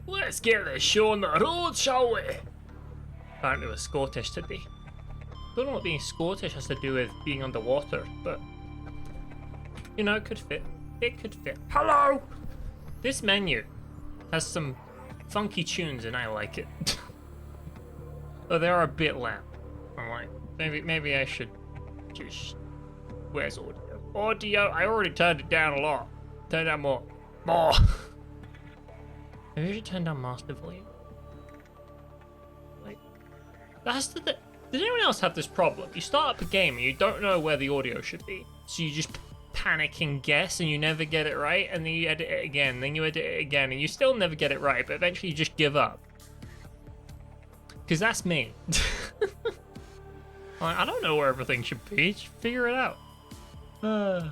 Let's get this show on the road, shall we? Apparently we're Scottish today. Don't know what being Scottish has to do with being underwater, but you know, it could fit. It could fit. Hello! This menu has some funky tunes and I like it. But they are a bit loud. I'm like, maybe I should just... Where's audio? Audio? I already turned it down a lot. Turn down more. More! Maybe I should turn down master volume. Like, that's the... Did anyone else have this problem? You start up a game and you don't know where the audio should be. So you just panic and guess and you never get it right, and then you edit it again, then you edit it again, and you still never get it right, but eventually you just give up. Because that's me. Like, I don't know where everything should be, just figure it out.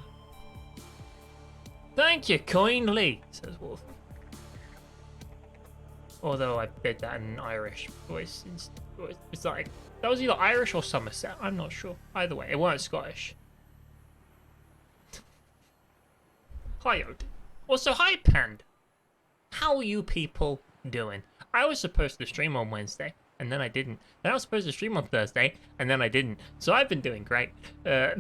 Thank you kindly, says Wolfie. Although I did that in an Irish voice. It's like, that was either Irish or Somerset, I'm not sure. Either way, it weren't Scottish. Hi, Odin. Also, hi, Pand. How are you people doing? I was supposed to stream on Wednesday, and then I didn't. Then I was supposed to stream on Thursday, and then I didn't. So I've been doing great. To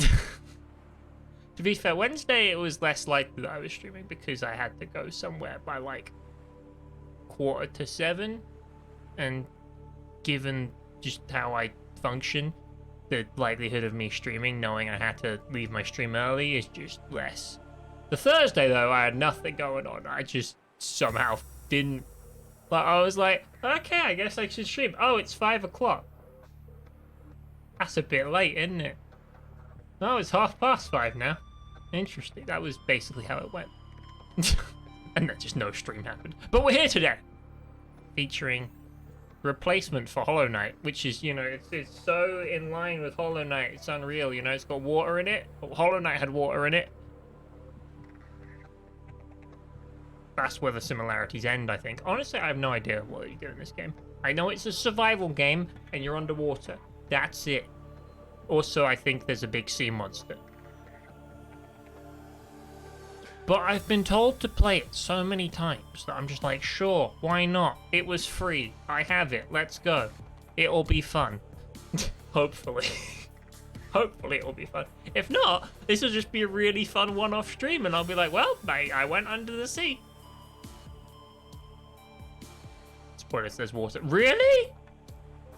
be fair, Wednesday it was less likely that I was streaming because I had to go somewhere by like 6:45, and given just how I function, the likelihood of me streaming knowing I had to leave my stream early is just less. The Thursday though, I had nothing going on. I just somehow didn't. Like, I was like, okay, I guess I should stream. Oh, it's 5 o'clock. That's a bit late, isn't it? No, it's 5:30 now. Interesting. That was basically how it went. And then just no stream happened. But we're here today, featuring replacement for Hollow Knight, which is, you know, it's so in line with Hollow Knight. It's unreal, you know. It's got water in it. Hollow Knight had water in it. That's where the similarities end, I think. Honestly, I have no idea what you do in this game. I know it's a survival game and you're underwater. That's it. Also, I think there's a big sea monster. But I've been told to play it so many times that I'm just like, sure, why not? It was free. I have it. Let's go. It'll be fun. Hopefully. Hopefully it'll be fun. If not, this will just be a really fun one-off stream and I'll be like, well, I went under the sea. Spoilers, there's water. Really?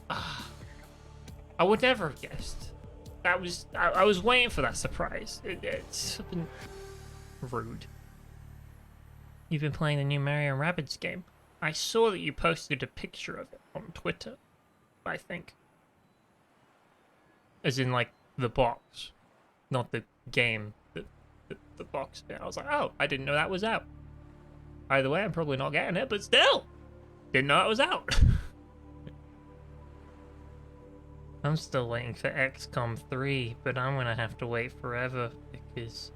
I would never have guessed. That was I was waiting for that surprise. It's been rude. You've been playing the new Mario and Rabbids game. I saw that you posted a picture of it on Twitter, I think. As in, like, the box. Not the game, the box bit. I was like, oh, I didn't know that was out. Either way, I'm probably not getting it, but still! Didn't know it was out. I'm still waiting for XCOM 3, but I'm gonna have to wait forever because...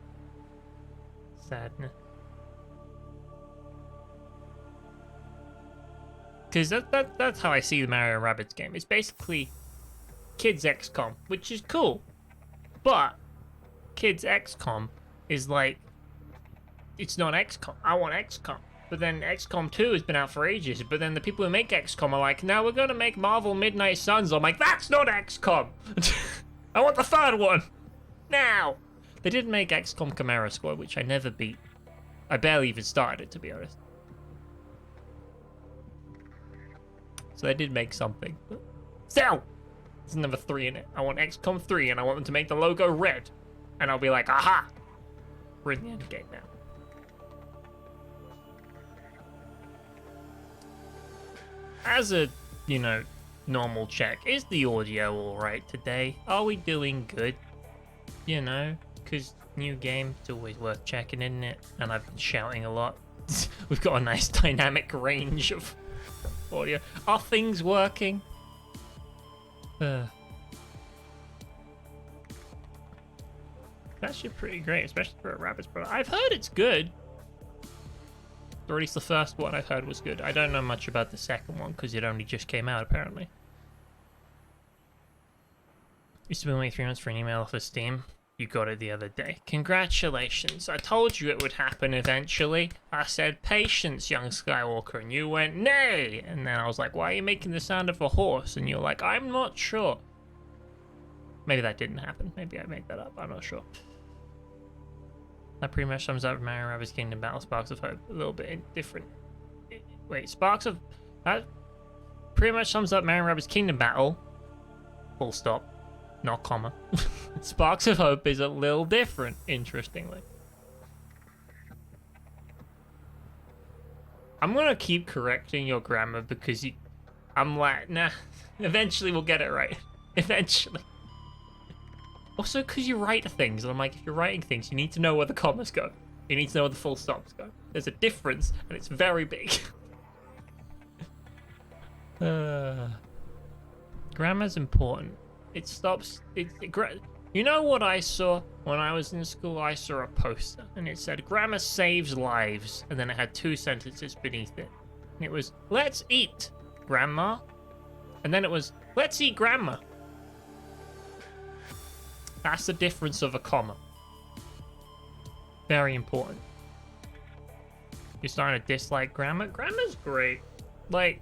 sadness. Because that's how I see the Mario and Rabbids game. It's basically Kids XCOM, which is cool. But Kids XCOM is like, it's not XCOM. I want XCOM. But then XCOM 2 has been out for ages. But then the people who make XCOM are like, now we're going to make Marvel Midnight Suns. I'm like, that's not XCOM. I want the third one. Now. They did make XCOM Chimera Squad, which I never beat. I barely even started it, to be honest. So they did make something. Still, there's number 3 in it. I want XCOM 3, and I want them to make the logo red. And I'll be like, aha! We're in the end game now. As a, you know, normal check, is the audio alright today? Are we doing good? You know, because new game, it's always worth checking, isn't it? And I've been shouting a lot. We've got a nice dynamic range of audio. Are things working? That's actually pretty great, especially for a Rabbids product. I've heard it's good. Or at least the first one I've heard was good. I don't know much about the second one because it only just came out, apparently. Used to be waiting 3 months for an email off of Steam. You got it the other day. Congratulations. I told you it would happen eventually. I said, patience, young Skywalker, and you went, nay! And then I was like, why are you making the sound of a horse? And you're like, I'm not sure. Maybe that didn't happen. Maybe I made that up. I'm not sure. That pretty much sums up Mario & Rabbids Kingdom Battle, Sparks of Hope. A little bit different. Wait, Sparks of... That pretty much sums up Mario & Rabbids Kingdom Battle. Full stop. Not comma. Sparks of Hope is a little different, interestingly. I'm gonna keep correcting your grammar because I'm like, nah, eventually we'll get it right. Eventually. Also, because you write things, and I'm like, if you're writing things, you need to know where the commas go. You need to know where the full stops go. There's a difference, and it's very big. Grammar's important. It stops... You know what I saw when I was in school? I saw a poster, and it said, grammar saves lives, and then it had 2 sentences beneath it. And it was, let's eat, grandma. And then it was, let's eat grandma. That's the difference of a comma. Very important. You're starting to dislike grammar? Grammar's great. Like,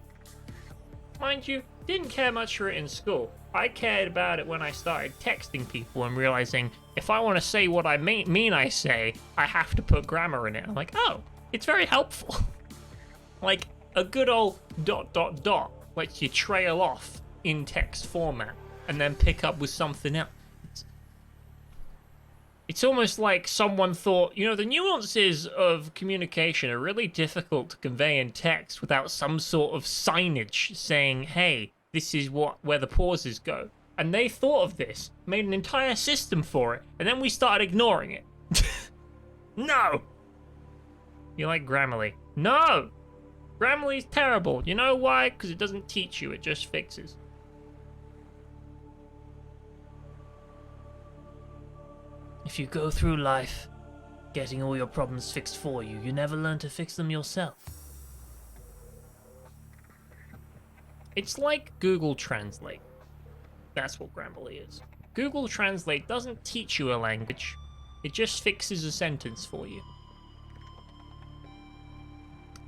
mind you, didn't care much for it in school. I cared about it when I started texting people and realizing if I want to say what I mean I say, I have to put grammar in it. I'm like, oh, it's very helpful. Like, a good old ... lets you trail off in text format and then pick up with something else. It's almost like someone thought, you know, the nuances of communication are really difficult to convey in text without some sort of signage saying, hey, this is where the pauses go. And they thought of this, made an entire system for it, and then we started ignoring it. No! You like Grammarly? No! Grammarly's terrible. You know why? Because it doesn't teach you, it just fixes. If you go through life getting all your problems fixed for you, you never learn to fix them yourself. It's like Google Translate. That's what Grammarly is. Google Translate doesn't teach you a language, it just fixes a sentence for you.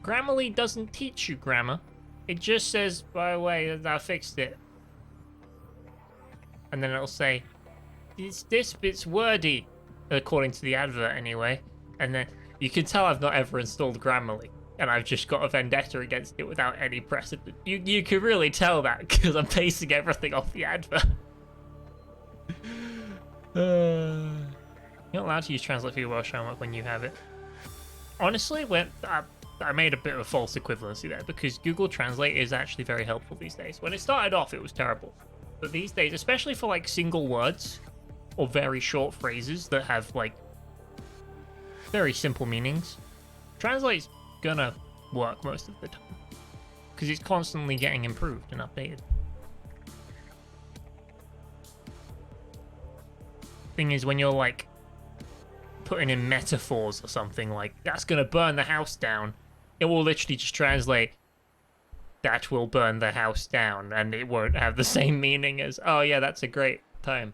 Grammarly doesn't teach you grammar, it just says, by the way, I fixed it. And then it'll say, this bit's wordy, according to the advert anyway. And then you can tell I've not ever installed Grammarly, and I've just got a vendetta against it without any precedent. You can really tell that because I'm basing everything off the advert. You're not allowed to use Translate for your Welsh homework when you have it. Honestly, I made a bit of a false equivalency there because Google Translate is actually very helpful these days. When it started off, it was terrible. But these days, especially for like single words or very short phrases that have like very simple meanings, Translate's gonna work most of the time because it's constantly getting improved and updated. Thing is, when you're like putting in metaphors or something like that's gonna burn the house down, it will literally just translate that will burn the house down, and it won't have the same meaning as, oh yeah, that's a great time.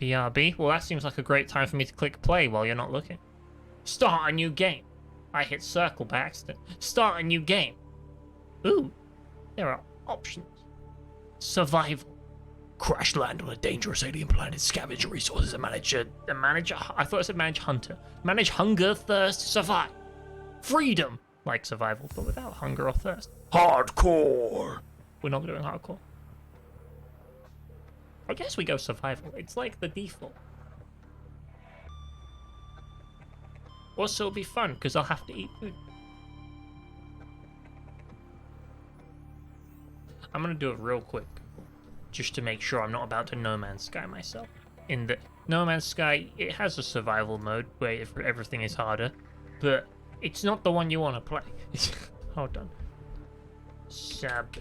BRB? Well, that seems like a great time for me to click play while you're not looking. Start a new game. I hit circle by accident. Start a new game. Ooh, there are options. Survival. Crash land on a dangerous alien planet, scavenge resources, and manage I thought it said manage hunter. Manage hunger, thirst, survive. Freedom, like survival, but without hunger or thirst. Hardcore. We're not doing hardcore. I guess we go survival. It's like the default. Also, it'll be fun because I'll have to eat food. I'm gonna do it real quick, just to make sure I'm not about to No Man's Sky myself. In the No Man's Sky, it has a survival mode where everything is harder, but it's not the one you want to play. Hold on. Subnautica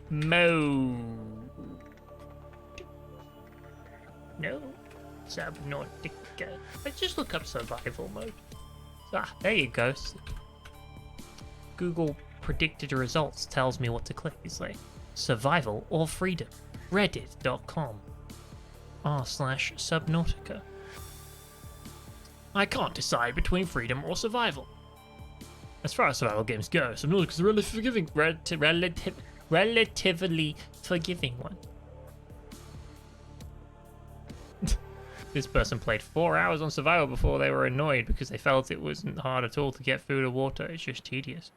mode. No, Subnautica. Let's just look up survival mode. Ah, there you go. Google predicted results tells me what to click. It's like survival or freedom. Reddit.com/Subnautica. I can't decide between freedom or survival. As far as survival games go, Subnautica is a relatively forgiving one. This person played 4 hours on survival before they were annoyed because they felt it wasn't hard at all to get food or water. It's just tedious.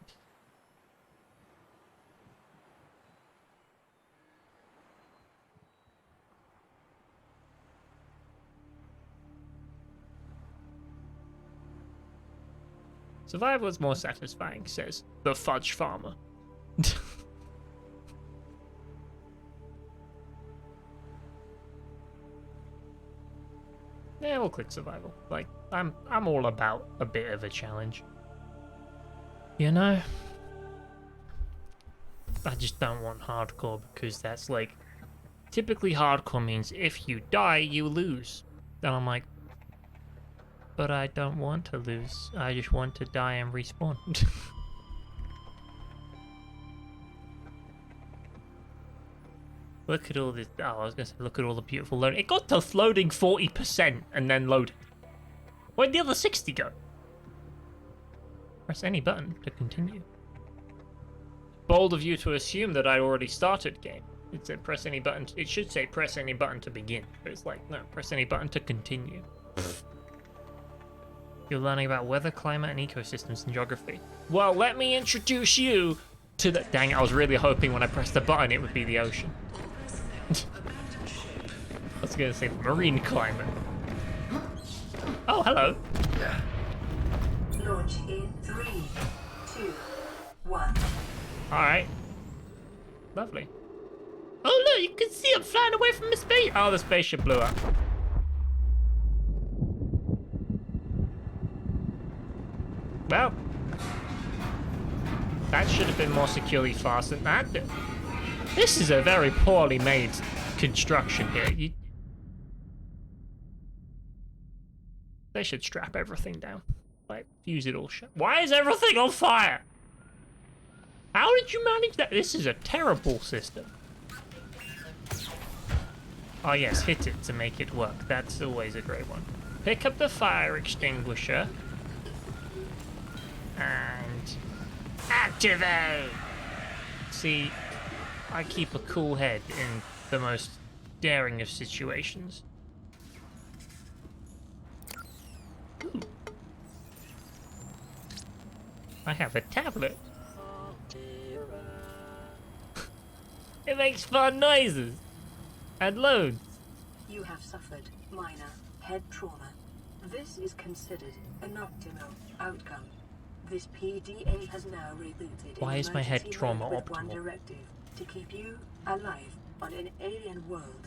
Survival is more satisfying, says the fudge farmer. Yeah, we'll click survival. Like, I'm all about a bit of a challenge. You know? I just don't want hardcore because that's like... Typically hardcore means if you die, you lose. And I'm like... But I don't want to lose. I just want to die and respawn. Look at all this. Oh, I was gonna say, look at all the beautiful loading. It got to loading 40% and then loading. Where'd the other 60 go? Press any button to continue. Bold of you to assume that I already started game. It said press any button. It should say press any button to begin. But it's like, no, press any button to continue. You're learning about weather, climate, and ecosystems and geography. Well, let me introduce you to the... Dang, I was really hoping when I pressed the button it would be the ocean. I was going to say marine climate. Oh, hello. Launch in 3, 2, 1. Alright. Lovely. Oh, look, you can see I'm flying away from the space. Oh, the spaceship blew up. Well, that should have been more securely fastened. This is a very poorly made construction here. They should strap everything down. Like, fuse it all shut. Why is everything on fire? How did you manage that? This is a terrible system. Oh yes, hit it to make it work. That's always a great one. Pick up the fire extinguisher. And activate! See, I keep a cool head in the most daring of situations. Ooh. I have a tablet. It makes fun noises and loads. You have suffered minor head trauma. This is considered an optimal outcome. This PDA has now rebooted. Why is my head trauma with optimal? one directive to keep you alive on an alien world.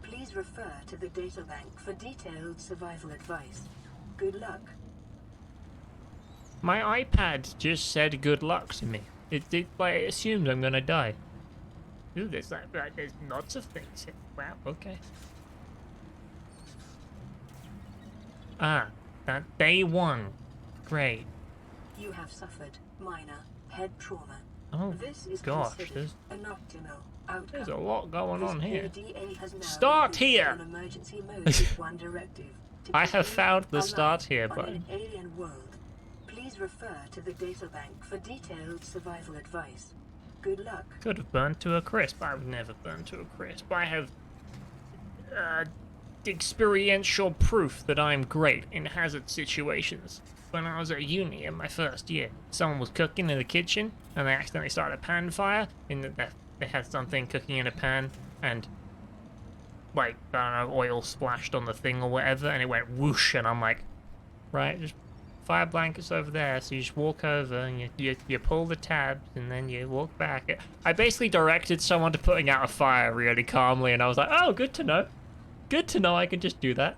Please refer to the databank for detailed survival advice. Good luck. My iPad just said good luck to me. It like, assumed I'm gonna die. Ooh, there's lots of things here. Wow, okay. Ah, that day one. Great. You have suffered minor head trauma. Oh, this is gosh, considered an optimal outcome. There's a lot going on here. PDA has now Start rebooted here! on emergency mode with one directive to I keep have you found the alive start here on button. an alien world. Please refer to the databank for detailed survival advice. Good luck. Could have burned to a crisp. I would never burn to a crisp. I have experiential proof that I'm great in hazard situations. When I was at uni in my first year, someone was cooking in the kitchen and they accidentally started a pan fire. They had something cooking in a pan and, like, I don't know, oil splashed on the thing or whatever, and it went whoosh. And I'm like, right, just fire blankets over there. So you just walk over and you pull the tabs and then you walk back. I basically directed someone to putting out a fire really calmly, and I was like, oh, good to know. Good to know I can just do that.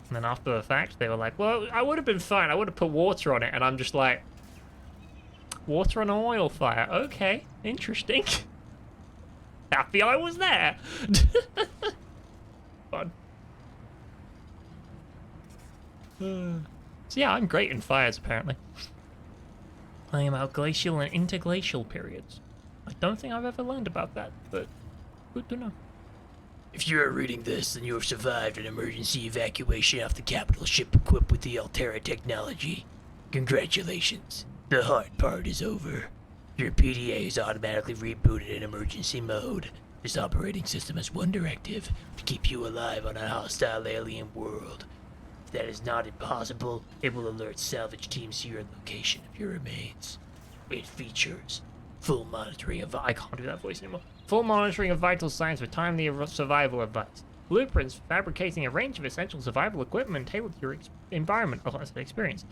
And then after the fact, they were like, well, I would have been fine. I would have put water on it. And I'm just like, water on an oil fire. Okay, interesting. Happy I was there. Fun. So yeah, I'm great in fires, apparently. Learning about glacial and interglacial periods. I don't think I've ever learned about that, but good to know. If you are reading this, then you have survived an emergency evacuation off the capital ship equipped with the Altera technology. Congratulations. The hard part is over. Your PDA is automatically rebooted in emergency mode. This operating system has one directive: to keep you alive on a hostile alien world. If that is not impossible, it will alert salvage teams to your location of your remains. It features full monitoring of I can't do that voice anymore. Full monitoring of vital signs for timely survival advice. Blueprints for fabricating a range of essential survival equipment tailored to your environment. Oh, that's an experience.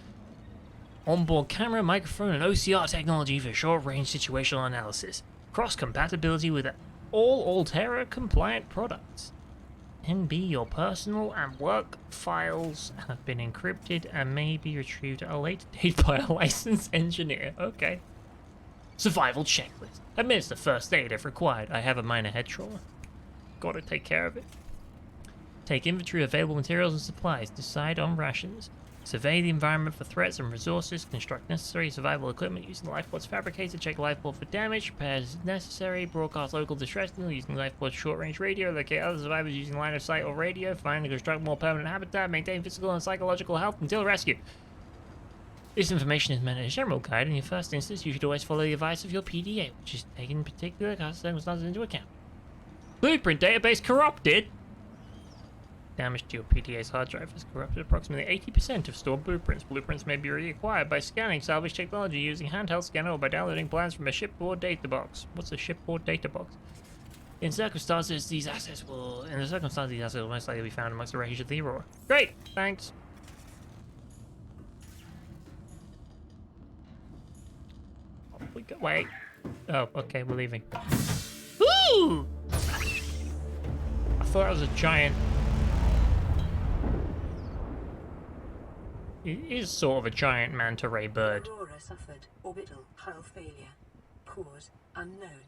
Onboard camera, microphone, and OCR technology for short-range situational analysis. Cross-compatibility with all Altera compliant products. NB, your personal and work files have been encrypted and may be retrieved at a later date by a licensed engineer. Okay. Survival checklist. Administer first aid if required. I have a minor head trauma. Gotta take care of it. Take inventory of available materials and supplies. Decide on rations. Survey the environment for threats and resources. Construct necessary survival equipment using lifeboards fabricated. Check lifeboard for damage. Repair as necessary. Broadcast local distress signal using lifeboard short-range radio. Locate other survivors using line of sight or radio. Find and construct more permanent habitat. Maintain physical and psychological health until rescue. This information is meant as a general guide. In your first instance, you should always follow the advice of your PDA, which is taking particular circumstances into account. Blueprint database corrupted. Damage to your PDA's hard drive has corrupted approximately 80% of stored blueprints. Blueprints may be reacquired by scanning salvage technology using handheld scanner or by downloading plans from a shipboard data box. What's a shipboard data box? In the circumstances, these assets will most likely be found amongst the wreckage of the Aurora. Great, thanks. We go. Wait. Oh, okay, we're leaving. Woo! I thought it was a giant. It is sort of a giant manta ray bird. Aurora suffered orbital hull failure. Cause unknown.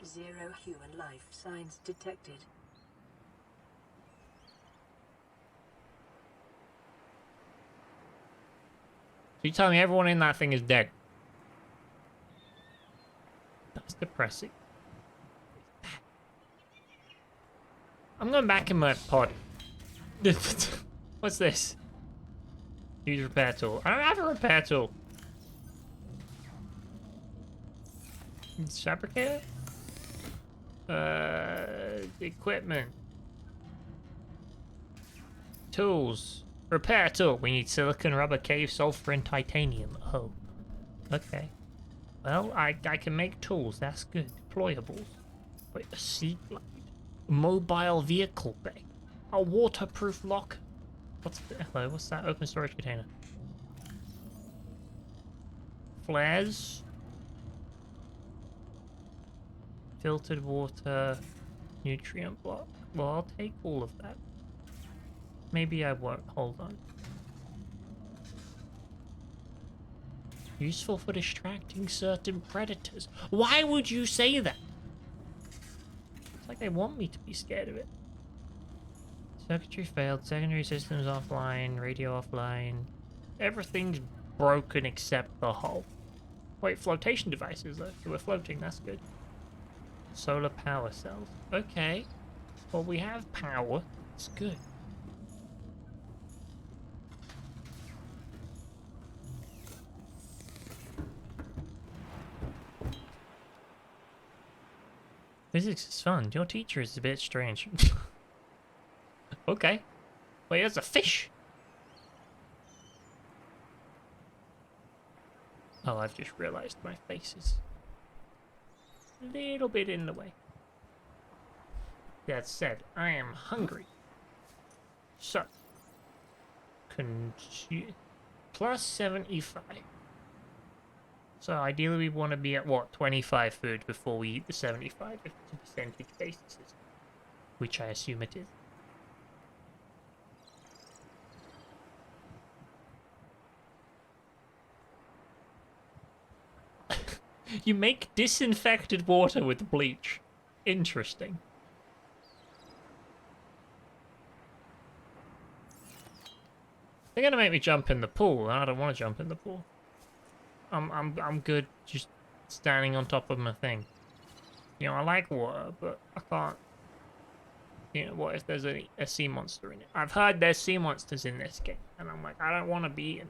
0 human life signs detected. So you tell me everyone in that thing is dead? That's depressing. I'm going back in my pod. What's this? Use repair tool. I don't have a repair tool. Fabricator? Equipment. Tools. Repair tool. We need silicon, rubber, cave, sulfur, and titanium. Oh. Okay. Well, I can make tools. That's good. Deployables. Wait, a seat blade. Mobile vehicle bay. A waterproof locker. Hello, what's that? Open storage container. Flares. Filtered water. Nutrient block. Well, I'll take all of that. Maybe I won't. Hold on. Useful for distracting certain predators. Why would you say that? It's like they want me to be scared of it. Circuitry failed, secondary systems offline, radio offline. Everything's broken except the hull. Wait, flotation devices though. We're floating, that's good. Solar power cells. Okay. Well, we have power. It's good. Physics is fun. Your teacher is a bit strange. Okay. Wait, there's a fish. Oh, I've just realized my face is a little bit in the way. That said, I am hungry. So, plus 75. So ideally we want to be at what, 25 food before we eat the 75 if it's a percentage basis, which I assume it is. You make disinfected water with bleach. Interesting. They're gonna make me jump in the pool, and I don't want to jump in the pool. I'm good just standing on top of my thing. You know, I like water, but I can't. You know, what if there's a sea monster in it? I've heard there's sea monsters in this game, and I'm like, I don't want to be in.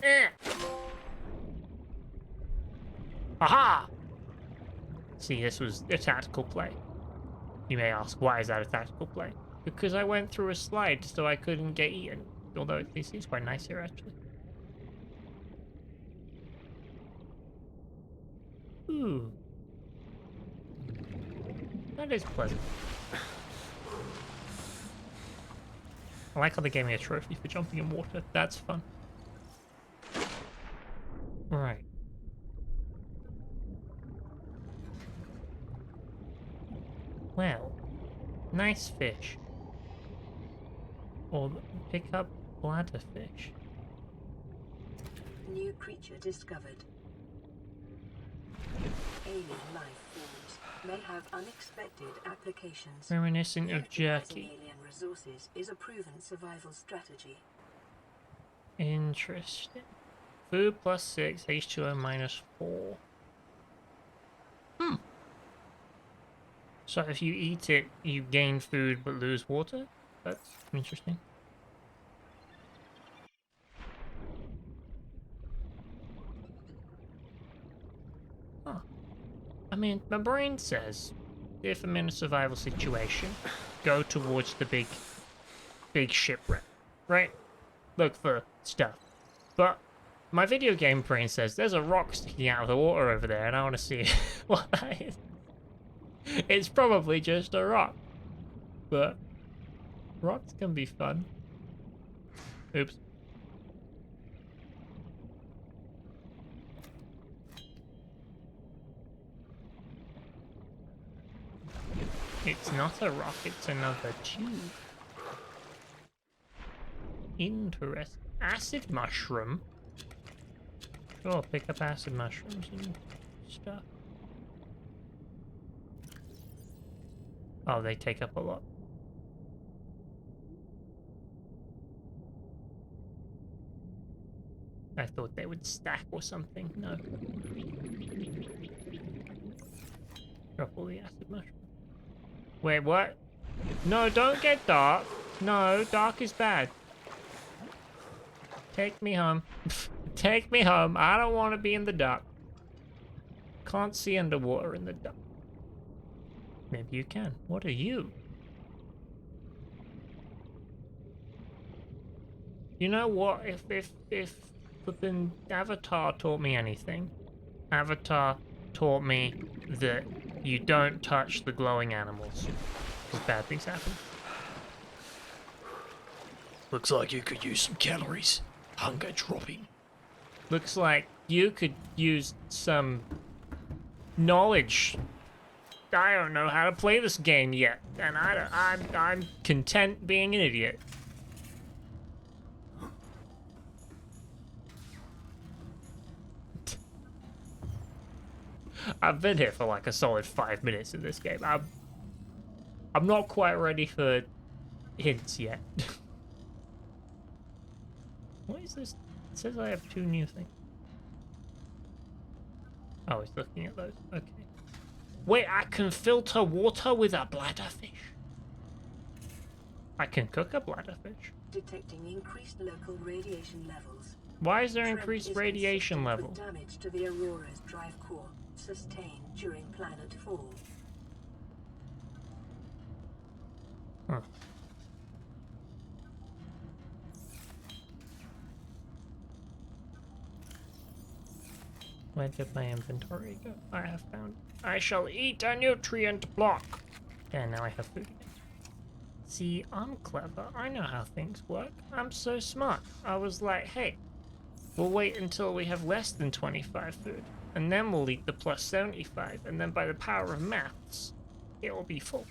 Eh. Aha! See, this was a tactical play. You may ask, why is that a tactical play? Because I went through a slide so I couldn't get eaten. Although it seems quite nice here, actually. Ooh. That is pleasant. I like how they gave me a trophy for jumping in water. That's fun. Right. Well, nice fish. Or pick up bladderfish. New creature discovered. Alien life forms may have unexpected applications. Reminiscent of Utilizing jerky. alien resources is a proven survival strategy. Interesting. Food +6, H2O -4. Hmm. So if you eat it, you gain food but lose water? That's interesting. Huh. I mean, my brain says, if I'm in a survival situation, go towards the big shipwreck, right? Look for stuff. But my video game brain says, there's a rock sticking out of the water over there, and I want to see what that is. It's probably just a rock. But rocks can be fun. Oops. It's not a rock, it's another tube. Interesting. Acid mushroom? Sure, pick up acid mushrooms and stuff. Oh, they take up a lot. I thought they would stack or something. No. Drop all the acid mushrooms. Wait, what? No, don't get dark. No, dark is bad. Take me home. Take me home. I don't want to be in the dark. Can't see underwater in the dark. Maybe you can. What are you? You know what? If flippin' Avatar taught me anything, Avatar taught me that you don't touch the glowing animals, because bad things happen. Looks like you could use some calories. Hunger dropping. Looks like you could use some knowledge. I don't know how to play this game yet, and I'm content being an idiot. I've been here for like a solid 5 minutes in this game. I'm not quite ready for hints yet. What is this? It says I have 2 new things. Oh, it's looking at those. Okay. Wait, I can filter water with a bladderfish. I can cook a bladderfish. Detecting increased local radiation levels. Why is there Trend increased is radiation consistent level? with damage to the Aurora's drive core sustained during planet fall. Huh. Where did my inventory go? I have found. I shall eat a nutrient block. Yeah, now I have food again. See, I'm clever. I know how things work. I'm so smart. I was like, hey, we'll wait until we have less than 25 food, and then we'll eat the plus 75, and then by the power of maths, it will be full.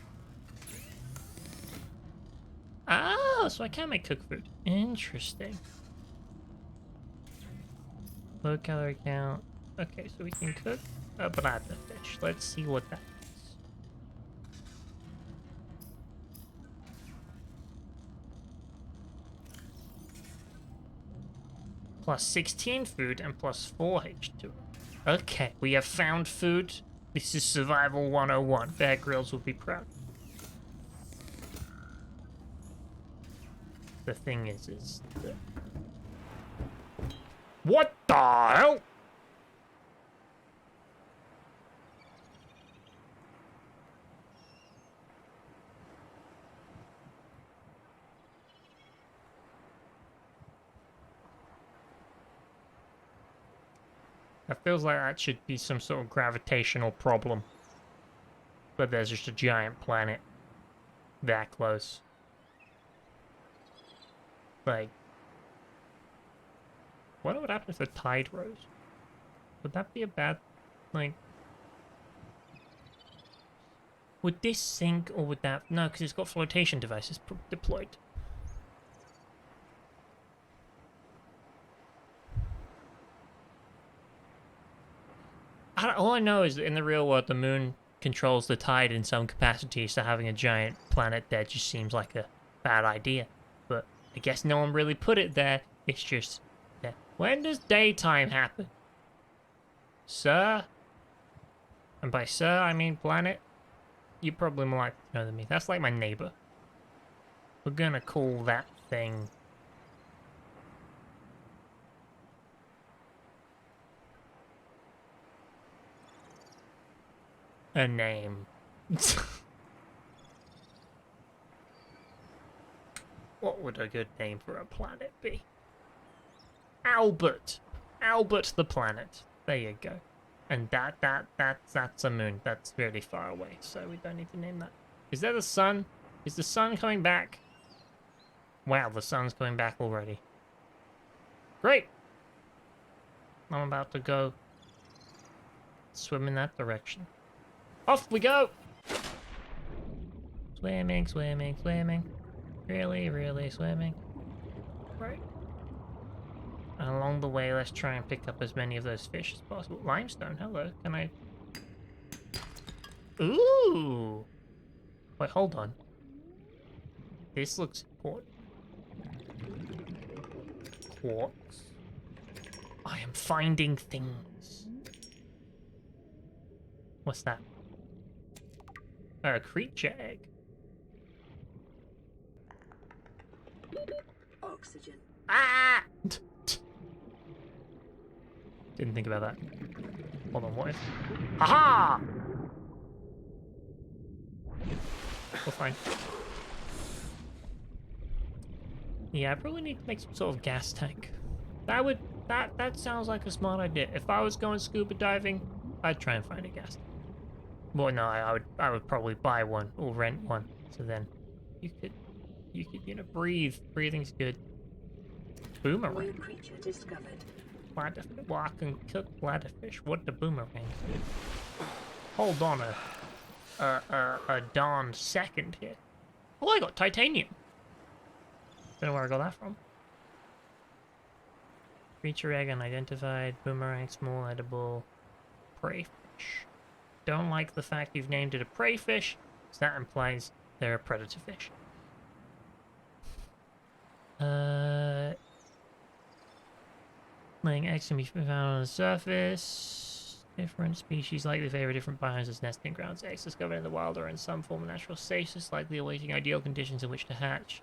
Ah, so I can make cooked food. Interesting. Low calorie count. Okay, so we can cook a bladderfish. Let's see what that is. plus 16 food, and plus 4 H2O. Okay, we have found food. This is Survival 101. Bear Grylls will be proud. The thing is that... What the hell? That feels like that should be some sort of gravitational problem. But there's just a giant planet that close. Like, what would happen if the tide rose? Would that be a bad, like... Would this sink or would that... No, because it's got flotation devices deployed. All I know is that in the real world, the moon controls the tide in some capacity, so having a giant planet there just seems like a bad idea. But I guess no one really put it there. It's just... Yeah. When does daytime happen? Sir? And by sir, I mean planet. You're probably more likely to know than me. That's like my neighbor. We're gonna call that thing... a name. What would a good name for a planet be? Albert. Albert the planet. There you go. And that's a moon. That's really far away, so we don't need to name that. Is there the sun? Is the sun coming back? Wow, the sun's coming back already. Great! I'm about to go swim in that direction. Off we go! Swimming, swimming, swimming. Really, really swimming. Right. And along the way, let's try and pick up as many of those fish as possible. Limestone, hello. Can I... Ooh! Wait, hold on. This looks important. Quartz. I am finding things. What's that? A creature egg. Oxygen. Ah! Didn't think about that. Hold on, what if... Aha! We're fine. Yeah, I probably need to make some sort of gas tank. That sounds like a smart idea. If I was going scuba diving, I'd try and find a gas tank. Well, no, I would probably buy one or rent one. So then you could, you know, breathe. Breathing's good. Boomerang. New creature discovered. Bladderfish. Well, I can cook bladderfish. What the boomerang do? Hold on a darn second here. Oh, I got titanium. Don't know where I got that from. Creature egg unidentified. Boomerang, small edible. Prey fish. Don't like the fact you've named it a prey fish, because that implies they're a predator fish. Laying eggs can be found on the surface. Different species likely favor different biomes as nesting grounds. Eggs discovered in the wild are in some form of natural stasis, likely awaiting ideal conditions in which to hatch.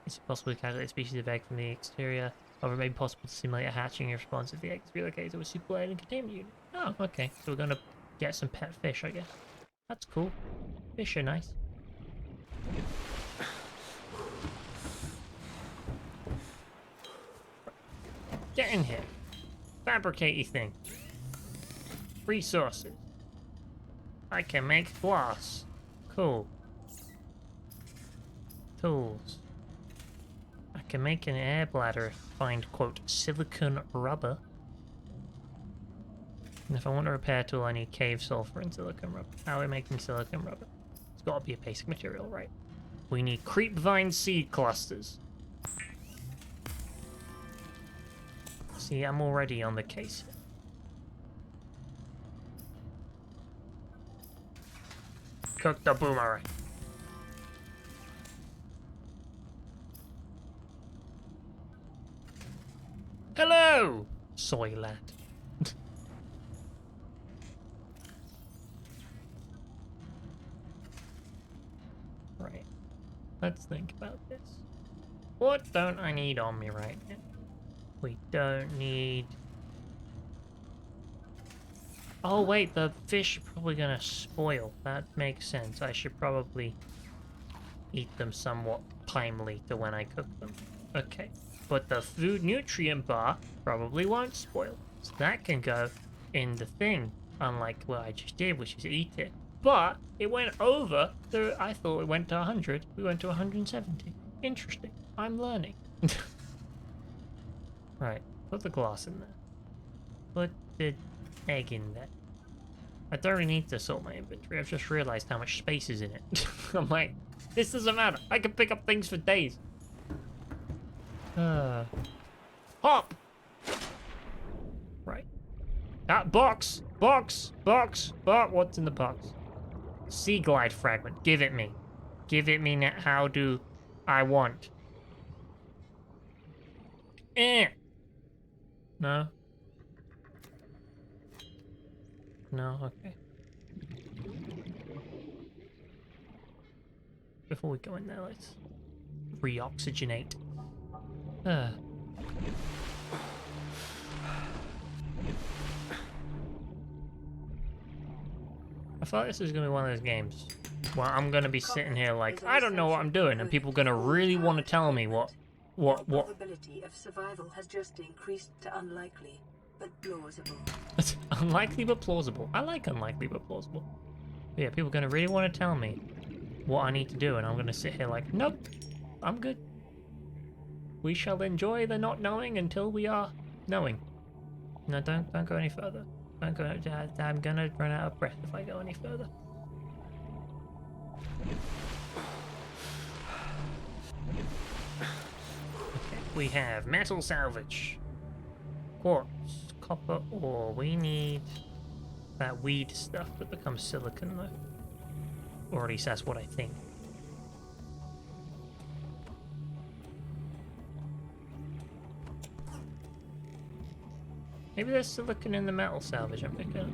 Is it possible to calculate the species of egg from the exterior? However, it may be possible to simulate a hatching in response if the egg is relocated to a suitable alien containment unit. Oh, okay. So we're gonna get some pet fish, I guess. That's cool. Fish are nice. Get in here. Fabricate thing. Resources. I can make glass. Cool. Tools. I can make an air bladder. Find, quote, silicon rubber. And if I want a repair tool, I need cave sulfur and silicon rubber. How are we making silicon rubber? It's got to be a basic material, right? We need creepvine seed clusters. See, I'm already on the case. Cook the boomerang. Hello, soy lad. Right. Let's think about this. What don't I need on me right now? We don't need... Oh wait, the fish are probably gonna spoil. That makes sense. I should probably eat them somewhat timely to when I cook them. Okay. But the food nutrient bar probably won't spoil. So that can go in the thing. Unlike what I just did, which is eat it. But it went over. I thought it went to 100. We went to 170. Interesting. I'm learning. Right. Put the glass in there. Put the egg in there. I don't really need to sort my inventory. I've just realized how much space is in it. I'm like, this doesn't matter. I can pick up things for days. Hop! Right. That box! Box! What's in the box? Sea glide fragment. Give it me. Give it me now. How do I want? No? No? Okay. Before we go in there, let's reoxygenate. I thought this was going to be one of those games where I'm going to be sitting here like, I don't know what I'm doing, and people are going to really want to tell me what. The probability of survival has just increased to unlikely, but plausible. Unlikely but plausible. I like unlikely but plausible. But yeah, people are going to really want to tell me what I need to do, and I'm going to sit here like, nope, I'm good. We shall enjoy the not knowing until we are knowing. No, don't go any further. Don't go. I'm gonna run out of breath if I go any further. Okay, we have metal salvage, quartz, copper ore. We need that weed stuff that becomes silicon, though. Or at least that's what I think. Maybe there's silicon in the metal salvage I'm picking up.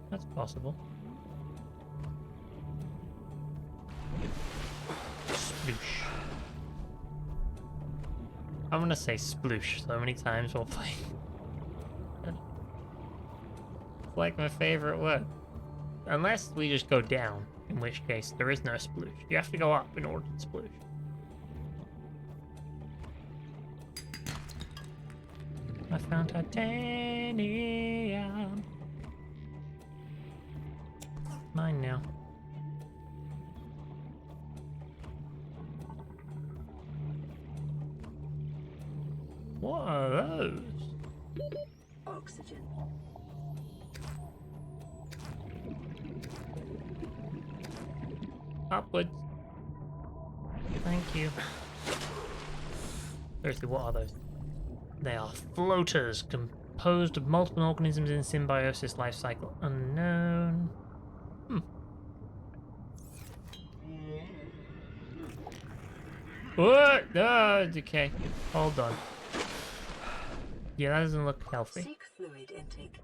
That's possible. Sploosh. I'm gonna say sploosh so many times while playing. It's like my favorite word. Unless we just go down, in which case there is no sploosh. You have to go up in order to sploosh. I found titanium. Mine now. What are those? Oxygen. Upwards. Thank you. Seriously, what are those? They are floaters, composed of multiple organisms in symbiosis life cycle. Unknown. What? Oh, okay. Hold on. Yeah, that doesn't look healthy. Seek fluid intake.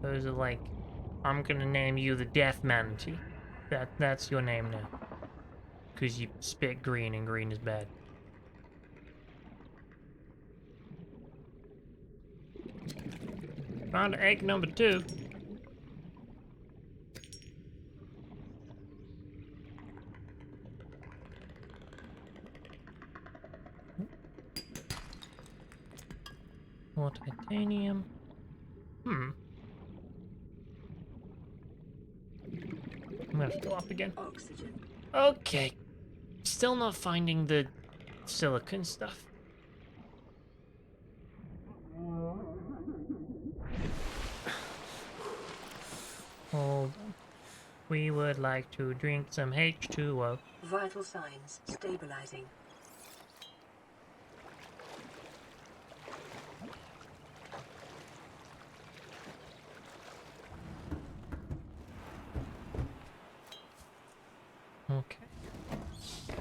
Those are like, I'm gonna name you the Death Manatee. That's your name now. Because you spit green and green is bad. Found egg number 2. More titanium. I'm gonna have to go up again. Oxygen. Okay. Still not finding the silicon stuff. Hold on. We would like to drink some H2O. Vital signs stabilizing. Okay.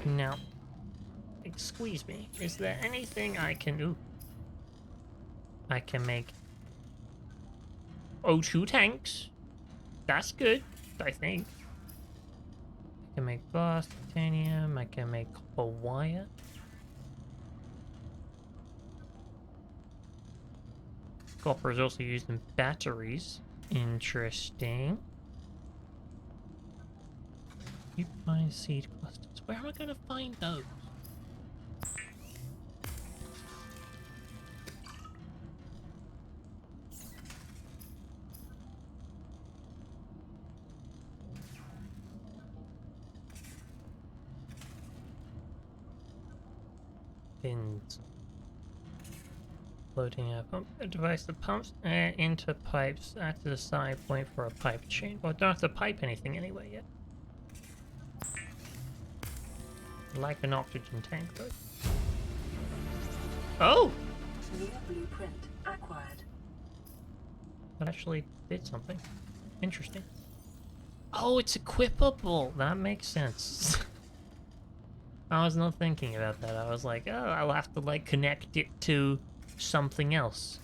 Now, squeeze me. Is there anything I can do? I can make O2 tanks. That's good, I think. I can make glass, titanium, I can make copper wire. Copper is also used in batteries. Interesting. You find seed clusters. Where am I gonna find those? Pins. Floating air pump. A device that pumps air into pipes at the side point for a pipe chain. Well, I don't have to pipe anything anyway yet. Like an oxygen tank, though. Oh! New blueprint acquired. That actually did something. Interesting. Oh, it's equipable! That makes sense. I was not thinking about that. I was like, oh, I'll have to, like, connect it to something else.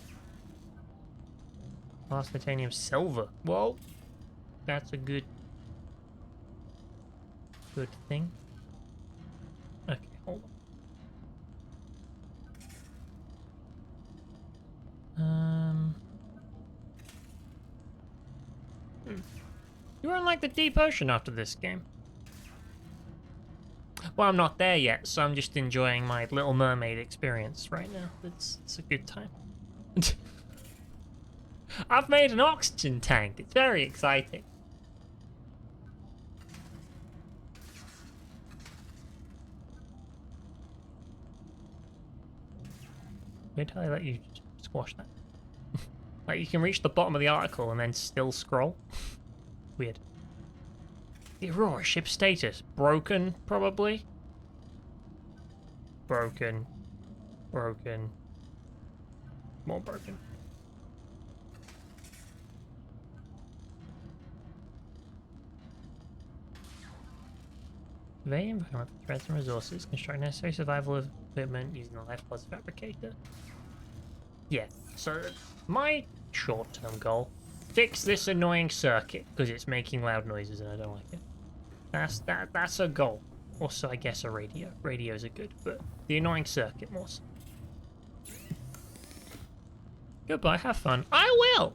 Glass, titanium, silver. Whoa! That's a good thing. Okay, hold on. You were in like the deep ocean after this game. Well, I'm not there yet, so I'm just enjoying my Little Mermaid experience right now. It's a good time. I've made an oxygen tank. It's very exciting. Wait till I let you squash that. Like, you can reach the bottom of the article and then still scroll. Weird. The Aurora ship status. Broken, probably? Broken. Broken. More broken. Survey environment for threats and resources. Construct necessary survival equipment using the life plus fabricator. Yeah, so my short-term goal: fix this annoying circuit because it's making loud noises and I don't like it. That's a goal. Also, I guess a radio. Radios are good, but the annoying circuit more so. Goodbye, have fun. I will!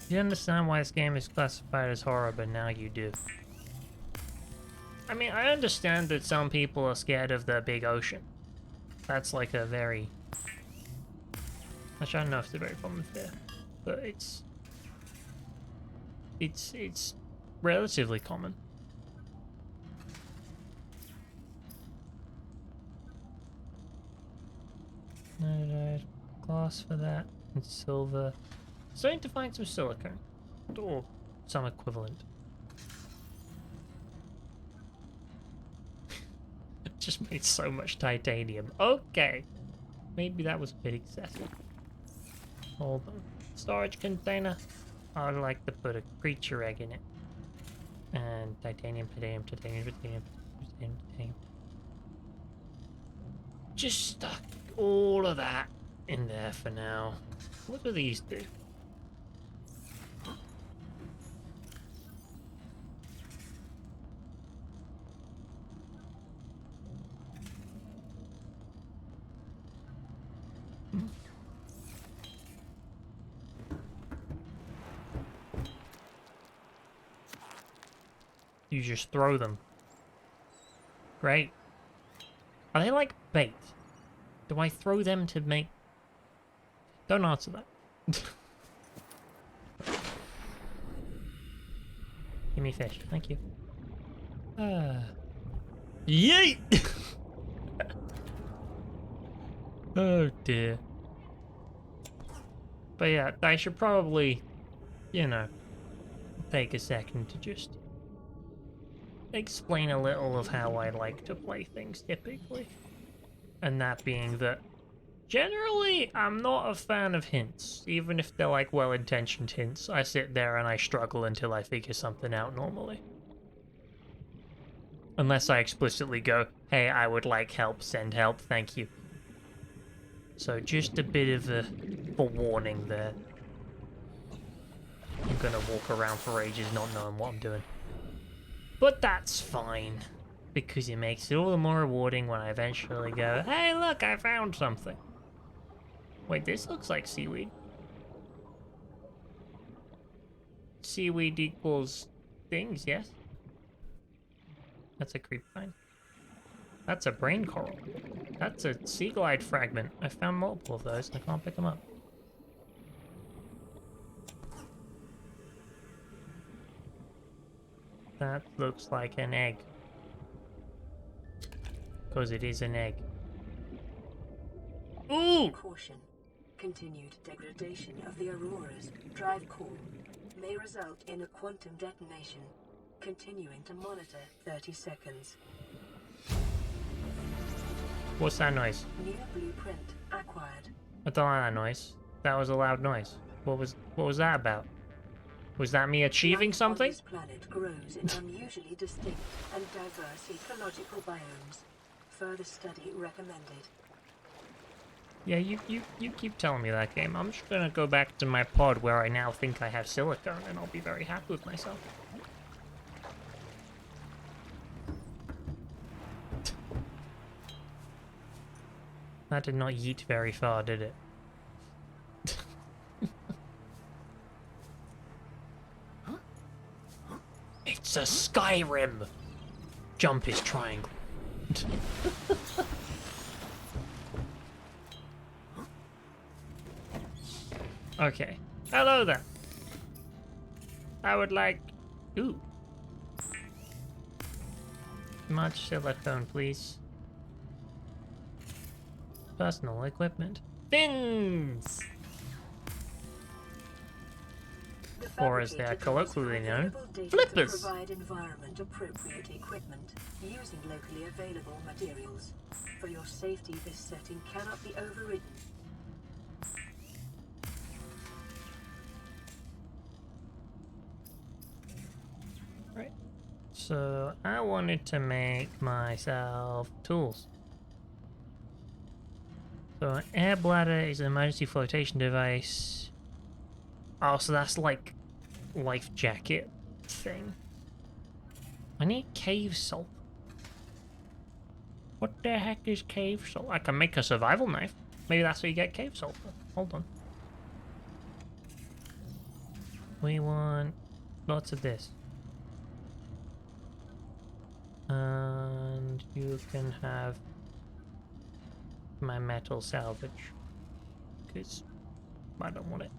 You understand why this game is classified as horror, but now you do. I mean, I understand that some people are scared of the big ocean. That's like a very... Actually, I don't know if it's a very common fear, but it's relatively common. No, glass for that, and silver. Starting to find some silicone, or some equivalent. Just made so much titanium. Okay, maybe that was a bit excessive. Hold on. Storage container. I'd like to put a creature egg in it. And titanium, titanium, titanium, titanium, titanium, titanium. Just stuck all of that in there for now. What do these do? You just throw them. Great. Are they like bait? Do I throw them to make... Don't answer that. Give me fish. Thank you. Yeet! Oh dear. But yeah, I should probably, you know, take a second to just explain a little of how I like to play things typically. And that being that Generally, I'm not a fan of hints, even if they're like well-intentioned hints. I sit there and I struggle until I figure something out normally. Unless I explicitly go, hey, I would like help, send help, thank you. So just a bit of a forewarning there. I'm gonna walk around for ages not knowing what I'm doing. But that's fine, because it makes it all the more rewarding when I eventually go, hey look, I found something. Wait, this looks like seaweed. Seaweed equals things, yes? That's a creepvine. That's a brain coral. That's a sea glide fragment. I found multiple of those and I can't pick them up. That looks like an egg. Because it is an egg. Ooh! Caution. Continued degradation of the Aurora's drive core may result in a quantum detonation. Continuing to monitor 30 seconds. What's that noise? New blueprint acquired. I don't like that noise. That was a loud noise. What was that about? Was that me achieving Life something? on this planet grows in unusually distinct and diverse ecological biomes. Further study recommended. Yeah, you keep telling me that, game. I'm just gonna go back to my pod where I now think I have silicone and I'll be very happy with myself. That did not yeet very far, did it? It's a Skyrim! Jump is triangle. Okay. Hello there. I would like... Ooh. Much silicone, please. Personal equipment. Fins! Or as they are colloquially known, flippers! Provide environment appropriate equipment using locally available materials. For your safety, this setting cannot be overridden. Right. So I wanted to make myself tools. So an air bladder is an emergency flotation device. Oh, so that's like life jacket thing. I need cave salt. What the heck is cave salt? I can make a survival knife. Maybe that's where you get cave salt from. Hold on. We want lots of this. And you can have my metal salvage. Because I don't want it.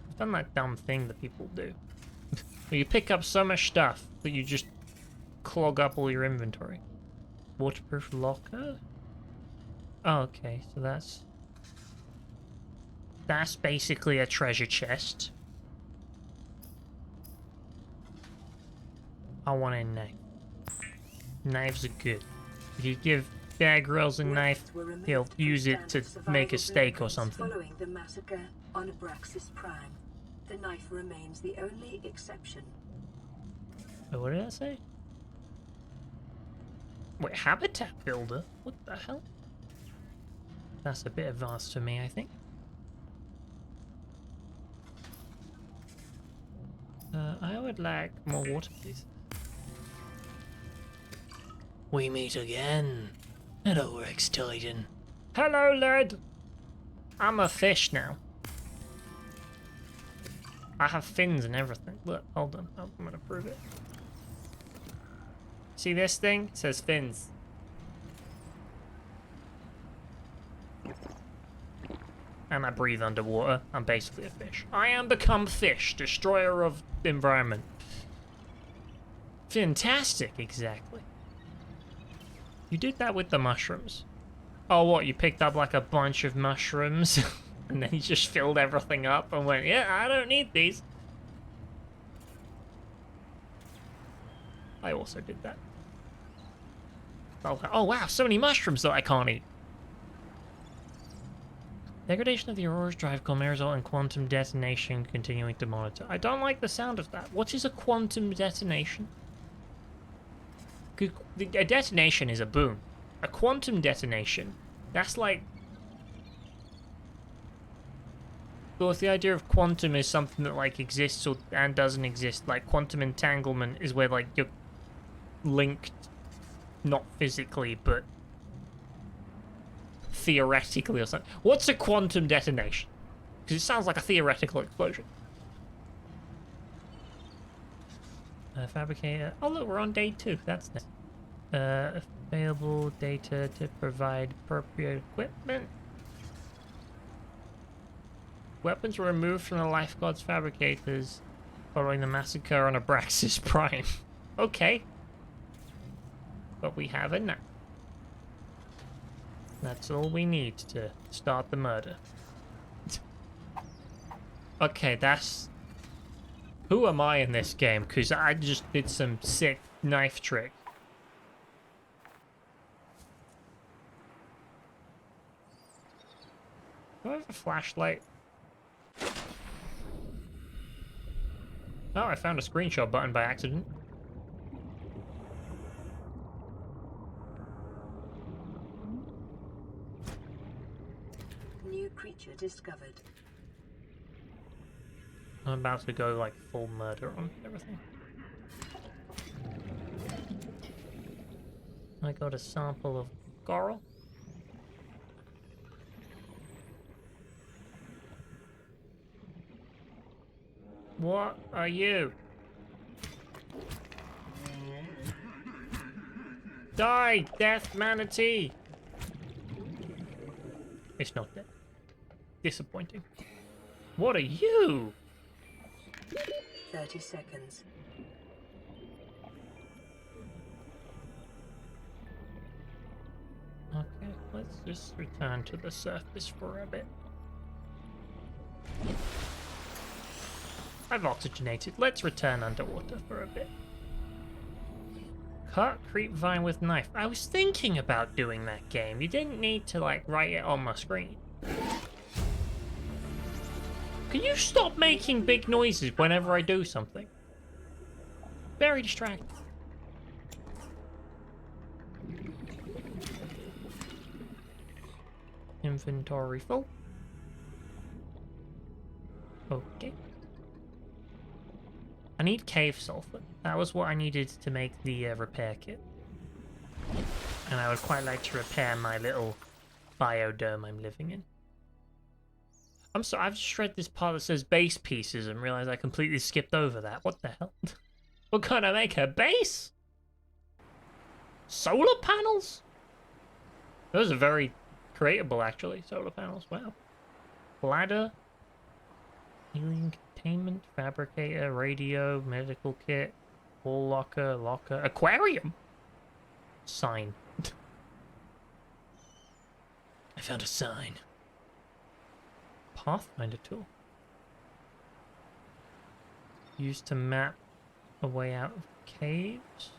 I've done that dumb thing that people do. Where you pick up so much stuff that you just clog up all your inventory. Waterproof locker? Oh, okay, so that's basically a treasure chest. I want a knife. Knives are good. If you give Bear Grylls a knife, he'll use it to make a steak or something. Following the massacre on Abraxas Prime, the knife remains the only exception. Oh, what did I say? Wait, habitat builder? What the hell? That's a bit advanced for me, I think. I would like more water, please. We meet again. Hello, Rex Titan. Hello, lad! I'm a fish now. I have fins and everything. Look, hold on. I'm gonna prove it. See this thing? It says fins. And I breathe underwater. I'm basically a fish. I am become fish, destroyer of the environment. Fantastic, exactly. You did that with the mushrooms. Oh, what? You picked up like a bunch of mushrooms and then you just filled everything up and went, yeah, I don't need these. I also did that. Oh wow, so many mushrooms that I can't eat. Degradation of the Aurora's drive core may result in quantum detonation, continuing to monitor. I don't like the sound of that. What is a quantum detonation? A detonation is a boom. A quantum detonation, that's like... Well, if the idea of quantum is something that, like, exists or and doesn't exist, like, quantum entanglement is where, like, you're linked, not physically, but theoretically or something. What's a quantum detonation? Because it sounds like a theoretical explosion. Fabricator. Oh, look, we're on day 2. That's nice. Available data to provide appropriate equipment. Weapons were removed from the Lifeguards fabricators following the massacre on Abraxas Prime. Okay. But we have a knife. That's all we need to start the murder. Okay, that's... Who am I in this game? Because I just did some sick knife trick. Do I have a flashlight? Oh, I found a screenshot button by accident. New creature discovered. I'm about to go like full murder on everything. I got a sample of coral. What are you? Die, death manatee! It's not dead. Disappointing. What are you? 30 seconds. Okay, let's just return to the surface for a bit. I've oxygenated. Let's return underwater for a bit. Cut creep vine with knife. I was thinking about doing that game. You didn't need to, like, write it on my screen. Can you stop making big noises whenever I do something? Very distracting. Inventory full. Okay. I need cave sulfur. That was what I needed to make the repair kit. And I would quite like to repair my little biodome I'm living in. I'm sorry, I've just read this part that says base pieces and realized I completely skipped over that. What the hell? What can I make a base? Solar panels? Those are very creatable, actually. Solar panels, wow. Bladder. Alien containment, fabricator, radio, medical kit, wall locker, aquarium. Sign. I found a sign. Pathfinder tool. Used to map a way out of caves.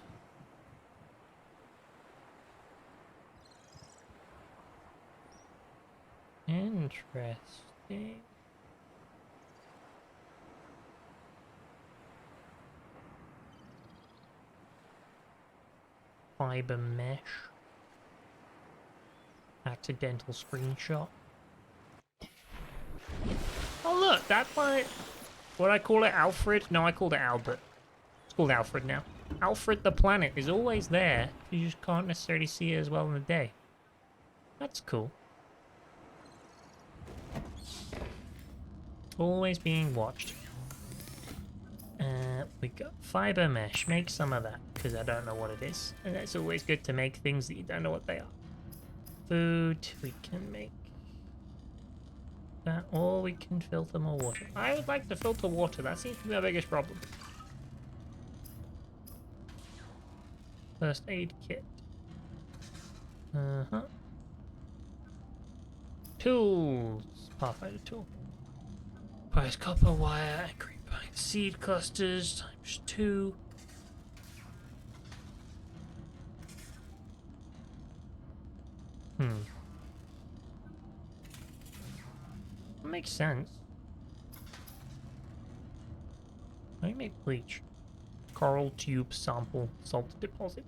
Interesting. Fiber mesh. Accidental screenshot. Oh look, that might... What I call it, Alfred? No, I called it Albert. It's called Alfred now. Alfred the planet is always there. You just can't necessarily see it as well in the day. That's cool. Always being watched. We got fiber mesh. Make some of that, because I don't know what it is. And it's always good to make things that you don't know what they are. Food, we can make that, or we can filter more water. I would like to filter water. That seems to be my biggest problem. First aid kit. Tools. Pathfinder tool. Price copper wire and green pine seed clusters ×2. Hmm. That makes sense. How do you make bleach? Coral tube sample salt deposit.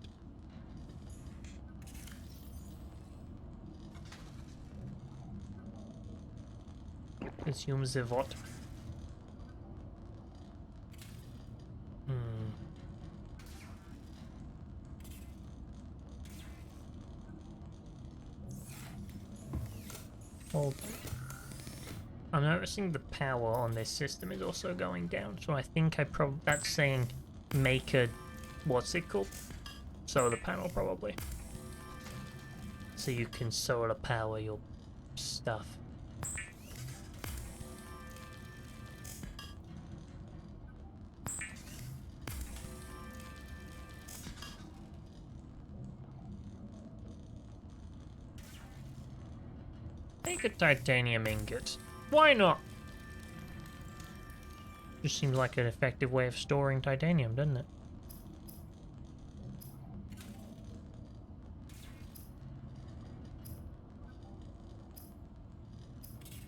Consume the water. Hmm. Hold on. I'm noticing the power on this system is also going down, so I think that's saying make a what's it called? Solar panel probably. So you can solar power your stuff. Make a titanium ingot. Why not? Just seems like an effective way of storing titanium, doesn't it?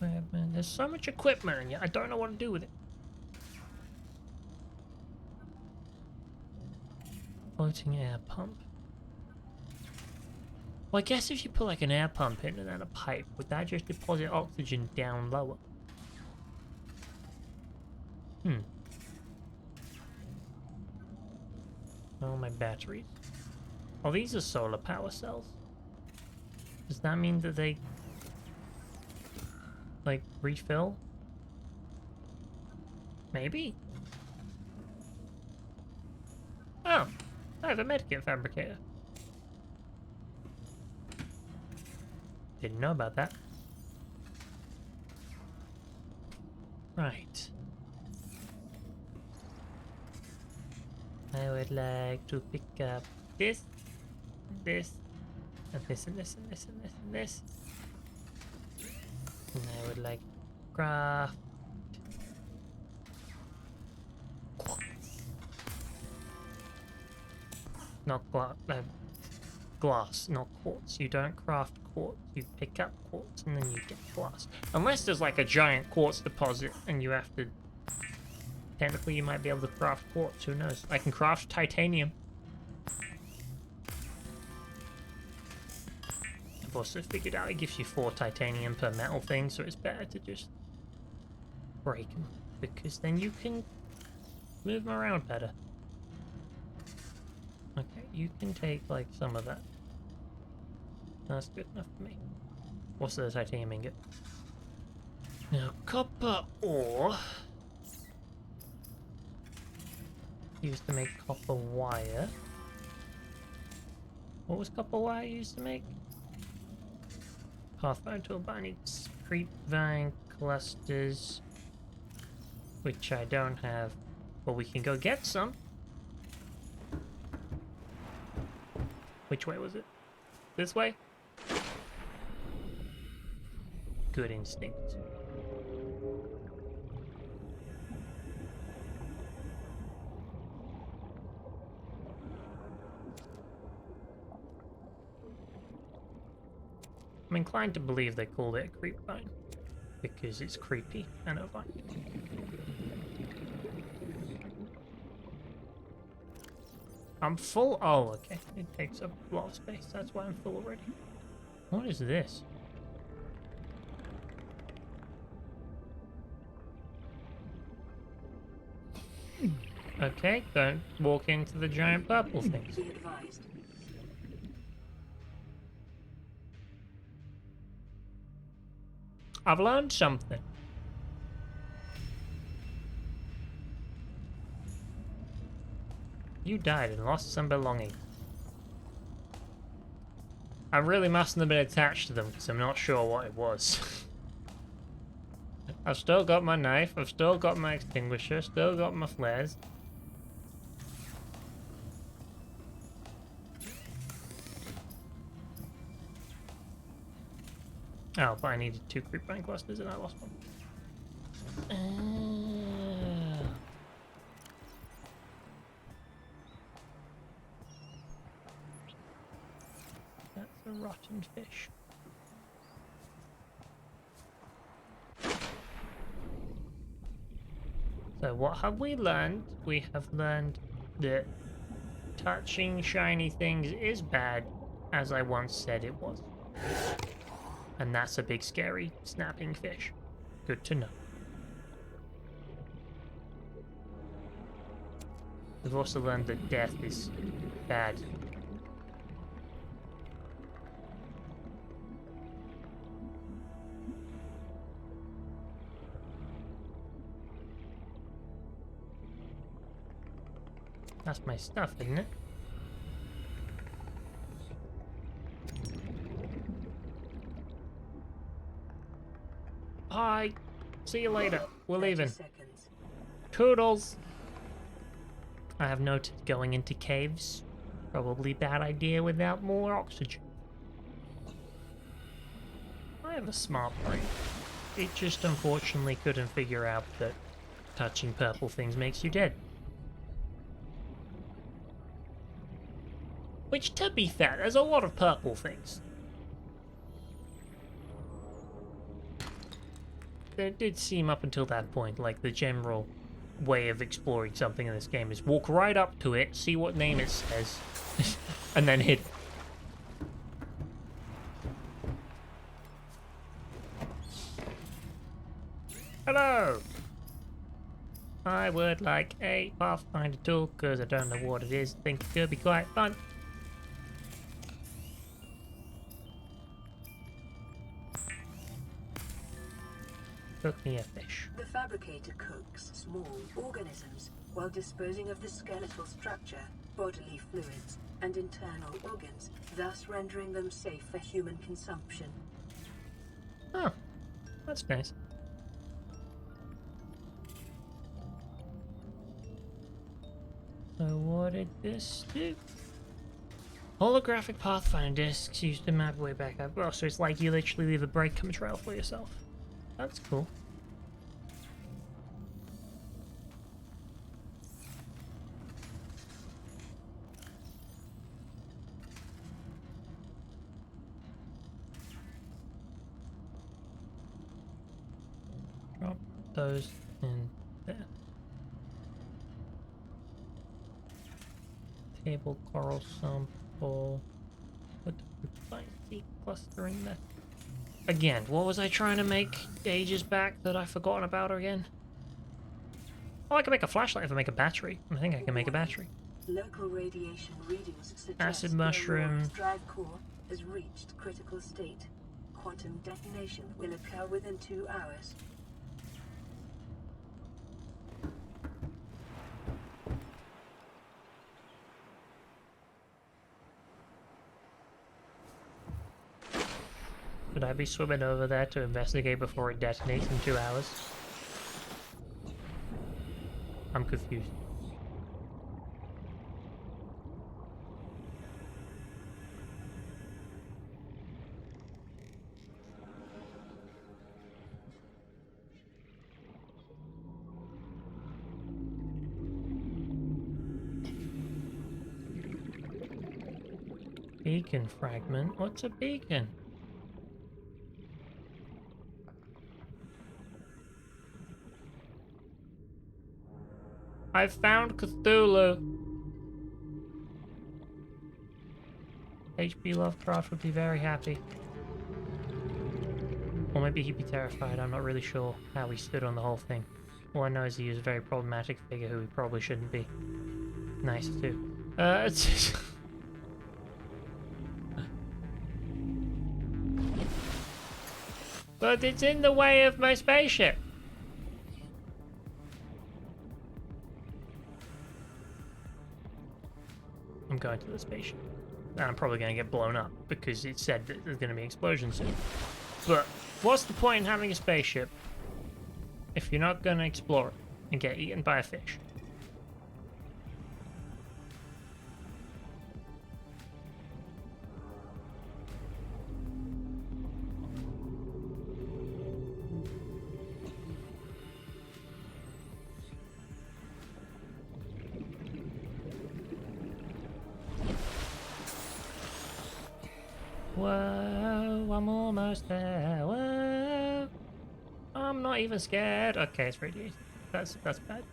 Man, there's so much equipment and yet I don't know what to do with it. Floating air pump. Well, I guess if you put like an air pump in and then a pipe, would that just deposit oxygen down lower? Oh, my batteries. Oh, these are solar power cells. Does that mean that they, like, refill? Maybe? Oh, I have a medikit fabricator. Didn't know about that. Right. I would like to pick up this, this, and this, and this, and this, and this, and this. And I would like craft quartz. Not glass, not quartz. You don't craft quartz. You pick up quartz and then you get glass. Unless there's like a giant quartz deposit and you have to... Technically you might be able to craft quartz, who knows? I can craft titanium. I've also figured out it gives you 4 titanium per metal thing, so it's better to just break them, because then you can move them around better. Okay, you can take like some of that. That's good enough for me. What's the titanium ingot? Now, copper ore used to make copper wire. What was copper wire used to make? Pathfinder toolbar needs creepvine clusters, which I don't have, but we can go get some. Which way was it? This way? Good instinct. I'm inclined to believe they called it a creepvine because it's creepy and a vine. I'm full. Oh, okay. It takes up a lot of space. That's why I'm full already. What is this? Okay, don't walk into the giant purple things. Be advised. I've learned something. You died and lost some belonging. I really mustn't have been attached to them because I'm not sure what it was. I've still got my knife, I've still got my extinguisher, still got my flares. Oh, but I needed 2 creepvine clusters and I lost one. That's a rotten fish. So what have we learned? We have learned that touching shiny things is bad, as I once said it was. And that's a big scary snapping fish. Good to know. We've also learned that death is bad. That's my stuff, isn't it? Bye. See you later. We're 30 leaving. seconds. Toodles. I have noted going into caves. Probably bad idea without more oxygen. I have a smart brain. It just unfortunately couldn't figure out that touching purple things makes you dead. Which, to be fair, there's a lot of purple things. It did seem up until that point like the general way of exploring something in this game is walk right up to it, see what name it says, and then hit it. Hello! I would like a Pathfinder tool because I don't know what it is. Think it could be quite fun. Cook me a fish. The fabricator cooks small organisms while disposing of the skeletal structure, bodily fluids, and internal organs, thus rendering them safe for human consumption. Oh, that's nice. So what did this do? Holographic Pathfinder discs used to map way back up. Oh, so it's like you literally leave a breadcrumb trail for yourself. That's cool. Drop those in there. Table coral sample. Put the fancy cluster in there. Again, what was I trying to make ages back that I've forgotten about again? Oh, I can make a flashlight if I make a battery. I think I can make a battery. Local radiation readings suggest Acid mushroom. drive core has reached critical state. Quantum detonation will occur within 2 hours. Should I be swimming over there to investigate before it detonates in 2 hours? I'm confused. Beacon fragment? What's a beacon? I found Cthulhu. H.P. Lovecraft would be very happy. Or maybe he'd be terrified. I'm not really sure how he stood on the whole thing. All I know is he was a very problematic figure who he probably shouldn't be. Nice too. But it's in the way of my spaceship. I'm going to the spaceship. And I'm probably going to get blown up because it said that there's going to be explosions soon. But what's the point in having a spaceship if you're not going to explore it and get eaten by a fish? Whoa, I'm almost there. Whoa, I'm not even scared. Okay, it's radiation. That's bad.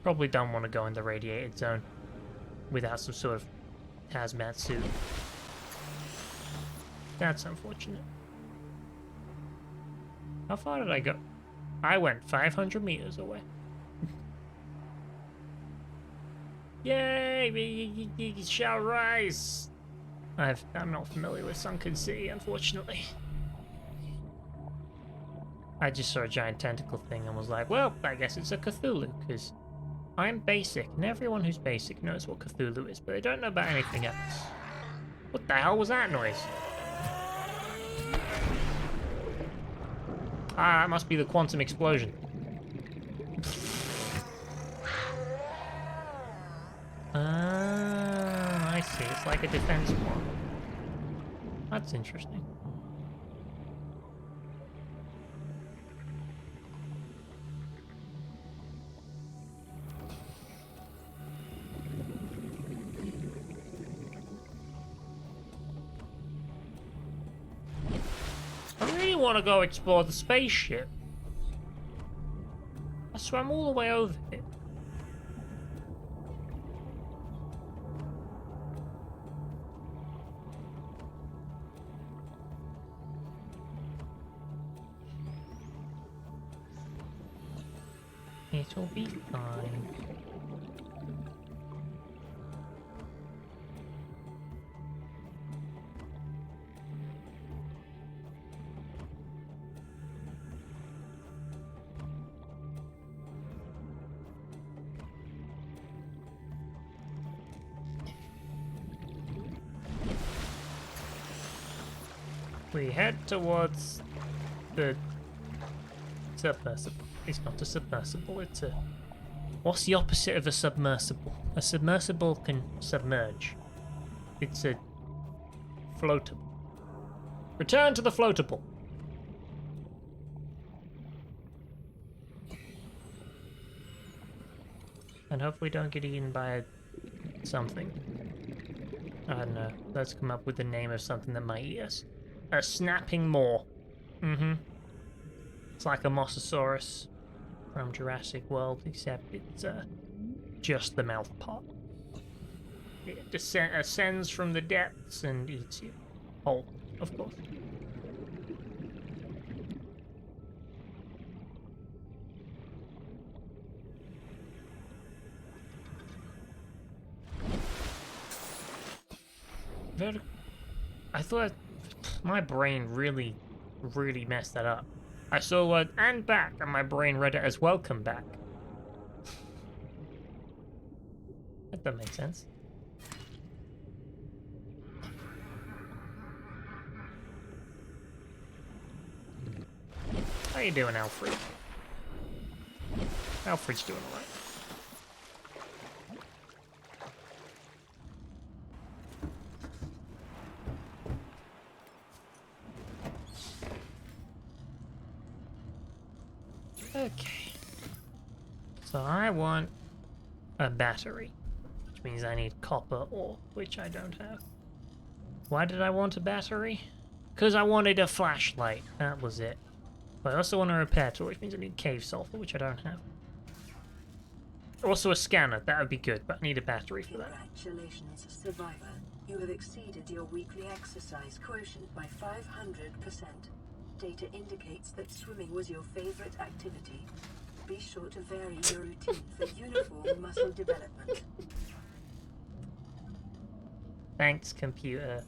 Probably don't want to go in the radiated zone without some sort of hazmat suit. That's unfortunate. How far did I go? I went 500 meters away. Yay! We shall rise! I'm not familiar with Sunken City, unfortunately. I just saw a giant tentacle thing and was like, well, I guess it's a Cthulhu, because I'm basic, and everyone who's basic knows what Cthulhu is, but they don't know about anything else. What the hell was that noise? Ah, that must be the quantum explosion. Ah, I see. It's like a defense wall. That's interesting. I really want to go explore the spaceship. I swam all the way over it. It'll be fine. We head towards the submersible. It's not a submersible, it's a... What's the opposite of a submersible? A submersible can submerge. It's a floatable. Return to the floatable. And hopefully don't get eaten by something. I don't know. Let's come up with the name of something that might eat us. A snapping maw. Mm-hmm. It's like a Mosasaurus from Jurassic World, except it's just the mouth part. It ascends from the depths and eats you. Whole, of course. I thought my brain really messed that up. I saw word and back, and my brain read it as welcome back. That doesn't make sense. How you doing, Alfred? Alfred's doing alright. Okay. So I want a battery, which means I need copper ore, which I don't have. Why did I want a battery? Because I wanted a flashlight. That was it. But I also want a repair tool, which means I need cave sulfur, which I don't have. Also a scanner. That would be good, but I need a battery for that. Congratulations, survivor. You have exceeded your weekly exercise quotient by 500%. Data indicates that swimming was your favorite activity. Be sure to vary your routine for uniform muscle development. Thanks, computer.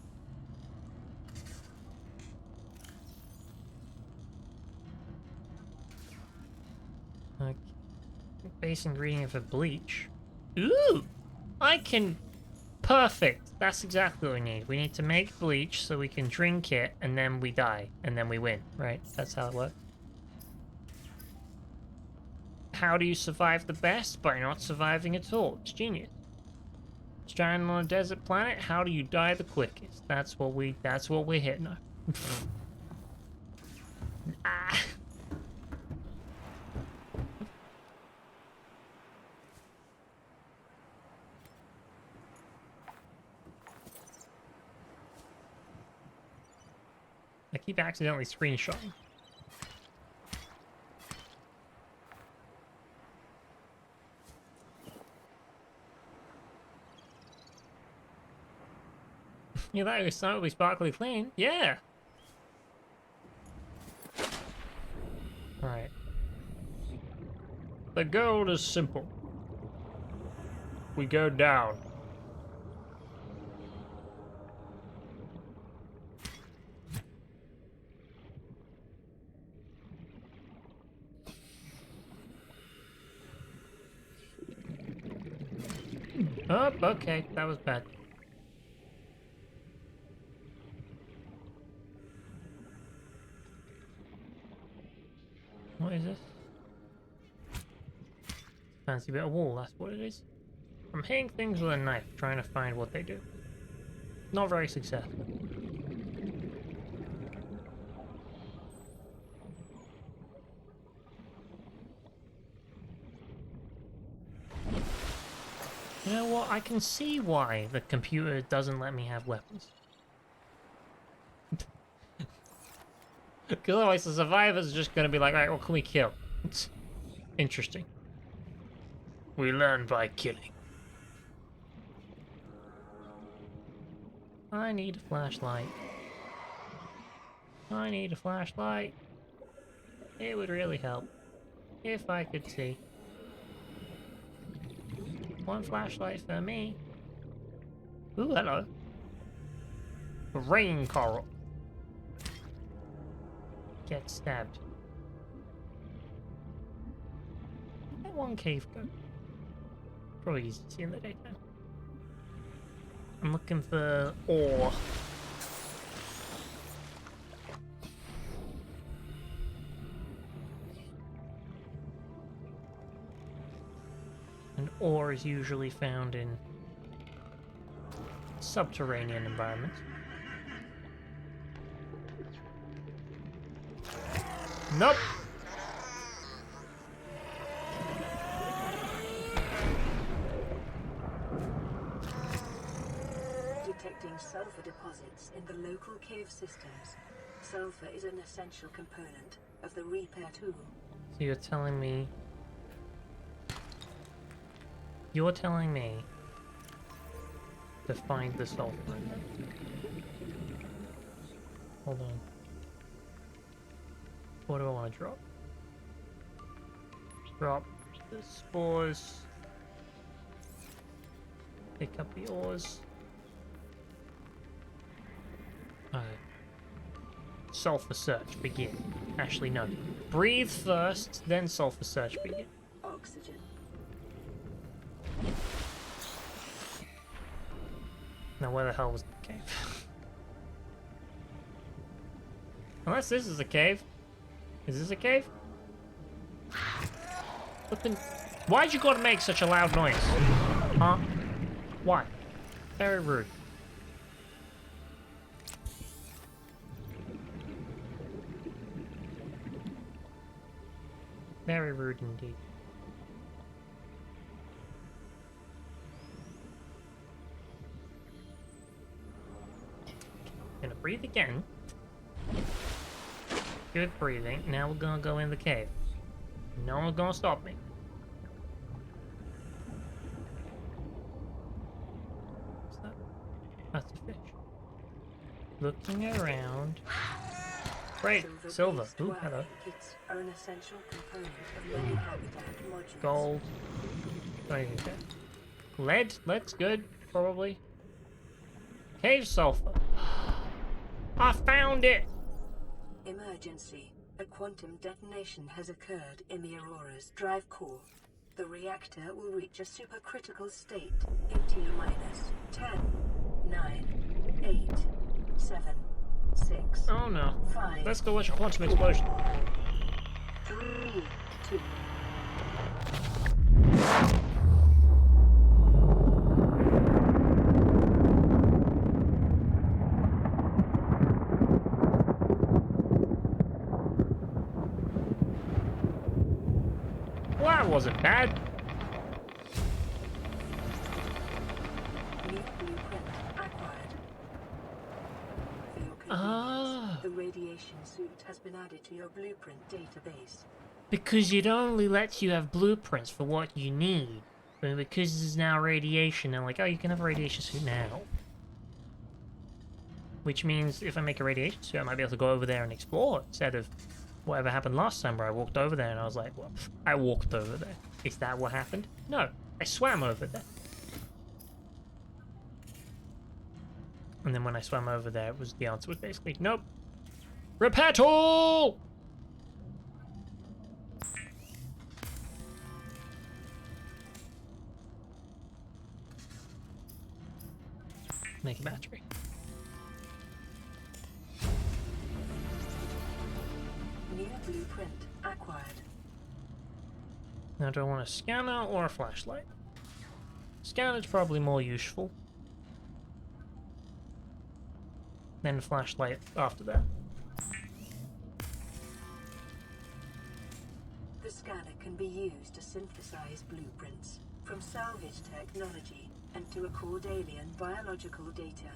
Okay. Base ingredient for bleach. Ooh! I can... Perfect! That's exactly what we need. We need to make bleach so we can drink it, and then we die, and then we win, right? That's how it works. How do you survive the best? By not surviving at all. It's genius. Stranded on a desert planet, how do you die the quickest? That's what we're hitting on. Ah! I keep accidentally screenshotting. You thought it was totally sparkly clean? Yeah. Alright. The goal is simple. We go down. Oh, okay, that was bad. What is this? Fancy bit of wall, that's what it is. I'm hitting things with a knife, trying to find what they do. Not very successful. You know what? I can see why the computer doesn't let me have weapons. Because otherwise the survivors are just going to be like, alright, what can we kill? It's interesting. We learn by killing. I need a flashlight. I need a flashlight. It would really help if I could see. One flashlight for me. Ooh, hello. Rain coral. Get stabbed. Where'd that one cave go? Probably easy to see in the daytime. I'm looking for ore. And ore is usually found in subterranean environments. Nope. Detecting sulfur deposits in the local cave systems. Sulfur is an essential component of the repair tool. So you're telling me... You're telling me to find the sulfur. Hold on. What do I want to drop? Drop the spores. Pick up the ores. Sulfur search, begin. Actually, no. Breathe first, then sulfur search, begin. Oxygen. Now, where the hell was the cave? Unless this is a cave. Is this a cave? Flippin'... Why'd you gotta make such a loud noise? Huh? Why? Very rude. Very rude indeed. Gonna breathe again. Good breathing. Now we're gonna go in the cave. No one's gonna stop me. What's that? That's a fish. Looking around. Great, silver. Ooh, hello. Kits are an essential component of many habitat modules. Gold. Don't even care. Lead? Lead's good, probably. Cave sulfur. I found it! Emergency. A quantum detonation has occurred in the Aurora's drive core. The reactor will reach a supercritical state in T-minus 10, 9, 8, 7, 6. Oh no. 5. Let's go watch a quantum explosion. 3, 2. Well, that wasn't bad. New blueprint acquired. For your convenience, Ah. the radiation suit has been added to your blueprint database. Because it only lets you have blueprints for what you need. But because there's now radiation, I'm like, oh, you can have a radiation suit now. which means if I make a radiation suit, I might be able to go over there and explore instead of whatever happened last time where I walked over there and I was like, well, I walked over there. Is that what happened? No, I swam over there. And then when I swam over there, the answer was basically, nope. Repair tool! Make a battery. New blueprint acquired. Now, do I want a scanner or a flashlight? Scanner's probably more useful. Then flashlight after that. The scanner can be used to synthesize blueprints from salvage technology and to record alien biological data.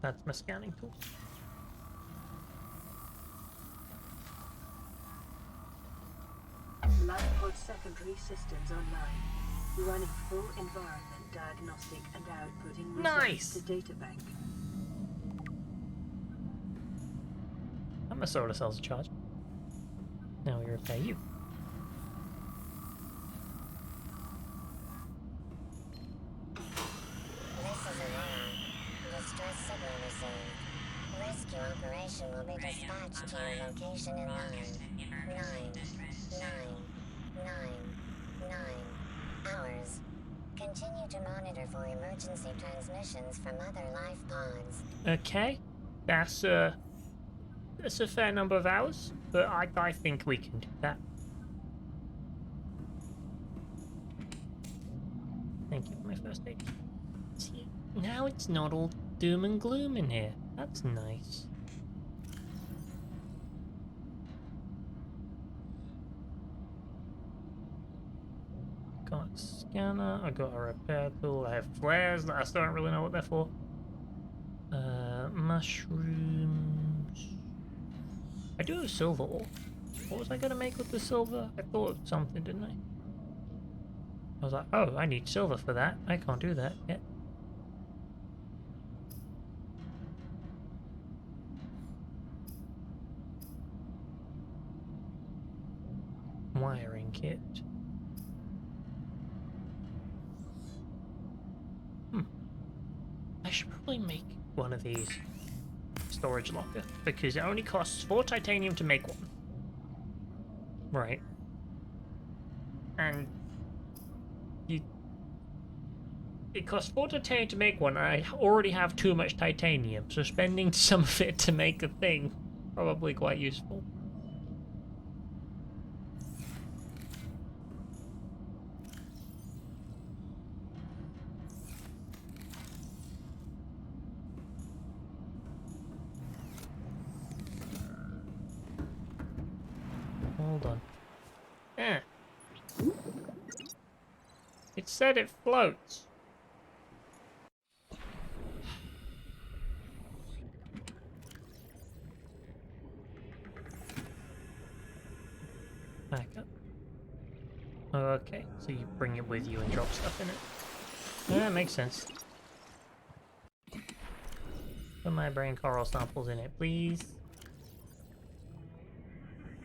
That's my scanning tool. LifePod secondary systems online, running full environment diagnostic and outputting results Nice. to databank. And my solar cells are charged. Now we repair you. This is an error. Distress signal received. Rescue operation will be dispatched to your location in 9 hours. Continue to monitor for emergency transmissions from other life pods. Okay, that's a fair number of hours, but I think we can do that. Thank you for my first aid. See, now it's not all doom and gloom in here. That's nice. Got a scanner, I got a repair tool, I have flares that I still don't really know what they're for. Mushrooms. I do have silver ore. What was I gonna make with the silver? I thought of something, didn't I? I was like, oh, I need silver for that. I can't do that yet. Wiring kit. I should probably make one of these storage locker because it only costs 4 titanium to make one. Right. And it costs 4 titanium to make one, and I already have too much titanium, so spending some of it to make a thing probably quite useful. Hold on. Eh. It said it floats. Back up. Oh, okay, so you bring it with you and drop stuff in it. Yeah, that makes sense. Put my brain coral samples in it, please.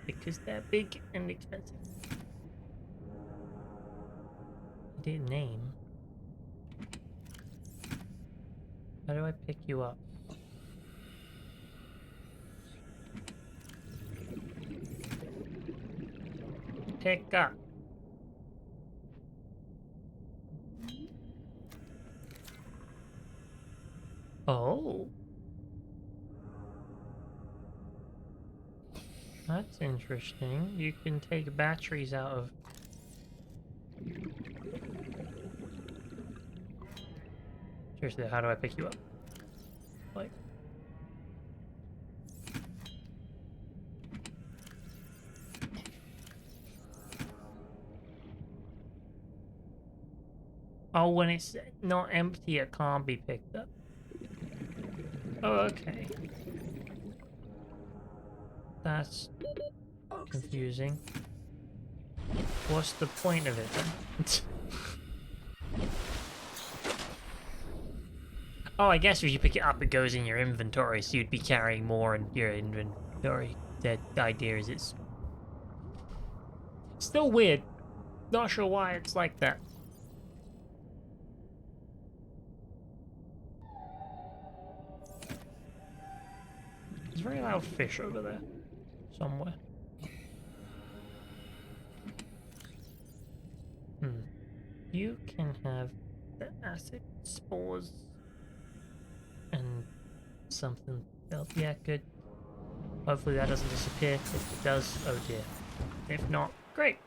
Because they're big and expensive. I didn't name. How do I pick you up? Pick up. Oh. That's interesting. You can take batteries out of... Seriously, how do I pick you up? Like... Oh, when it's not empty, it can't be picked up. Oh, okay. That's Oxygen. confusing. What's the point of it then? Oh, I guess if you pick it up, it goes in your inventory, so you'd be carrying more in your inventory. The idea is it's still weird. Not sure why it's like that. There's a very loud fish over there. Somewhere. You can have the acid spores and something else. Yeah, good. Hopefully that doesn't disappear. If it does, oh dear. If not, great.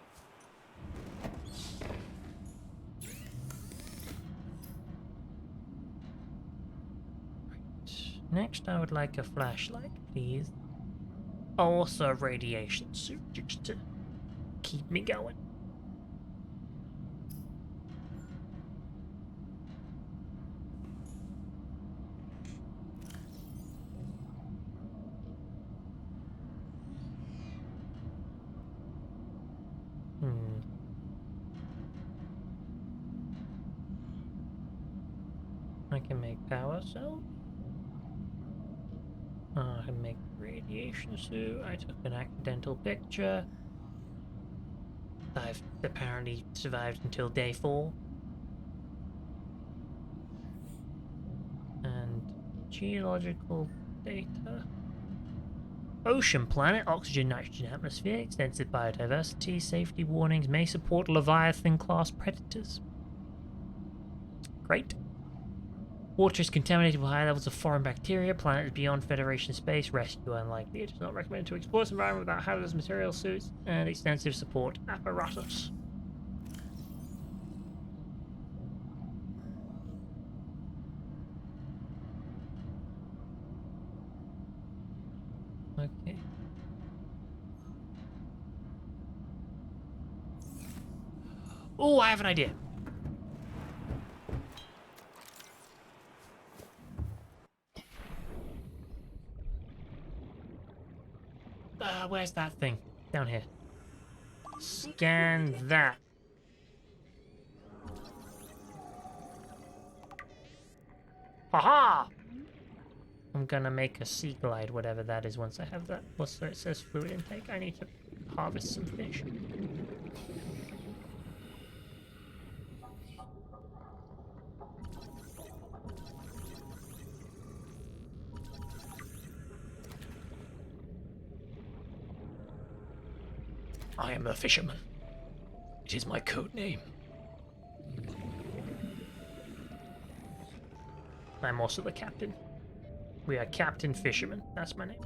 Next, I would like a flashlight, please. Also a radiation suit, just to keep me going. I can make power cells. I can make radiation suit. I took an accidental picture. I've apparently survived until day 4. And geological data. Ocean planet, oxygen, nitrogen atmosphere, extensive biodiversity, safety warnings, may support Leviathan-class predators. Great. Water is contaminated with high levels of foreign bacteria. Planet is beyond Federation space. Rescue unlikely. It is not recommended to explore this environment without hazardous material suits and extensive support apparatus. Okay. Oh, I have an idea. Where's that thing? Down here. Scan that. Haha! I'm gonna make a sea glide, whatever that is, once I have that. What's there? It says fluid intake. I need to harvest some fish. I am a fisherman. It is my code name. I'm also the captain. We are Captain Fisherman. That's my name.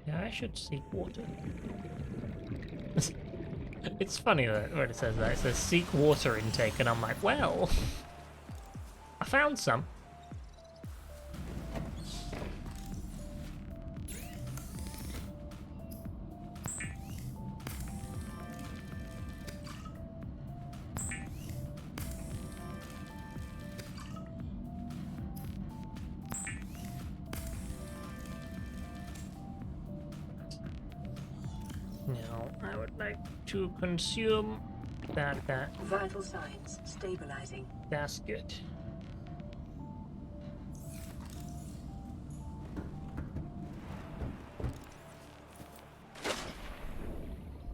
Yeah, I should seek water. It's funny that when it says that, it says seek water intake, and I'm like, well, I found some. Now, I would like to consume that. Vital signs stabilizing. That's good.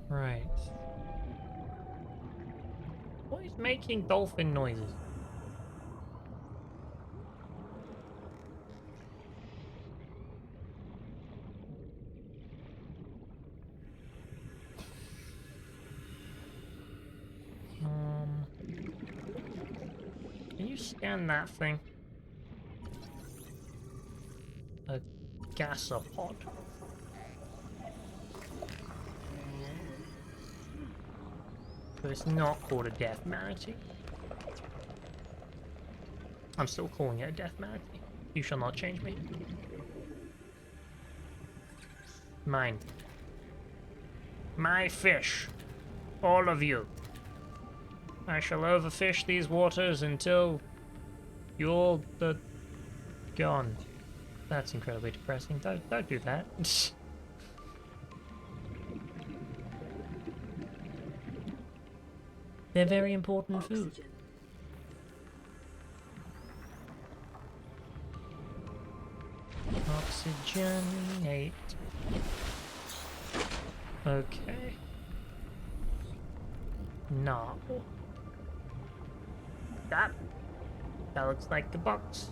Right. What is making dolphin noises? Can you scan that thing? A gasopod. But it's not called a death manatee. I'm still calling it a death manatee. You shall not change me. Mine. My fish. All of you. I shall overfish these waters until You're the gone. That's incredibly depressing. Don't do that. They're very important food. Oxygen. Oxygenate. Okay. No. That looks like the box.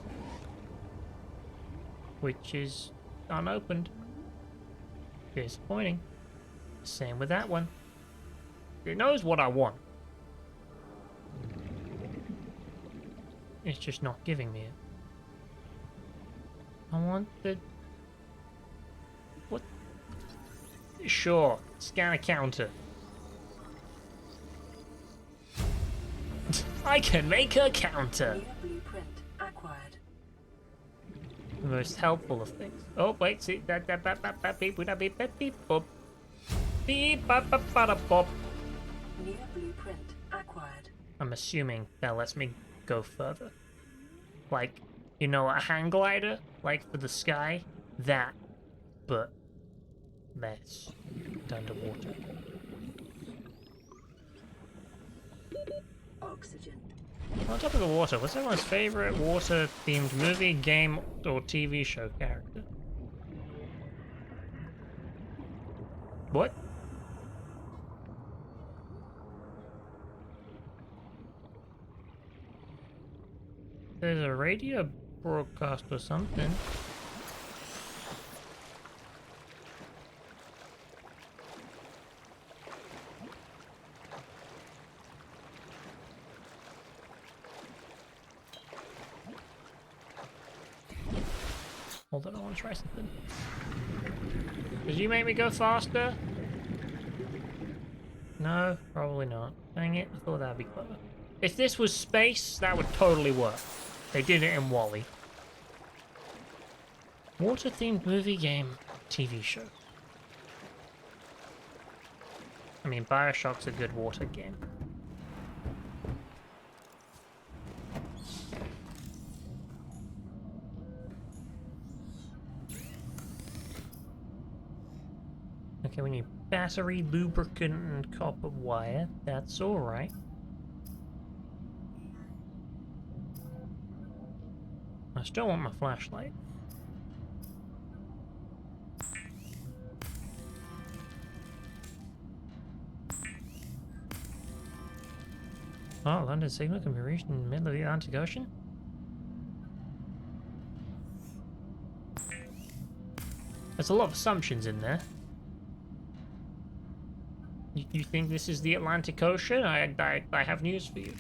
Which is unopened. Disappointing. Same with that one. It knows what I want. It's just not giving me it. I want the... What? Sure. Scan a counter. I can make a counter! Near blueprint acquired. The most helpful of things. Oh, wait, see, that beep, beep, beep, beep, beep, boop. Beep, bop, bop, bada, bop. Near blueprint acquired. I'm assuming that lets me go further. Like, you know, a hang glider, like for the sky, that, but less underwater. Oxygen. On top of the water, what's everyone's favorite water-themed movie, game, or TV show character? What? There's a radio broadcast or something. Hold on, I want to try something. Did you make me go faster? No, probably not. Dang it, I thought that'd be clever. If this was space, that would totally work. They did it in WALL-E. Water-themed movie, game, TV show. I mean, Bioshock's a good water game. Okay, we need battery, lubricant, and copper wire. That's alright. I still want my flashlight. Oh, London signal can be reached in the middle of the Atlantic Ocean? There's a lot of assumptions in there. You think this is the Atlantic Ocean? I have news for you.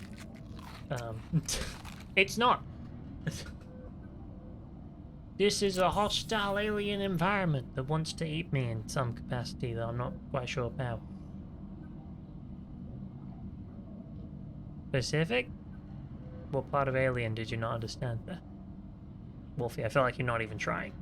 It's not. This is a hostile alien environment that wants to eat me in some capacity, though I'm not quite sure how. Pacific? What part of Alien did you not understand there? Wolfie, I feel like you're not even trying.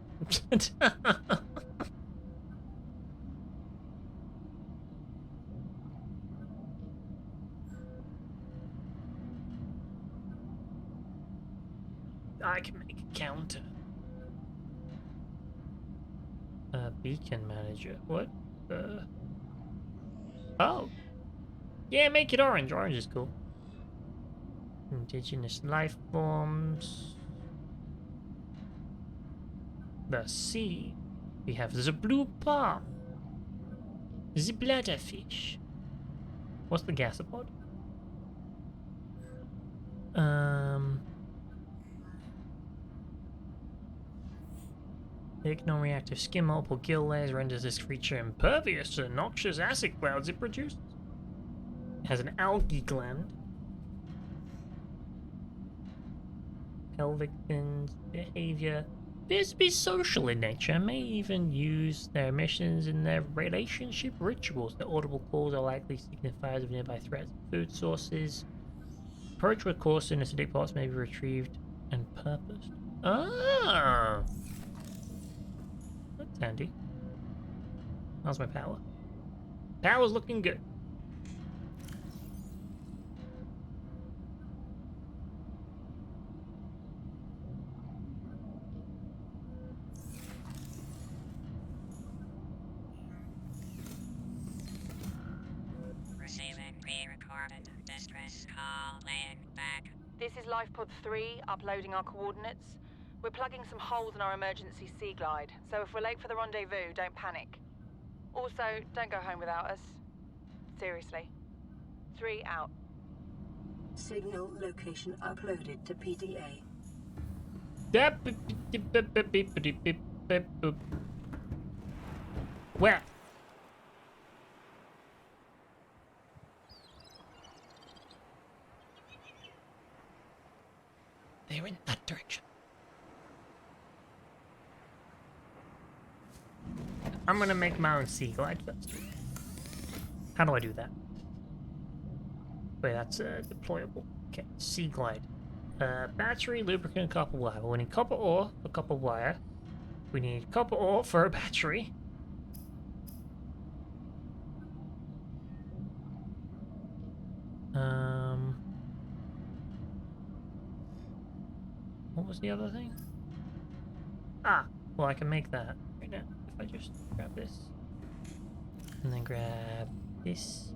I can make a counter. Beacon manager. What? Oh. Yeah, make it orange. Orange is cool. Indigenous life forms. The sea. We have the blue palm. The bladderfish. What's the gasopod? Thick, non-reactive skin, multiple gill layers renders this creature impervious to the noxious acid clouds it produces. It has an algae gland. Pelvic fins, behavior. Appears to be social in nature, may even use their emissions in their relationship rituals. Their audible calls are likely signifiers of nearby threats. Food sources. Approach with caution, acidic parts may be retrieved and purposed. Ah! That's handy. How's my power? Power's looking good. This is Lifepod 3, uploading our coordinates. We're plugging some holes in our emergency sea glide, so if we're late for the rendezvous, don't panic. Also, don't go home without us. Seriously. 3 out. Signal location uploaded to PDA. Where? They're in that direction. I'm gonna make my own sea glide first. How do I do that? Wait, that's deployable. Okay, sea glide. Battery, lubricant, copper wire. We need copper ore for copper wire. We need copper ore for a battery. What was the other thing? Ah, well, I can make that right now if I just grab this and then grab this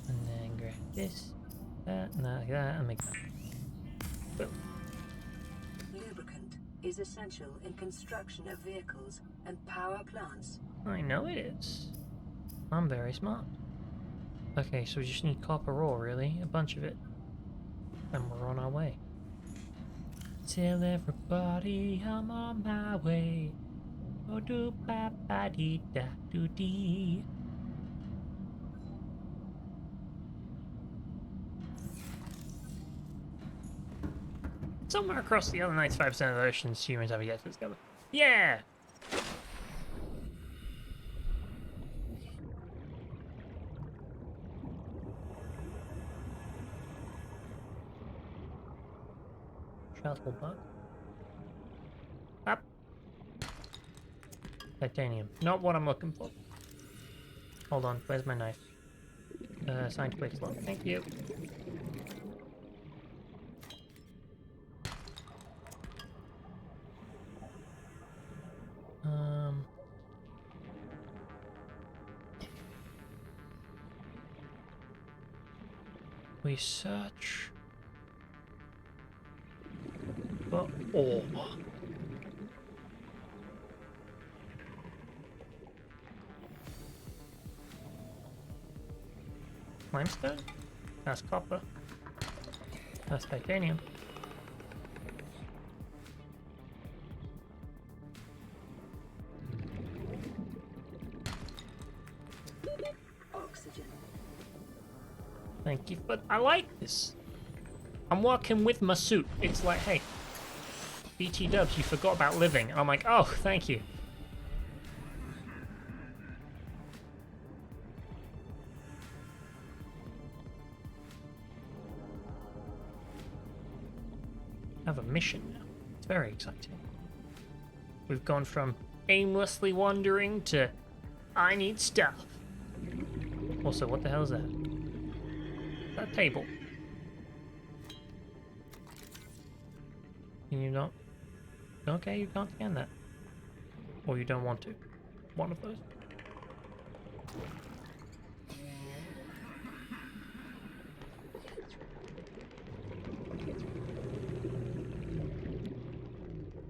and then grab this, that, and that, like that, and make that. Boom. Lubricant is essential in construction of vehicles and power plants. I know it is. I'm very smart. Okay, so we just need copper ore, really, a bunch of it, and we're on our way. Tell everybody I'm on my way. Oh, do ba ba dee da do dee. Somewhere across the other 95% of the oceans, humans have yet to discover. Yeah! Shuttle bug. Up. Titanium. Not what I'm looking for. Hold on, where's my knife? Scientific slot. Thank you. We search for ore. Limestone? That's copper. That's titanium. Oxygen. Thank you, but I like this. I'm working with my suit. It's like, hey, BT dubs, you forgot about living. And I'm like, oh, thank you. I have a mission now. It's very exciting. We've gone from aimlessly wandering to I need stuff. Also, what the hell is that? That table. Can you not? Okay, you can't scan that. Or you don't want to. One of those.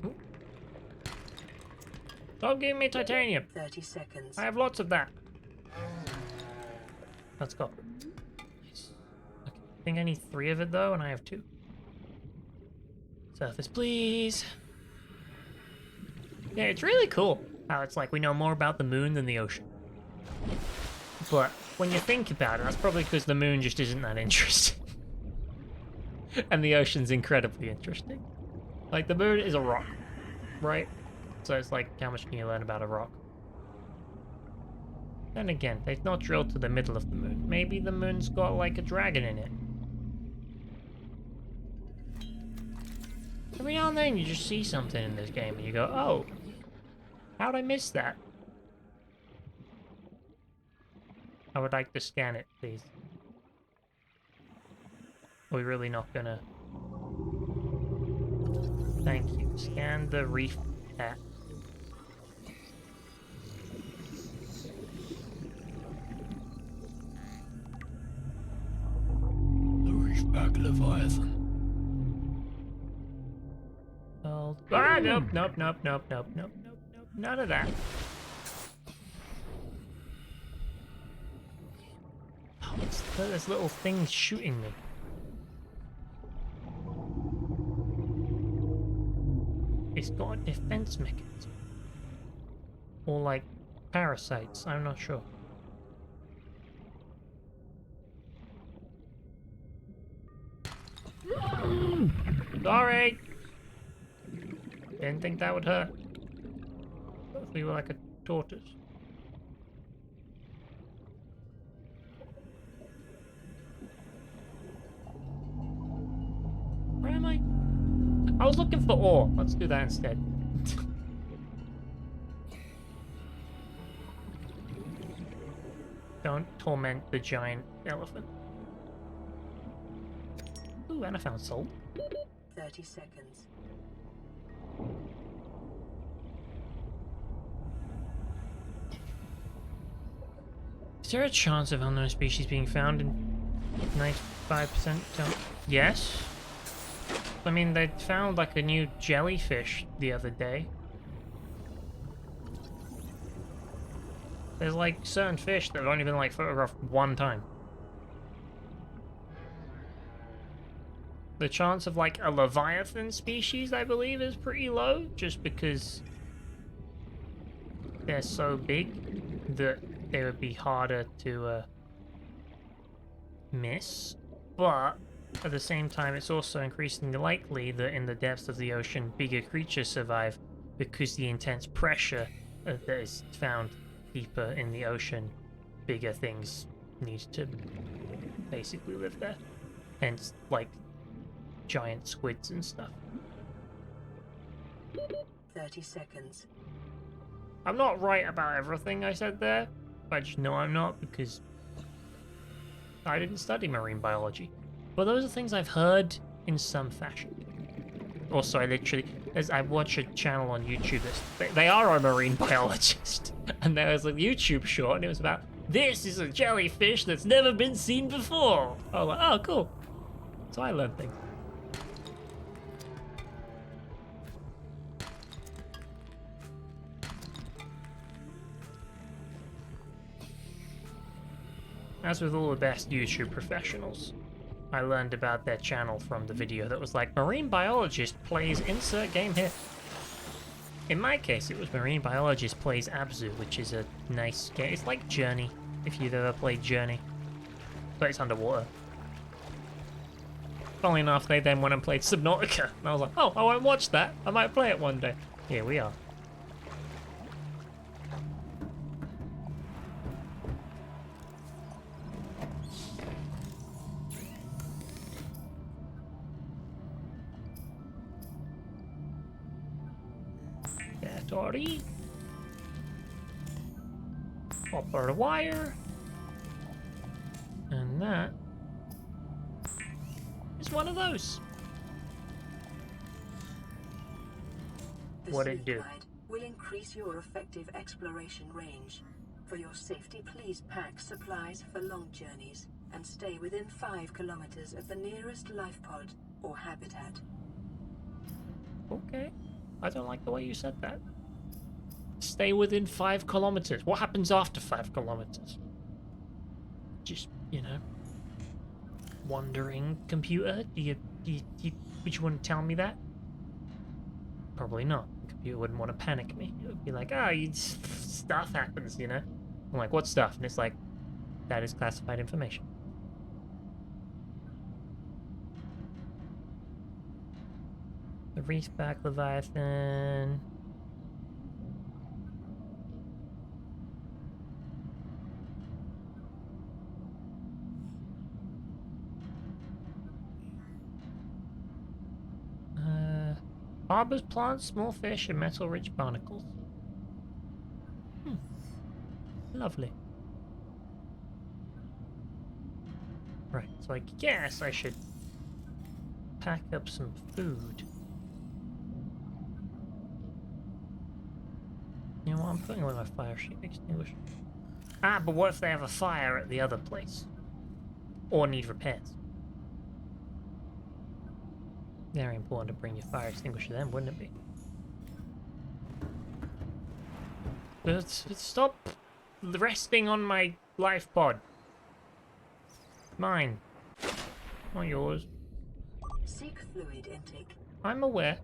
Ooh. Stop giving me titanium. 30 seconds. I have lots of that. Let's go. Nice. Okay. I think I need 3 of it though, and I have 2. Surface, please. Yeah, it's really cool how it's like we know more about the moon than the ocean. But when you think about it, that's probably because the moon just isn't that interesting. And the ocean's incredibly interesting. Like, the moon is a rock, right? So it's like, how much can you learn about a rock? Then again, they've not drilled to the middle of the moon. Maybe the moon's got like a dragon in it. Every now and then you just see something in this game and you go, oh, how'd I miss that? I would like to scan it, please. Are we really not gonna? Thank you. Scan the reef pack. The reef pack like a leviathan. Oh, ah, nope, nope, nope, nope, nope, nope, nope, nope. None of that. Oh, there's little things shooting me. It's got a defense mechanism. Or like parasites, I'm not sure. Sorry! Didn't think that would hurt. Thought we were like a tortoise. Where am I? I was looking for ore. Let's do that instead. Don't torment the giant elephant. Ooh, and I found salt. 30 seconds. Is there a chance of unknown species being found in 95% chance? Yes. I mean, they found like a new jellyfish the other day. There's like certain fish that have only been like photographed one time. The chance of like a leviathan species, I believe, is pretty low, just because they're so big that they would be harder to miss. But at the same time, it's also increasingly likely that in the depths of the ocean, bigger creatures survive because the intense pressure that is found deeper in the ocean, bigger things need to basically live there. Hence, like, giant squids and stuff. 30 seconds. I'm not right about everything I said there. I just know I'm not because I didn't study marine biology. But those are things I've heard in some fashion. Also, I watch a channel on YouTube they are a marine biologist, and there was a YouTube short, and it was about, this is a jellyfish that's never been seen before. I was like, oh, cool. So I learned things. As with all the best YouTube professionals, I learned about their channel from the video that was like, marine biologist plays insert game here. In my case, it was marine biologist plays Abzu, which is a nice game. It's like Journey, if you've ever played Journey, but it's underwater. Funnily enough, they then went and played Subnautica, and I was like, oh, I won't watch that. I might play it one day. Here we are. Battery. Copper wire. And that is one of those. What'd it do? Guide will increase your effective exploration range. For your safety, please pack supplies for long journeys and stay within 5 kilometers of the nearest life pod or habitat. Okay. I don't like the way you said that. Stay within 5 kilometers. What happens after 5 kilometers? Just, you know, wandering computer? Would you want to tell me that? Probably not. The computer wouldn't want to panic me. It would be like, stuff happens, you know? I'm like, what stuff? And it's like, that is classified information. The Reefback Leviathan. Harbors, plants, small fish, and metal-rich barnacles. Lovely. Right, so I guess I should pack up some food. You know what, I'm putting away my fire extinguisher. Ah, but what if they have a fire at the other place? Or need repairs? Very important to bring your fire extinguisher then, wouldn't it be? Stop resting on my life pod. Mine. Not yours. Seek fluid intake. I'm aware.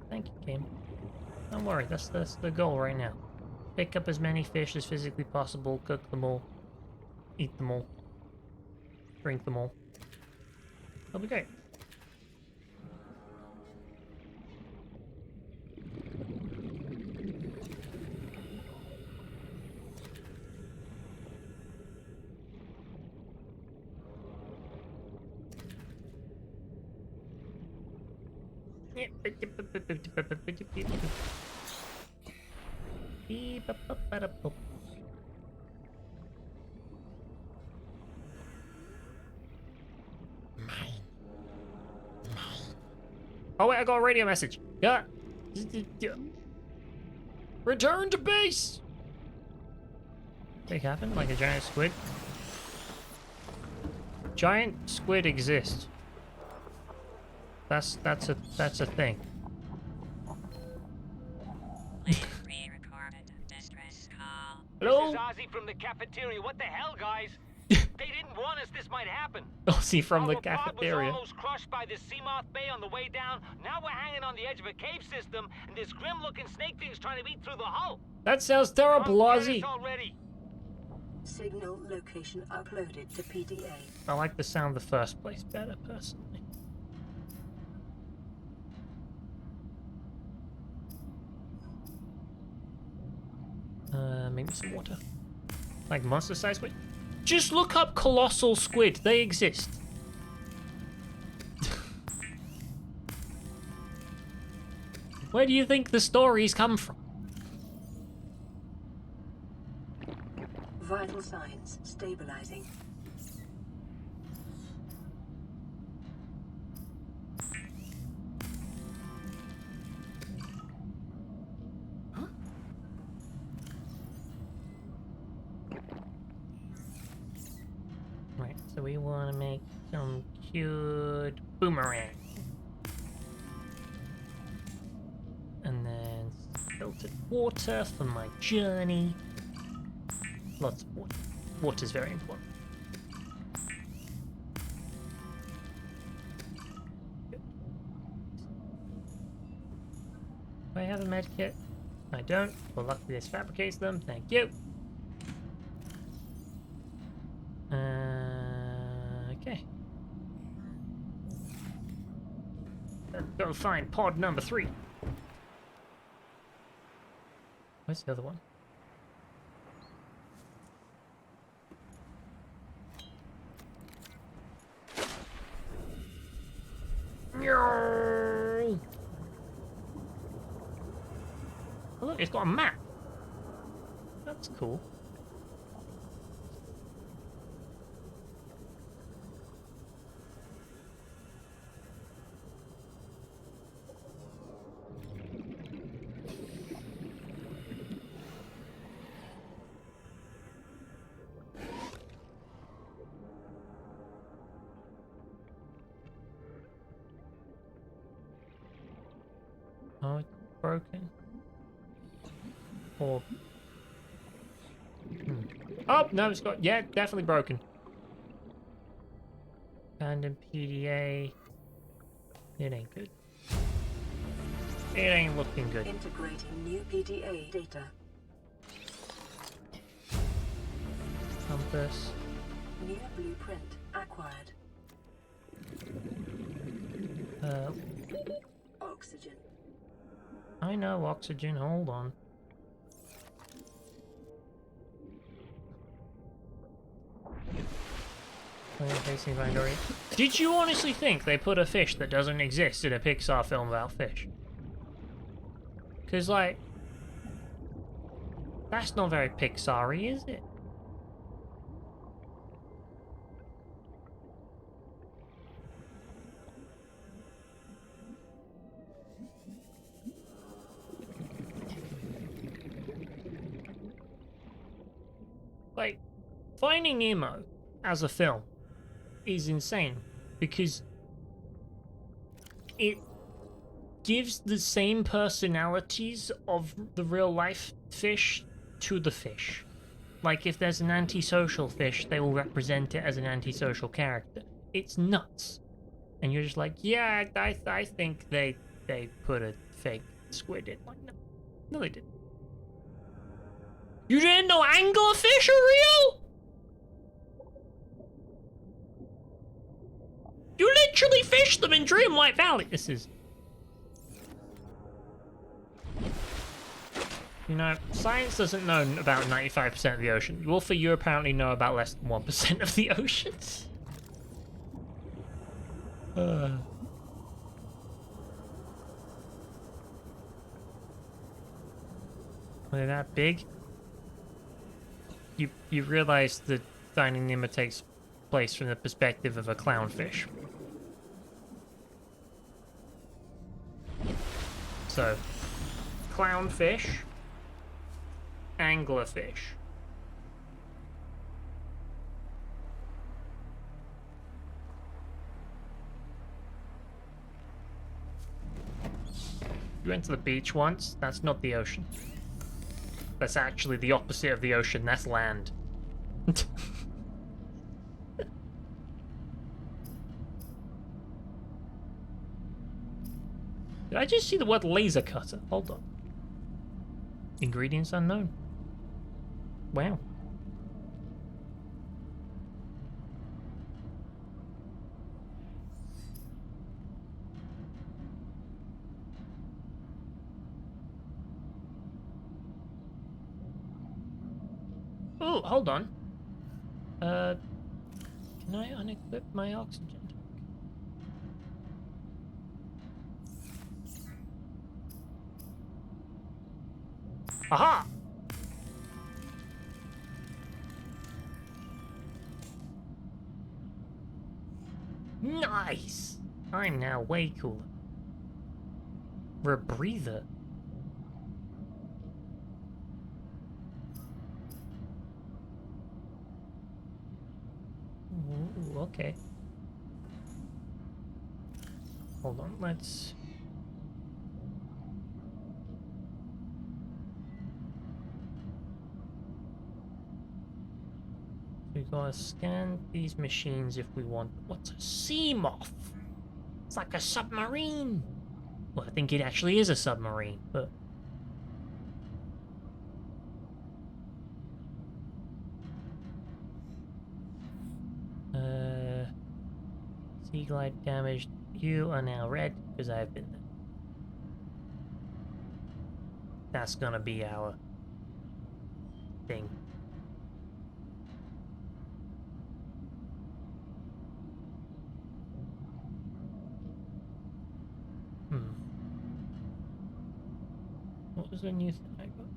Thank you, Kim. Don't worry, that's the goal right now. Pick up as many fish as physically possible, cook them all, eat them all, drink them all. That'll be great. Oh wait, I got a radio message. Yeah. Return to base. Thing happened like a giant squid. Giant squid exist. That's a thing. Hello? This is Ozzy from the cafeteria. What the hell, guys? They didn't warn us this might happen. Ozzy from the Our pod cafeteria. was almost crushed by the Seamoth Bay on the way down. Now we're hanging on the edge of a cave system, and this grim-looking snake thing's trying to eat through the hull. That sounds terrible, Ozzy. Already. Signal location uploaded to PDA. I like the sound of the first place better, personally. Maybe some water. Like monster-sized squid? Just look up colossal squid. They exist. Where do you think the stories come from? Vital signs stabilizing. Right, so we want to make some cute boomerang. And then filtered water for my journey. Lots of water. Water's very important. Good. Do I have a med kit? I don't. Well, luckily this fabricates them. Thank you. Okay. Let's go find pod number 3. Where's the other one? No! Oh, look, it's got a map. That's cool. Oh, it's broken. Or... Oh, no, it's got... Yeah, definitely broken. Abandoned PDA. It ain't good. It ain't looking good. Integrating new PDA data. Compass. New blueprint acquired. Oxygen. I know oxygen, hold on. Facing inventory. Did you honestly think they put a fish that doesn't exist in a Pixar film about fish? Because, like, that's not very Pixar-y, is it? Like, Finding Nemo as a film is insane because it gives the same personalities of the real life fish to the fish. Like if there's an antisocial fish, they will represent it as an antisocial character. It's nuts. And you're just like, yeah, I think they put a fake squid in. Like, no. No, they didn't. You didn't know anglerfish are real? You literally fish them in Dreamlight Valley. This is... You know, science doesn't know about 95% of the ocean. Wolfie, you apparently know about less than 1% of the oceans. Are they that big? You realize that Finding Nemo takes place from the perspective of a clownfish. So, clownfish, anglerfish. You went to the beach once? That's not the ocean. That's actually the opposite of the ocean. That's land. Did I just see the word laser cutter? Hold on. Ingredients unknown. Wow. Oh, hold on. Can I unequip my oxygen tank? Aha! Nice! I'm now way cooler. We're a breather. Ooh, okay. Hold on, let's... We gotta scan these machines if we want... What's a sea moth? It's like a submarine! Well, I think it actually is a submarine, but... Sea glide damaged. You are now red, because I've been there. That's gonna be our... thing. What was the new thing I got?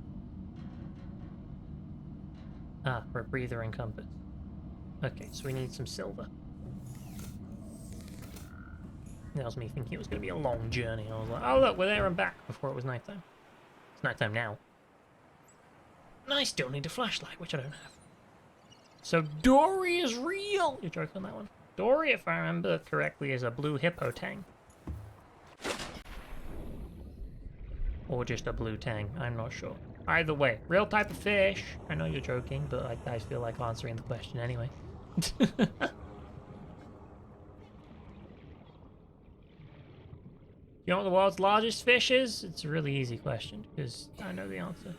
Ah, for a breather and compass. Okay, so we need some silver. That was me thinking it was going to be a long journey. I was like, oh look, we're there and back before it was nighttime. It's nighttime now. And I still need a flashlight, which I don't have. So Dory is real! You're joking on that one. Dory, if I remember correctly, is a blue hippo tang. Or just a blue tang, I'm not sure. Either way, real type of fish. I know you're joking, but I feel like answering the question anyway. You know what the world's largest fish is? It's a really easy question, because I know the answer.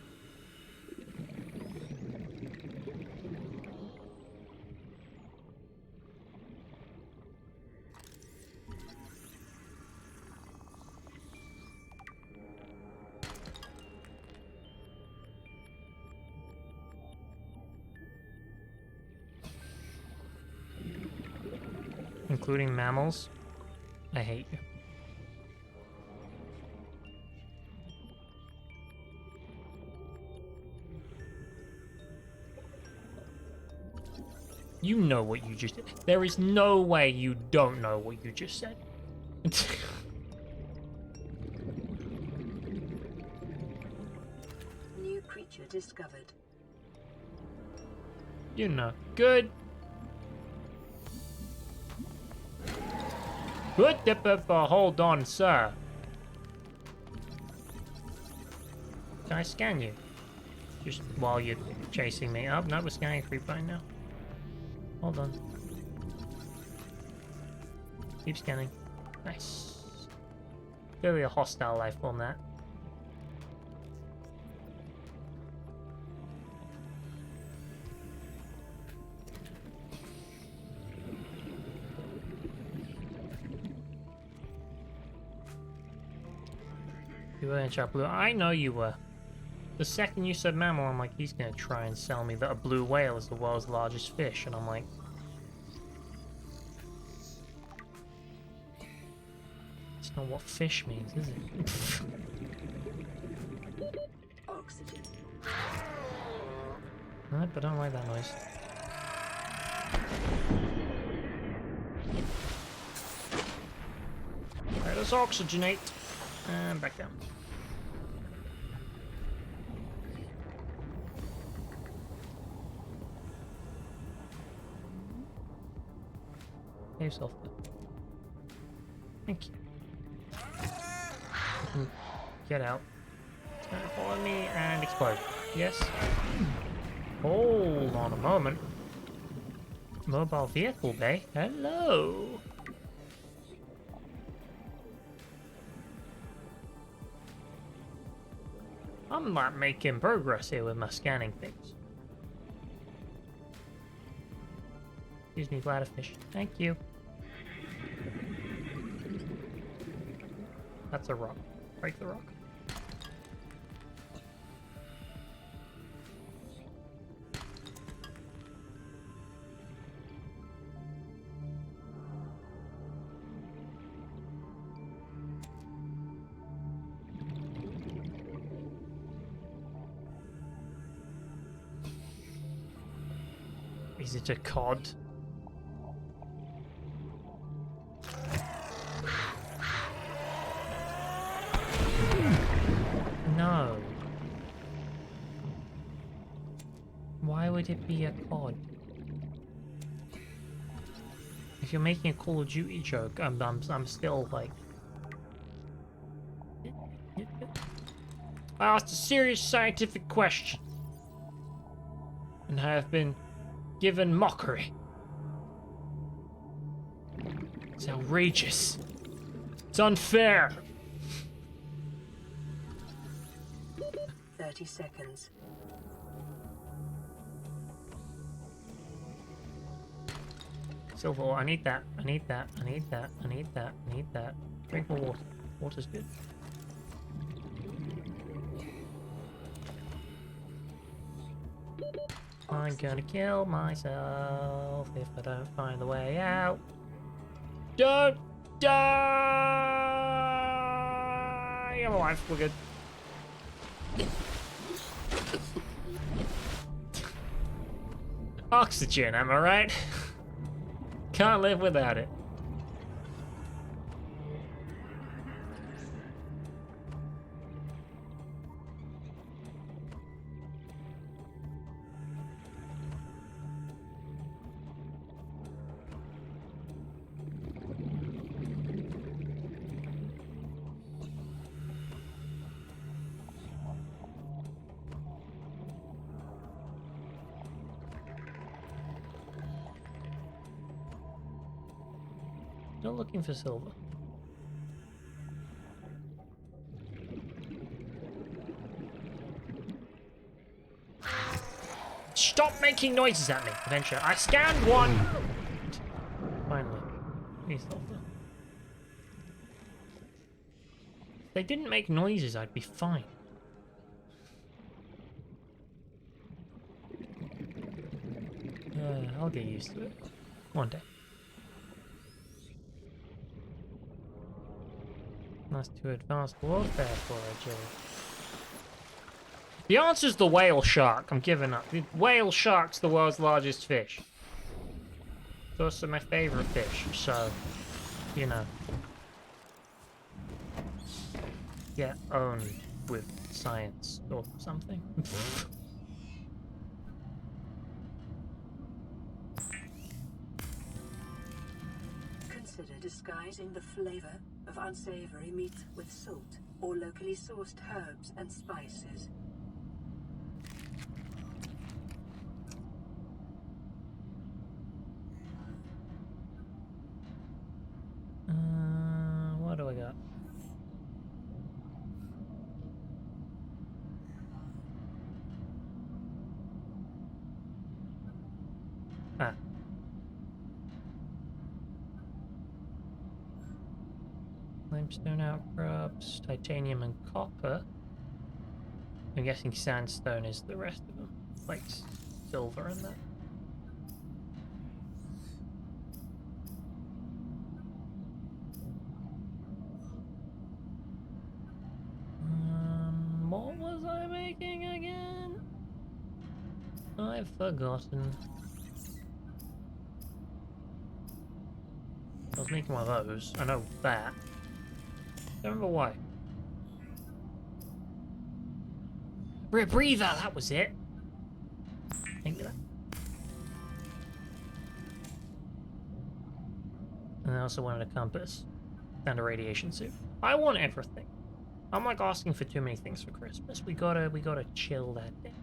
Including mammals? I hate you. You know what you just did. There is no way you don't know what you just said. New creature discovered. You know. Good. Good, hold on, sir. Can I scan you? Just while you're chasing me. Oh, no, we're scanning a creep right now. Hold on. Keep scanning. Nice. Clearly a hostile life form, that. You were in shop blue. I know you were. The second you said mammal, I'm like, he's gonna try and sell me that a blue whale is the world's largest fish, and I'm like, that's not what fish means, is it? Oxygen. Alright, but I don't like that noise. Let us oxygenate. And back down. Save sulfur. Thank you. Get out. It's gonna follow me and explode. Yes. Hold on a moment. Mobile vehicle bay. Hello. I'm not making progress here with my scanning things. Excuse me, bladderfish. Thank you. That's a rock. Break the rock. Is it a cod? No. Why would it be a cod? If you're making a Call of Duty joke, I'm still like... I asked a serious scientific question. And I have been given mockery. It's outrageous. It's unfair. 30 seconds. Silver ore, I need that. I need that. I need that. I need that. I need that. Drink more water. Water's good. I'm gonna kill myself if I don't find the way out. Don't die! I'm alive. We're good. Oxygen, am I right? Can't live without it. Still looking for silver. Stop making noises at me, Adventure. I scanned one! Finally. Need silver. If they didn't make noises, I'd be fine. I'll get used to it. One day. That's too advanced warfare for a Jill. The answer's the whale shark. I'm giving up. The whale shark's the world's largest fish. It's also my favorite fish, so, you know. Get owned with science or something. Consider disguising the flavor of unsavory meat with salt or locally sourced herbs and spices. Limestone outcrops, titanium and copper. I'm guessing sandstone is the rest of them, like silver and that. What was I making again? I've forgotten. I was making one of those. I know that. Don't remember why. Rebreather, that was it. Think of that. And I also wanted a compass and a radiation suit. I want everything. I'm like asking for too many things for Christmas. We gotta chill that day.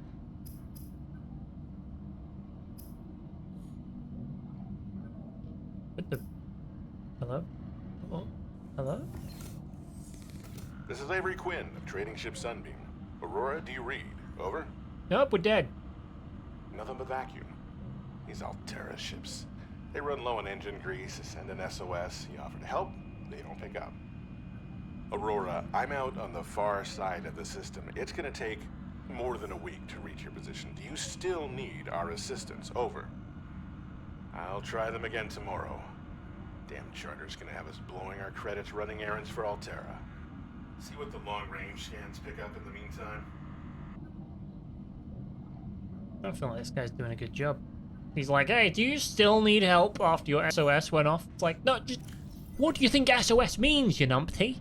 What the? Hello? Oh, hello? This is Avery Quinn of Trading Ship Sunbeam. Aurora, do you read? Over? Nope, we're dead. Nothing but vacuum. These Altera ships. They run low on engine grease, send an SOS, you offer to help, they don't pick up. Aurora, I'm out on the far side of the system. It's gonna take more than a week to reach your position. Do you still need our assistance? Over. I'll try them again tomorrow. Damn charter's gonna have us blowing our credits running errands for Altera. See what the long-range scans pick up in the meantime. I don't feel like this guy's doing a good job. He's like, hey, do you still need help after your SOS went off? It's like, no, just, what do you think SOS means, you numpty?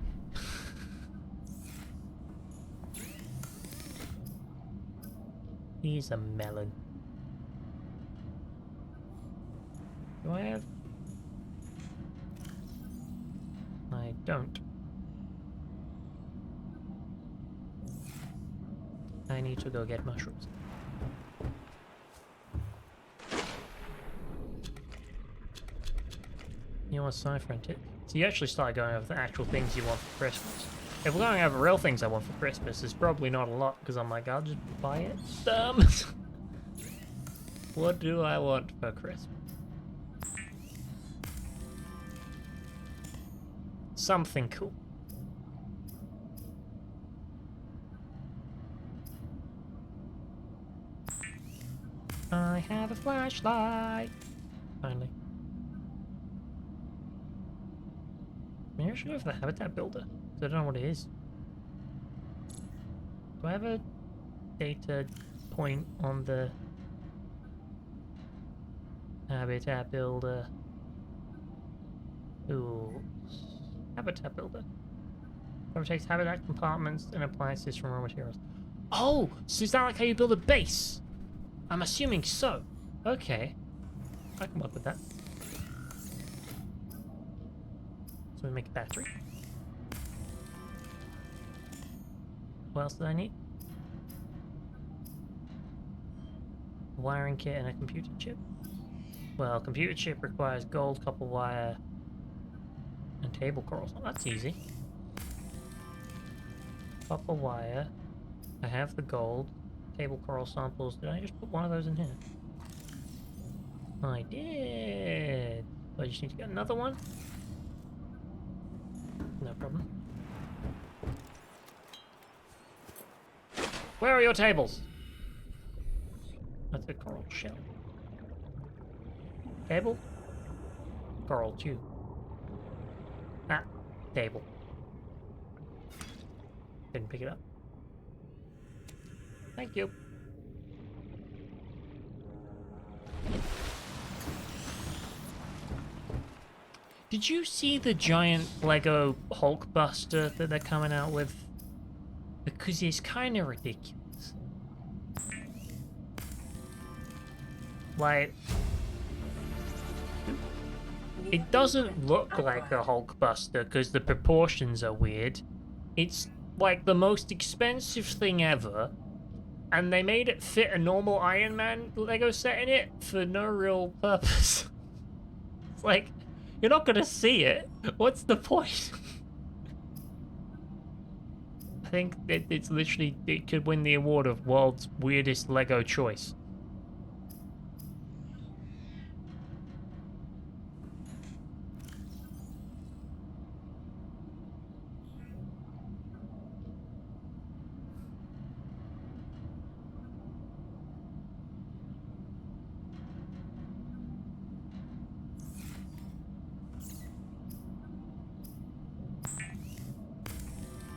He's a melon. Do I have? I don't. I need to go get mushrooms. You want Cypher and Tip? So you actually start going over the actual things you want for Christmas. If we're going over real things I want for Christmas, it's probably not a lot, because I'm like, I'll just buy it. What do I want for Christmas? Something cool. I have a flashlight. Finally. Maybe I should go for the habitat builder. I don't know what it is. Do I have a data point on the habitat builder? Ooh. Habitat builder. Takes habitat compartments and appliances from raw materials. Oh! So is that like how you build a base? I'm assuming so. Okay. I can work with that. So we make a battery. What else do I need? A wiring kit and a computer chip. Well, computer chip requires gold, copper wire, and table corals. Oh, that's easy. Copper wire. I have the gold. Table coral samples. Did I just put one of those in here? I did. So I just need to get another one. No problem. Where are your tables? That's a coral shell. Table? Coral tube. Ah, table. Didn't pick it up. Thank you. Did you see the giant Lego Hulkbuster that they're coming out with? Because it's kind of ridiculous. Like, it doesn't look like a Hulkbuster because the proportions are weird. It's like the most expensive thing ever, and they made it fit a normal Iron Man Lego set in it for no real purpose. It's like, you're not gonna see it. What's the point? I think it's literally, it could win the award of world's weirdest Lego choice.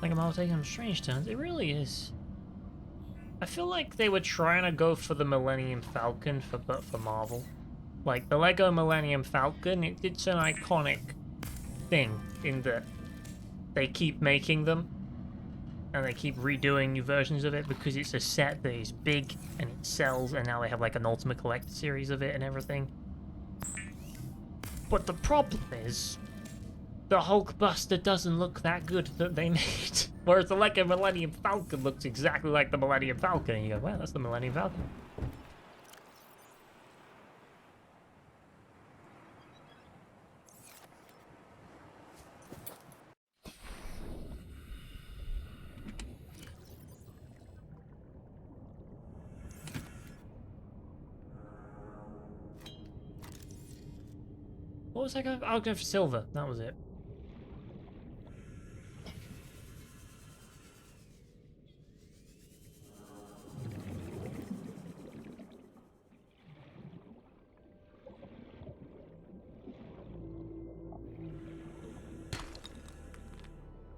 Like Marvel taking some strange turns. It really is. I feel like they were trying to go for the Millennium Falcon but for Marvel. Like the Lego Millennium Falcon, it's an iconic thing in that they keep making them and they keep redoing new versions of it because it's a set that is big and it sells, and now they have like an Ultimate Collector series of it and everything. But the problem is, the Hulkbuster doesn't look that good that they made. Whereas the Lego Millennium Falcon looks exactly like the Millennium Falcon, and you go, well, that's the Millennium Falcon. What was I going? I'll go for silver. That was it.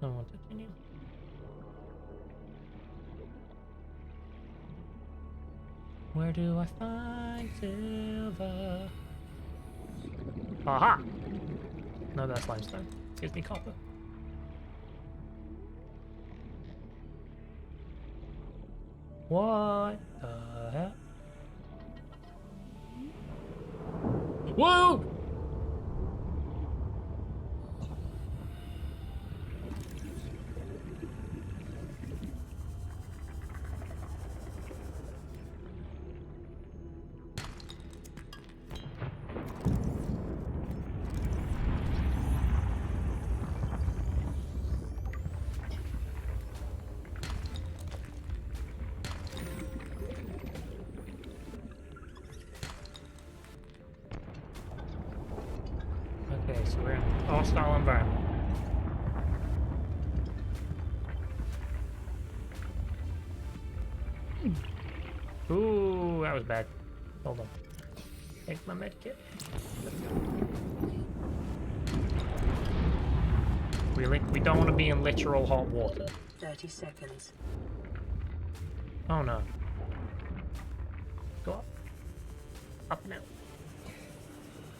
I don't want to continue. Where do I find silver? Aha! No, that's limestone. Gives me copper. What the hell? Whoa! Okay, so we're in a hostile environment. Ooh, that was bad. Hold on. Take my medkit. Really? We don't want to be in literal hot water. 30 seconds. Oh no. Go up. Up now.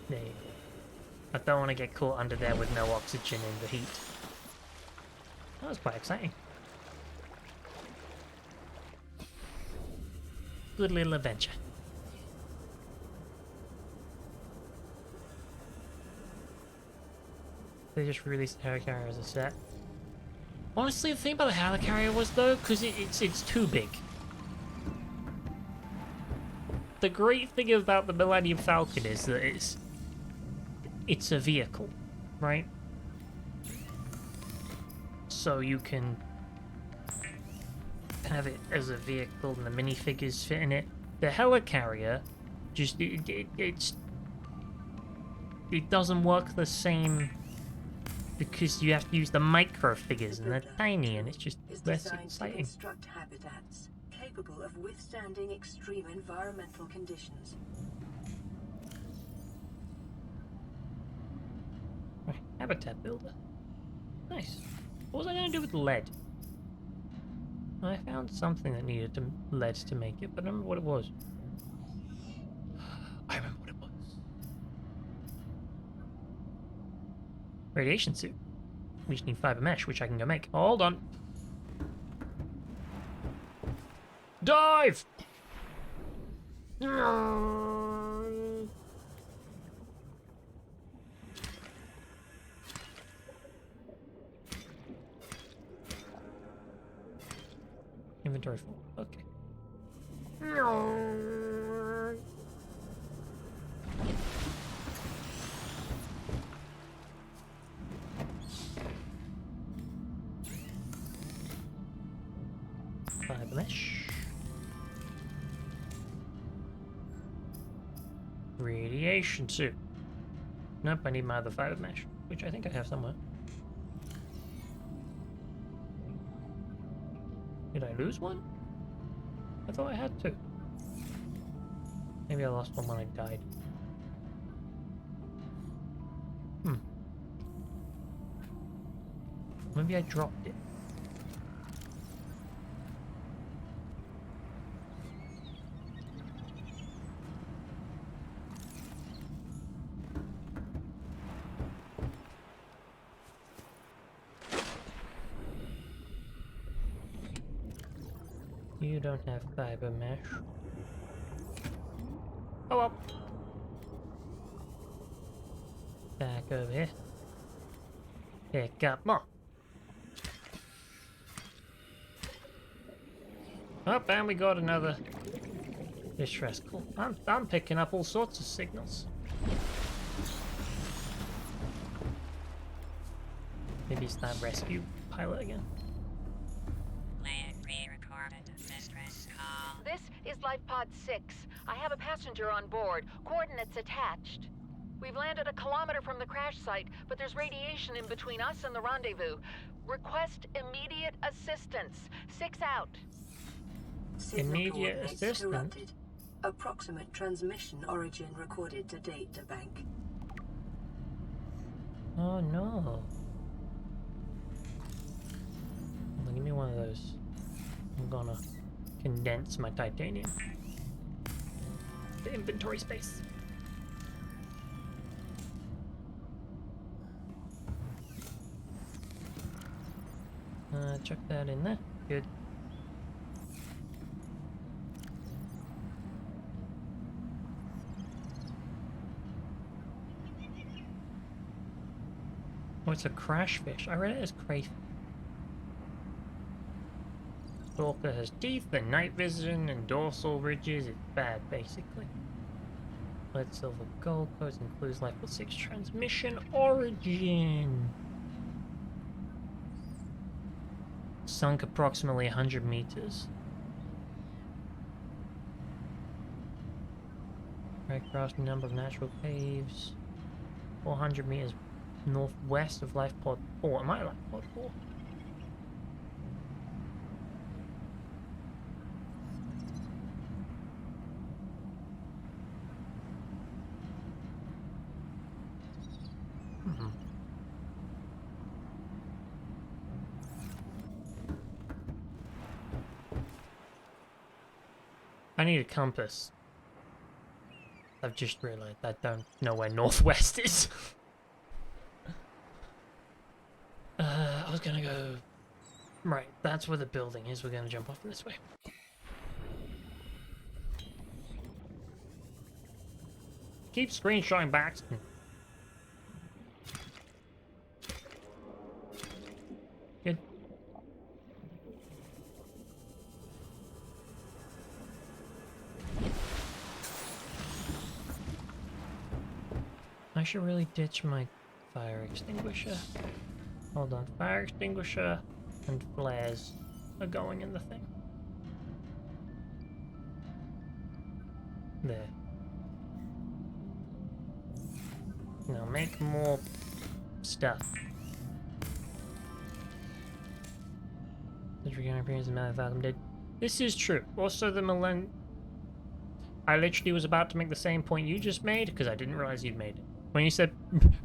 There you go. I don't want to get caught under there with no oxygen in the heat. That was quite exciting. Good little adventure. They just released the Helicarrier as a set. Honestly, the thing about the Helicarrier was though, because it's too big. The great thing about the Millennium Falcon is that it's a vehicle, right? So you can have it as a vehicle and the minifigures fit in it. The Helicarrier, just it doesn't work the same because you have to use the micro figures and they're tiny and it's just less Designed to exciting. construct habitats capable of withstanding extreme environmental conditions. Right, habitat builder. Nice. What was I going to do with lead? I found something that needed lead to make it, but I don't remember what it was. I remember what it was. Radiation suit. We just need fiber mesh, which I can go make. Hold on. Dive! Inventory full. Okay. Fiber mesh. Radiation suit. Nope, I need my other fiber mesh, which I think I have somewhere. Did I lose one? I thought I had two. Maybe I lost one when I died. Maybe I dropped it. You don't have fiber mesh. Oh well. Back over here. Pick up more. Oh, and we got another distress call. I'm picking up all sorts of signals. Maybe it's that rescue pilot again. Land re-recorded distress call. This is Life Pod 6. I have a passenger on board. Coordinates attached. We've landed a kilometer from the crash site, but there's radiation in between us and the rendezvous. Request immediate assistance. 6 out. Signal Immediate coordinates assistance? corrupted. Approximate transmission origin recorded to data bank. Oh no. Well, give me one of those. I'm gonna condense my titanium. The inventory space. Chuck that in there. Good. Oh, it's a crash fish. I read it as crayfish. Stalker has teeth and night vision and dorsal ridges. It's bad, basically. Lead, silver, gold codes includes Life Pod 6 transmission origin. Sunk approximately 100 meters. Right across a number of natural caves. 400 meters northwest of Life Pod 4. Am I Life Pod 4? I need a compass. I've just realized I don't know where northwest is. I was gonna go... Right, that's where the building is. We're gonna jump off this way. Keep screenshotting Baxton. Good. I should really ditch my fire extinguisher. Hold on, fire extinguisher and flares are going in the thing. There. Now make more stuff. This regarding appearance of Malifaux dead. This is true. Also, the I literally was about to make the same point you just made because I didn't realize you'd made it. When you said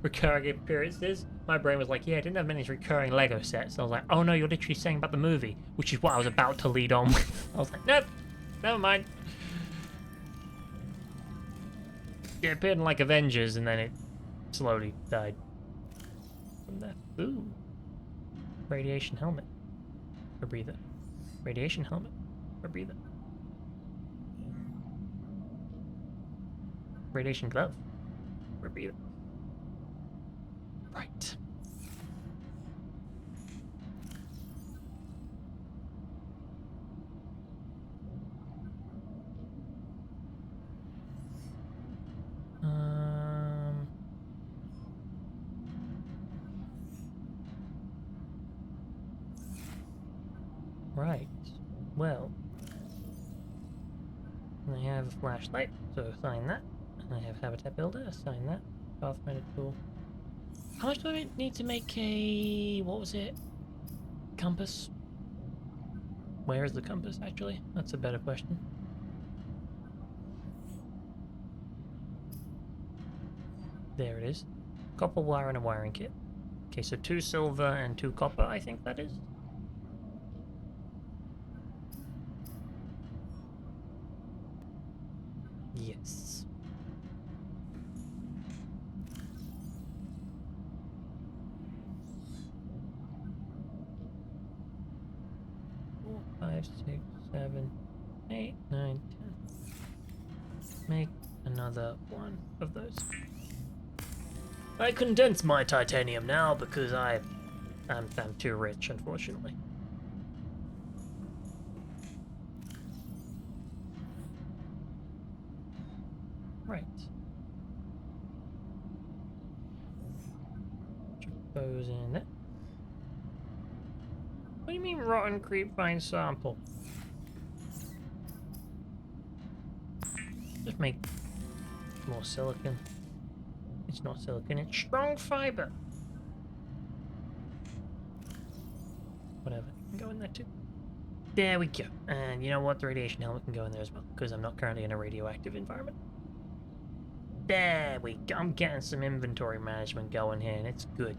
recurring appearances, my brain was like, yeah, I didn't have many recurring Lego sets. I was like, oh no, you're literally saying about the movie, which is what I was about to lead on with. I was like, nope, never mind. It appeared in like Avengers and then it slowly died from there. Ooh. Radiation helmet. Or breather. Radiation helmet. Or breather. Radiation glove. Or breather. Right. Right. Well, I have a flashlight, so assign that. And I have Habitat Builder, assign that. Pathfinder tool. How much do I need to make a... what was it? Compass? Where is the compass, actually? That's a better question. There it is. Copper wire and a wiring kit. Okay, so 2 silver and 2 copper, I think that is. Yes. 4, 5, 6. 7, 8, 9, 10. Make another one of those. I condense my titanium now because I'm too rich, unfortunately. Right. Chuck those in there. What do you mean rotten creepvine sample? Just make more silicon. It's not silicon, it's strong fiber. Whatever, it can go in there too. There we go. And you know what? The radiation helmet can go in there as well, because I'm not currently in a radioactive environment. There we go. I'm getting some inventory management going here, and it's good.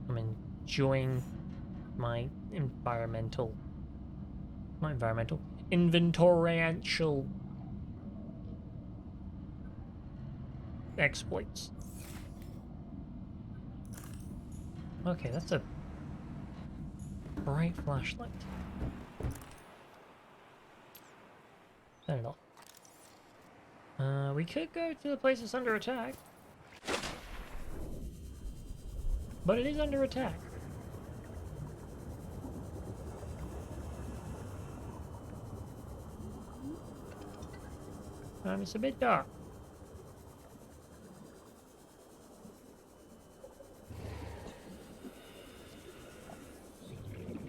I'm enjoying my inventorial exploits. Okay, that's a bright flashlight. Turn it off. We could go to the place that's under attack. But it is under attack. It's a bit dark.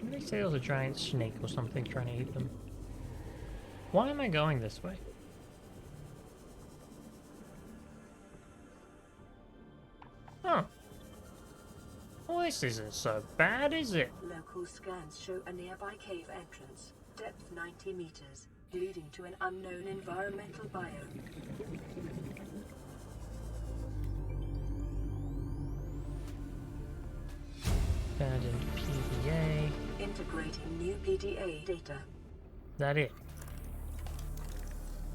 They say there was a giant snake or something trying to eat them. Why am I going this way? Huh. Well, this isn't so bad, is it? Local scans show a nearby cave entrance, depth 90 meters, leading to an unknown environmental biome. Abandoned PDA. Integrating new PDA data. That it?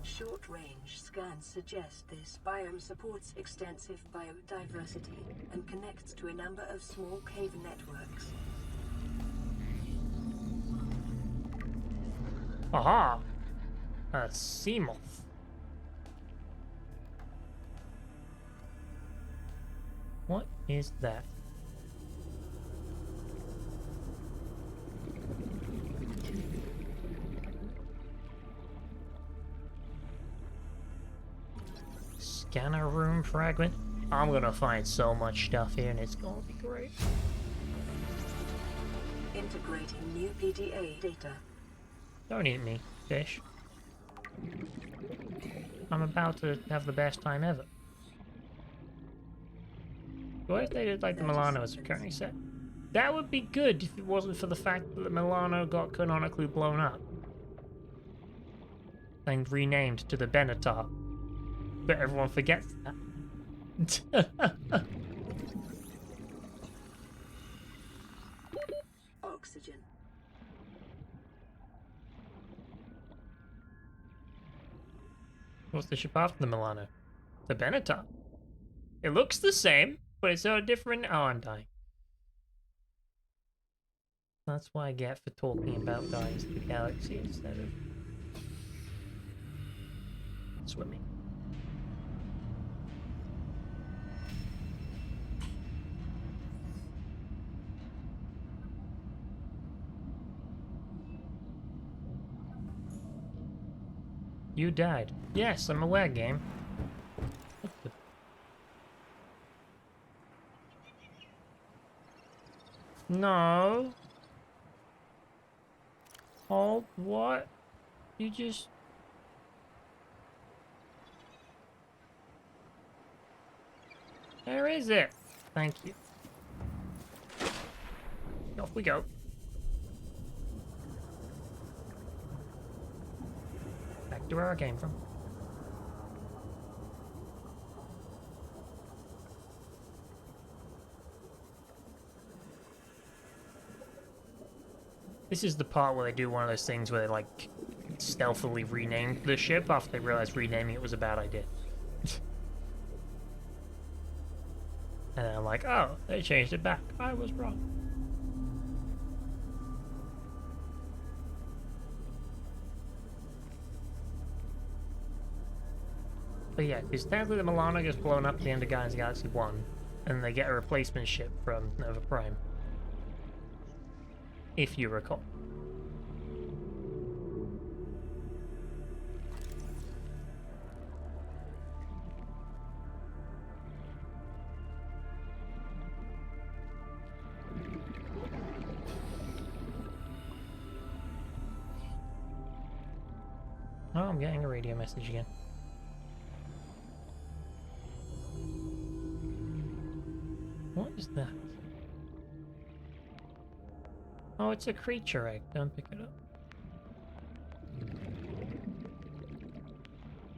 Short-range scans suggest this biome supports extensive biodiversity and connects to a number of small cave networks. Aha! A sea moth. What is that? Scanner room fragment? I'm gonna find so much stuff here and it's gonna be great. Integrating new PDA data. Don't eat me, fish. I'm about to have the best time ever. What if they did like the Milano as currently set? That would be good if it wasn't for the fact that the Milano got canonically blown up. And renamed to the Benatar. But everyone forgets that. Oxygen. What's the ship after the Milano? The Benatar. It looks the same, but it's so different. Oh, I'm dying. That's what I get for talking about Guardians of the Galaxy instead of swimming. You died. Yes, I'm aware, game. What the... No. Oh, what? You just... Where is it? Thank you. Off we go. Back to where I came from. This is the part where they do one of those things where they like stealthily rename the ship after they realized renaming it was a bad idea. And then I'm like, oh, they changed it back. I was wrong. But yeah, because technically the Milano gets blown up at the end of Guardians of the Galaxy 1, and they get a replacement ship from Nova Prime. If you recall. Oh, I'm getting a radio message again. What is that? Oh, it's a creature egg. Don't pick it up.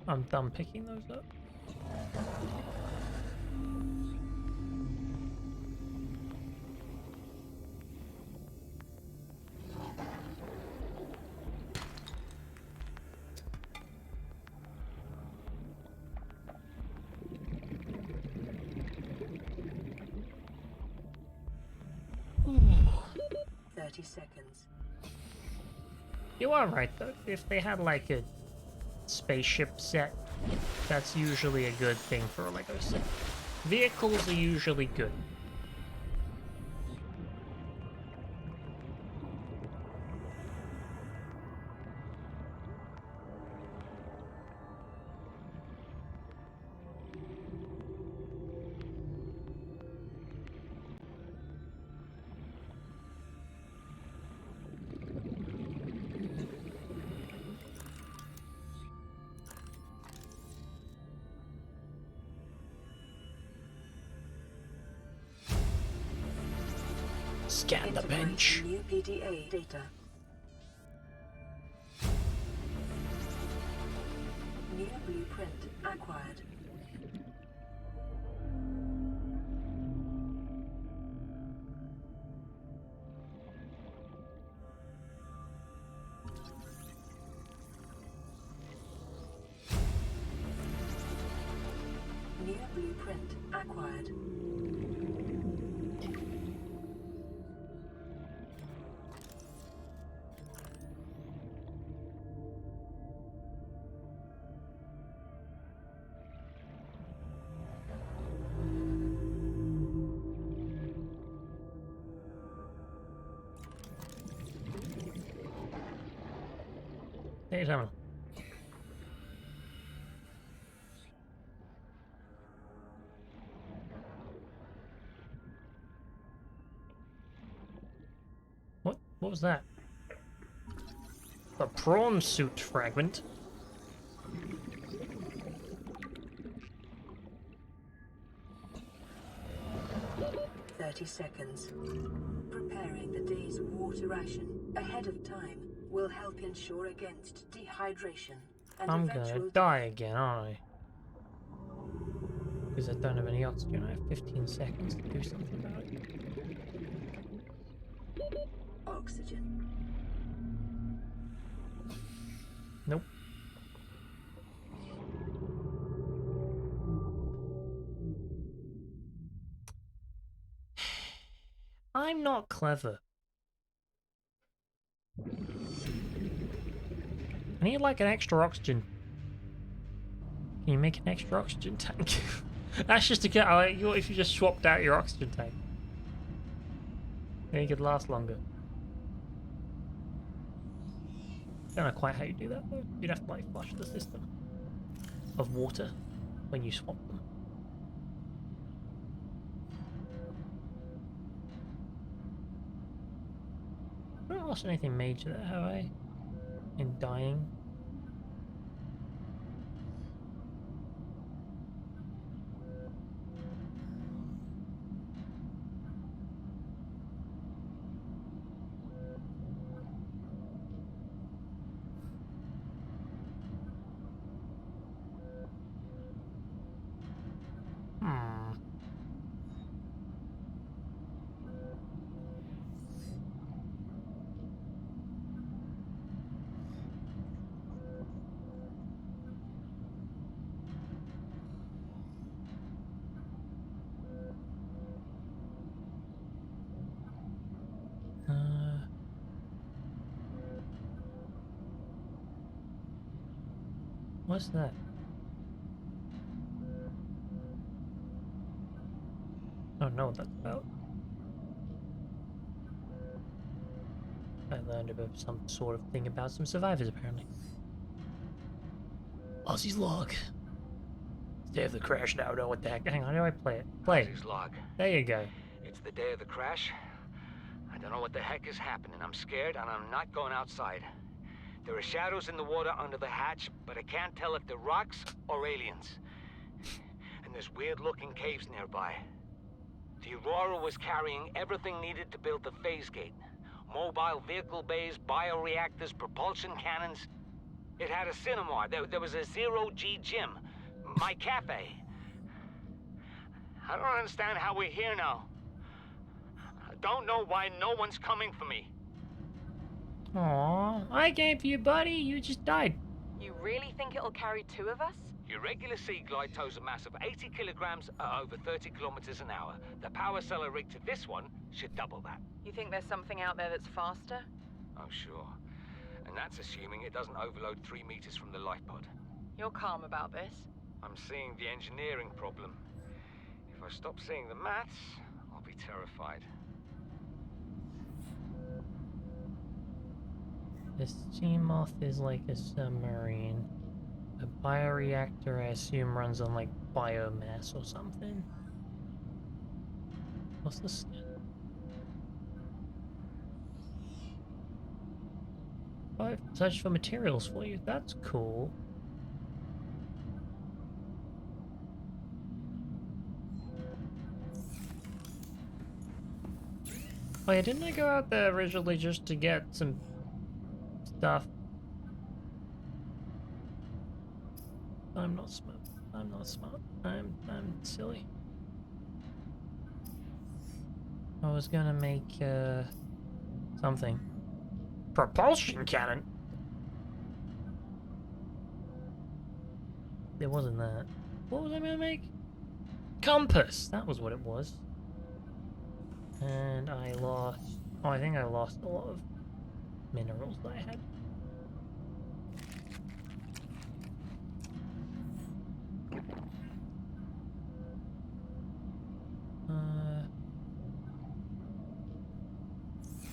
I'm done picking those up. Ooh. 30 seconds. You are right though. If they had like a spaceship set, that's usually a good thing for a Lego set. Vehicles are usually good. Scan the bench. New PDA data. New blueprint acquired. New blueprint acquired. Hey, terminal. What was that? A prawn suit fragment. Seconds. Preparing the day's water ration ahead of time will help ensure against dehydration and I'm eventual gonna die again, aren't I? Because I don't have any oxygen. I have 15 seconds to do something about it. oxygen. Nope. I'm not clever. I need like an extra oxygen. Can you make an extra oxygen tank? That's just to get like if you just swapped out your oxygen tank. Then you could last longer. Don't know quite how you do that though. You'd have to like flush the system of water when you swap them. I haven't lost anything major there, have I? In dying? What's that? don't know what that's about. I learned about some sort of thing about some survivors, apparently. Ozzy's log. Day of the crash now, know what the heck. Hang on, how do I play it? Play. Ozzy's log. There you go. It's the day of the crash. I don't know what the heck is happening. I'm scared and I'm not going outside. There are shadows in the water under the hatch, but I can't tell if they're rocks or aliens. And there's weird-looking caves nearby. The Aurora was carrying everything needed to build the phase gate. Mobile vehicle bays, bioreactors, propulsion cannons. It had a cinema. There was a zero-G gym. My cafe. I don't understand how we're here now. I don't know why no one's coming for me. Aww, I came for you, buddy. You just died. You really think it'll carry 2 of us? Your regular sea glide tows a mass of 80 kilograms at over 30 kilometers an hour. The power cellar rig to this one should double that. You think there's something out there that's faster? Oh, sure. And that's assuming it doesn't overload 3 meters from the life pod. You're calm about this? I'm seeing the engineering problem. If I stop seeing the maths, I'll be terrified. The Seamoth is like a submarine. A bioreactor, I assume, runs on like biomass or something. What's this? Oh, I've searched for materials for you. That's cool. Oh yeah, didn't I go out there originally just to get some stuff? I'm not smart. I'm not smart. I'm silly. I was gonna make something. Propulsion cannon. It wasn't that. What was I gonna make? Compass. That was what it was. And I lost. Oh, I think I lost a lot of minerals that I had.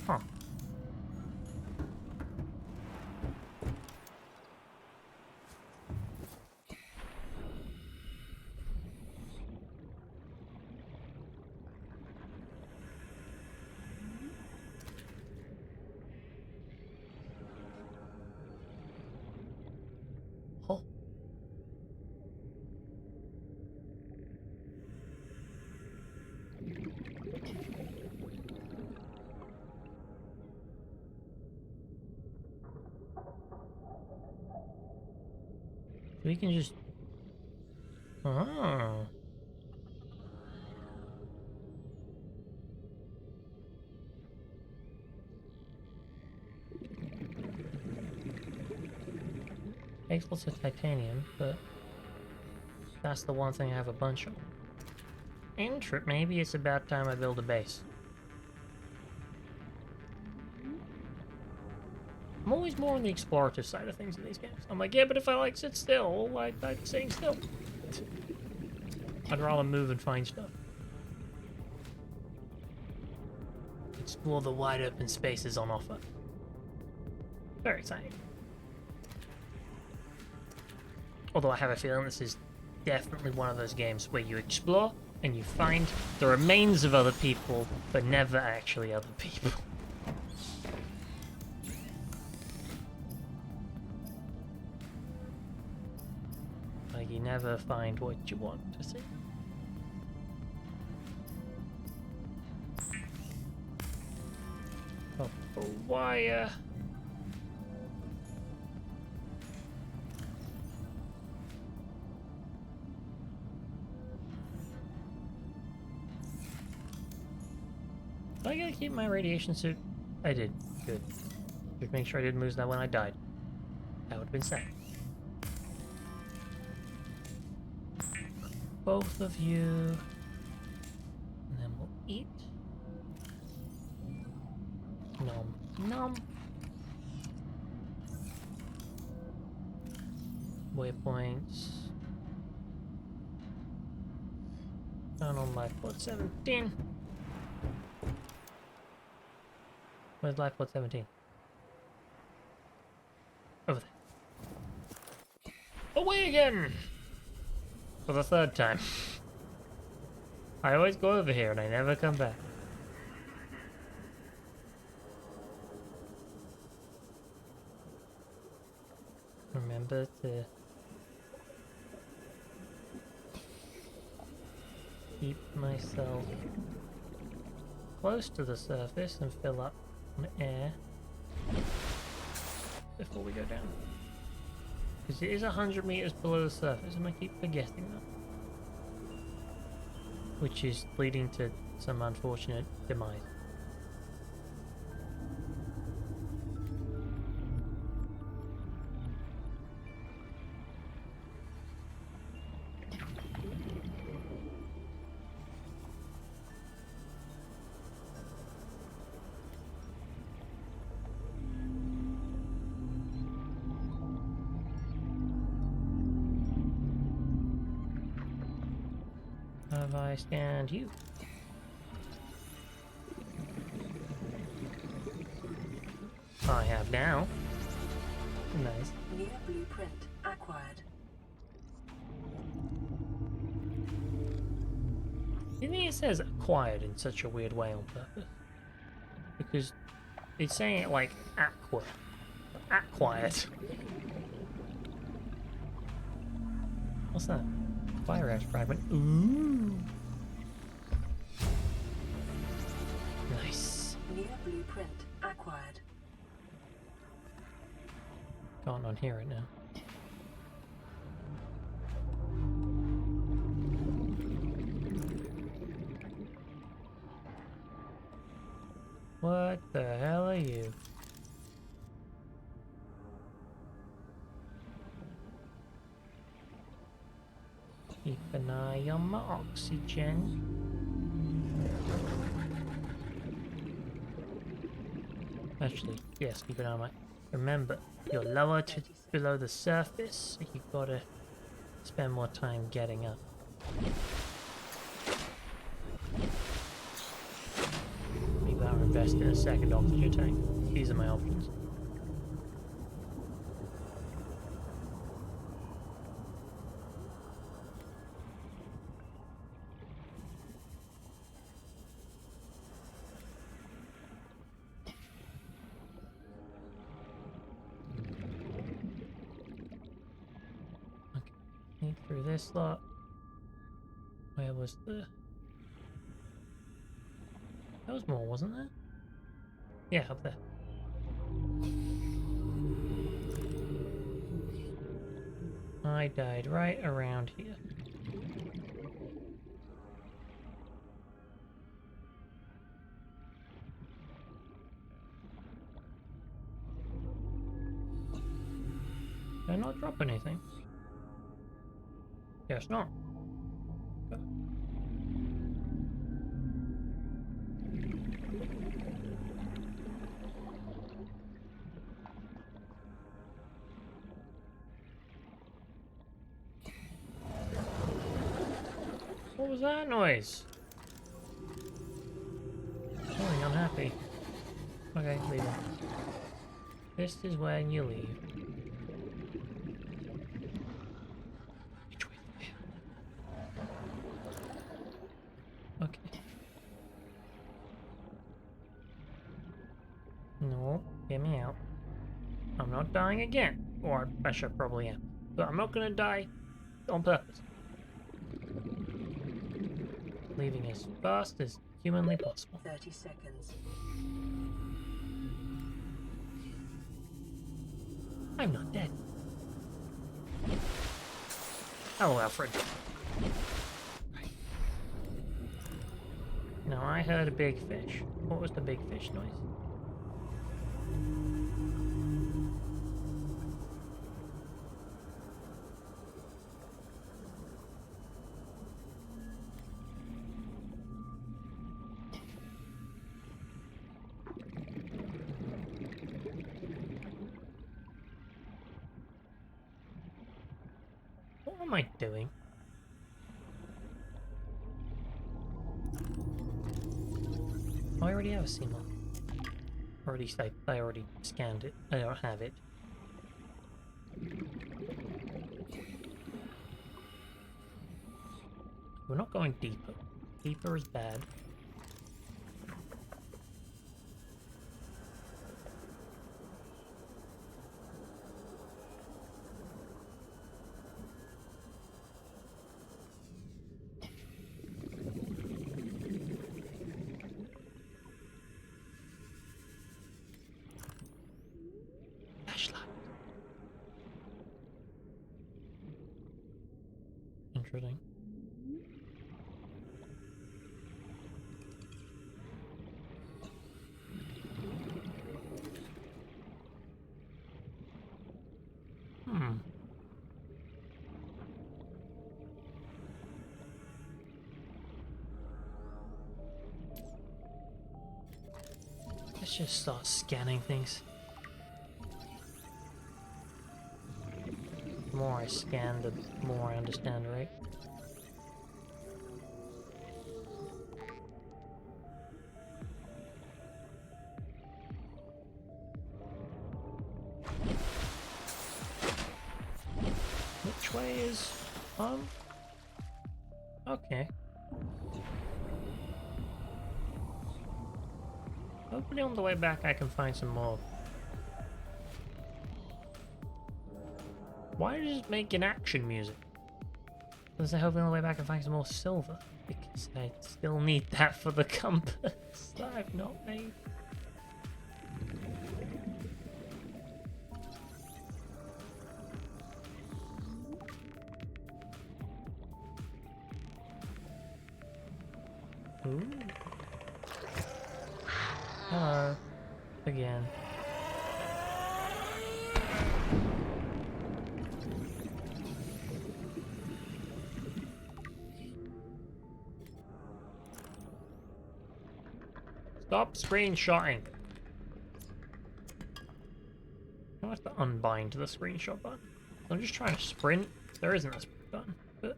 Huh. Oh. We can just... Oh. Takes lots of titanium, but that's the one thing I have a bunch of. Maybe it's about time I build a base. I'm always more on the explorative side of things in these games. I'm like, yeah, but if I like sit still, like staying still. I'd rather move and find stuff. Explore the wide open spaces on offer. Very exciting. Although I have a feeling this is definitely one of those games where you explore and you find the remains of other people, but never actually other people. Like, you never find what you want to see. Oh, wire. Do I gotta keep my radiation suit? I did. Good. Just make sure I didn't lose that when I died. That would have been sad. Both of you. And then we'll eat. Nom. Nom. Waypoints. Down on lifeboat 17. Where's lifeboat 17? Over there. Away again! For the third time. I always go over here and I never come back. Remember to keep myself close to the surface and fill up on air before we go down. Because it is 100 meters below the surface and I keep forgetting that. Which is leading to some unfortunate demise. Have I scanned you? I have now. Nice. New blueprint acquired. You think it says acquired in such a weird way on purpose? Because it's saying it like aqua. Acquired. What's that? Fire ash fragment. Ooh. Nice. New blueprint acquired. Can't unhear it now. What the hell are you? Keep an eye on my oxygen. Actually, yes, keep an eye on my... Remember, you're lower to below the surface, so you gotta spend more time getting up. Maybe I'll invest in a second oxygen tank. These are my options. Through this slot. Where was the... There was more, wasn't there? Yeah, up there. I died right around here. Did I not drop anything? Guess not. What was that noise? Feeling unhappy. Okay, leave it. This is when you leave. Okay. No, get me out. I'm not dying again. Or I should probably am. But I'm not gonna die on purpose. Leaving as fast as humanly possible. 30 seconds. I'm not dead. Hello, Alfred. Now I heard a big fish. What was the big fish noise? What am I doing? I already have a CMOD. Or at least I already scanned it. I don't have it. We're not going deeper. Deeper is bad. Flashlight. Interesting. Let's just start scanning things. The more I scan, the more I understand, right? Which way is okay. Hopefully on the way back I can find some more. Why does it make an action music? Does I hopefully on the way back I can find some more silver? Because I still need that for the compass that I've not made. Ooh. Hello. Again. Stop screenshotting. I have to unbind to the screenshot button. I'm just trying to sprint. There isn't a sprint button, but...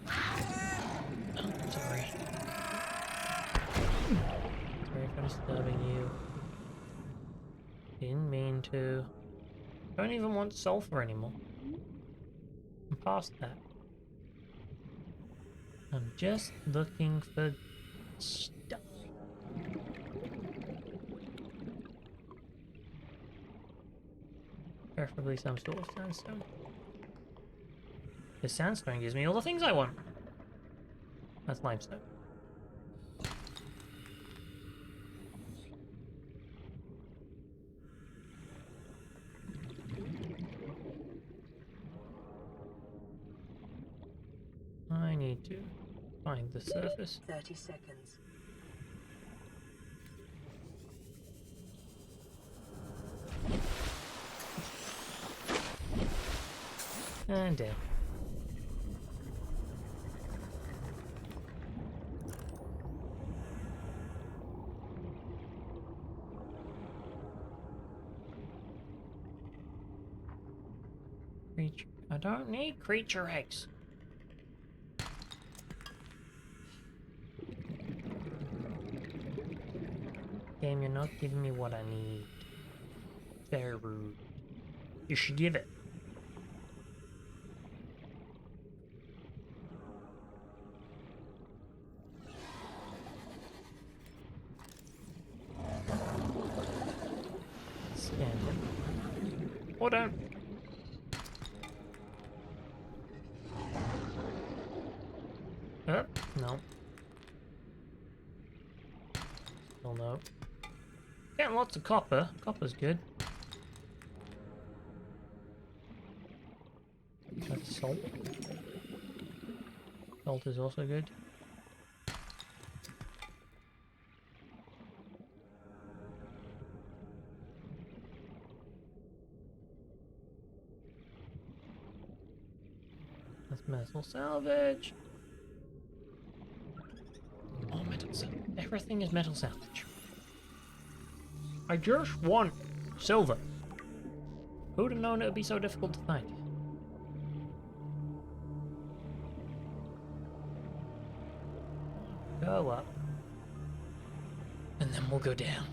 Oh, sorry. Sorry for disturbing you. Didn't mean to. Don't even want sulfur anymore. I'm past that. I'm just looking for stuff. Preferably some sort of sandstone. The sandstone gives me all the things I want. That's limestone. I need to find the surface. 30 seconds. And down. Creature. I don't need creature eggs. Game, you're not giving me what I need. Very rude. You should give it. Scan him. Or don't. No. Still no. Getting lots of copper. Copper's good. That's salt. Salt is also good. That's metal salvage. Oh, metal salvage. Everything is metal salvage. I just want silver. Who'd have known it would be so difficult to find? Go up. And then we'll go down.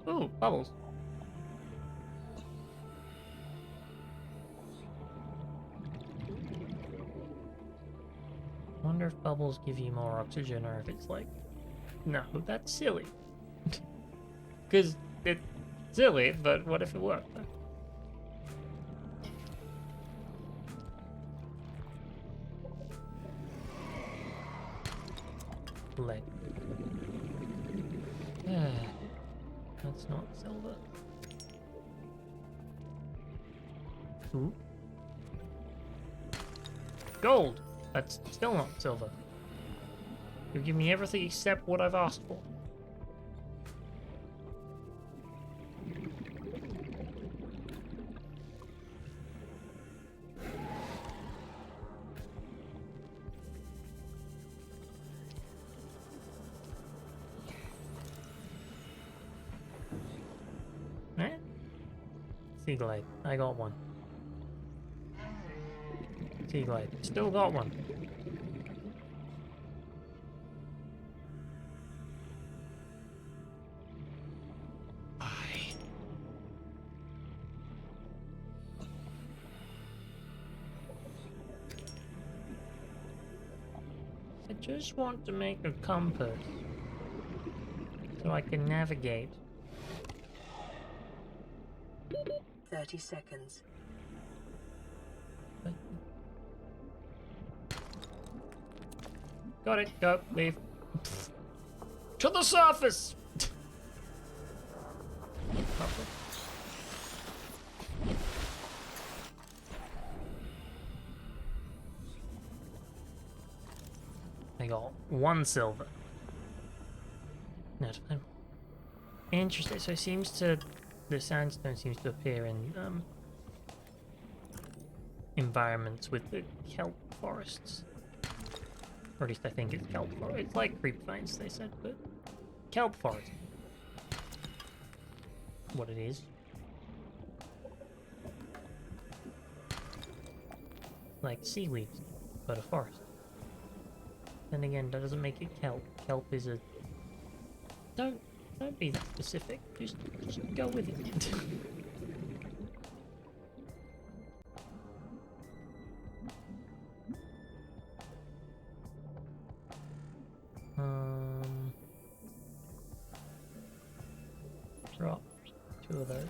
Ooh, bubbles. Wonder if bubbles give you more oxygen or if it's like, no, that's silly. Because it's silly, but what if it worked? Lead. That's not silver. Ooh. Gold! That's still not silver. You give me everything except what I've asked for. Right? Sea glide. I got one. Sea glide. Still got one. I just want to make a compass so I can navigate. 30 seconds. Got it. Go. Leave. To the surface! I got 1 silver. Not fine. Interesting. So it seems to, the sandstone seems to appear in environments with the kelp forests. Or at least I think it's kelp forest. It's like creep vines, they said, but kelp forest. What it is. Like seaweeds, but a forest. Then again, that doesn't make it kelp. Kelp is a... Don't be that specific. Just go with it. Drop 2 of those.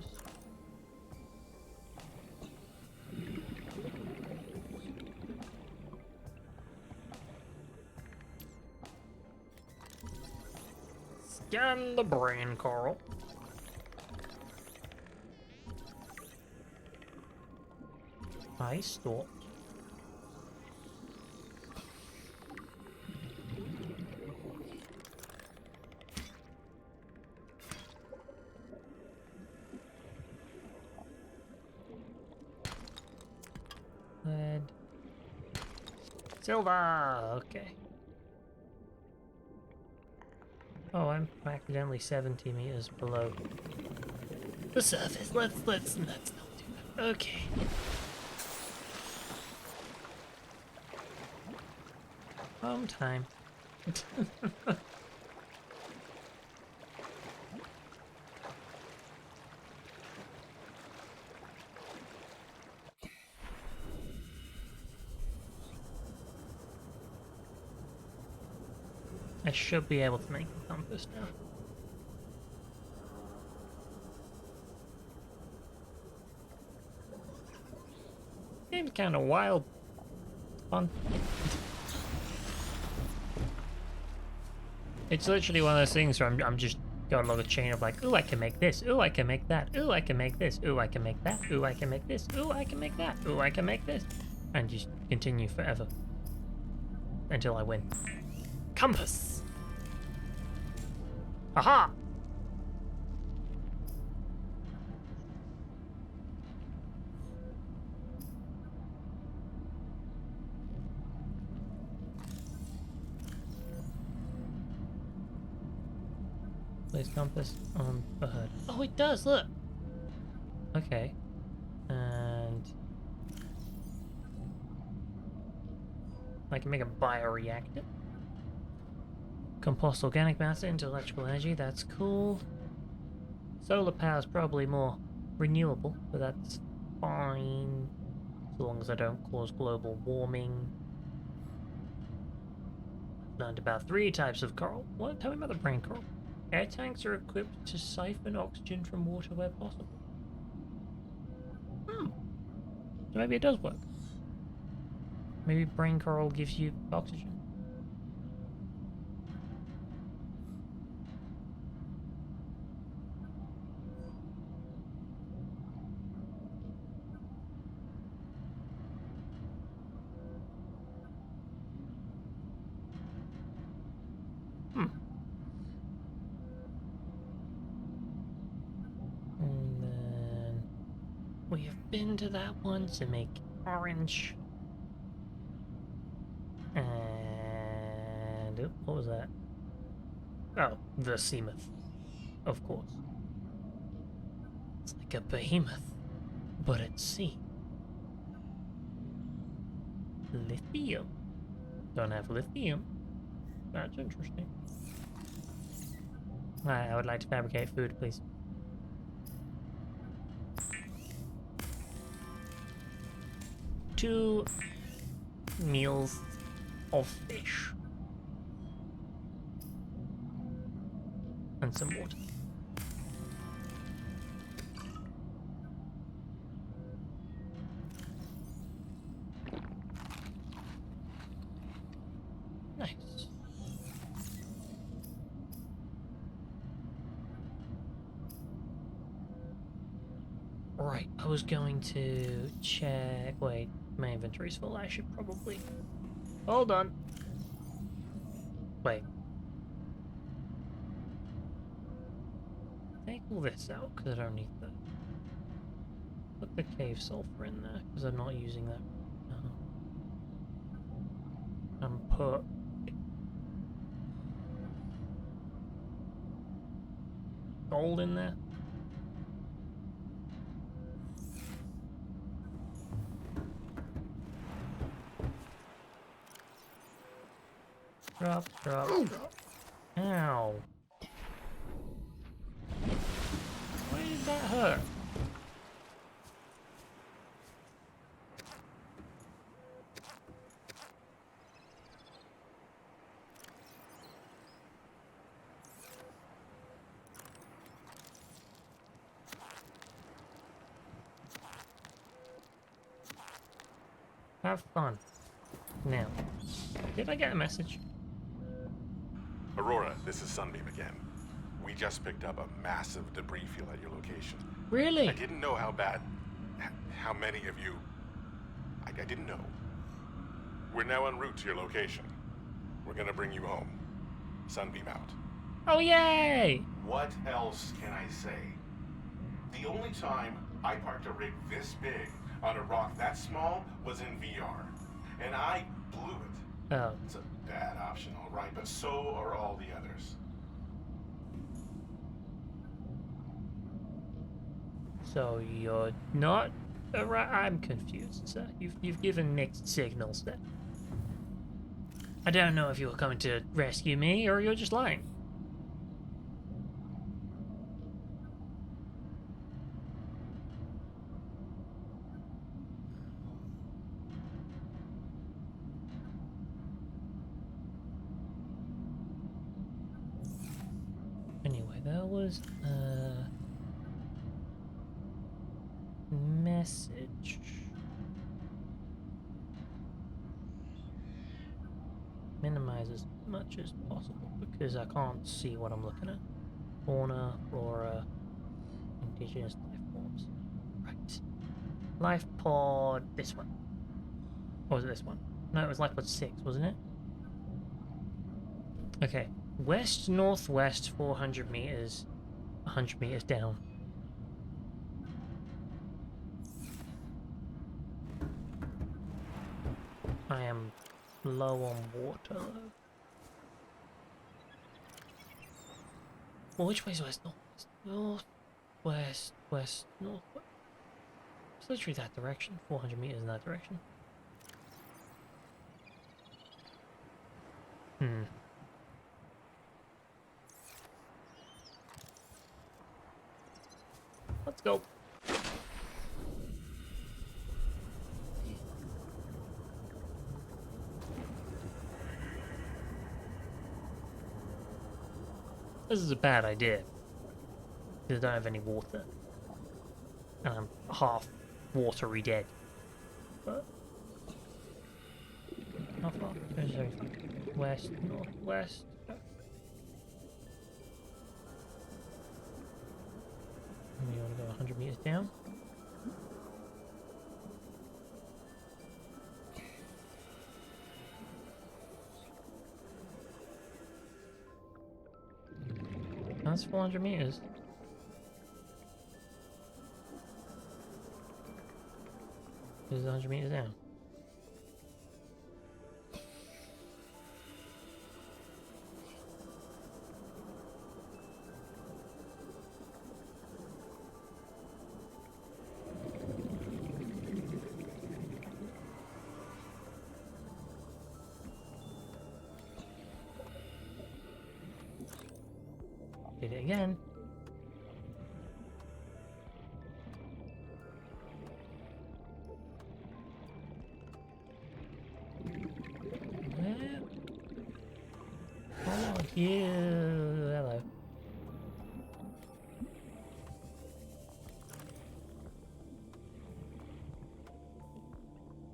Scan the brain coral. I stopped. Lead. Silver! Okay. Oh, I'm accidentally 70 meters below the surface. Let's not do that. Okay. Home time. I should be able to make a compass now. Game's kind of wild. Fun. It's literally one of those things where I'm just got a little chain of like, ooh, I can make this. Ooh, I can make that. Ooh, I can make this. Ooh, I can make that. Ooh, I can make this. Ooh, I can make that. Ooh, I can make this. And just continue forever. Until I win. Compass! Aha! Place compass on the hood. Oh, it does, look! Okay. And... I can make a bioreactor. Compost organic matter into electrical energy, that's cool. Solar power is probably more renewable, but that's fine. As long as I don't cause global warming. I've learned about 3 types of coral. What? Tell me about the brain coral. Air tanks are equipped to siphon oxygen from water where possible. So maybe it does work. Maybe brain coral gives you oxygen. And then we have been to that one to make orange. And what was that? Oh, the Seamoth. Of course. It's like a behemoth, but at sea. Lithium. Don't have lithium. That's interesting. I would like to fabricate food, please. Two meals of fish. And some water. Nice. Right, I was going to check... Wait, my inventory's full. I should probably... Hold on. Wait. Take all this out, because I don't need that. Put the cave sulfur in there, because I'm not using that. And put... gold in there. Drop, drop. Ow. Why did that hurt? Have fun. Now, did I get a message? Aurora, this is Sunbeam again. We just picked up a massive debris field at your location. Really? I didn't know how bad, how many of you... I didn't know. We're now en route to your location. We're gonna bring you home. Sunbeam out. Oh, yay! What else can I say? The only time I parked a rig this big on a rock that small was in VR. And I blew it. Oh. It's a bad option, all right, but so are all the others. So you're not... I'm confused, sir. You've given mixed signals there. I don't know if you're coming to rescue me or you're just lying. Anyway, that was a message. Minimize as much as possible because I can't see what I'm looking at. Fauna, flora, indigenous life forms. Right. Life pod, this one. Or was it this one? No, it was life pod 6, wasn't it? Okay. West northwest 400 meters, 100 meters down. I am low on water. Well, which way is west? North, west, west, north. It's literally that direction. 400 meters in that direction. Let's go. This is a bad idea. Because I don't have any water. And I'm half watery dead. But how far? West, northwest. You want to go 100 meters down? That's 400 meters. This is 100 meters down. Did it again. Oh, yeah. Hello.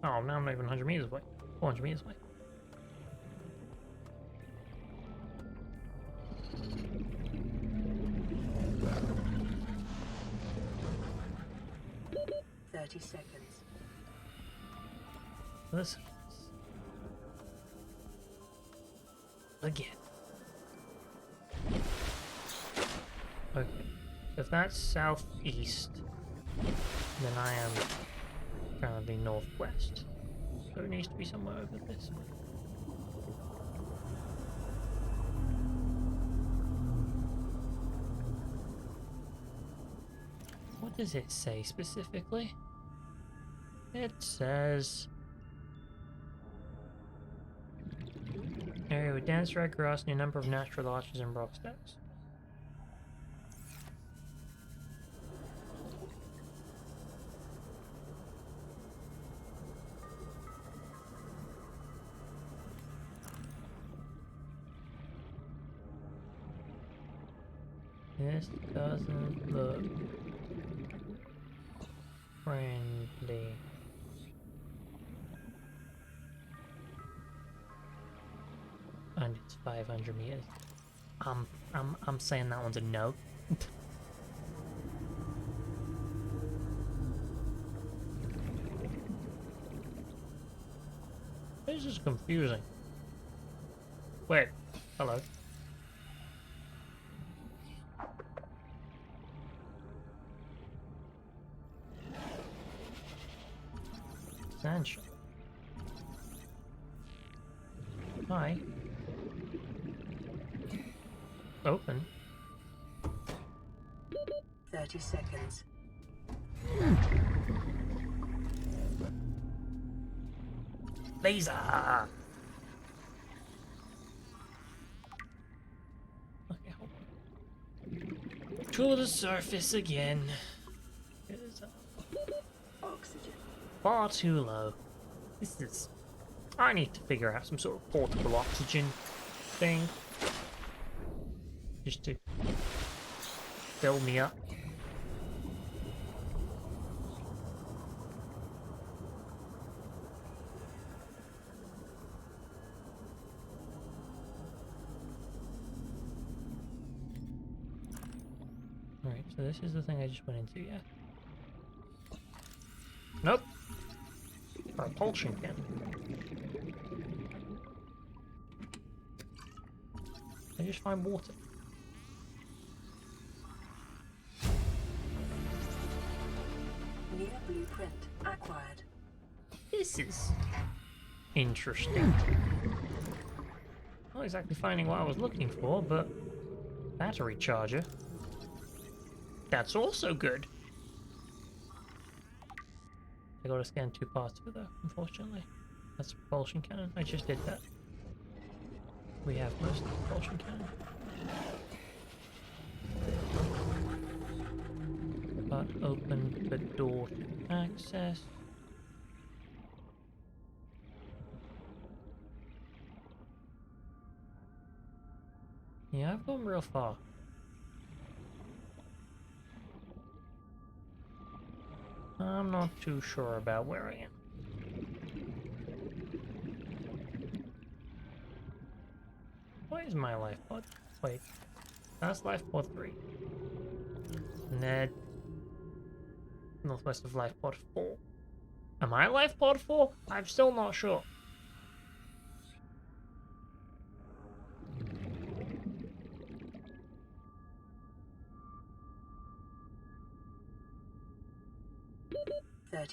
Oh, now I'm not even 100 meters away. 400 meters away. Seconds. Listen. Again. Okay. If that's southeast, then I am currently northwest. So it needs to be somewhere over this way. What does it say specifically? It says area with dense red grass and a number of natural arches and rock steps. This doesn't look friendly. And it's 500 meters. I'm saying that one's a no. This is confusing. Wait, hello. Sandshot. Hi. Open. 30 seconds. Laser! Okay, hold on. To the surface again. It is Oxygen. far too low. This is... I need to figure out some sort of portable oxygen thing. Just to fill me up. Alright, so this is the thing I just went into, yeah? Nope. Propulsion can. I just find water. New blueprint acquired. This is interesting. Not exactly finding what I was looking for, but Battery charger. That's also good. I gotta scan 2 parts of it though, unfortunately. That's a propulsion cannon. I just did that. We have most of the propulsion cannon. But open the door to access. Yeah, I've gone real far. I'm not too sure about where I am. What is my life pod? Wait, that's life pod 3. Ned. Northwest of life pod 4. Am I life pod 4? I'm still not sure.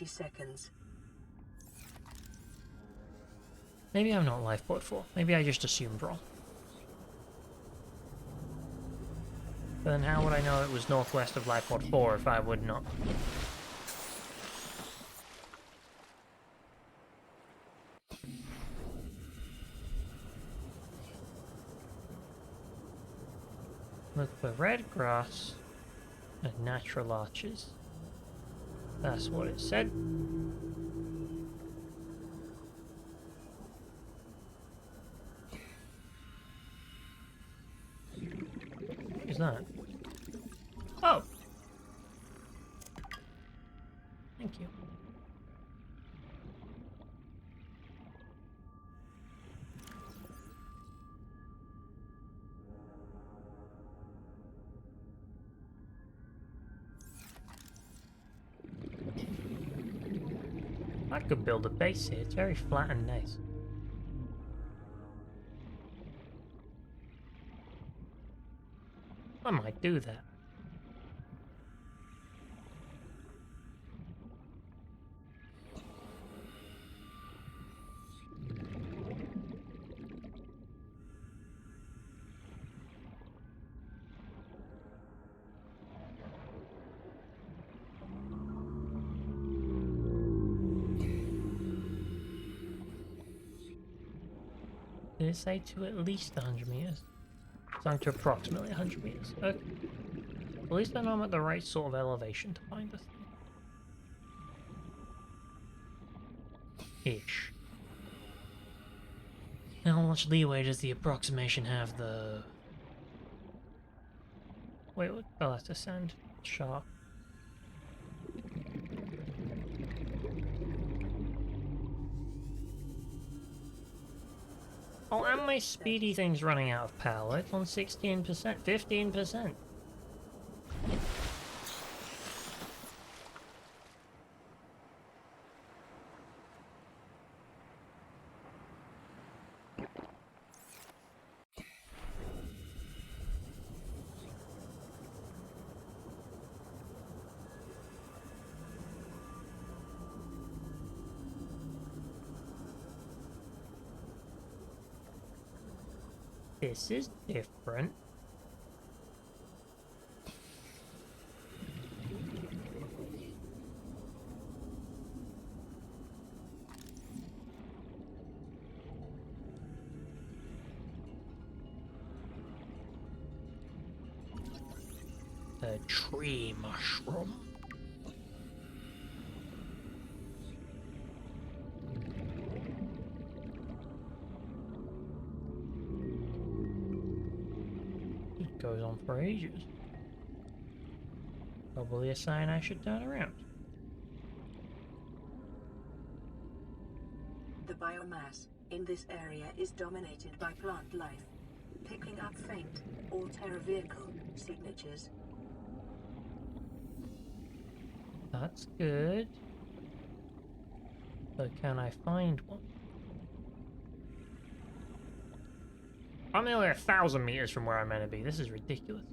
seconds. Maybe I'm not life pod 4. Maybe I just assumed wrong. But then how would I know it was northwest of life pod 4 if I would not? Look for red grass and natural arches. That's what it said. What is that? Oh! Thank you. I could build a base here. It's very flat and nice. I might do that. Did it say to at least 100 meters? It's on to approximately 100 meters. Okay. At least I know I'm at the right sort of elevation to find this thing. Ish. How much leeway does the approximation have the... Wait, what? Oh, that's a sand shark. Oh, and my speedy thing's running out of power. It's on 16%, 15%. This is different. The tree mushroom. It goes on for ages. Probably a sign I should turn around. The biomass in this area is dominated by plant life, picking up faint all-terra vehicle signatures. That's good. But can I find one? I'm only 1,000 meters from where I'm meant to be. This is ridiculous.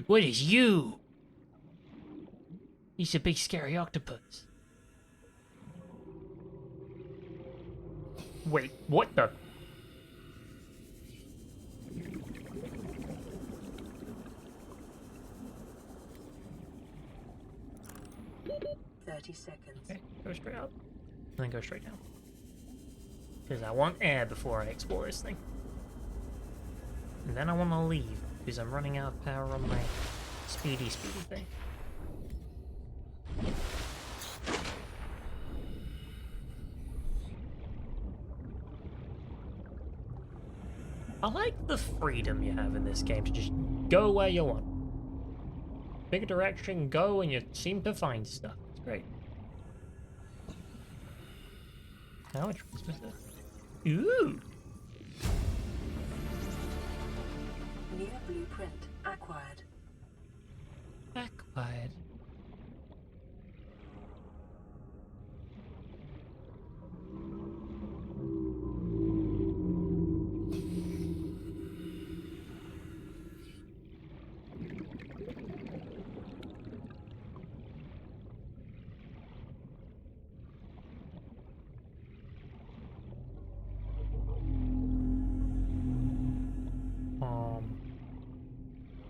What is you? He's a big scary octopus. Wait, what the? 30 seconds. Okay, go straight up. And then go straight down. Because I want air before I explore this thing. And then I want to leave, because I'm running out of power on my speedy thing. I like the freedom you have in this game to just go where you want. Pick a direction, go, and you seem to find stuff. It's great. Now a transmitter. Ooh! New blueprint acquired. Acquired.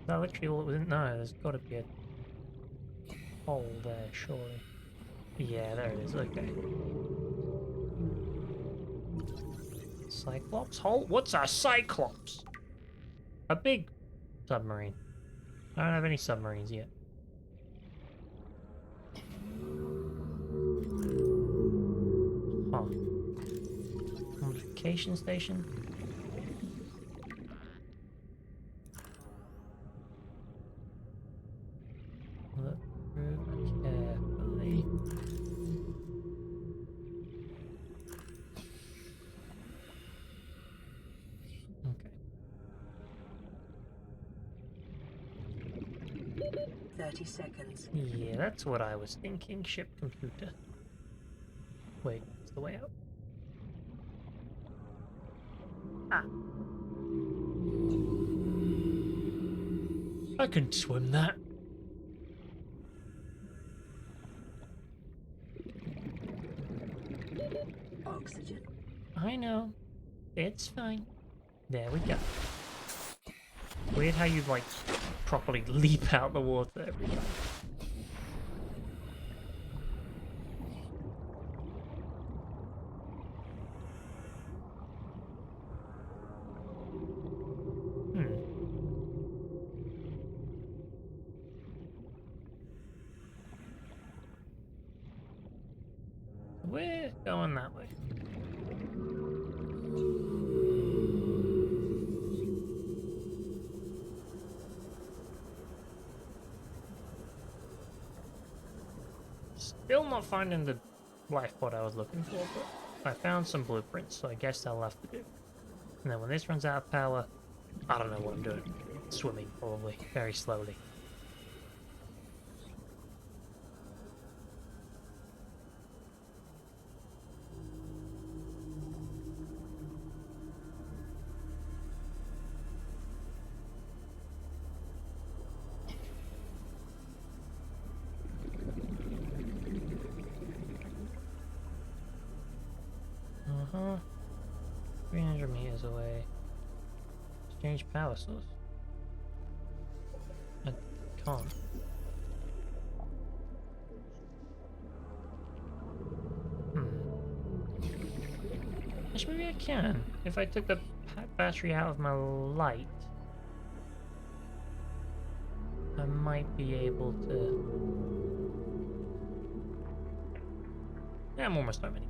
Is that literally all it was in? No, there's gotta be a hole there, surely. Yeah, there it is, okay. Cyclops hole? What's a Cyclops? A big submarine. I don't have any submarines yet. Huh. Modification station? Look through carefully. Okay. 30 seconds. Yeah, that's what I was thinking. Ship computer. Wait, it's the way out. Ah. I can swim that. Oxygen. I know. It's fine. There we go. Weird how you, like, properly leap out the water every time. We're going that way. Still not finding the life pod I was looking for, but I found some blueprints, so I guess that'll have to do. And then when this runs out of power, I don't know what I'm doing. Swimming, probably. Very slowly. Uh-huh. 300 meters away. Change power source. I can't. Actually, maybe I can. If I took the battery out of my light, I might be able to... Yeah, I'm almost home anyway.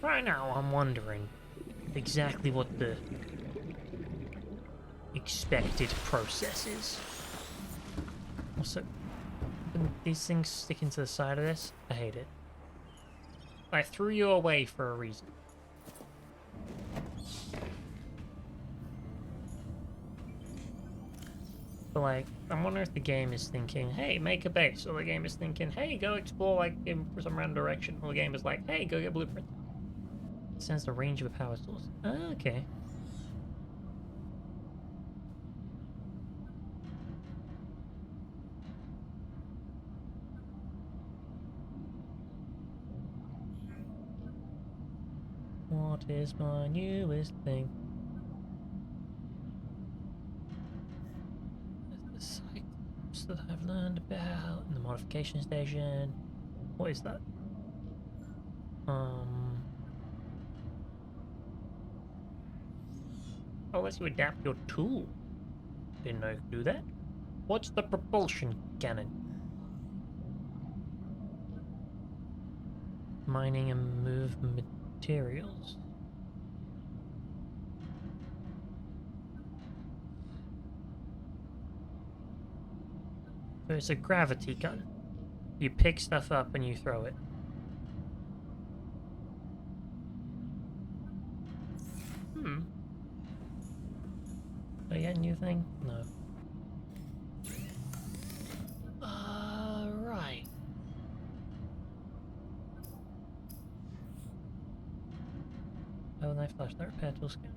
Right now, I'm wondering exactly what the expected process is. Also, these things sticking to the side of this, I hate it. I threw you away for a reason. like, I wonder if the game is thinking, hey, make a base, or the game is thinking, hey, go explore like in some random direction, or the game is like, hey, go get blueprint. It sends the range of a power source. Ah, okay. What is my newest thing? The cyclops that I've learned about in the modification station. What is that? Oh, lets you adapt your tool. Didn't know you could do that. What's the propulsion cannon? Mining and move materials. So it's a gravity gun. You pick stuff up and you throw it. Did I get a new thing? No. Right. Oh, and I flashed that repair tool scanner.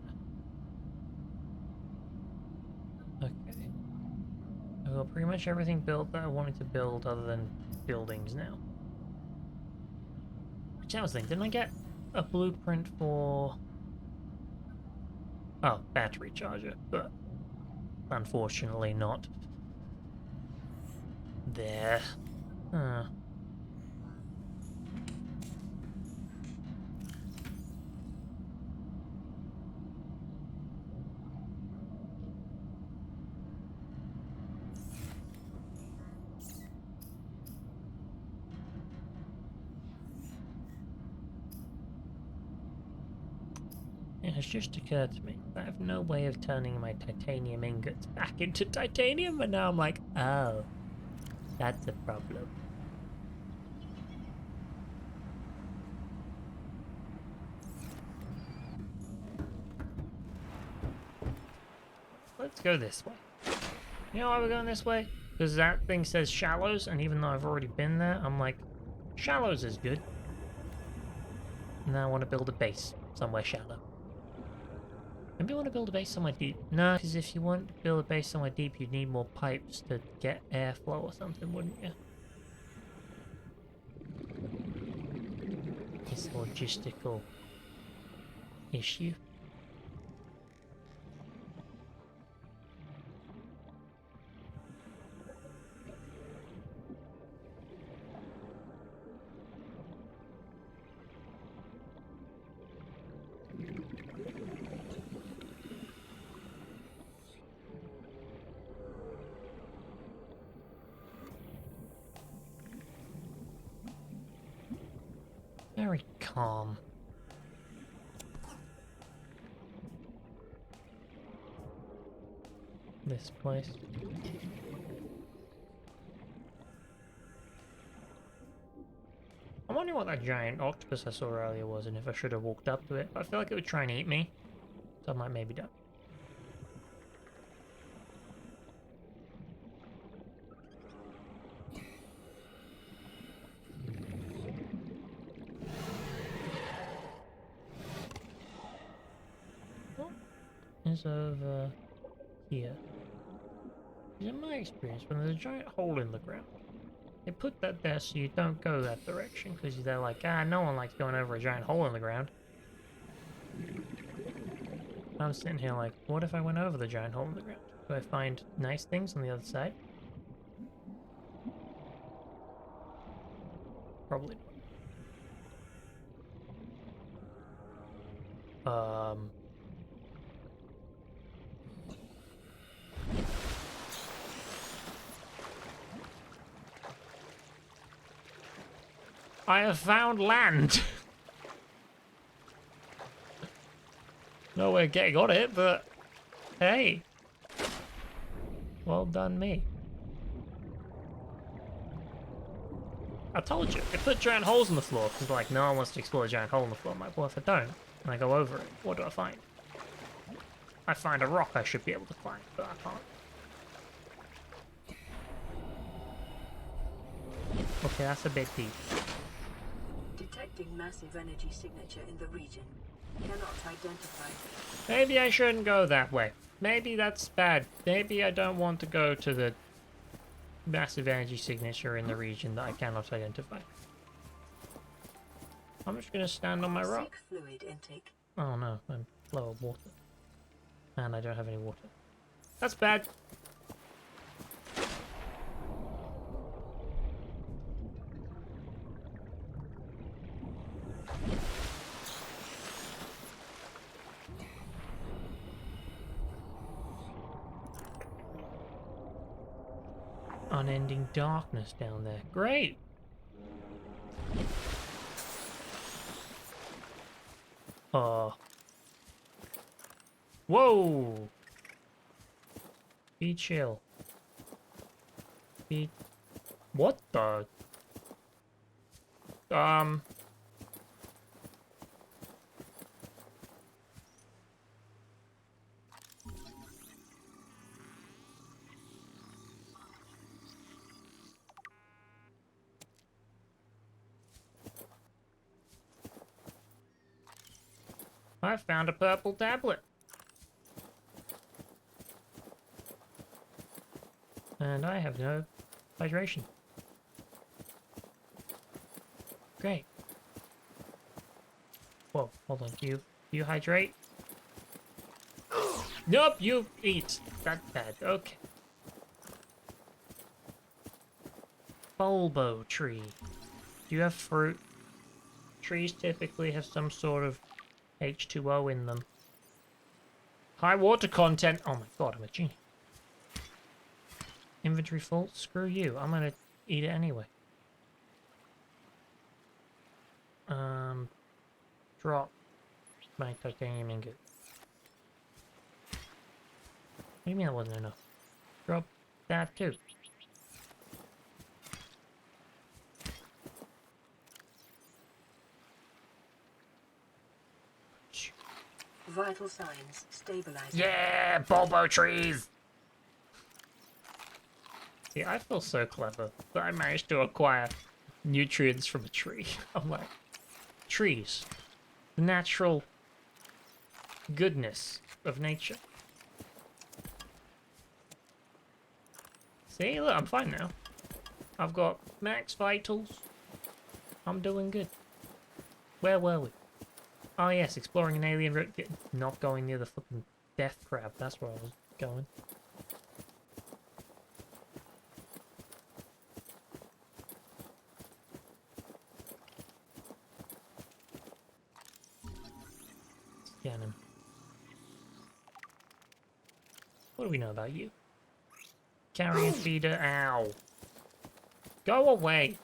Okay. I've got pretty much everything built that I wanted to build other than buildings now. Which I was thinking, didn't I get a blueprint for... Oh, battery charger, but unfortunately not there. Huh. It has just occurred to me that I have no way of turning my titanium ingots back into titanium, and now I'm like, oh, that's a problem. Let's go this way. You know why we're going this way? Because that thing says shallows, and even though I've already been there, I'm like, shallows is good. And now I want to build a base somewhere shallow. Maybe I want to build a base somewhere deep. No, because if you want to build a base somewhere deep, you'd need more pipes to get airflow or something, wouldn't you? It's a logistical issue. Very calm. This place. I'm wondering what that giant octopus I saw earlier was and if I should have walked up to it. But I feel like it would try and eat me. So I might maybe don't. Is over here. In my experience, when there's a giant hole in the ground, they put that there so you don't go that direction, because they're like, no one likes going over a giant hole in the ground. I'm sitting here like, what if I went over the giant hole in the ground? Do I find nice things on the other side? Probably not. I have found land. No way of getting on it, but hey. Well done me. I told you, they put giant holes in the floor, because like, no one wants to explore a giant hole in the floor. I'm like, well, if I don't, and I go over it, what do I find? I find a rock I should be able to climb, but I can't. Okay, that's a bit deep. Detecting massive energy signature in the region. Cannot identify. Maybe I shouldn't go that way. Maybe that's bad. Maybe I don't want to go to the massive energy signature in the region that I cannot identify. I'm just gonna stand on my rock. Seek fluid intake. Oh no, I'm low of water. And I don't have any water. That's bad. Unending darkness down there. Great! Oh. Whoa! Be chill. Be... What the? I found a purple tablet. And I have no hydration. Great. Whoa, hold on. Do you hydrate? Nope, you eat. That's bad. Okay. Bulbo tree. Do you have fruit? Trees typically have some sort of H2O in them. High water content. Oh my god, I'm a genie. Inventory full? Screw you. I'm gonna eat it anyway. Drop my titanium ingot. What do you mean that wasn't enough? Drop that too. Vital signs stabilizing. Yeah, bulbo trees! See, I feel so clever that I managed to acquire nutrients from a tree. I'm like, trees. The natural goodness of nature. See, look, I'm fine now. I've got max vitals. I'm doing good. Where were we? Oh yes, exploring an alien route. Not going near the fucking death crab. That's where I was going. Scan him. What do we know about you? Carrion feeder. Ow. Go away.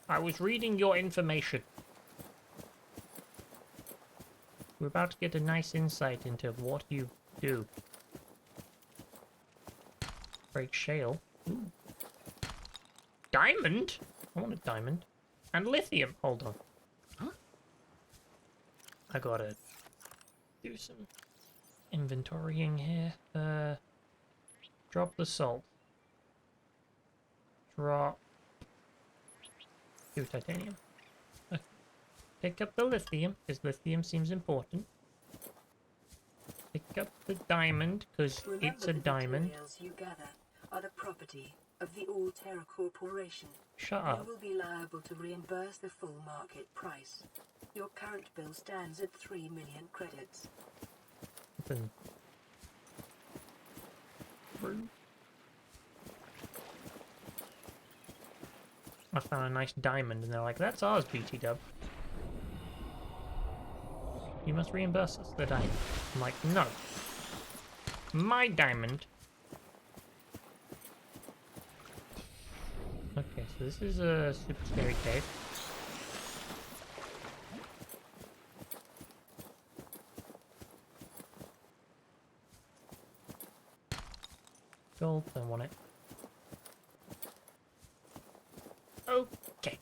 I was reading your information. We're about to get a nice insight into what you do. Break shale. Ooh. Diamond? I want a diamond. And lithium. Hold on. Huh? I gotta do some inventorying here. Drop the salt. Drop. Do titanium. Pick up the lithium, because lithium seems important. Pick up the diamond, because it's a diamond. The materials you gather are the property of the All-Terra Corporation. Shut up. You will be liable to reimburse the full market price. Your current bill stands at 3 million credits. Open. Rude. I found a nice diamond, and they're like, that's ours, BT Dub. You must reimburse us the diamond. I'm like, no. My diamond. Okay, so this is a super scary cave. Gold, don't want it. Okay.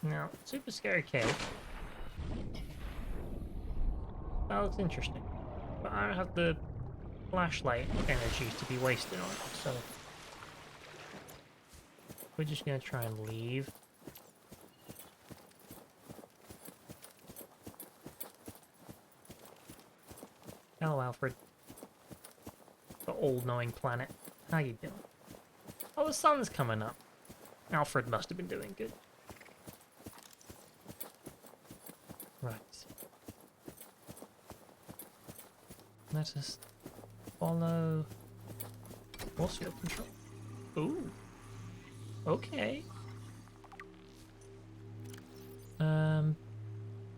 Now, super scary cave. That looks interesting. But I don't have the flashlight energy to be wasted on it, so we're just gonna try and leave. Hello, Alfred. The all-knowing planet. How you doing? Oh, the sun's coming up. Alfred must have been doing good. Right. Let us follow force field control. Ooh. Okay.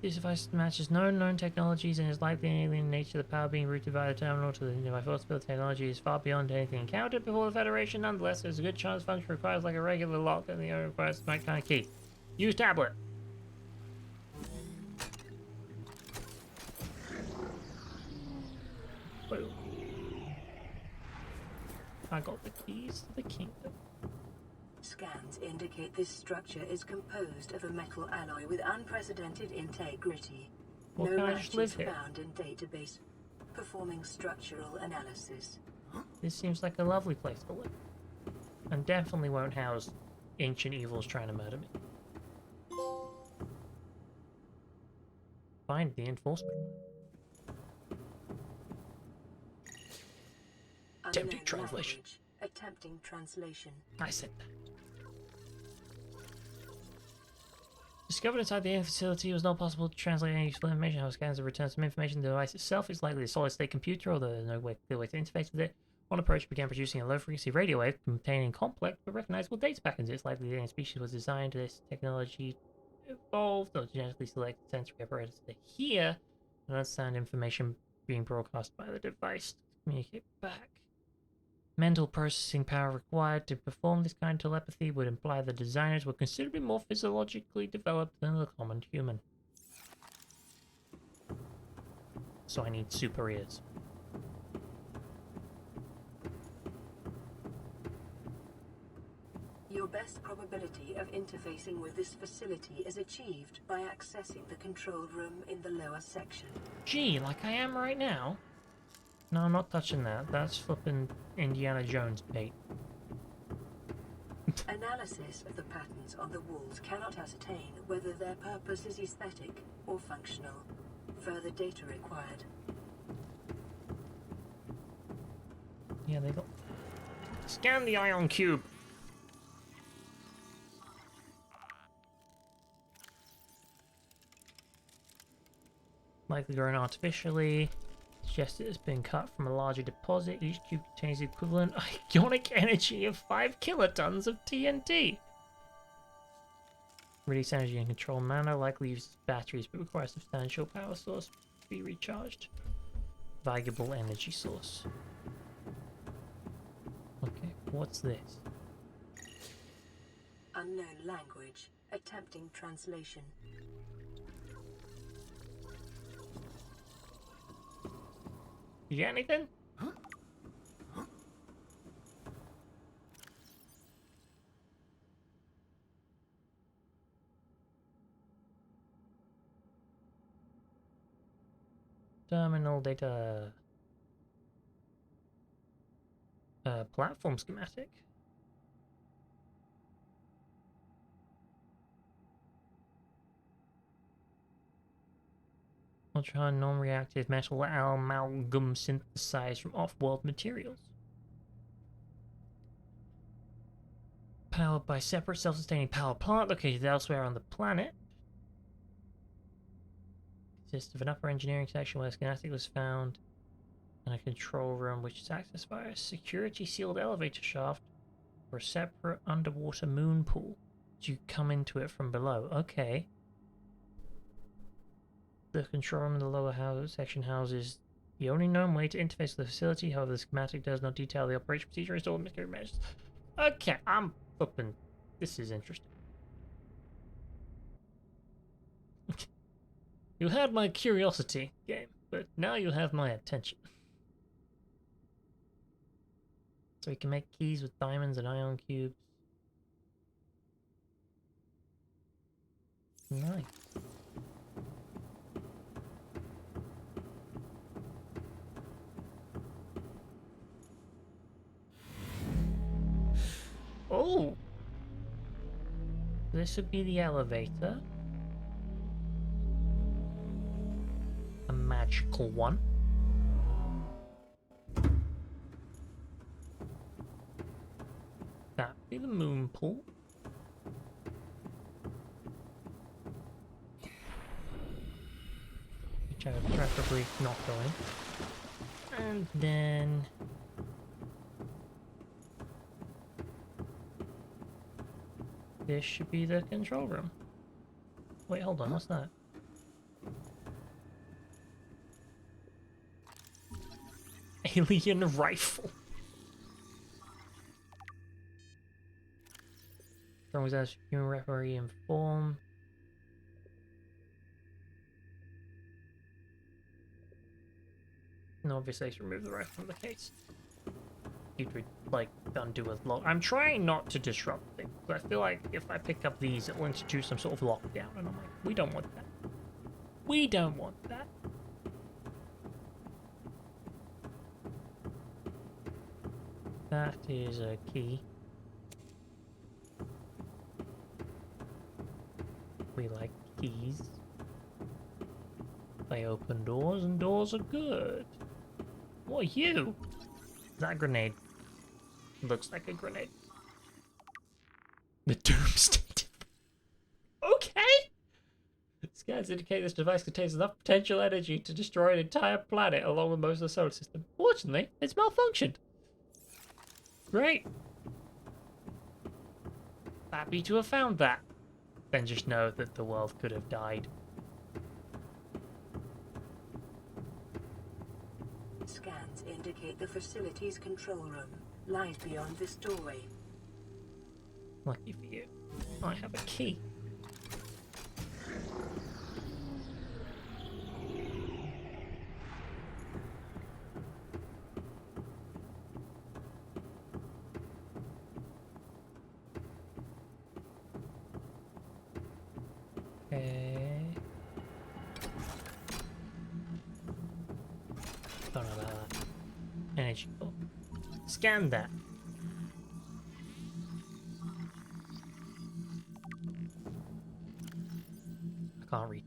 This device matches known technologies and is likely an alien nature. The power being routed via the terminal to the nearby force field technology is far beyond anything encountered before the Federation. Nonetheless, there's a good chance function requires like a regular lock and the other requires the right kind of key. Use tablet. Whoa. I got the keys to the kingdom. Scans indicate this structure is composed of a metal alloy with unprecedented integrity. Well, No can I just live matches here? found in database. Performing structural analysis. This seems like a lovely place to live. And definitely won't house ancient evils trying to murder me. Find the enforcement. Attempting Unknown translation. language. Attempting translation. I said that. Discovered inside the facility, it was not possible to translate any useful information. How scans and return some information. The device itself is likely a solid-state computer, although there's no clear way to interface with it. One approach began producing a low-frequency radio wave containing complex but recognizable data patterns. It's likely the alien species was designed. This technology evolved, not genetically selected sensory apparatus to hear and understand information being broadcast by the device to communicate back. Mental processing power required to perform this kind of telepathy would imply the designers were considerably more physiologically developed than the common human. So I need super ears. Your best probability of interfacing with this facility is achieved by accessing the control room in the lower section. Gee, like I am right now? No, I'm not touching that. That's flipping Indiana Jones bait. Analysis of the patterns on the walls cannot ascertain whether their purpose is aesthetic or functional. Further data required. Yeah, they got... Scan the ion cube! Likely grown artificially. Suggests it has been cut from a larger deposit. Each cube contains the equivalent ionic energy of 5 kilotons of TNT. Release energy in controlled manner. Likely uses batteries but requires substantial power source to be recharged. Valuable energy source. Okay, what's this? Unknown language. Attempting translation. You get anything? Terminal data. Platform schematic. Ultra non-reactive metal amalgam synthesized from off-world materials. Powered by separate self-sustaining power plant located elsewhere on the planet. Consists of an upper engineering section where a schematic was found and a control room which is accessed by a security sealed elevator shaft or a separate underwater moon pool. You come into it from below. Okay. The control room in the lower section houses the only known way to interface with the facility. However, the schematic does not detail the operation procedure installed in the measures. Okay, I'm flipping. This is interesting. You had my curiosity, game, but now you have my attention. So we can make keys with diamonds and ion cubes. Nice. Oh! This would be the elevator. A magical one. That'd be the moon pool. Which I would preferably not go in. And then... this should be the control room. Wait, hold on, what's that? Alien rifle. Strong was as human referee in form. And obviously, let's remove the rifle from the case. It would, like, undo a lock. I'm trying not to disrupt things, but I feel like if I pick up these, it will introduce some sort of lockdown, and I'm like, we don't want that. We don't want that. That is a key. We like keys. They open doors, and doors are good. What are you? Is that a grenade? Looks like a grenade. The doomsday. Okay! Scans indicate this device contains enough potential energy to destroy an entire planet along with most of the solar system. Fortunately, it's malfunctioned. Great. Happy to have found that. Then just know that the world could have died. Scans indicate the facility's control room lies beyond this doorway. Lucky for you, I have a key. Okay. Don't know about that. Energy core. Scan that. I can't read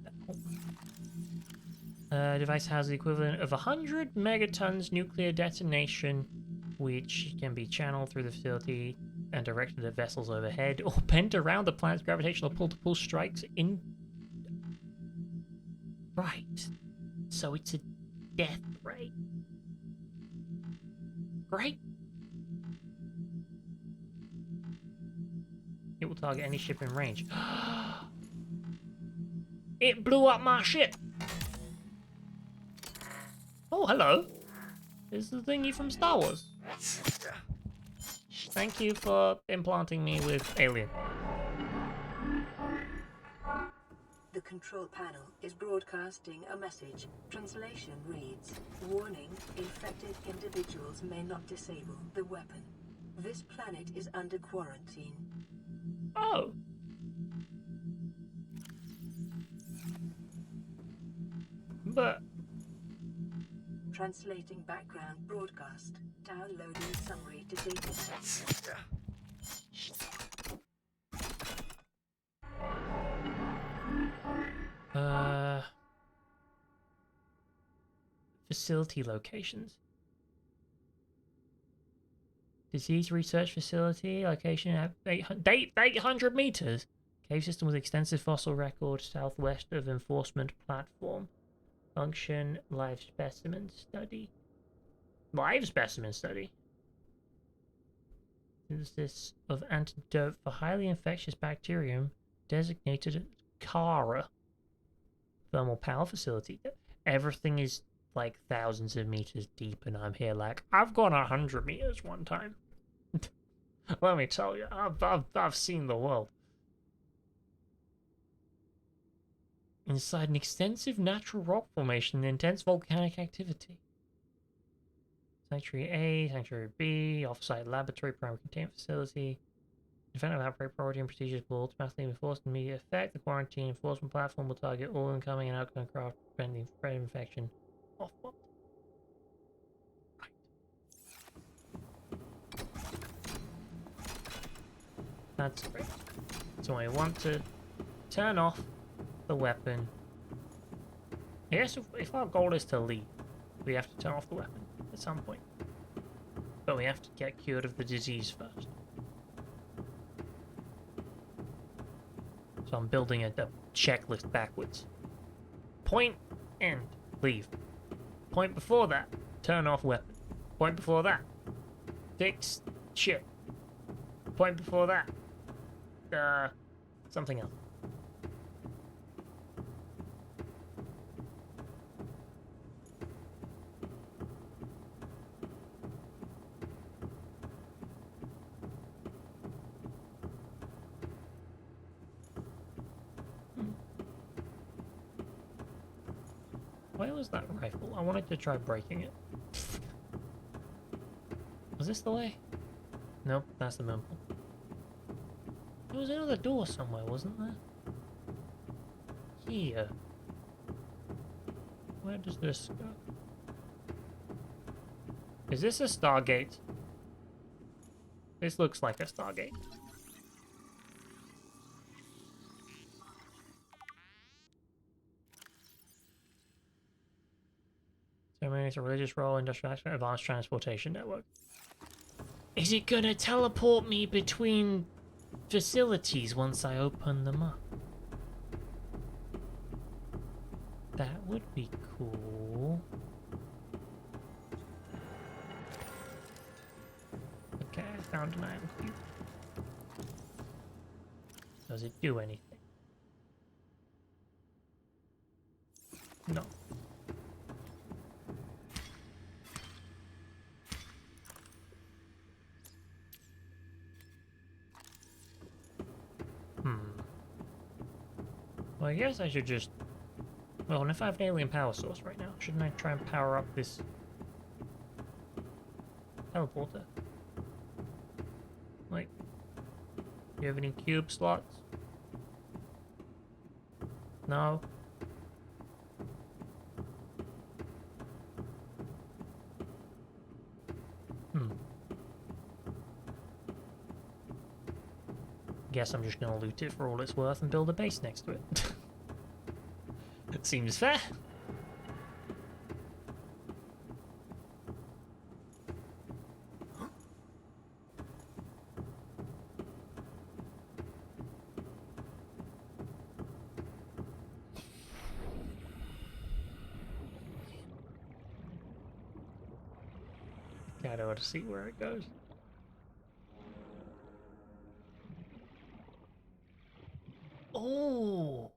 that. Device has the equivalent of 100 megatons nuclear detonation, which can be channeled through the facility and directed at vessels overhead, or bent around the planet's gravitational pull to pull strikes in. Right. So it's a death ray. Great. It will target any ship in range. It blew up my ship. Oh, hello. This is the thingy from Star Wars. Thank you for implanting me with alien. The control panel is broadcasting a message. Translation reads, "Warning, infected individuals may not disable the weapon. This planet is under quarantine." Oh. But... Translating background broadcast. Downloading summary to database. Facility locations. Disease research facility location at 800 meters. Cave system with extensive fossil record southwest of enforcement platform. Function live specimen study. Live specimen study. Synthesis of antidote for highly infectious bacterium designated Kara. Thermal power facility. Everything is like thousands of meters deep, and I'm here like, I've gone 100 meters one time. Let me tell you, I've seen the world. Inside an extensive natural rock formation and intense volcanic activity. Sanctuary A, Sanctuary B, off-site laboratory, primary containment facility. Event of outbreak priority and procedures will automatically enforce in immediate effect. The quarantine enforcement platform will target all incoming and outgoing craft, preventing the spread of infection. Off-world. Right. That's great. So I want to turn off the weapon. I guess if our goal is to leave, we have to turn off the weapon at some point. But we have to get cured of the disease first. So I'm building a checklist backwards. Point, end, leave. Point before that, turn off weapon. Point before that, fix ship. Point before that, something else. Where was that rifle? I wanted to try breaking it. Was this the way? Nope, that's the memple. There was another door somewhere, wasn't there? Here. Where does this go? Is this a Stargate? This looks like a Stargate. Ceremony is a religious role, industrial action, advanced transportation network. Is it gonna teleport me between facilities once I open them up? That would be cool. Okay, I found an item cube. Does it do anything? No. Well, I guess I should just... Well, and if I have an alien power source right now, shouldn't I try and power up this teleporter? Like, do you have any cube slots? No? Guess I'm just gonna loot it for all it's worth and build a base next to it. That seems fair. Gotta see where it goes. Oh!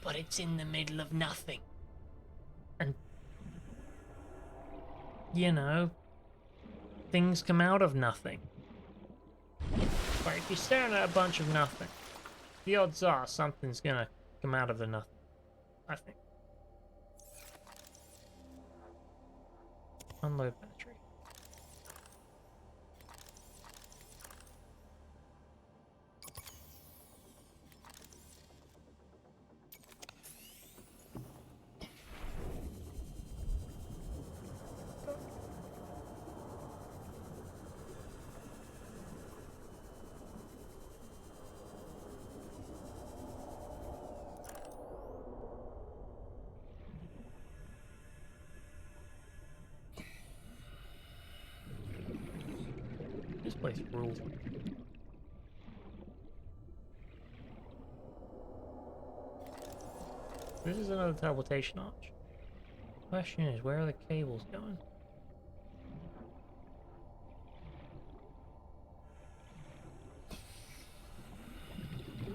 But it's in the middle of nothing. And, you know, things come out of nothing. Like, if you're staring at a bunch of nothing, the odds are something's gonna come out of the nothing, I think. Unload battery. This place rules. This is another teleportation arch. Question is, where are the cables going?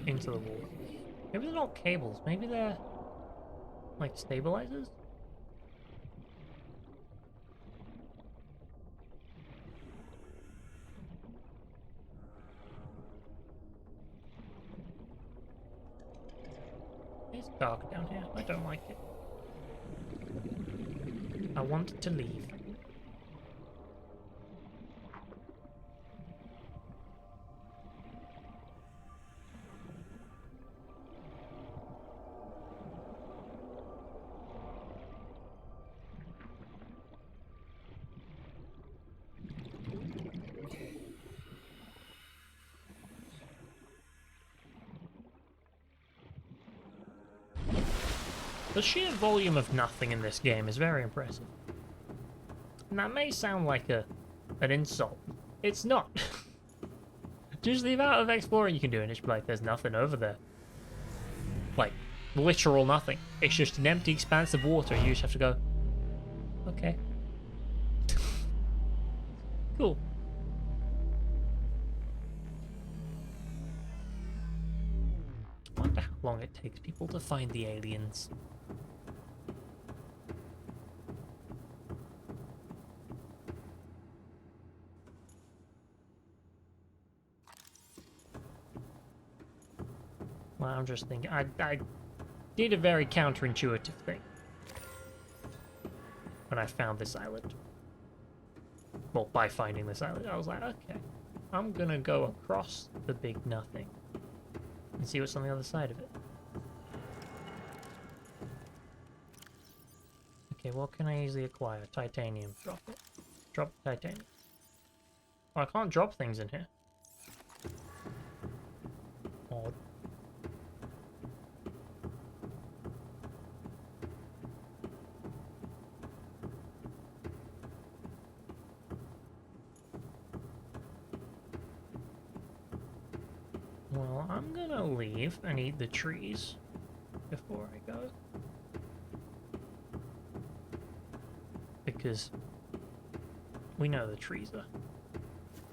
Into the wall. Maybe they're not cables, maybe they're like stabilizers? It's dark down here. I don't like it. I want to leave. The sheer volume of nothing in this game is very impressive. And that may sound like an insult. It's not. Just the amount of exploring you can do, and it's like, there's nothing over there. Like, literal nothing. It's just an empty expanse of water, and you just have to go, okay. Cool. I wonder how long it takes people to find the aliens. Well, I'm just thinking, I did a very counterintuitive thing when I found this island. Well, by finding this island, I was like, okay, I'm gonna go across the big nothing and see what's on the other side of it. Okay, what can I easily acquire? Titanium. Drop it. Drop titanium. Oh, I can't drop things in here. Odd. Well, I'm gonna leave and eat the trees before I go. Because we know the trees are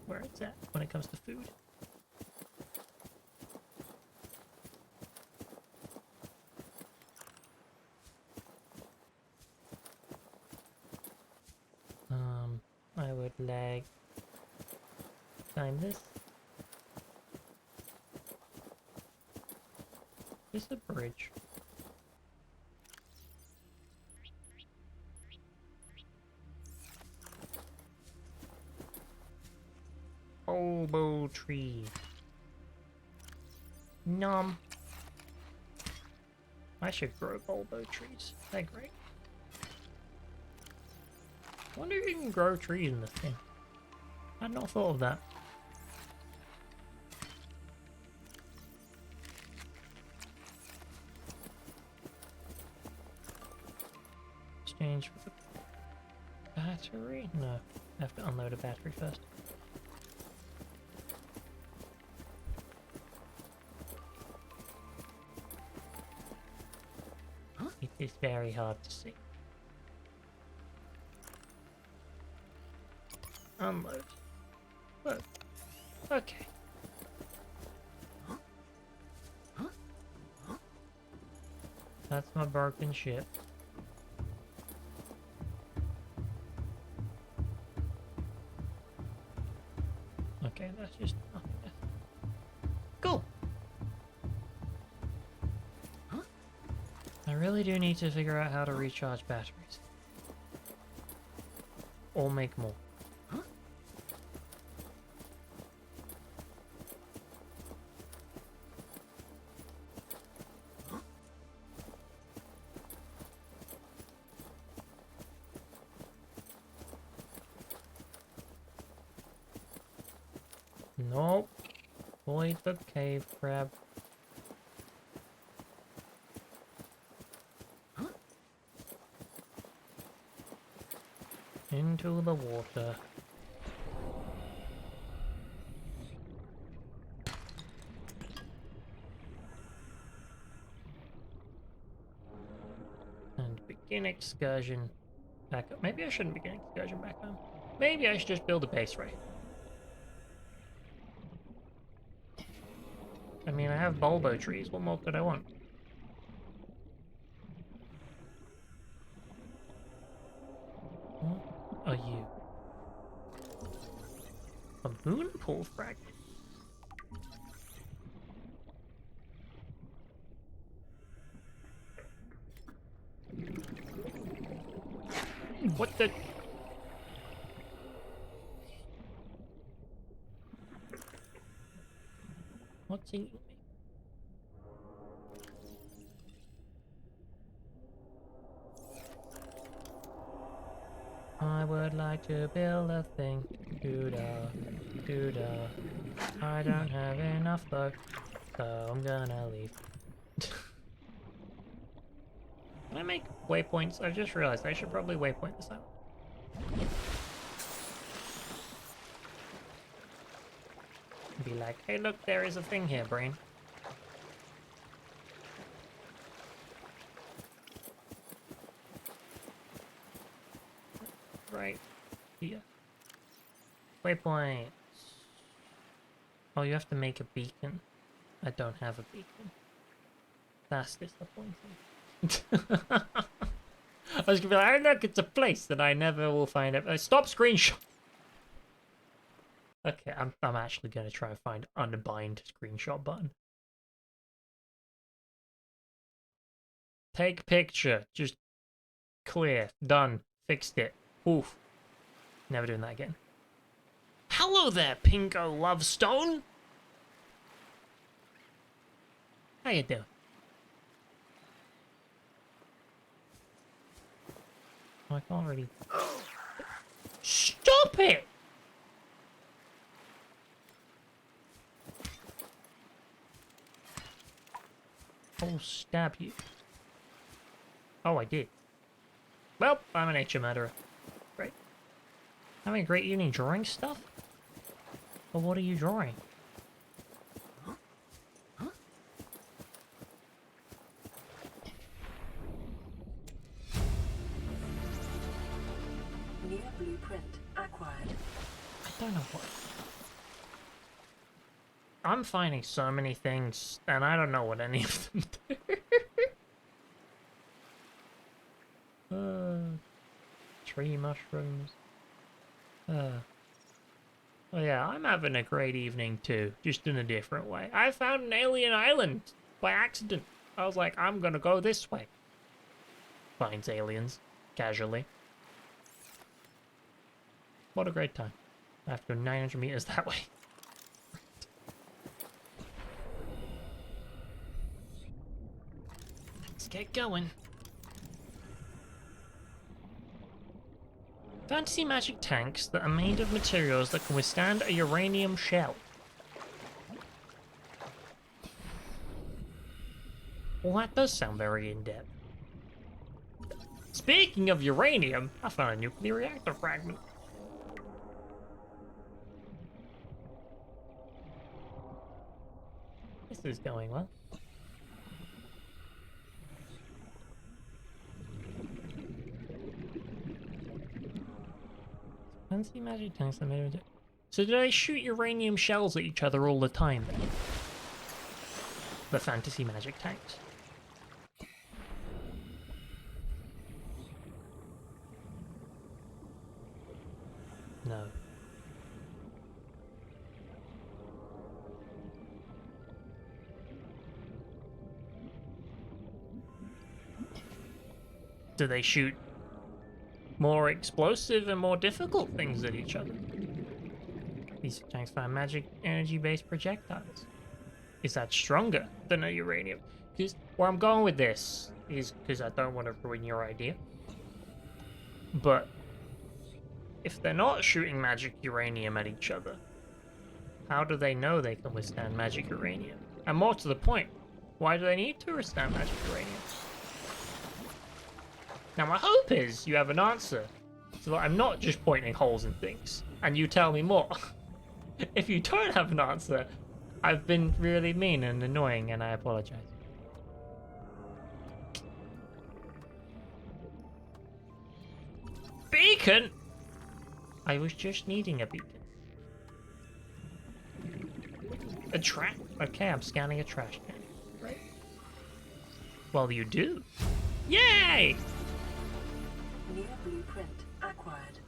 where it's at when it comes to food. I would like find this. Is a bridge. Bulbo tree. Nom. I should grow bulbo trees. They're great. I wonder if you can grow trees in this thing. I'd not thought of that. Exchange for the battery? No, I have to unload a battery first. It is very hard to see. Unload. Look. Okay. That's my broken ship. Okay, that's just nothing. Cool. I really do need to figure out how to recharge batteries. Or make more. Nope. Avoid the cave crab. Into the water. And begin excursion back up. Maybe I shouldn't begin excursion back home. Maybe I should just build a base right. I mean, I have bulbo trees. What more could I want? What are you? A moon pool fragment. What the? What's eating me? I would like to build a thing. Doo-da, doo-da. I don't have enough though, so I'm gonna leave. Can I make waypoints? I just realized I should probably waypoint this out. Be like, hey look, there is a thing here, brain. Right here. Waypoints. Oh, you have to make a beacon. I don't have a beacon. That's disappointing. I was gonna be like, oh look, it's a place that I never will find it. Stop screenshot. Okay, I'm actually gonna try and find unbind screenshot button. Take picture. Just clear. Done. Fixed it. Oof. Never doing that again. Hello there, Pinko Lovestone. How you doing? Oh, I can't really... Stop it! I'll stab you. Oh, I did. Well, I'm a nature murderer. Great. Having a great evening drawing stuff? Well, what are you drawing? New blueprint acquired. I don't know what... I'm finding so many things, and I don't know what any of them do. Tree mushrooms. Oh yeah, I'm having a great evening too, just in a different way. I found an alien island by accident. I was like, I'm gonna go this way. Finds aliens, casually. What a great time. I have to go 900 meters that way. Let's get going. Fantasy magic tanks that are made of materials that can withstand a uranium shell. Well, that does sound very in-depth. Speaking of uranium, I found a nuclear reactor fragment. This is going well. Fancy magic tanks that made of... So do they shoot uranium shells at each other all the time then? The fantasy magic tanks. No. Do they shoot more explosive and more difficult things at each other? These tanks fire magic energy-based projectiles. Is that stronger than a uranium? Because where I'm going with this is because I don't want to ruin your idea. But if they're not shooting magic uranium at each other, how do they know they can withstand magic uranium? And more to the point, why do they need to withstand magic uranium? Now my hope is you have an answer, so that I'm not just pointing holes in things, and you tell me more. If you don't have an answer, I've been really mean and annoying, and I apologize. Beacon? I was just needing a beacon. A trash? Okay, I'm scanning a trash can. Right. Well, you do. Yay! New blueprint acquired.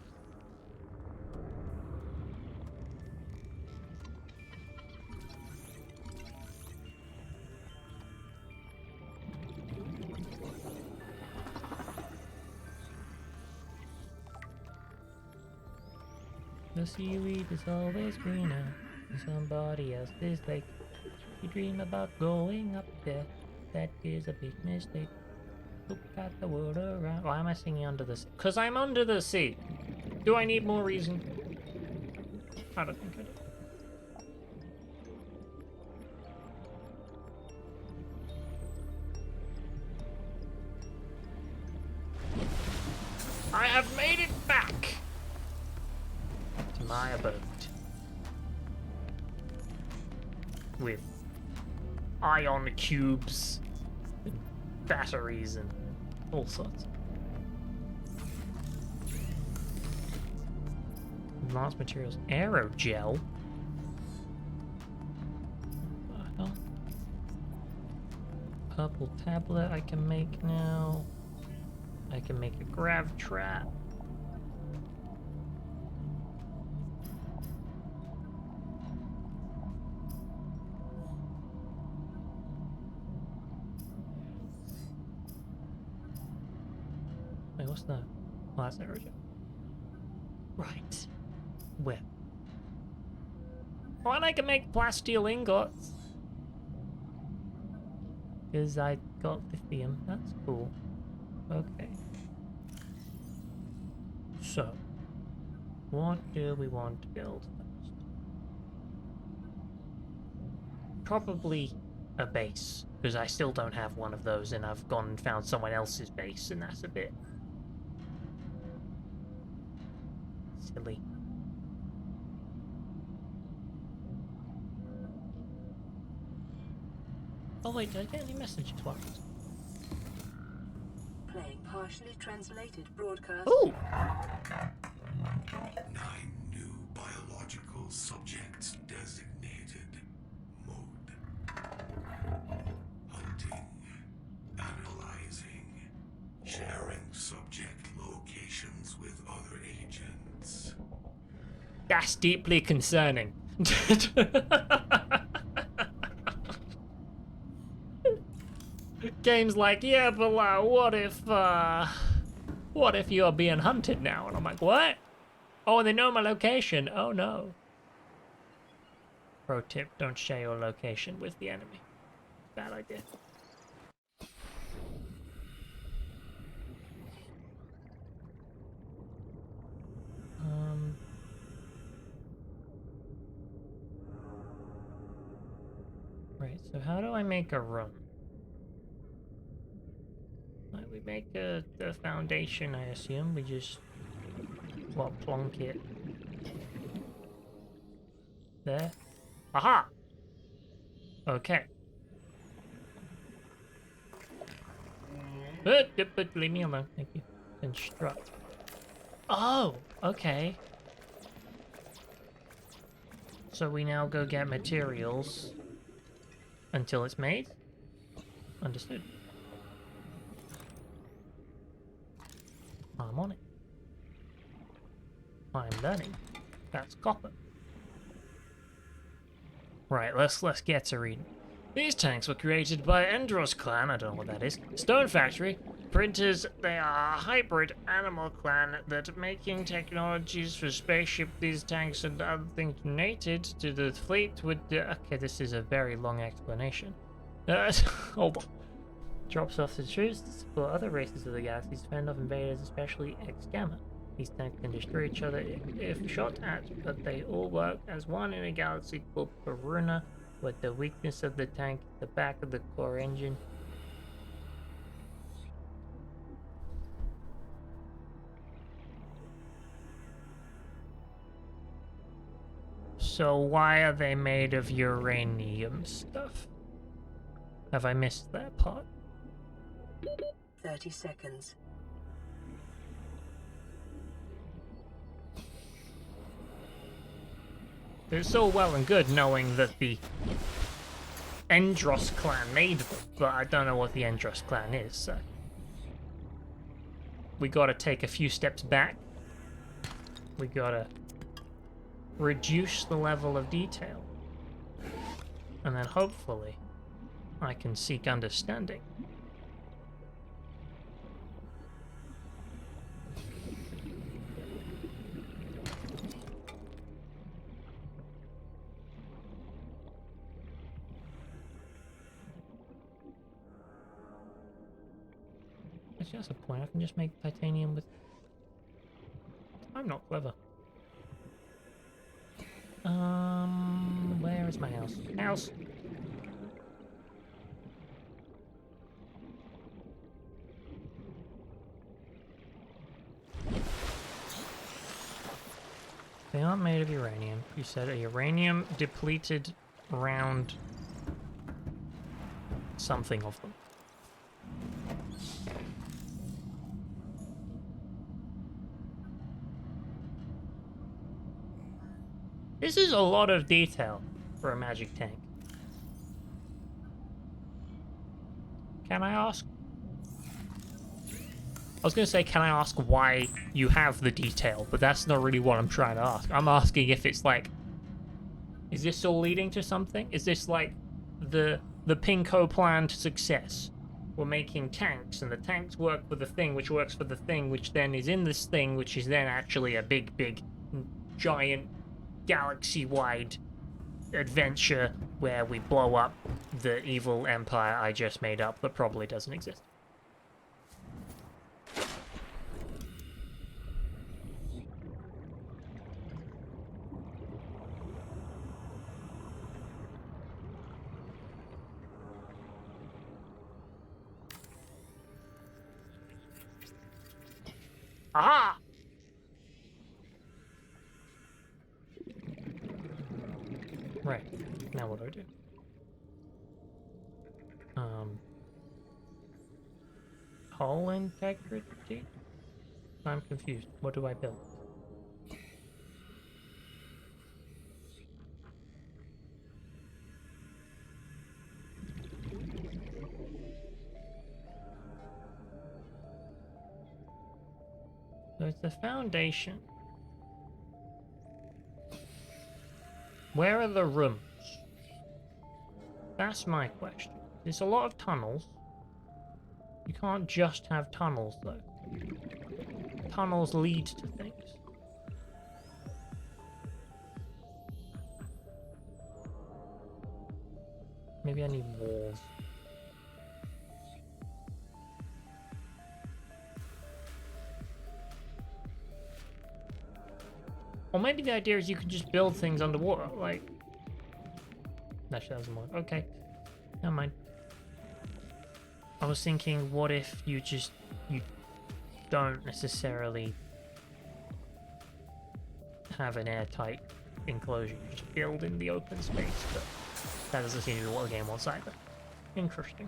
The seaweed is always greener in somebody else's lake. You dream about going up there, that is a big mistake. Look at the world around. Why am I singing under the sea? Because I'm under the sea. Do I need more reason? I don't think I do. I have made it back to my abode. With ion cubes and batteries and all sorts. Advanced materials. Aerogel. What the hell? Purple tablet I can make now. I can make a grav trap. Wait, what's that? Oh, that's aerogel. Right. Where? Oh, and I can make plasteel ingots. Because I got lithium. That's cool. Okay. So, what do we want to build first? Probably a base, because I still don't have one of those, and I've gone and found someone else's base, and that's a bit silly. Oh wait, did I get any messages? What? Playing partially translated broadcast. Ooh! 9 new biological subjects designated. Mode. Hunting. Analyzing. Sharing subject locations with other agents. That's deeply concerning. Game's like, yeah, but what if you're being hunted now? And I'm like, what? Oh, and they know my location. Oh no. Pro tip, don't share your location with the enemy. Bad idea. Right, so how do I make a room? Like, we make the foundation, I assume. We just, what, plonk it there? Aha! Okay. But leave me alone, thank you. Construct. Oh, okay. So we now go get materials until it's made? Understood. I'm on it. I'm learning. That's copper. Right, let's get to reading. These tanks were created by Endros clan, I don't know what that is. Stone Factory. Printers, they are a hybrid animal clan that making technologies for spaceship. These tanks and other things donated to the fleet would... okay, this is a very long explanation. Hold on. Drops off the truce to support other races of the galaxy to fend off invaders, especially X-Gamma. These tanks can destroy each other if shot at, but they all work as one in a galaxy called Peruna, with the weakness of the tank at the back of the core engine. So why are they made of uranium stuff? Have I missed that part? 30 seconds. It's all well and good knowing that the Endros clan made them, but I don't know what the Endros clan is, so... we gotta take a few steps back. We gotta reduce the level of detail. And then hopefully I can seek understanding. Actually, that's a point. I can just make titanium with... I'm not clever. Where is my house? House! aren't made of uranium. You said a uranium depleted round something of them. This is a lot of detail for a magic tank. Can I ask? I was going to say, can I ask why you have the detail, but that's not really what I'm trying to ask. I'm asking if it's like, is this all leading to something? Is this like the Pinko plan to success? We're making tanks, and the tanks work for the thing, which works for the thing, which then is in this thing, which is then actually a big, giant, galaxy-wide adventure where we blow up the evil empire I just made up that probably doesn't exist. Aha! Right. Now what do I do? Hull integrity? I'm confused. What do I build? So it's the foundation. Where are the rooms? That's my question. There's a lot of tunnels. You can't just have tunnels, though. Tunnels lead to things. Maybe I need walls. Or maybe the idea is you can just build things underwater, like... Actually, that doesn't work. Okay. Never mind. I was thinking, what if you don't necessarily have an airtight enclosure, you just build in the open space, but that doesn't seem to be what the game wants either. Interesting.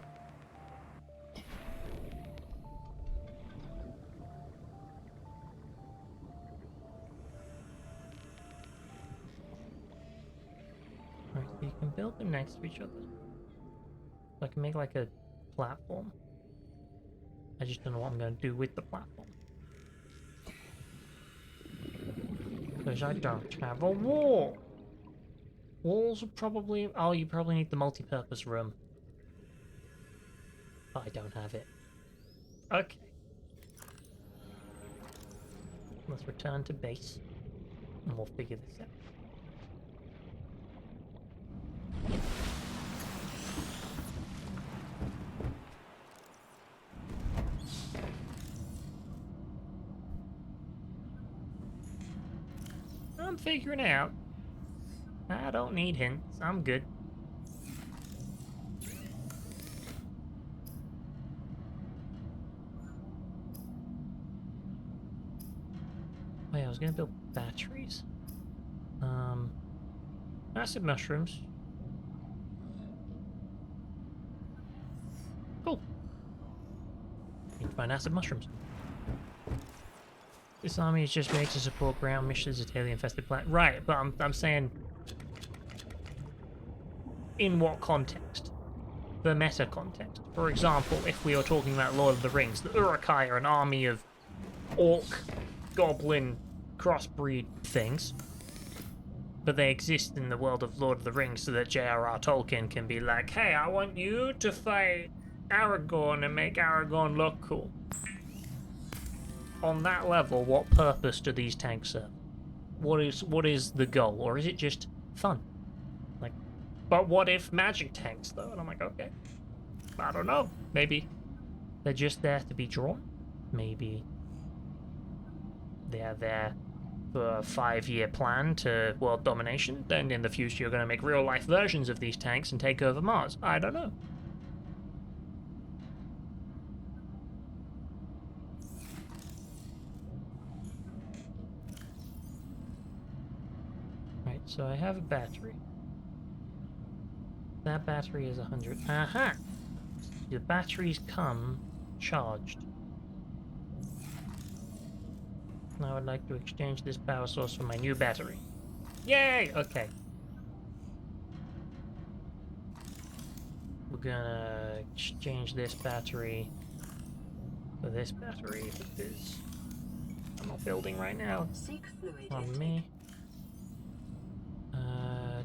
Right, so you can build them next to each other. So I can make like a platform. I just don't know what I'm going to do with the platform. Because I don't have a wall. Walls are probably... Oh, you probably need the multi-purpose room. But I don't have it. Okay. Let's return to base. And we'll figure this out. I'm figuring it out. I don't need hints. I'm good. Oh yeah, I was gonna build batteries. Acid mushrooms. Cool. Need to find acid mushrooms. This army is just made to support ground missions of alien-infested planet. Right, but I'm saying... In what context? The meta context. For example, if we are talking about Lord of the Rings, the Uruk-hai are an army of orc, goblin, crossbreed things. But they exist in the world of Lord of the Rings so that J.R.R. Tolkien can be like, hey, I want you to fight Aragorn and make Aragorn look cool. On that level, what purpose do these tanks serve? What is the goal? Or is it just fun? Like, but what if magic tanks, though? And I'm like, okay, I don't know. Maybe they're just there to be drawn. Maybe they're there for a 5-year plan to world domination. Then in the future, you're going to make real-life versions of these tanks and take over Mars. I don't know. So I have a battery. That battery is 100. Aha! The batteries come charged. Now I'd like to exchange this power source for my new battery. Yay! Okay. We're gonna exchange this battery for this battery because I'm not building right now. Seek fluid On intake. me.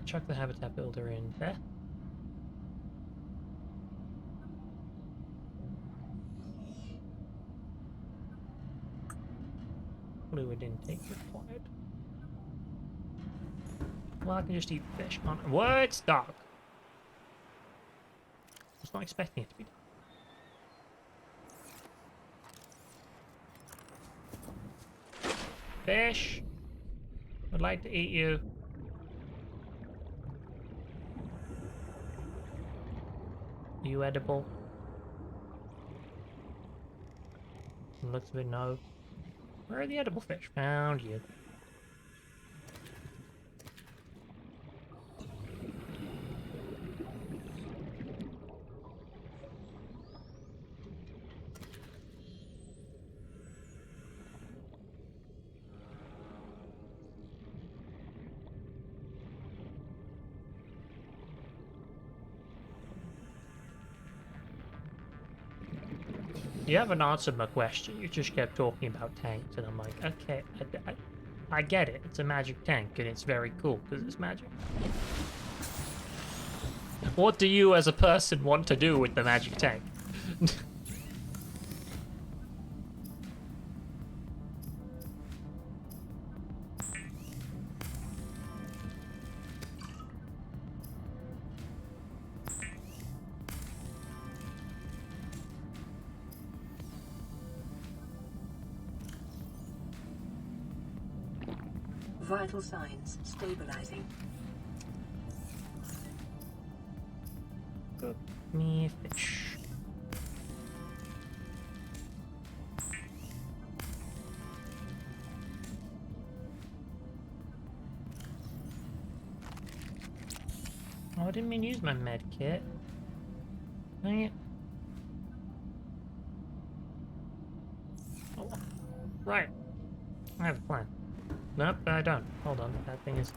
Chuck the habitat builder in there. Fluid intake required. Well, I can just eat fish, can't I? What? It's dark. I was not expecting it to be dark. Fish! Would like to eat you. Are you edible? Looks a bit no. Where are the edible fish? Found you. You haven't answered my question. You just kept talking about tanks, and I'm like, okay, I get it. It's a magic tank, and it's very cool because it's magic. What do you, as a person, want to do with the magic tank? Vital signs stabilizing. Cook me fish. Oh, I didn't mean to use my med kit. Dang it. Oh, well. Right. I have a plan. Nope, I don't. Hold on, that thing is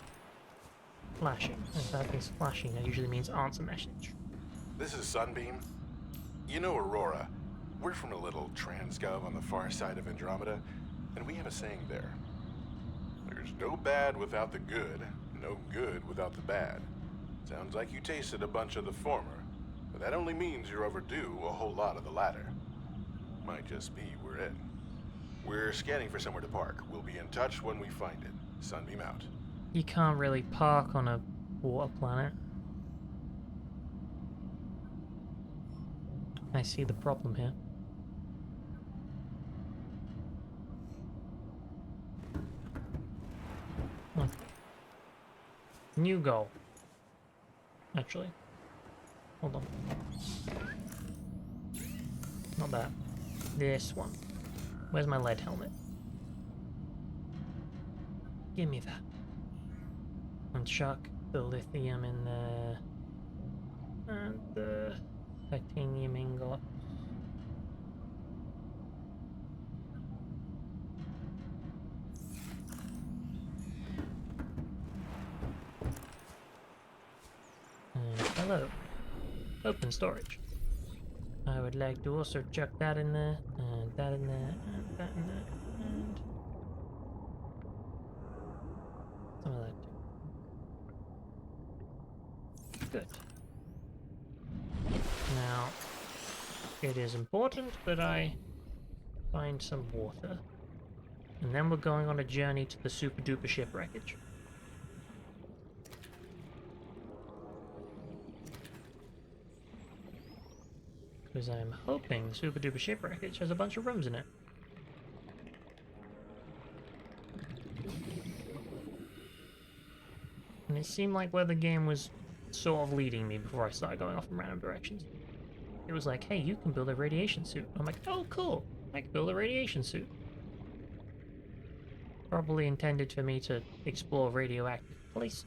flashing. If that thing's flashing, that usually means answer message. This is Sunbeam. You know Aurora. We're from a little transgov on the far side of Andromeda, and we have a saying there. There's no bad without the good, no good without the bad. Sounds like you tasted a bunch of the former, but that only means you're overdue a whole lot of the latter. Might just be we're in. We're scanning for somewhere to park. We'll be in touch when we find it. Sunbeam out. You can't really park on a water planet. I see the problem here. Okay. New goal. Actually. Hold on. Not that. This one. Where's my lead helmet? Give me that. And chuck the lithium in there. And the titanium ingot. And hello. Open storage. I would like to also chuck that in there, and that in there, and that in there, and some of that too. Good. Now, it is important that I find some water, and then we're going on a journey to the super duper ship wreckage. Because I'm hoping the super duper ship wreckage has a bunch of rooms in it. And it seemed like where the game was sort of leading me before I started going off in random directions. It was like, hey, you can build a radiation suit. I'm like, oh, cool. I can build a radiation suit. Probably intended for me to explore radioactive places.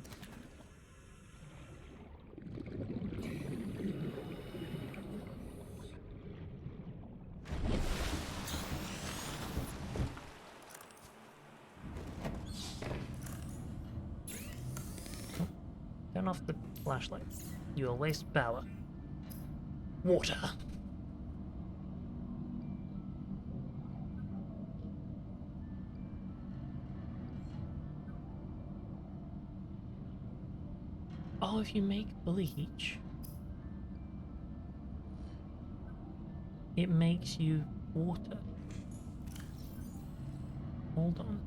Turn off the flashlight. You will waste power. Water. Oh, if you make bleach, it makes you water. Hold on.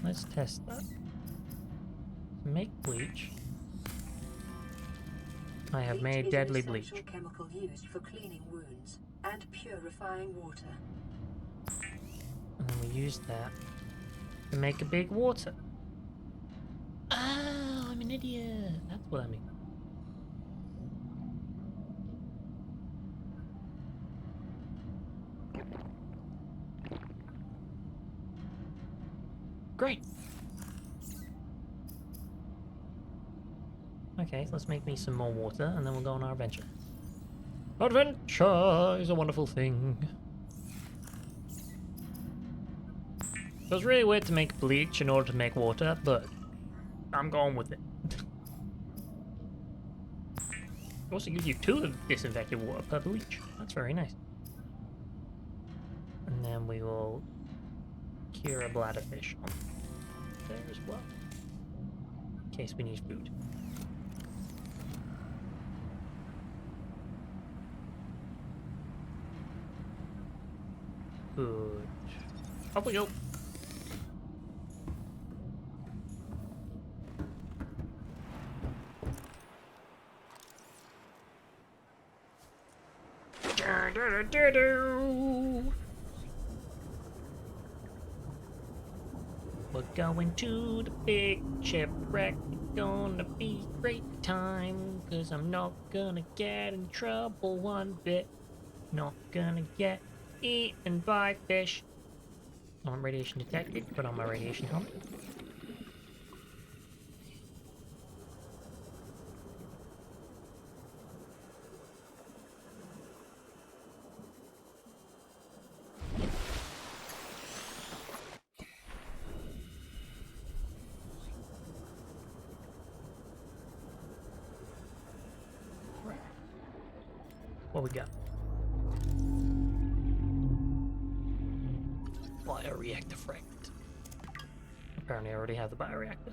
Let's test that. Make bleach. I have made deadly bleach. Bleach is an essential chemical used for cleaning wounds and purifying water. And then we use that to make a big water. Oh, I'm an idiot. That's what I mean. Great. Okay, so let's make me some more water and then we'll go on our adventure. Adventure is a wonderful thing. It was really weird to make bleach in order to make water, but I'm going with it. It also gives you 2 of disinfected water per bleach. That's very nice. And then we will cure a bladderfish on there as well, in case we need food. Good. Up we go. We're going to the big shipwreck. It's gonna be a great time, 'cause I'm not gonna get in trouble one bit. Not gonna get eaten by fish. Radiation detected. Put on my radiation helmet. What we got? Bioreactor fragment. Apparently I already have the bioreactor.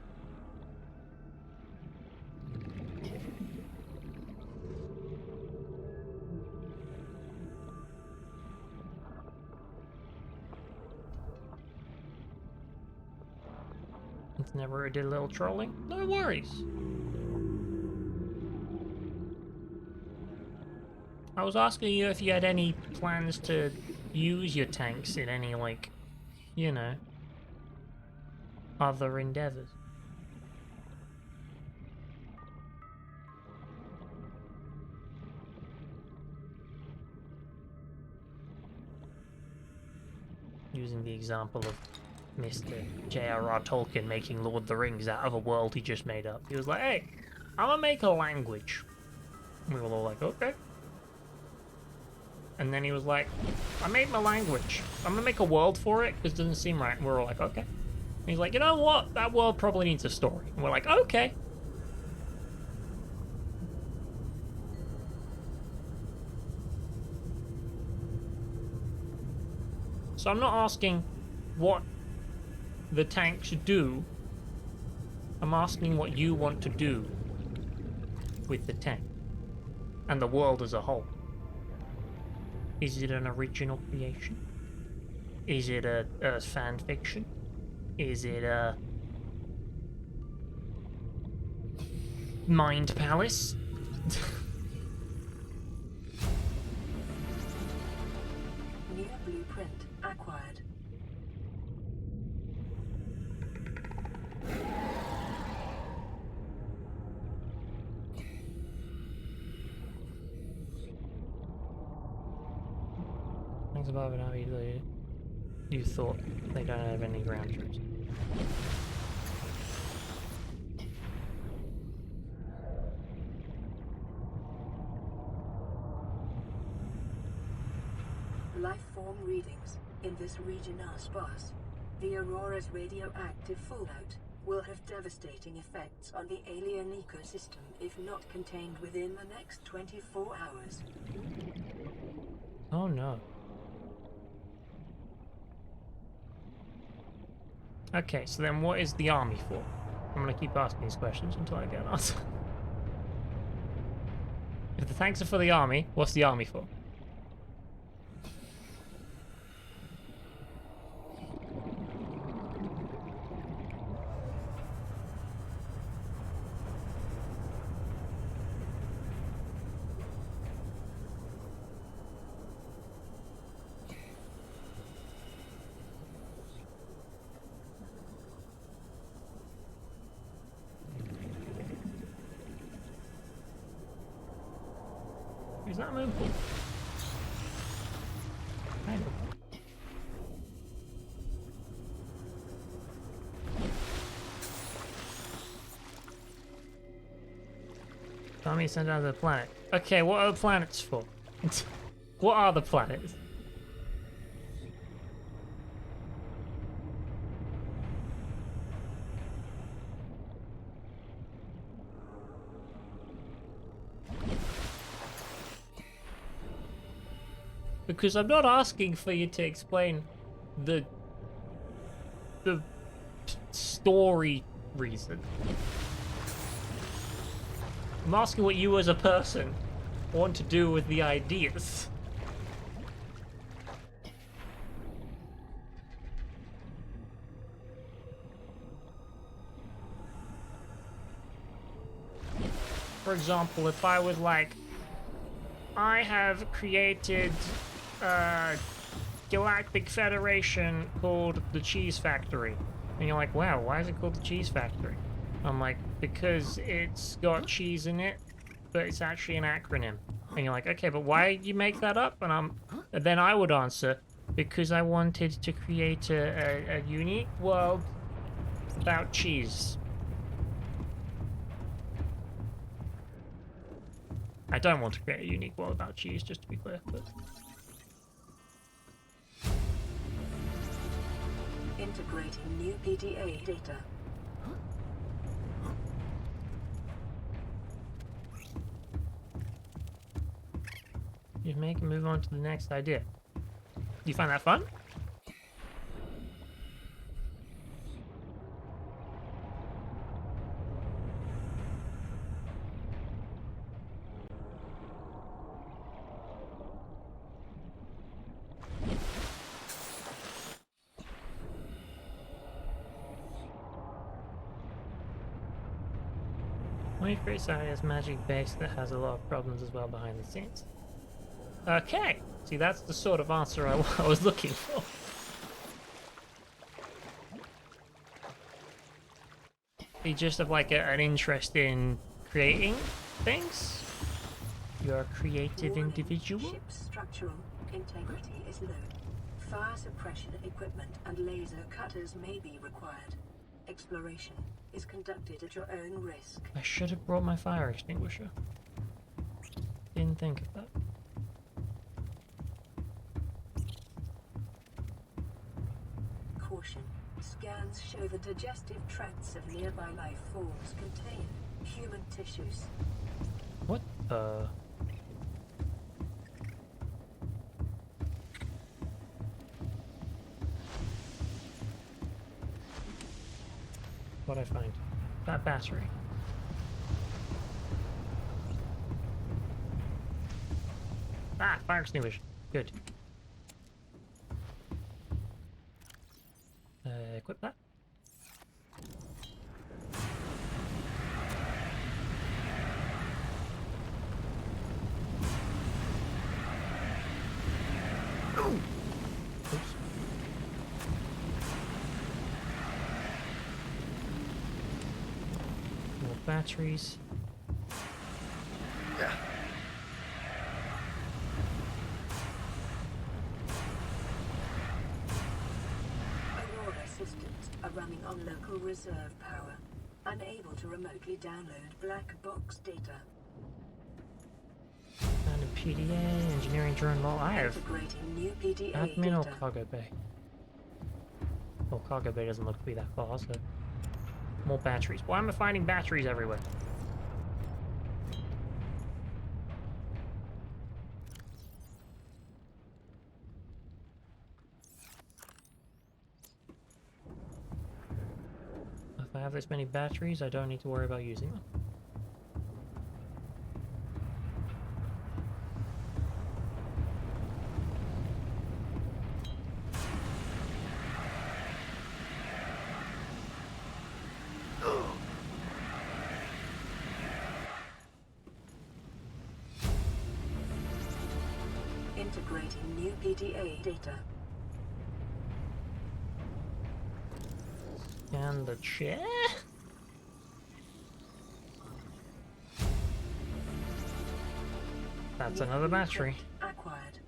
It's never did a little trolling. No worries. I was asking you if you had any plans to use your tanks in any, like, you know, other endeavors. Using the example of Mr. J.R.R. Tolkien making Lord of the Rings out of a world he just made up. He was like, hey, I'm gonna make a language. And we were all like, okay. And then he was like, I made my language. I'm gonna make a world for it because it doesn't seem right. And we're all like, okay. And he's like, you know what? That world probably needs a story. And we're like, okay. So I'm not asking what the tank should do. I'm asking what you want to do with the tank and the world as a whole. Is it an original creation? Is it a fan fiction? Is it a mind palace? New blueprint acquired. Thanks above and how you do. You thought they don't have any ground troops. Life form readings in this region are sparse. The Aurora's radioactive fallout will have devastating effects on the alien ecosystem if not contained within the next 24 hours. Oh no. Okay, so then what is the army for? I'm gonna keep asking these questions until I get an answer. If the tanks are for the army, what's the army for? Is that a moon pool? Kind of. Army sent out to the planet. Okay, what are the planets for? What are the planets? Because I'm not asking for you to explain the story reason. I'm asking what you as a person want to do with the ideas. For example, if I was like, I have created a galactic federation called the Cheese Factory. And you're like, wow, why is it called the Cheese Factory? I'm like, because it's got cheese in it, but it's actually an acronym. And you're like, okay, but why did you make that up? And then I would answer, because I wanted to create a unique world about cheese. I don't want to create a unique world about cheese, just to be clear, but... Integrating new PDA data. You make and move on to the next idea. You find that fun? My free side has magic base that has a lot of problems as well behind the scenes. Okay, see that's the sort of answer I was looking for. You just have like an interest in creating things? You're a creative Warning. individual? Ship's structural integrity is low. Fire suppression equipment and laser cutters may be required. Exploration is conducted at your own risk. I should have brought my fire extinguisher. Didn't think of that. Caution. Scans show the digestive tracts of nearby life forms contain human tissues. What the? What'd I find? That battery. Ah, fire extinguisher. Good. Equip that. Oops. More batteries. Yeah. running on local reserve power. Unable to remotely download black box data. And a PDA, engineering drone role. I have Integrating new PDA admin or data. cargo bay. Well, cargo bay doesn't look to be that far, so more batteries. Why am I finding batteries everywhere? If I have this many batteries, I don't need to worry about using them. Integrating new PDA data. And the chair? That's New another battery. equipment acquired.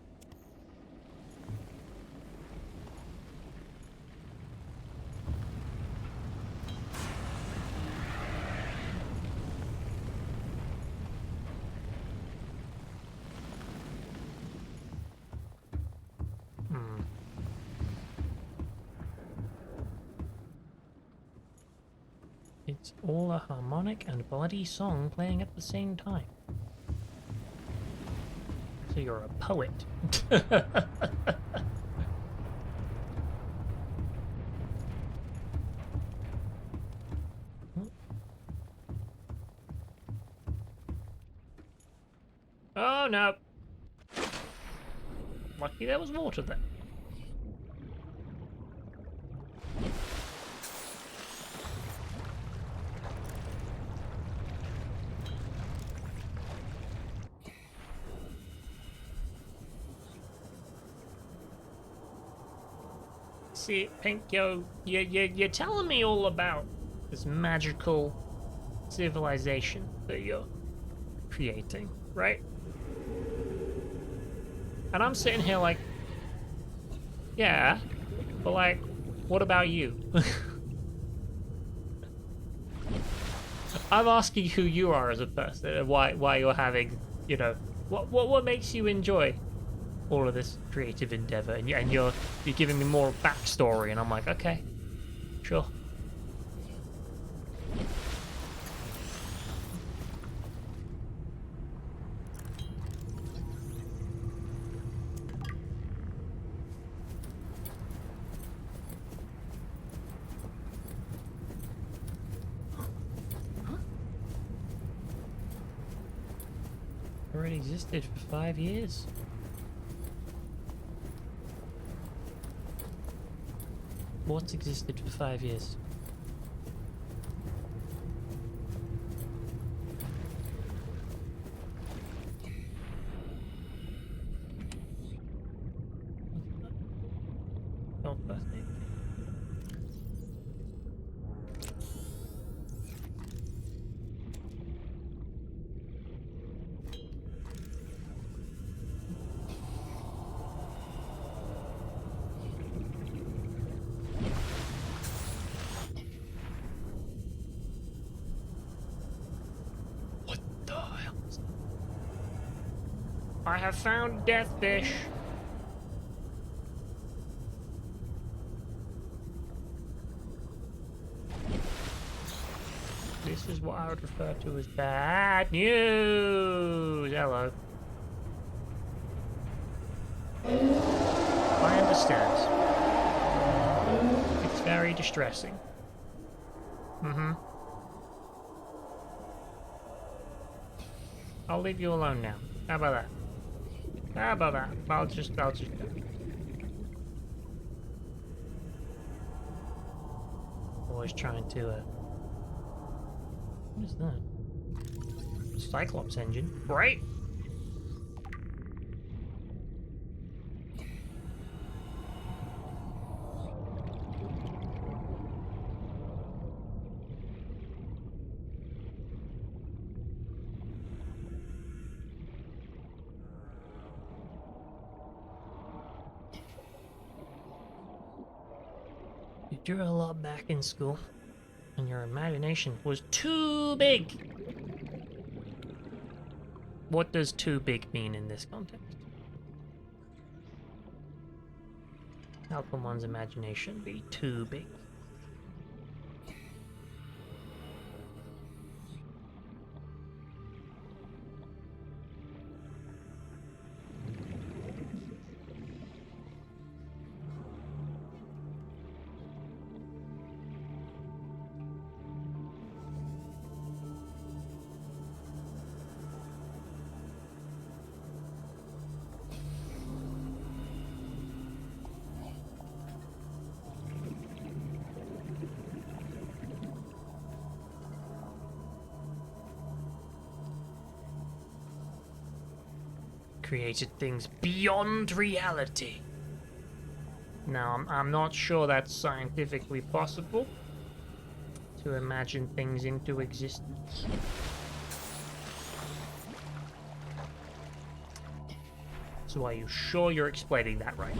Hmm. It's all a harmonic and bloody song playing at the same time. So you're a poet. Oh no! Lucky there was water there. See, Pink, you're telling me all about this magical civilization that you're creating, right? And I'm sitting here like, yeah, but like, what about you? I'm asking who you are as a person and why you're having, you know, what makes you enjoy all of this creative endeavor, and you're giving me more backstory, and I'm like, okay, sure. Already existed for 5 years. What's existed for 5 years? Oh, birthday. What the hell is that? I have found Deathfish. This is what I would refer to as bad news. Hello. I understand. It's very distressing. Mm-hmm. I'll leave you alone now. How about that? How about that? I'll just always trying to what is that? Cyclops engine. Right? You drew a lot back in school, and your imagination was too big. What does too big mean in this context? How can one's imagination be too big? Created things beyond reality. Now, I'm not sure that's scientifically possible to imagine things into existence. So are you sure you're explaining that right?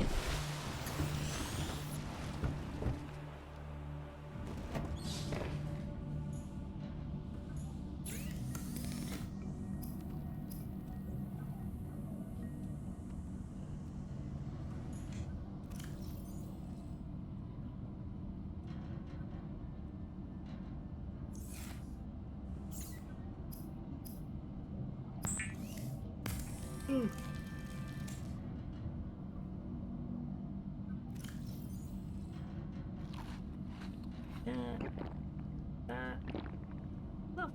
Lovely.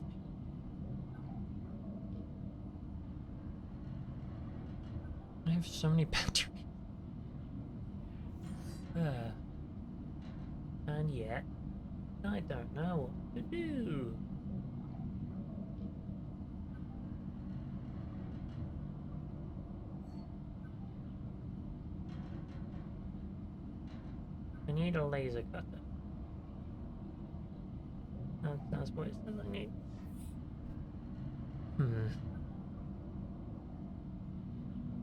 I have so many batteries. And yet, I don't know what to do. I need a laser cutter. That's what it says I need.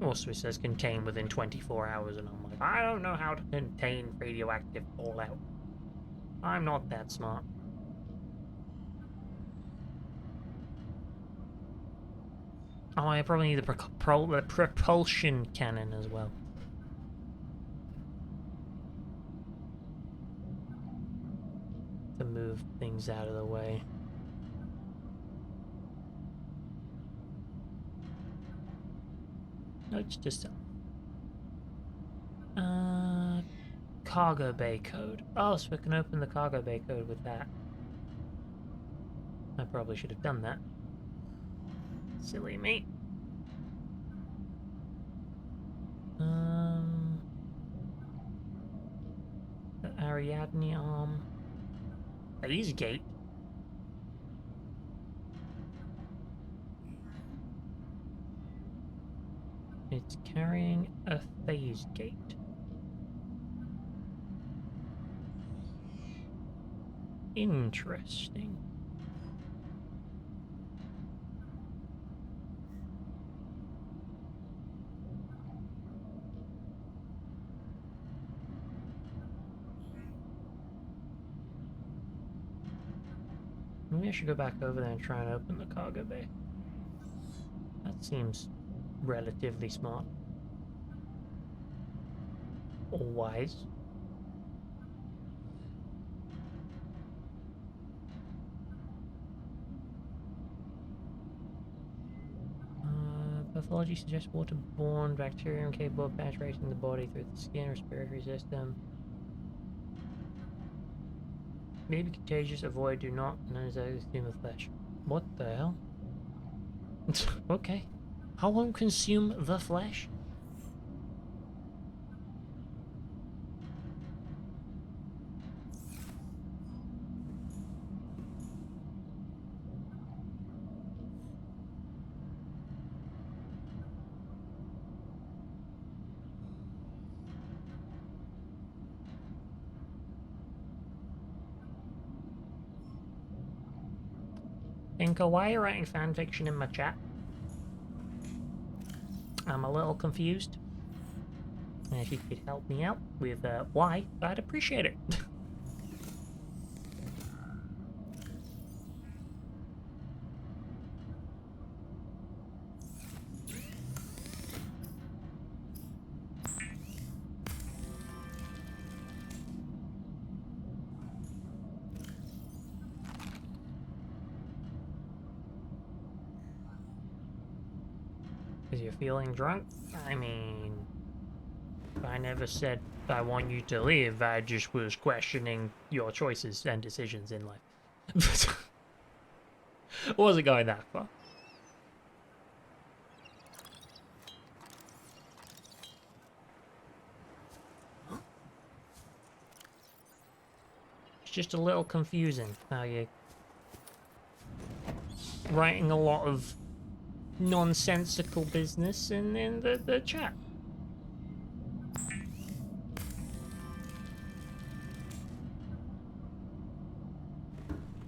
Also, it says contain within 24 hours, and I'm like, I don't know how to contain radioactive fallout. I'm not that smart. Oh, I probably need the propulsion cannon as well. To move things out of the way. Notes to self. Cargo bay code. Oh, so we can open the cargo bay code with that. I probably should have done that. Silly me. The Ariadne arm. Phase gate. It's carrying a phase gate. Interesting. Maybe I should go back over there and try and open the cargo bay. That seems relatively smart. Or wise. Pathology suggests waterborne bacterium capable of penetrating the body through the skin, respiratory system. May be contagious, avoid, do not, none is human flesh. What the hell? Okay. How won't consume the flesh? Inca, why are you writing fanfiction in my chat? I'm a little confused. And if you could help me out with why, I'd appreciate it. Because you're feeling drunk? I mean, I never said I want you to leave. I just was questioning your choices and decisions in life. I wasn't going that far. It's just a little confusing how you're writing a lot of nonsensical business in the chat.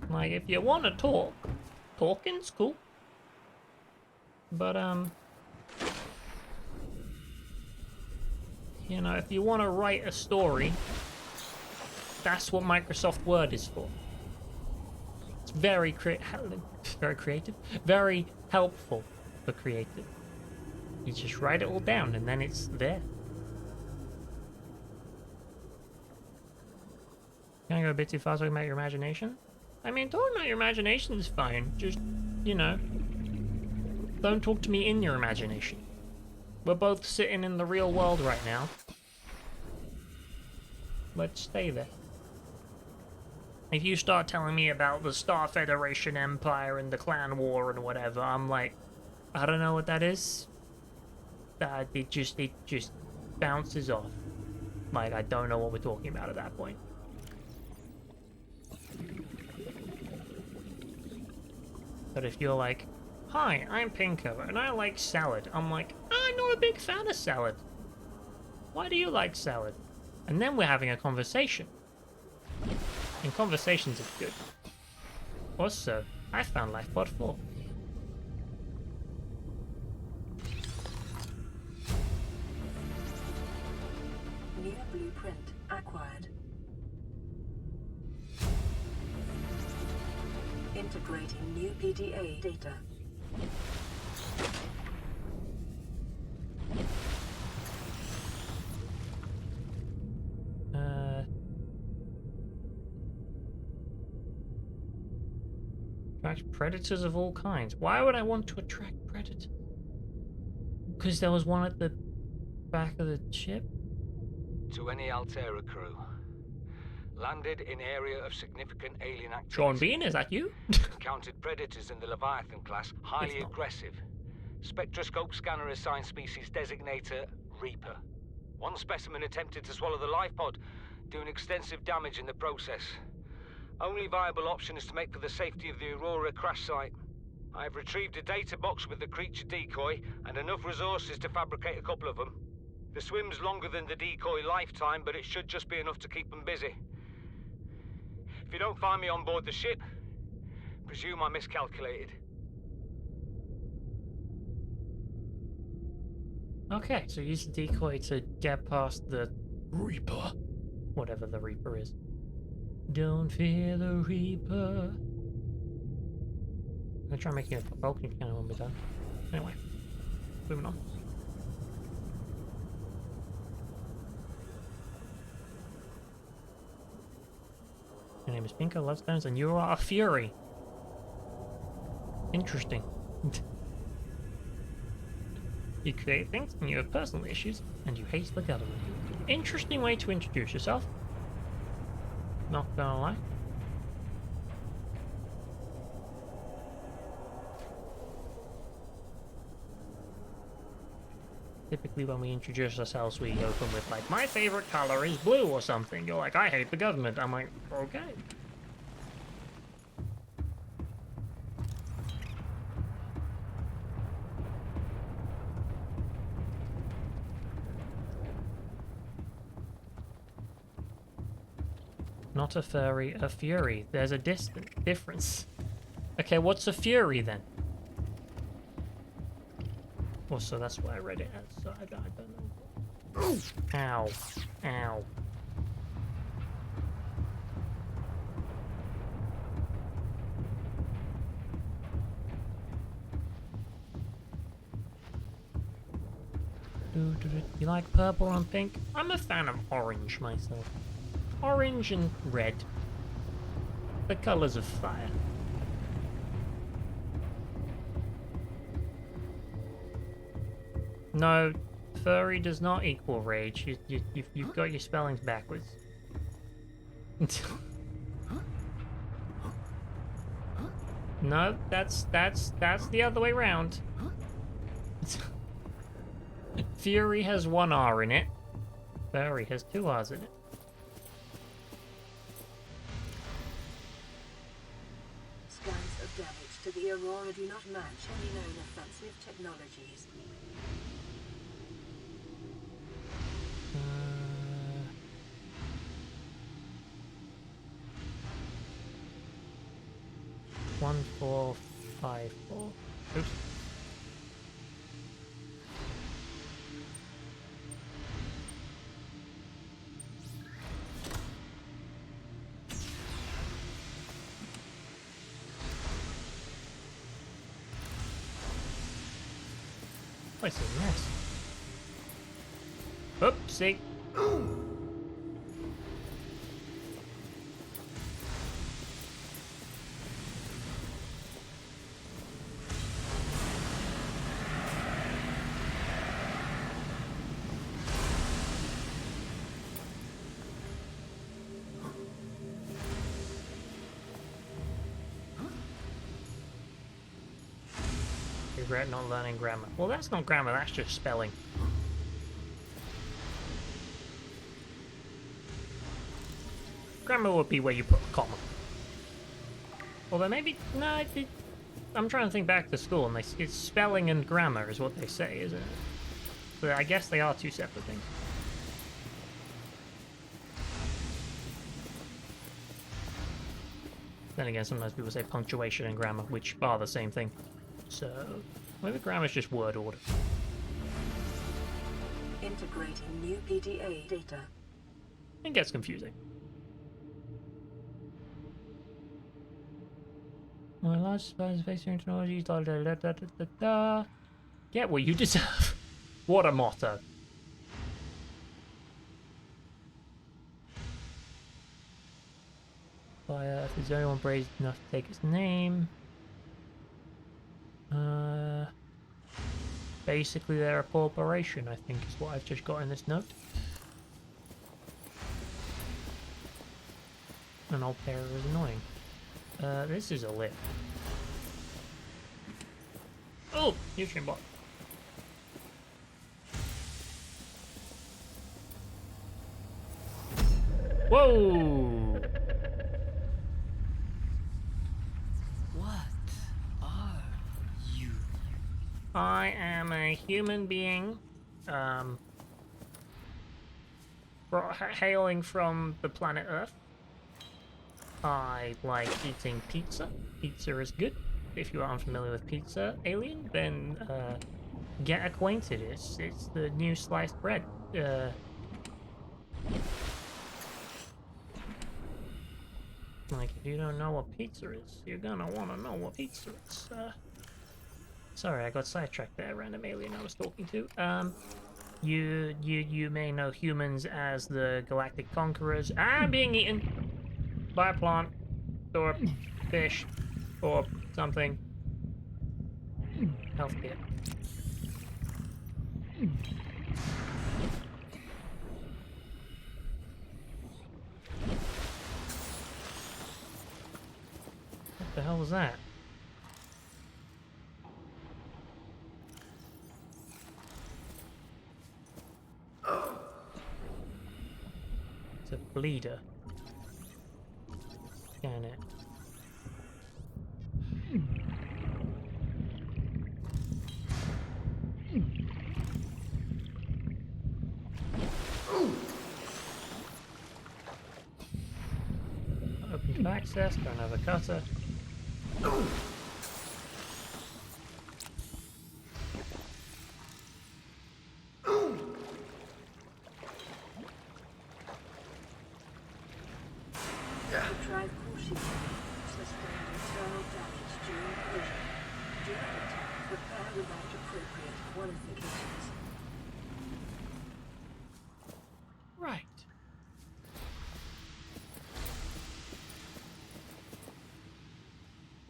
Like, if you want to talk, talking's cool. But, you know, if you want to write a story, that's what Microsoft Word is for. It's very creative, very helpful for creative. You just write it all down and then it's there. Can I go a bit too far talking about your imagination? I mean, talking about your imagination is fine. Just, you know, don't talk to me in your imagination. We're both sitting in the real world right now. Let's stay there. If you start telling me about the Star Federation Empire and the Clan War and whatever, I'm like, I don't know what that is. It just bounces off. Like, I don't know what we're talking about at that point. But if you're like, hi, I'm Pinko, and I like salad, I'm like, I'm not a big fan of salad. Why do you like salad? And then we're having a conversation. And conversations are good. Also, I found Lifepod 4. New blueprint acquired. Integrating new PDA data. Attract predators of all kinds. Why would I want to attract predators? Because there was one at the back of the ship? To any Altera crew. Landed in area of significant alien activity. Sean Bean, is that you? Encountered predators in the Leviathan class, highly aggressive. Spectroscope scanner assigned species designator Reaper. One specimen attempted to swallow the life pod, doing extensive damage in the process. Only viable option is to make for the safety of the Aurora crash site. I have retrieved a data box with the creature decoy and enough resources to fabricate a couple of them. The swim's longer than the decoy lifetime, but it should just be enough to keep them busy. If you don't find me on board the ship, presume I miscalculated. Okay, so use the decoy to get past the Reaper. Whatever the Reaper is. Don't fear the Reaper. I'm gonna try making a Vulcan cannon when we're done. Anyway, moving on. Your name is Pinko Lovestones and you are a Fury. Interesting. You create things and you have personal issues and you hate the government. Interesting way to introduce yourself. Not gonna lie. Typically when we introduce ourselves we open with like, my favorite color is blue or something. You're like, I hate the government. I'm like, okay. Not a furry, a fury. There's a difference. Okay, what's a fury then? Well, so that's why I read it as, so I don't know. Ow. Ow. You like purple and pink? I'm a fan of orange myself. Orange and red. The colors of fire. No, furry does not equal rage. You've got your spellings backwards. No, that's the other way round. Fury has one R in it. Furry has two R's in it. Scans of damage to the Aurora do not match any known offensive technologies. Uh, 1454. Oops. What's a mess? Oopsie. Regret not learning grammar. Well, that's not grammar, that's just spelling. Grammar would be where you put a comma. Although maybe, no, I'm trying to think back to school, and it's spelling and grammar is what they say, isn't it? So I guess they are two separate things. Then again, sometimes people say punctuation and grammar, which are the same thing. So, maybe grammar's just word order. Integrating new PDA data. It gets confusing. My large supplies facing technologies, da da da da da da da. Get what you deserve. What a motto. Fire, if there's anyone brave enough to take his name. Basically they're a corporation, I think is what I've just got in this note. An old terror is annoying. This is a lift. Oh, nutrient bot. Whoa! I am a human being, hailing from the planet Earth. I like eating pizza. Pizza is good. If you are unfamiliar with pizza, alien, then get acquainted. It's the new sliced bread. Like, if you don't know what pizza is, you're gonna want to know what pizza is. Sorry, I got sidetracked there, random alien I was talking to. You may know humans as the Galactic Conquerors. I'm being eaten by a plant, or fish, or something. Health kit. What the hell was that? It's a bleeder. Scan it. Open to access, don't have a cutter. Drive caution. Sustained internal damage during collision. Do not attempt repair without appropriate qualifications. Right.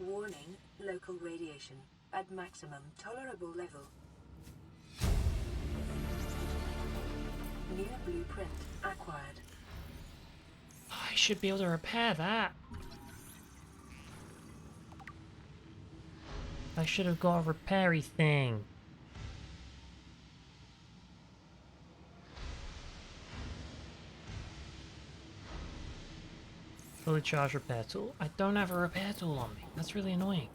Warning, local radiation at maximum tolerable level. New blueprint acquired. I should be able to repair that. I should have got a repairy thing. Fully charged repair tool. I don't have a repair tool on me. That's really annoying.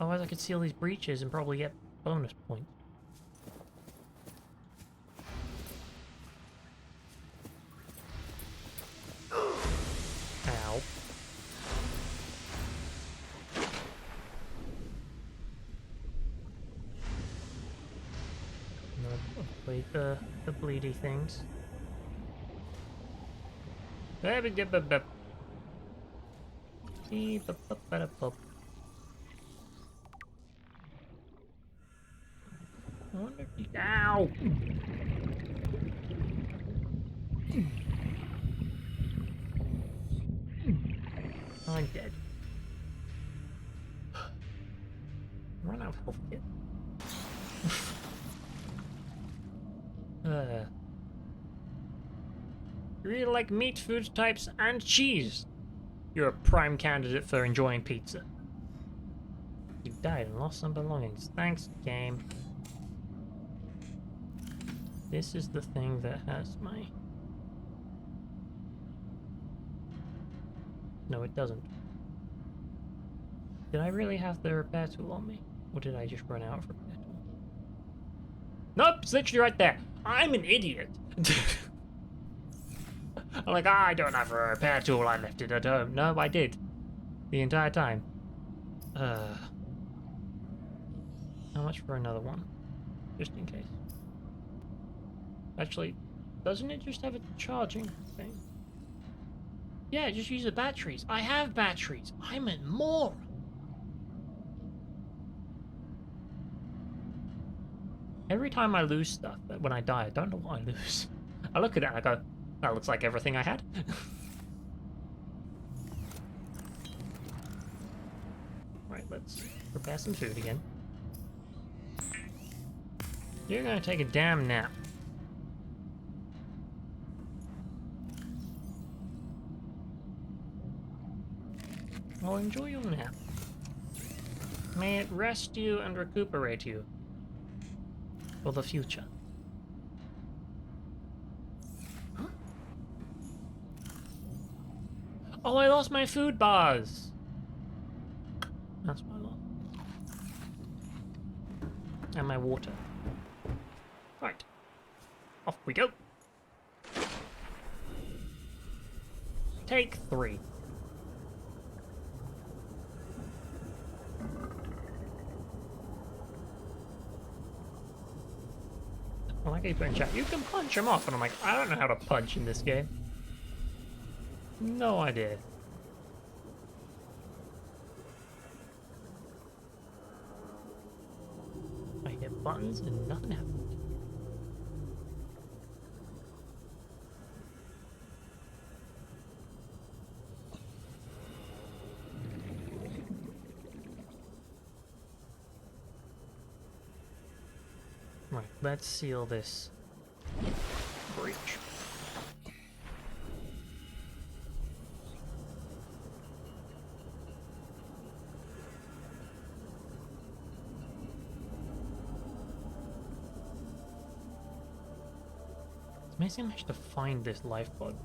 Otherwise I could seal these breaches and probably get bonus points. Ow. No, avoid the bleedy things. I wonder if you... Ow! I'm dead. Run out of health kit. You really like meat, food types, and cheese. You're a prime candidate for enjoying pizza. You died and lost some belongings. Thanks, game. This is the thing that has my... No, it doesn't. Did I really have the repair tool on me? Or did I just run out of repair tool? Nope, it's literally right there. I'm an idiot. I'm like, I don't have a repair tool, I left it at home. No, I did. The entire time. How much for another one? Just in case. Actually, doesn't it just have a charging thing? Yeah, just use the batteries. I have batteries. I'm a moron. Every time I lose stuff, when I die, I don't know what I lose. I look at it and I go, that looks like everything I had. Right, let's prepare some food again. You're gonna take a damn nap. Well, enjoy your nap. May it rest you and recuperate you for the future. Oh, I lost my food bars! That's what I lost. And my water. Right. Off we go. Take 3. I like how you put in chat, you can punch him off, and I'm like, I don't know how to punch in this game. No idea. I hit buttons and nothing happened. Right, let's seal this breach. It's amazing I managed to find this life pod.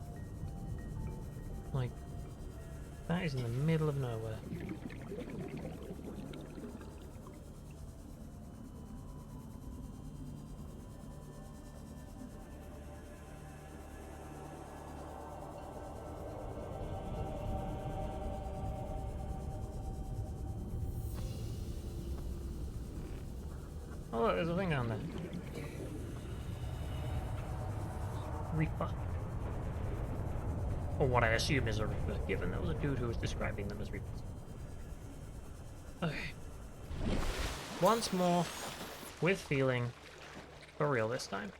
Like, that is in the middle of nowhere. Oh look, there's a thing down there. Reaper. Or what I assume is a Reaper, given there was a dude who was describing them as Reapers. Okay. Once more, with feeling, for real this time.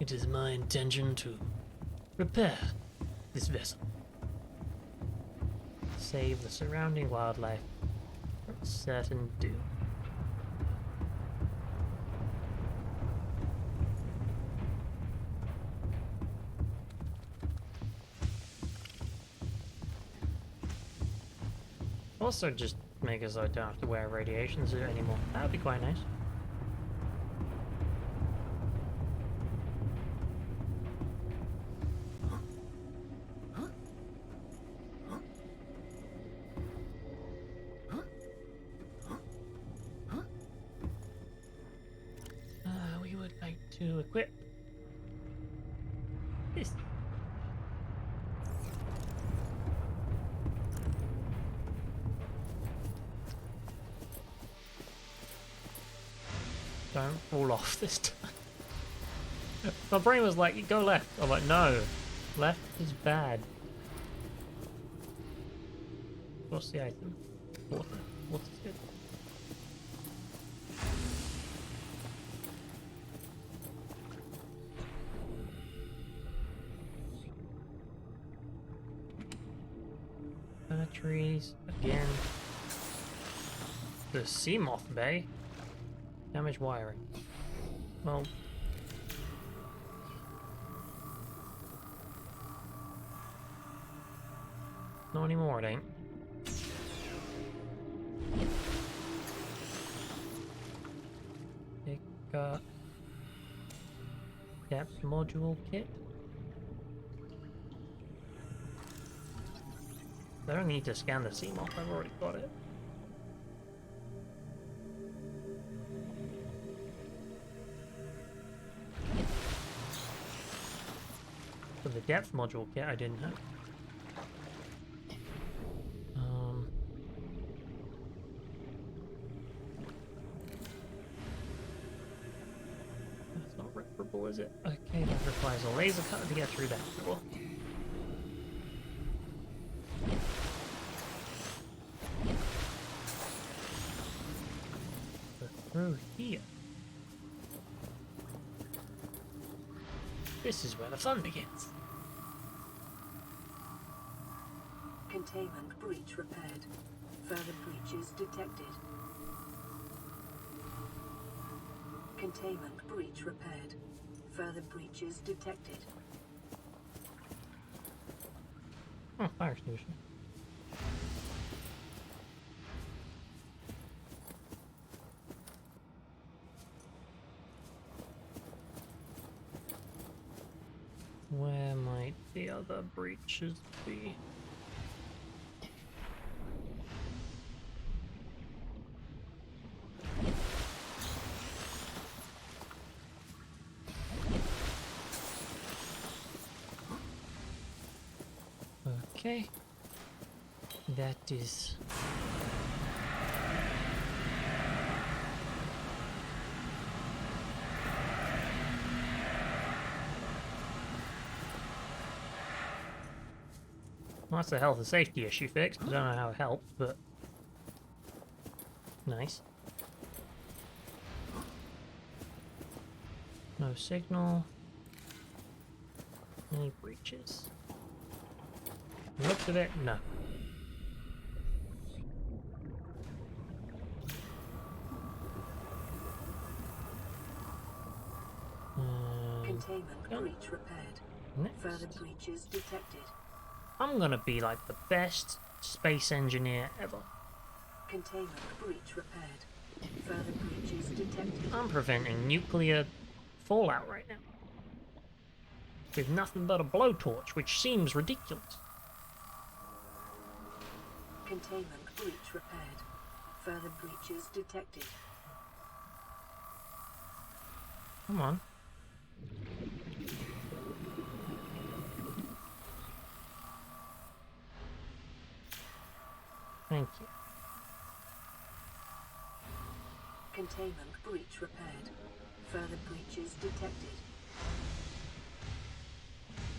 It is my intention to repair this vessel. Save the surrounding wildlife from certain doom. Also, just make it so I don't have to wear a radiation suit anymore. That would be quite nice. We would like to equip this. Don't fall off this time. My brain was like, go left. I'm like, no. Left is bad. What's the item? Water. Water's good. Batteries. Again. The Seamoth Bay. Damaged wiring. Well. Not anymore, it ain't. Pick up depth module kit. I don't need to scan the Seamoth, I've already got it. For the depth module kit, I didn't have. That's not reparable, is it? Okay, that requires a laser cutter to get through that door. But through here. This is where the fun begins. Containment breach repaired. Further breaches detected. Containment breach repaired. Further breaches detected. Oh, fire extinguisher. Where might the other breaches be? Okay. That is... Well, that's a health and safety issue fixed. I don't know how it helped, but... Nice. No signal. Any breaches? Looks of it, no. Containment breach repaired. Next. Further breaches detected. I'm gonna be like the best space engineer ever. Containment breach repaired. Further breaches detected. I'm preventing nuclear fallout right now. With nothing but a blowtorch, which seems ridiculous. Containment breach repaired. Further breaches detected. Come on. Thank you. Containment breach repaired. Further breaches detected.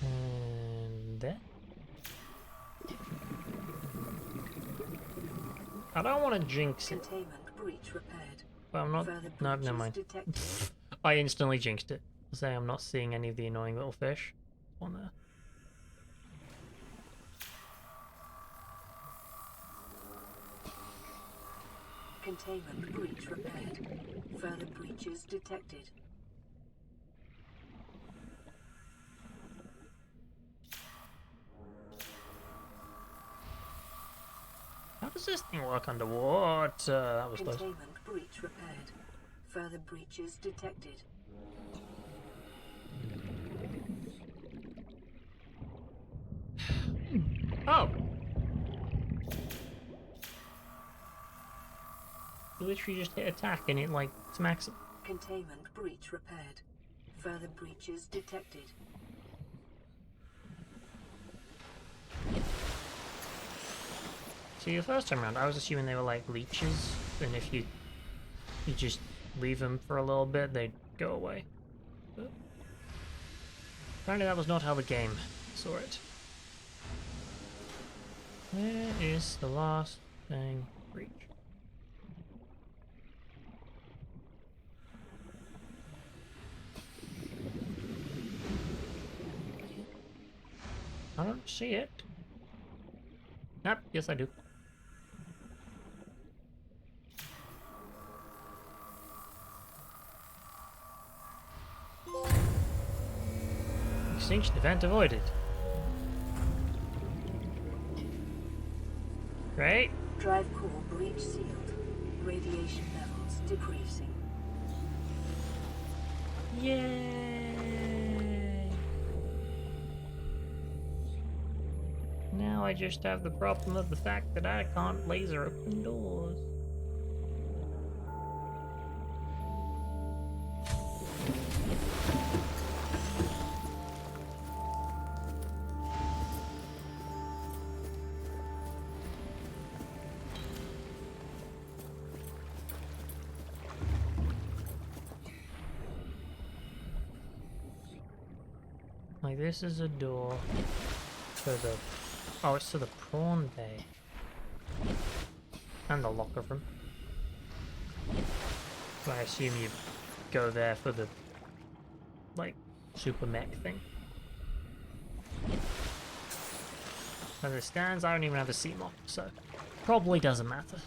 And there. I don't want to jinx it, Containment breach repaired. but I'm not. Further No, never breaches mind. detected. I instantly jinxed it. I'll say I'm not seeing any of the annoying little fish on there. Containment breach repaired. Further breaches detected. How does this thing work underwater? That was close. Containment breach repaired. Further breaches detected. Oh! You literally just hit attack and it like smacks it. Containment breach repaired. Further breaches detected. See, the first time around, I was assuming they were like leeches, and if you just leave them for a little bit, they'd go away. But apparently that was not how the game saw it. Where is the last thing? Breach. I don't see it. Yep, yes I do. Extinction event avoided. Great. Drive core breach sealed. Radiation levels decreasing. Yay! Now I just have the problem of the fact that I can't laser open doors. Like, this is a door to the... Oh, it's to the prawn bay. And the locker room. So I assume you go there for the, like, super mech thing. As it stands, I don't even have a CMOC, so probably doesn't matter.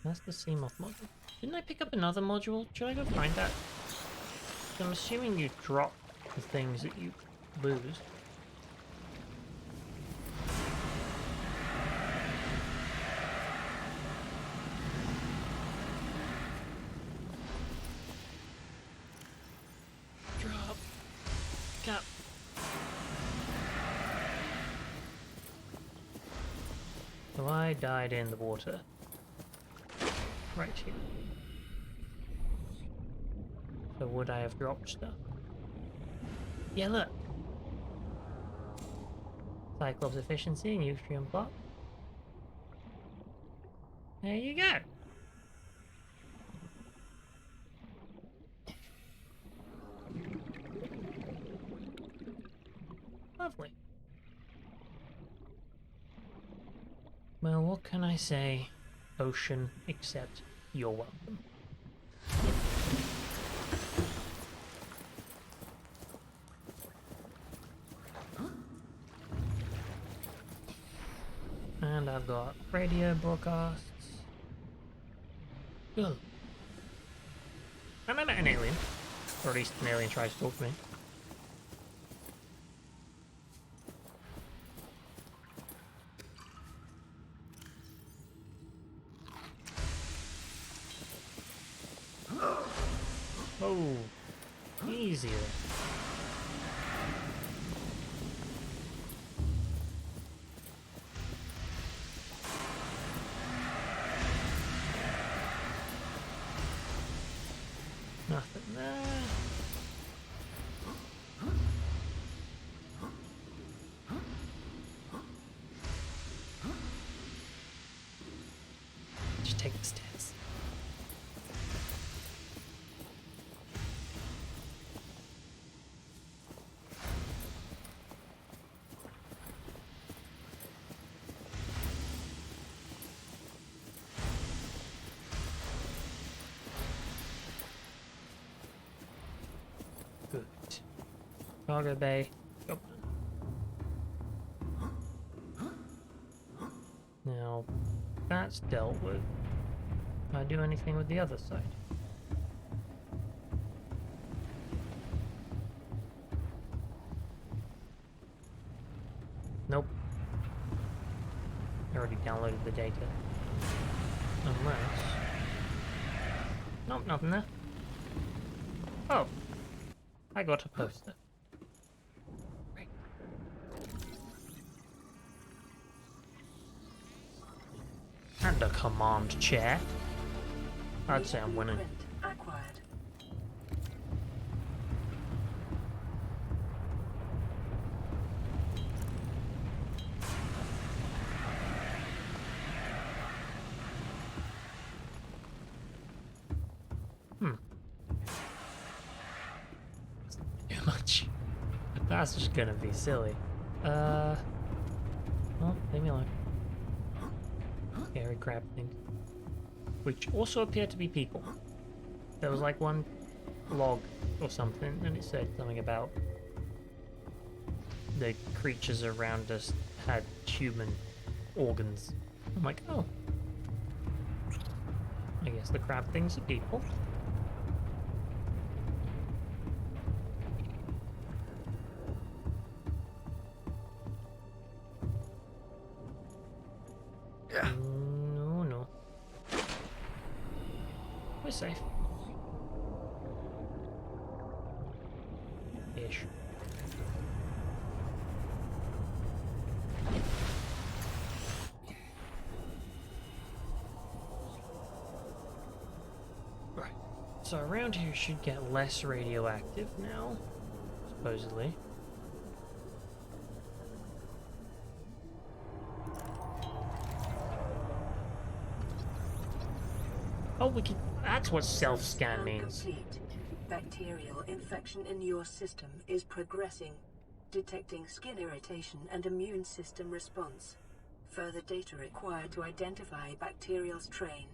That's the CMOC module. Didn't I pick up another module? Should I go find that? I'm assuming you drop the things that you lose. Drop. Cap. So I died in the water. Right here. So would I have dropped stuff? Yeah, look. Cyclops efficiency, nutrient block. There you go. Lovely. Well, what can I say, ocean, except you're welcome. And I've got radio broadcasts. Ugh. And I met an alien. Or at least an alien tries to talk to me. Oh, easier. Nothing there. Just take the stairs. Cargo bay. Job done. Now, that's dealt with. Can I do anything with the other side? Nope. I already downloaded the data. Unless... Nope, nothing there. Oh. I got a poster. Right. And a command chair. I'd say I'm winning. Blueprint acquired. Too much. That's just gonna be silly. Well, leave me alone. Scary crab things. Which also appear to be people. There was like one log or something, and it said something about the creatures around us had human organs. I'm like, oh. I guess the crab things are people. No, no. We're safe. Ish. Right. So around here should get less radioactive now, supposedly. Oh, we can. That's what self-scan Scan means. complete. Bacterial infection in your system is progressing, detecting skin irritation and immune system response. Further data required to identify bacterial strain.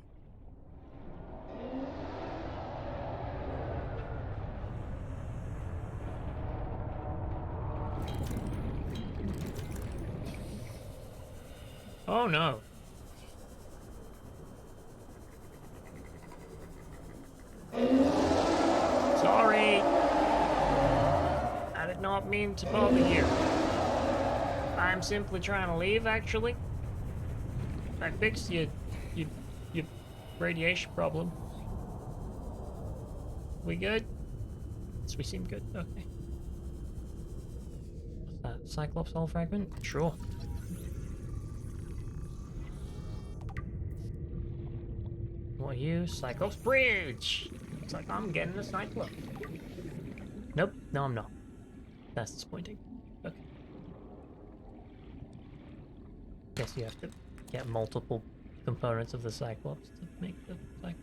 Oh no. Sorry. I did not mean to bother you. I'm simply trying to leave, actually. I fixed your radiation problem. We good? Yes, we seem good. Okay. What's that? Cyclops hull fragment? Sure. What are you? Cyclops bridge! It's like I'm getting a Cyclops. Nope, no I'm not. That's disappointing. Okay. Guess you have to get multiple components of the Cyclops to make the Cyclops.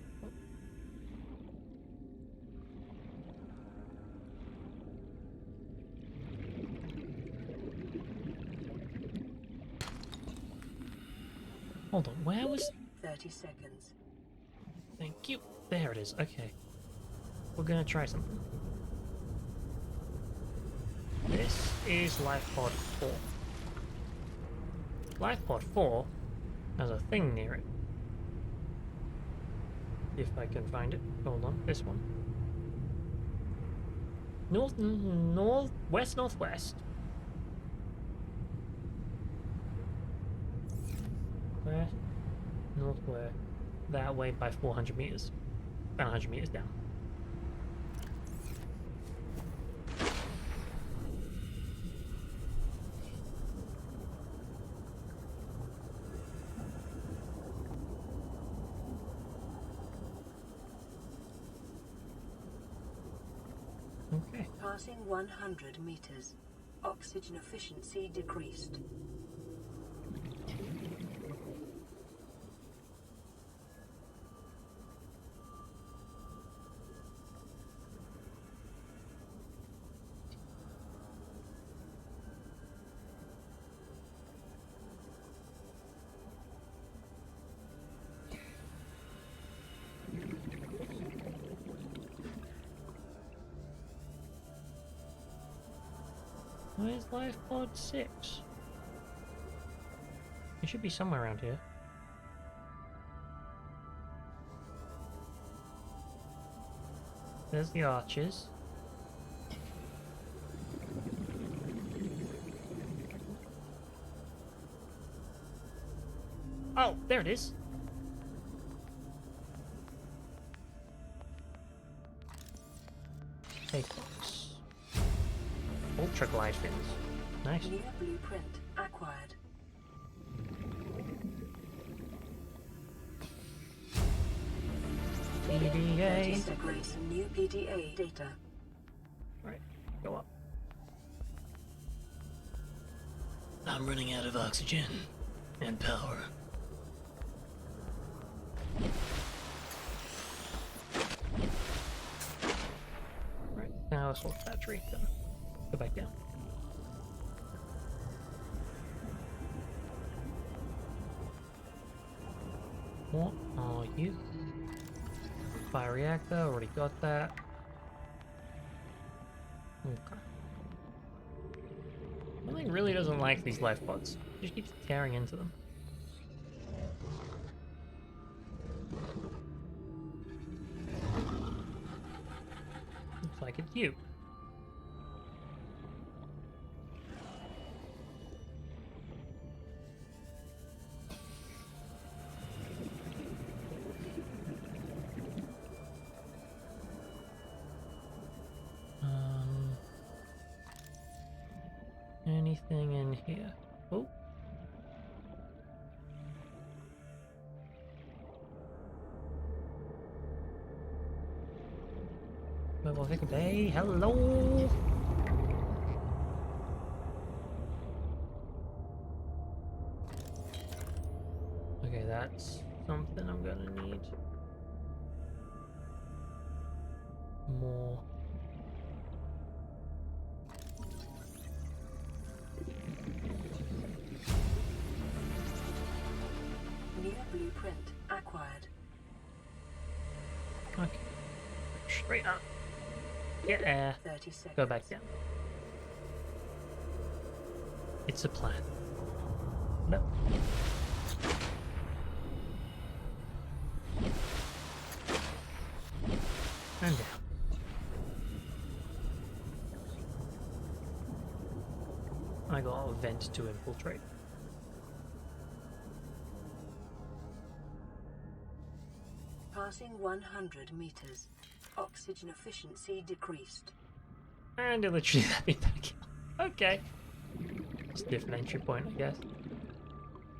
Hold on, where was... 30 seconds. Thank you. There it is, okay. We're gonna try something. This is Life Pod 4. Life Pod 4 has a thing near it. If I can find it. Hold on, this one. Northwest. Where? North where? That way by 400 meters. About 100 meters down. Okay. Passing 100 meters. Oxygen efficiency decreased. Where's life pod 6? It should be somewhere around here. There's the arches. Oh, there it is. Safe box. Ultra glide fins. Nice. New blueprint acquired. PDA. Register Grace new PDA data. Right, go up. I'm running out of oxygen and power. Right, now let's swap battery. Then go back down. What are you? Bioreactor, already got that. Okay. Something really doesn't like these life pods. Just keeps tearing into them. Looks like it's you. Anything in here? Oh. Mobile Vicar Bay, hello! Okay, that's something I'm gonna need. More. New blueprint acquired. Okay. Straight up. Get air. 30 seconds. Go back down. It's a plan. No. And down. I got a vent to infiltrate. Passing 100 meters. Oxygen efficiency decreased. And it literally let me back out. Okay. It's a different entry point, I guess.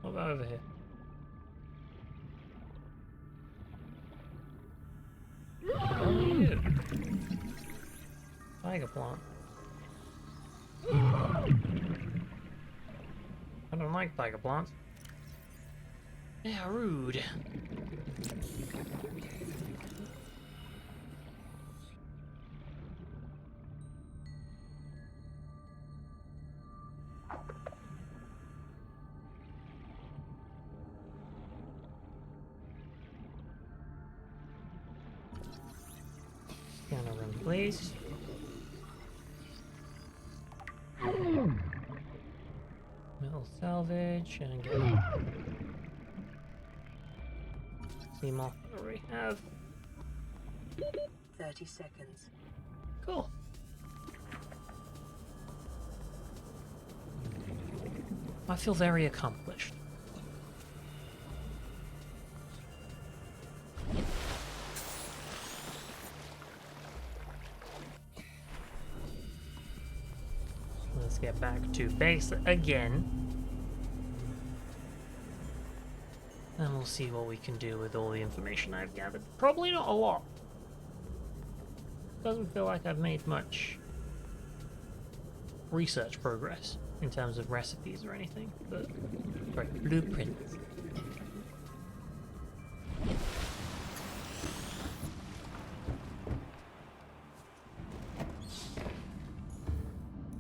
What about over here? What are you? Tiger plant. I don't like tiger plants. They're rude. Scanner room, please. Metal salvage and get see more what we have. 30 seconds. Cool. I feel very accomplished. Let's get back to base again. And we'll see what we can do with all the information I've gathered. Probably not a lot. Doesn't feel like I've made much research progress in terms of recipes or anything, but sorry, blueprints.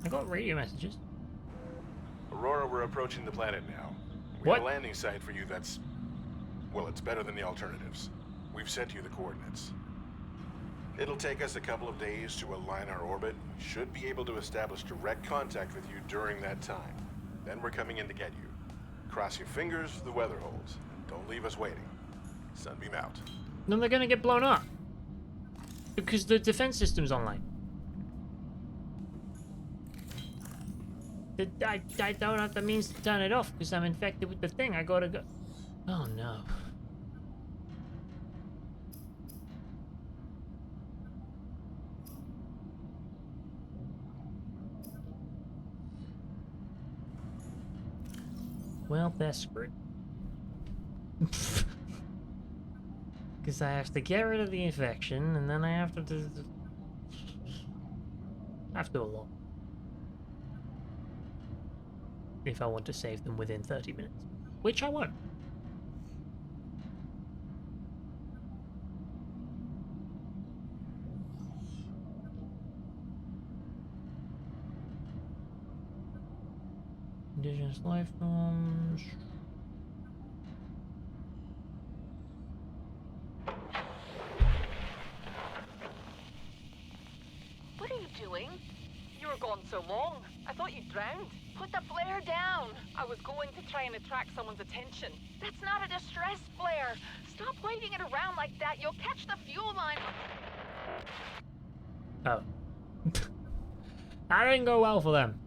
I got radio messages. Aurora, we're approaching the planet now. We What? have a landing site for you that's... well, it's better than the alternatives. We've sent you the coordinates. It'll take us a couple of days to align our orbit. Should be able to establish direct contact with you during that time. Then we're coming in to get you. Cross your fingers the weather holds. Don't leave us waiting. Sunbeam out. Then they're gonna get blown up. Because the defense system's online. I don't have the means to turn it off because I'm infected with the thing. I gotta go. Oh no. Well, they're screwed. Because I have to get rid of the infection, and then I have to do... I have to do a lot. If I want to save them within 30 minutes. Which I won't. Indigenous life forms... What are you doing? You were gone so long. I thought you drowned. Put the flare down. I was going to try and attract someone's attention. That's not a distress flare. Stop waving it around like that. You'll catch the fuel line. Oh. That didn't go well for them.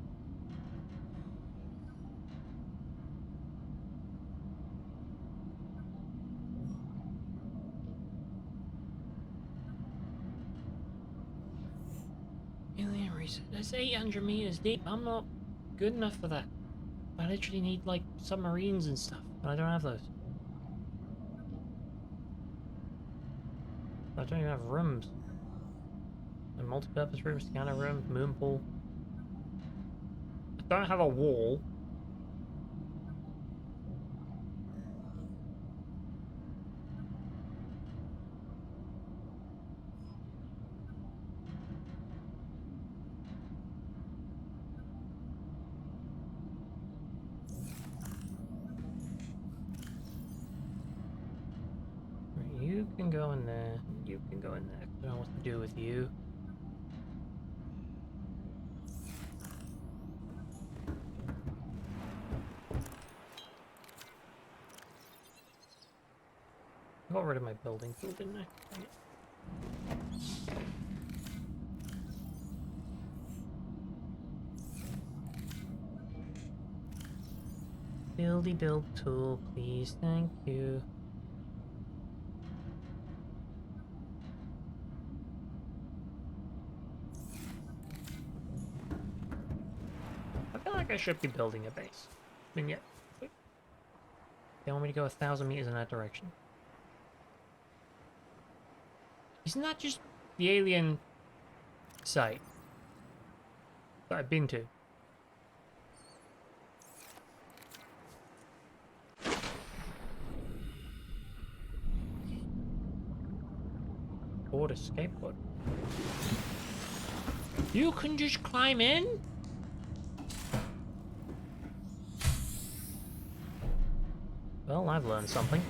Alien research. That's 800 meters deep. I'm not good enough for that. I literally need, like, submarines and stuff, and I don't have those. I don't even have rooms. A multi-purpose room, scanner room, moon pool. I don't have a wall. You can go in there. You can go in there. I don't know what to do with you. I got rid of my building tool, didn't I? Dang it. Buildy build tool, please. Thank you. I feel like I should be building a base. I mean, yeah. They want me to go 1,000 meters in that direction. Isn't that just the alien site that I've been to? Board escape pod. You can just climb in? Well, I've learned something.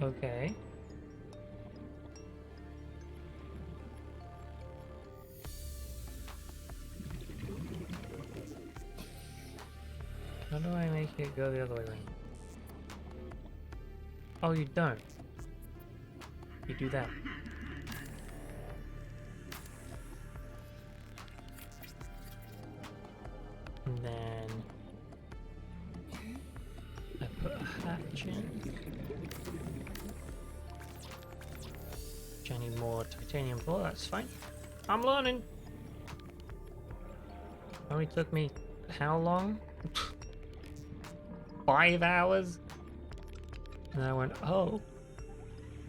Okay. How do I make it go the other way around? Oh, you don't. You do that. And then I put a hatch in. Which I need more titanium for, that's fine. I'm learning! Only took me how long? 5 hours? And I went, oh,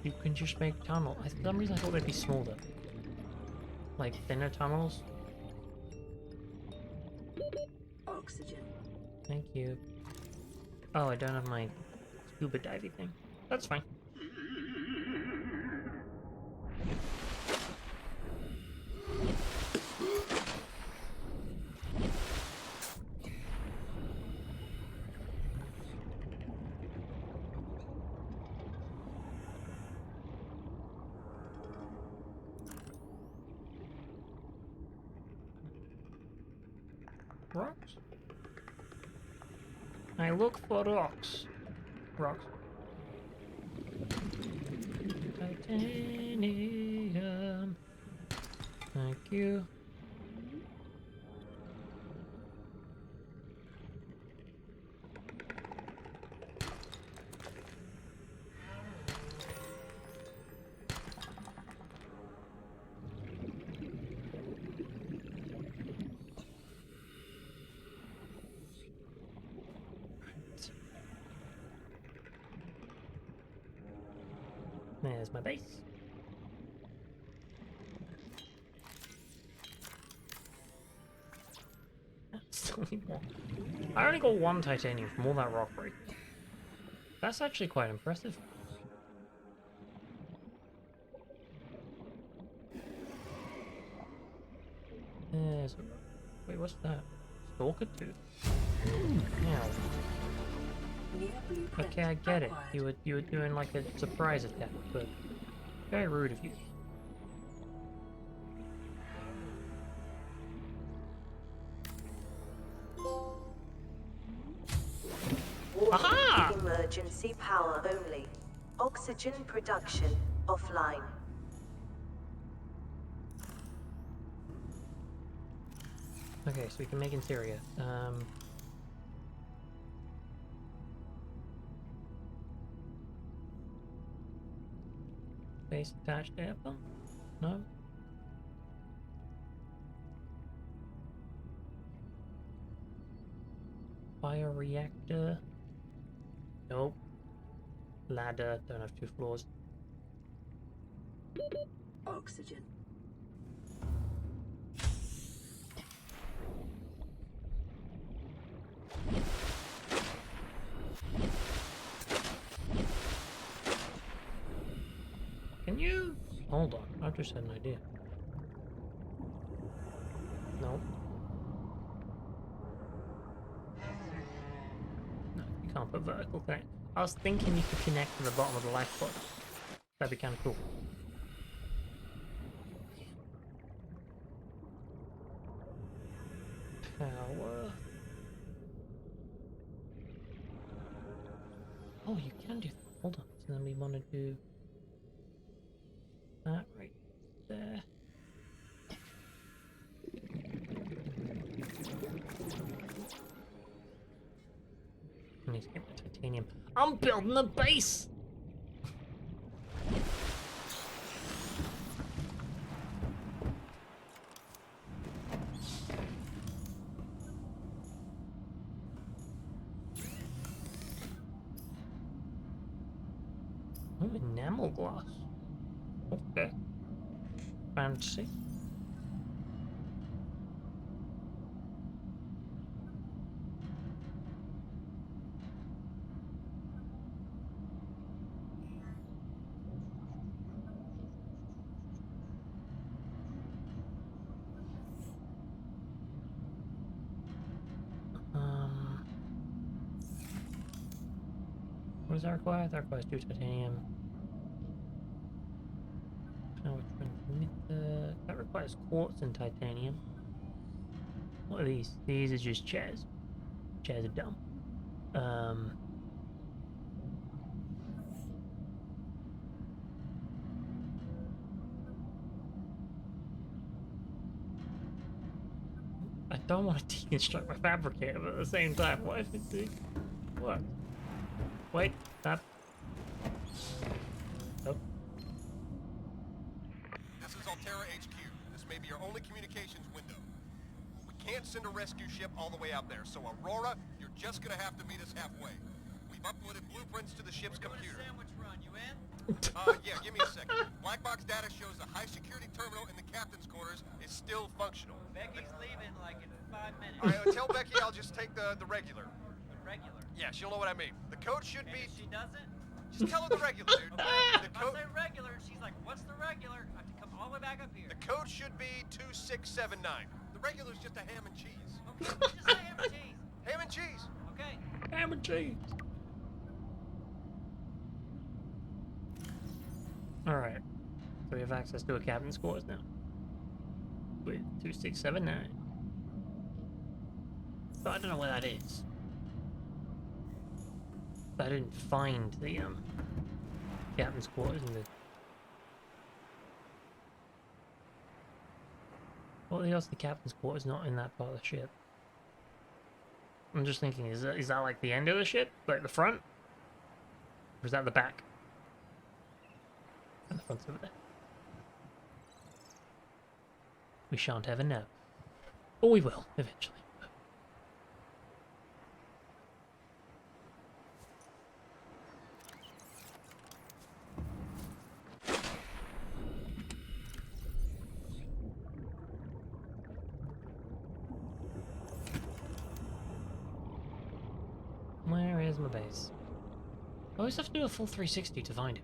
you can just make tunnels. For some reason I thought they'd be smaller. Like thinner tunnels. Oxygen. Thank you. Oh, I don't have my scuba diving thing. That's fine. Rocks? I look for rocks. Rocks. Titanium. Thank you. There's my base. Still need more. I only got 1 titanium from all that rock break. That's actually quite impressive. There's a... Wait, what's that? Stalker tooth. Ow. New blueprint Okay, I get it. acquired. You were doing like a surprise attack, but very rude of you. Aha! Emergency power only. Oxygen production offline. Okay, so we can make interior. Base attached air pump? No? Bioreactor? Nope. Ladder, don't have 2 floors. Oxygen. Can you... Hold on, I've just had an idea. Nope. No, you can't put vertical connect. I was thinking you could connect to the bottom of the life pod. That'd be kind of cool. Power. Oh, you can do that. Hold on. So then we want to do that right there. I need to get my titanium. I'm building a base! Oh, enamel glass. Okay. Fancy. What does that require? That requires 2 titanium. Power transmitter. That requires quartz and titanium. What are these? These are just chairs. Chairs are dumb. I don't want to deconstruct my fabricator, but at the same time, what if it works? Wait, that. Oh. This is Altera HQ. This may be your only communications window. We can't send a rescue ship all the way out there, so Aurora, you're just gonna have to meet us halfway. We've uploaded blueprints to the ship's computer. Sandwich run, you in? Yeah, give me a second. Black box data shows the high security terminal in the captain's quarters is still functional. Becky's leaving like in 5 minutes. Alright, tell Becky I'll just take the regular. The regular. Yeah, she'll know what I mean. The code should And be... if she doesn't? Just tell her the regular, dude. Okay, The if I code... say regular, she's like, what's the regular? I have to come all the way back up here. The code should be 2679. The regular's just a ham and cheese. Okay, just say ham and cheese. Ham and cheese. Okay. Ham and cheese. Alright. So we have access to a captain's quarters now. With 2679. But I don't know where that is. I didn't find the captain's quarters in the... What the hell's the captain's quarters not in that part of the ship? I'm just thinking, is that like the end of the ship? Like the front? Or is that the back? And the front's over there. We shan't ever know. Or we will, eventually. Where is my base? I always have to do a full 360 to find it.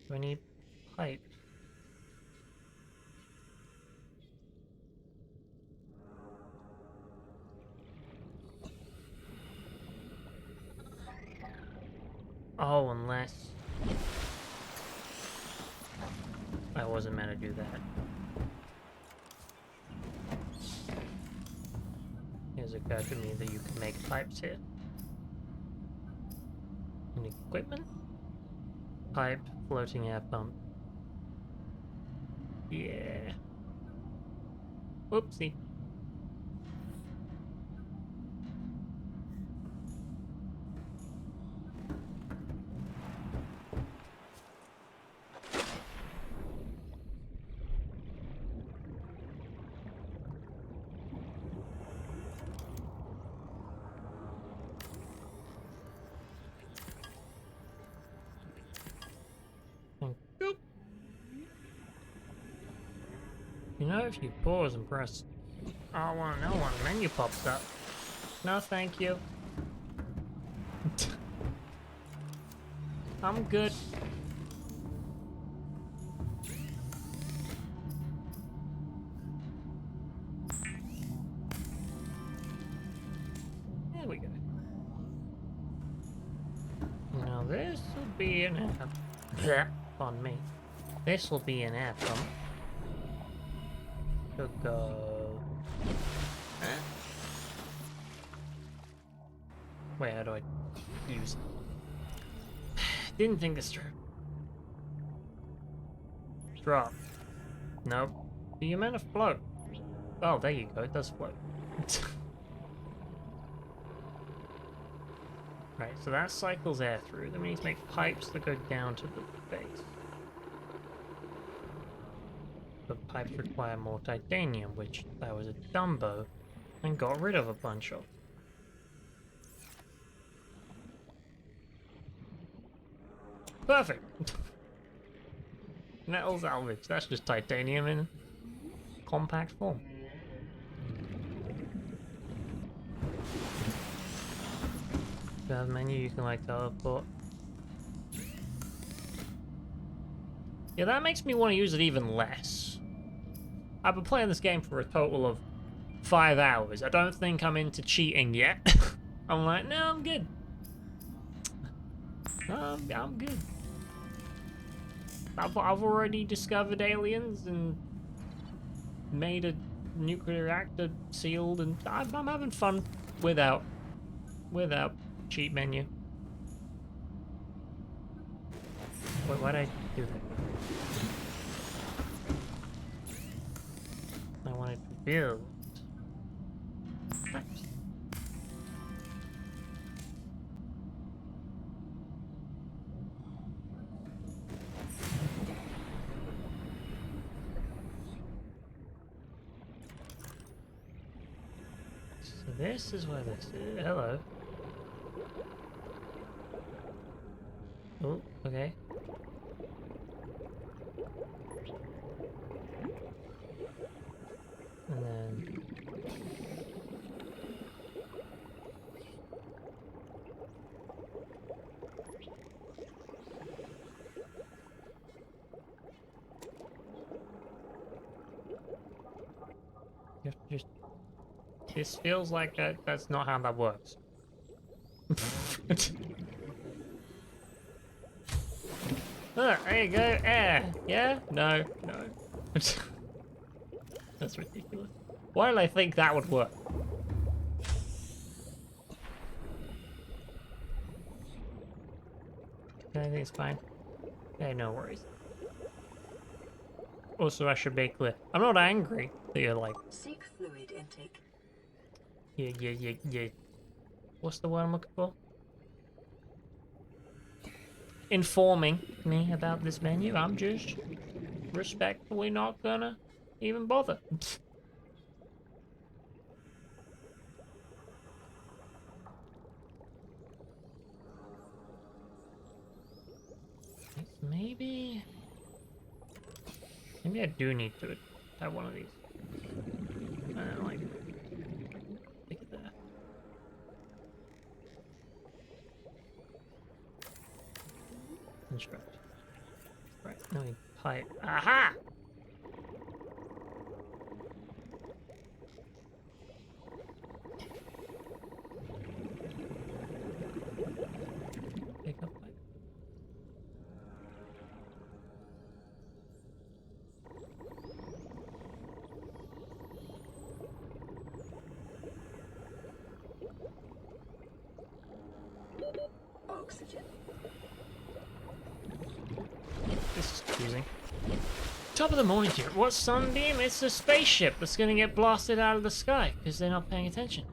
Do I need pipe? Oh, unless... I wasn't meant to do that. It's occurred to me that you can make pipes here. And equipment? Pipe, floating air pump. Yeah. Whoopsie. You know, if you pause and press R1 and L1, a menu pops up. No, thank you. I'm good. There we go. Now this will be an air... Pardon me. This will be an air pump. To go. Wait, how do I use it? Didn't think this through. Drop. Nope. Are you meant to float? Oh, there you go. It does float. Right, so that cycles air through. Then we need to make pipes that go down to the base. But pipes require more titanium, which I was a dumbo and got rid of a bunch of. Perfect! Metal salvage, that's just titanium in compact form. Do you have a menu you can like teleport? Yeah, that makes me want to use it even less. I've been playing this game for a total of 5 hours. I don't think I'm into cheating yet. I'm like, no, I'm good. I'm good. I've already discovered aliens and made a nuclear reactor sealed, and I'm having fun without cheat menu. Wait, why'd I do that? I wanted to build. Nice. So this is where this is. Hello. Oh, okay. And then... you have to just... This feels like that's not how that works. Ah, there you go. Air. Yeah? No. No. That's ridiculous. Why did I think that would work? I think it's fine. Okay, no worries. Also, I should make clear, I'm not angry that you're like... Seek fluid intake. Yeah. What's the word I'm looking for? Informing me about this menu. I'm just respectfully not gonna even bother. Maybe I do need to have one of these. Like, stick it there. Instruct. Right, now we pipe. Aha! Pick up pipe. Oxygen. This is confusing. Top of the morning here. What sunbeam? It's a spaceship that's gonna get blasted out of the sky because they're not paying attention.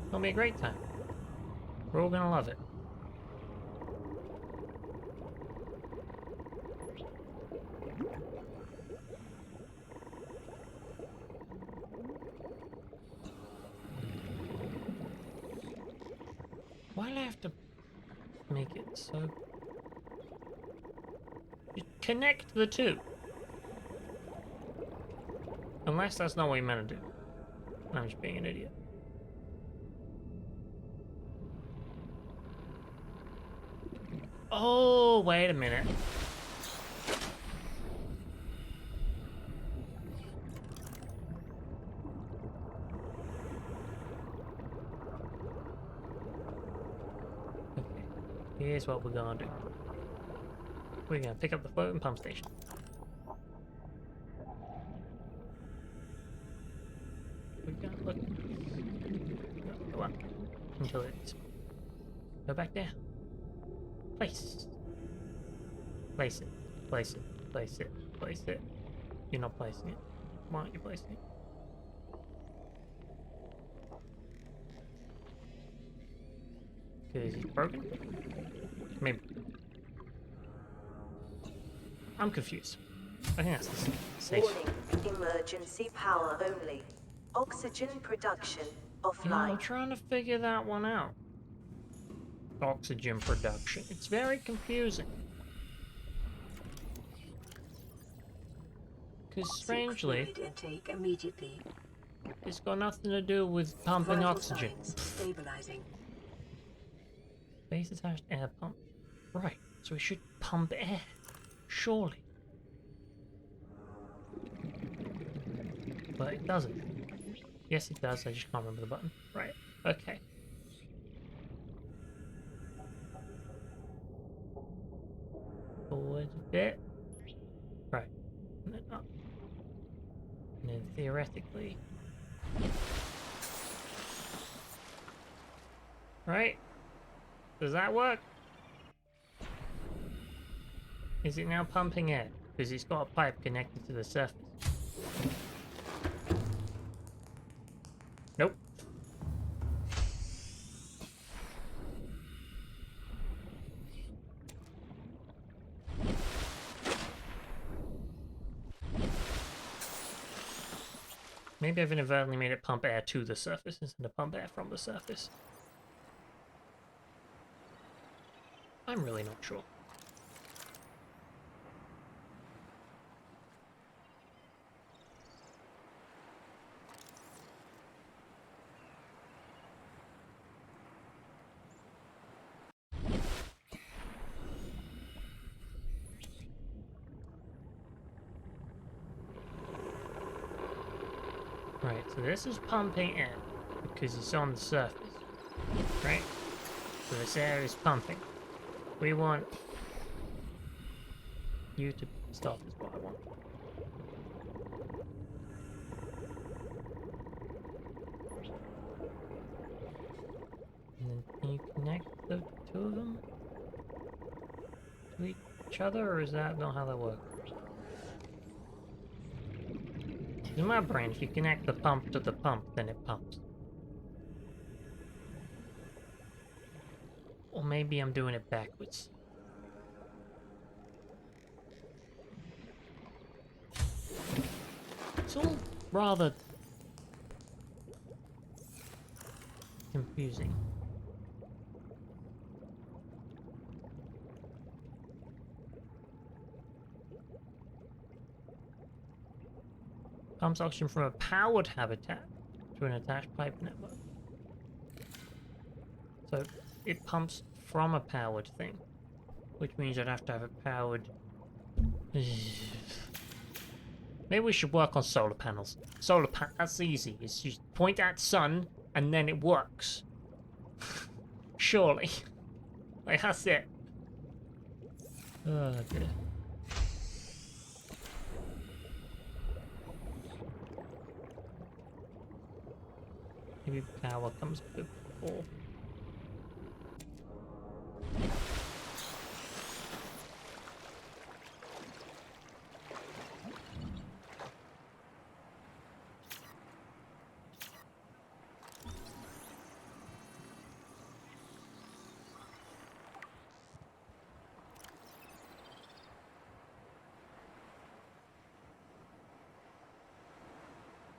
It'll be a great time. We're all gonna love it. Why do I have to make it so... You connect the two. Unless that's not what you meant to do. I'm just being an idiot. Oh, wait a minute. Okay, here's what we're gonna do. We're gonna pick up the floating pump station. We're gonna look. Go up until it's. Go back down. Place. Place it. Place it. Place it. Place it. You're not placing it. Why aren't you placing it? Because it's broken? Maybe. I'm confused. I think that's safe. Warning, emergency power only. Oxygen production No, offline. I'm trying to figure that one out. Oxygen production. It's very confusing. Because strangely, Seek fluid intake immediately. it's got nothing to do with pumping Vital oxygen. signs stabilizing. Base attached air pump. Right, so we should pump air. Surely. But it doesn't. Yes, it does. I just can't remember the button. Right. Okay. forwards a bit. Right. And then up. And then theoretically. Right? Does that work? Is it now pumping air? Because it's got a pipe connected to the surface. Nope. Maybe I've inadvertently made it pump air to the surface instead of pump air from the surface. I'm really not sure. Right, so this is pumping air because it's on the surface, right? So this air is pumping. We want you to stop is what I want. And then can you connect the two of them to each other, or is that not how that works? In my brain, if you connect the pump to the pump, then it pumps. Or maybe I'm doing it backwards. It's all rather confusing. Pumps oxygen from a powered habitat to an attached pipe network. So it pumps from a powered thing, which means I'd have to have it powered. Maybe we should work on solar panels. That's easy. It's just point at sun and then it works. Surely. Like, that's it. Oh dear. Maybe power comes before.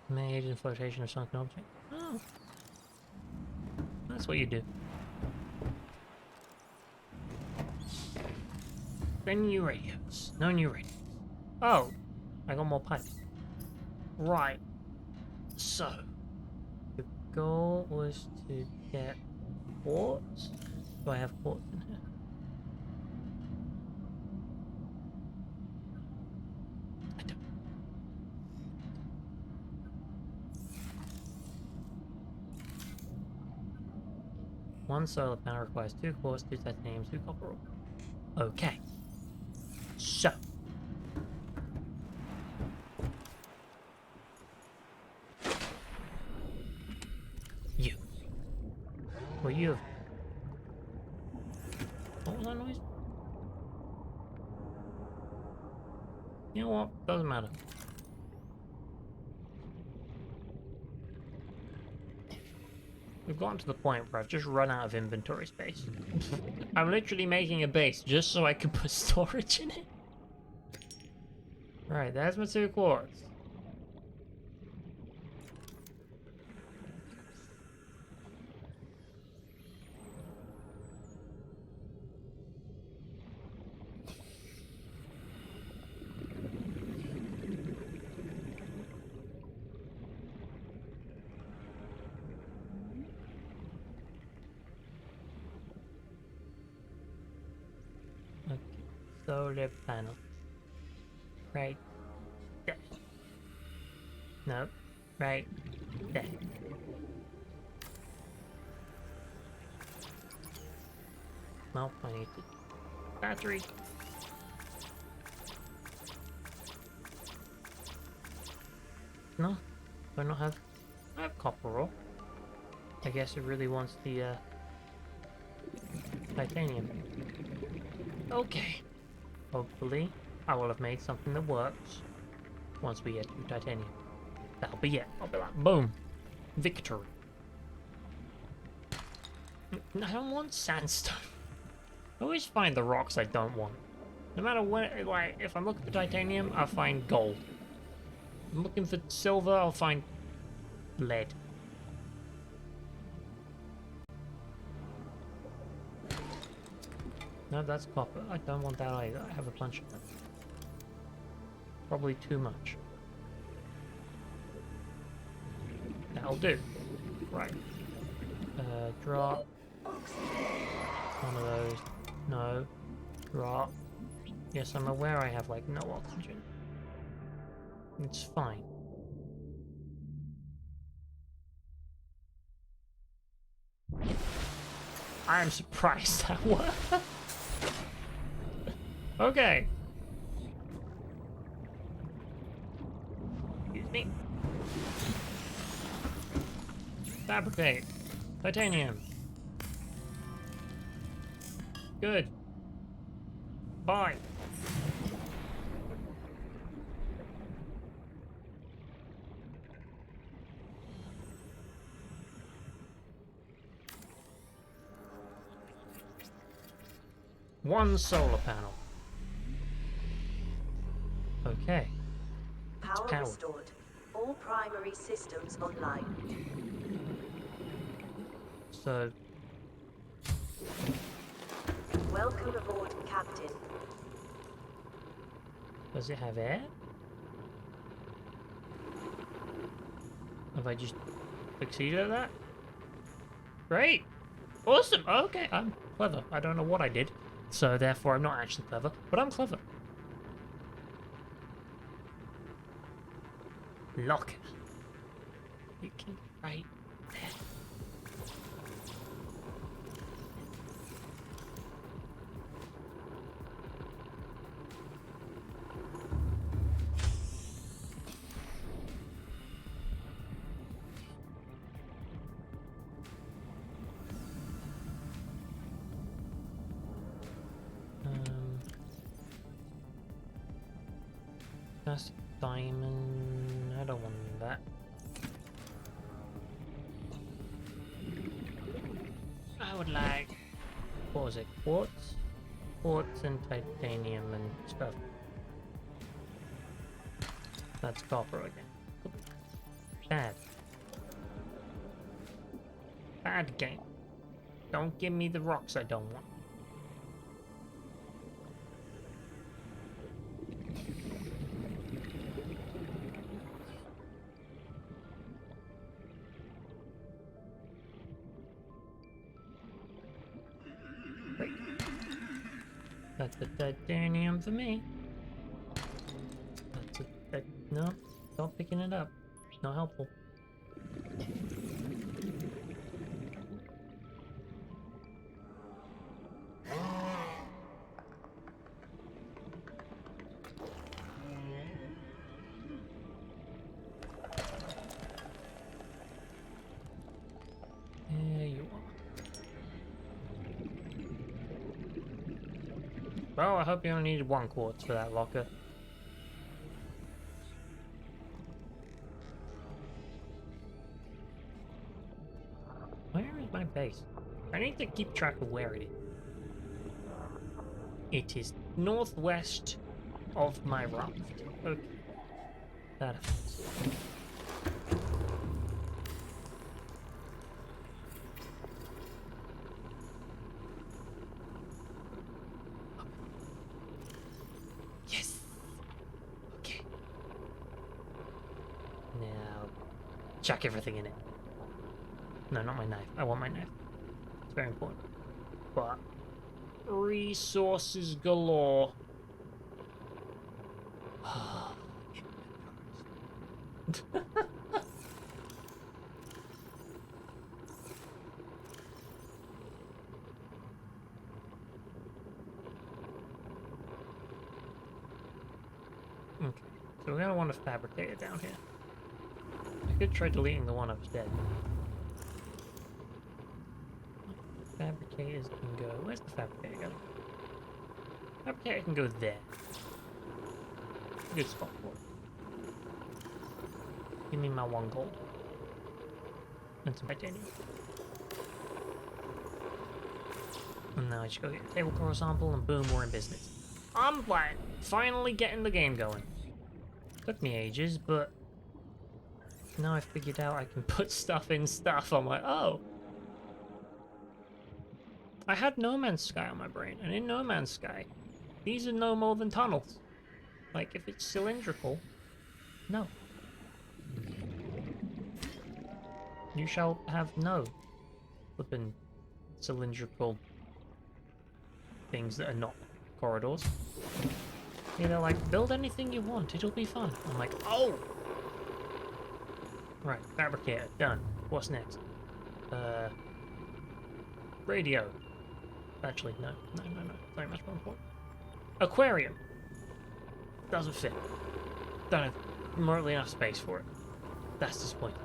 May aid in flotation of sunken object. Oh. That's what you do. Then new radios. No new radios. Oh! I got more pipes. Right. So. The goal was to get quartz. Do I have quartz in here? I don't. One solar panel requires 2 quartz, 2 titanium, 2 copper ore. Okay. So. You. Well, you. What was that noise? You know what? Doesn't matter. We've gotten to the point where I've just run out of inventory space. I'm literally making a base just so I can put storage in it. Right, there's my 2 quartz. Okay, solar panel. Right there. No, right there. Nope, I need the battery. No? Do I not have... I have copper ore. I guess it really wants the, titanium. Okay. Hopefully, I will have made something that works once we get to titanium. That'll be it. I'll be like, boom. Victory. I don't want sandstone. I always find the rocks I don't want. No matter what, like, if I'm looking for titanium, I'll find gold. If I'm looking for silver, I'll find lead. No, that's copper. I don't want that either. I have a bunch of them. Probably too much. That'll do. Right. Drop. One of those. No. Drop. Yes, I'm aware I have, like, no oxygen. It's fine. I'm surprised that worked. Okay. Excuse me. Fabricate. Titanium. Good. Bye. One solar panel. Okay. Power power. restored. All primary systems online. So, Welcome aboard, Captain. does it have air? Have I just succeeded at that? Great! Awesome! Okay, I'm clever. I don't know what I did, so therefore I'm not actually clever, but I'm clever. Lock it. You can right there. That's diamond. I don't want that. I would like, what was it? Quartz? Quartz and titanium and stuff. That's copper again. Bad. Bad game. Don't give me the rocks I don't want. Great. That's the titanium for me. That's a, no, stop picking it up. It's not helpful. There you are. Well, I hope you only needed one quartz for that locker. Where is my base? I need to keep track of where it is. It is northwest of my raft. Okay. That happens. Yes! Okay. Now, chuck everything in it. No, not my knife. I want my knife. It's very important. But resources galore. Okay, so we're gonna want to fabricate it down here. could try deleting the one upstairs. Fabricators can go... Where's the fabricator going? Fabricator can go there. Good spot for it. Give me my 1 gold. And some titanium. And now I just go get a table core sample and boom, we're in business. I'm like finally getting the game going. Took me ages, but now I figured out I can put stuff in stuff. I'm like, oh. I had No Man's Sky on my brain, and in No Man's Sky, these are no more than tunnels. Like, if it's cylindrical, no. You shall have no flippin' cylindrical things that are not corridors. You know, like, build anything you want, it'll be fun. I'm like, oh! Right, fabricator, done. What's next? Radio. Actually, no. Sorry, much more important. Aquarium. Doesn't fit. Don't have remotely enough space for it. That's disappointing.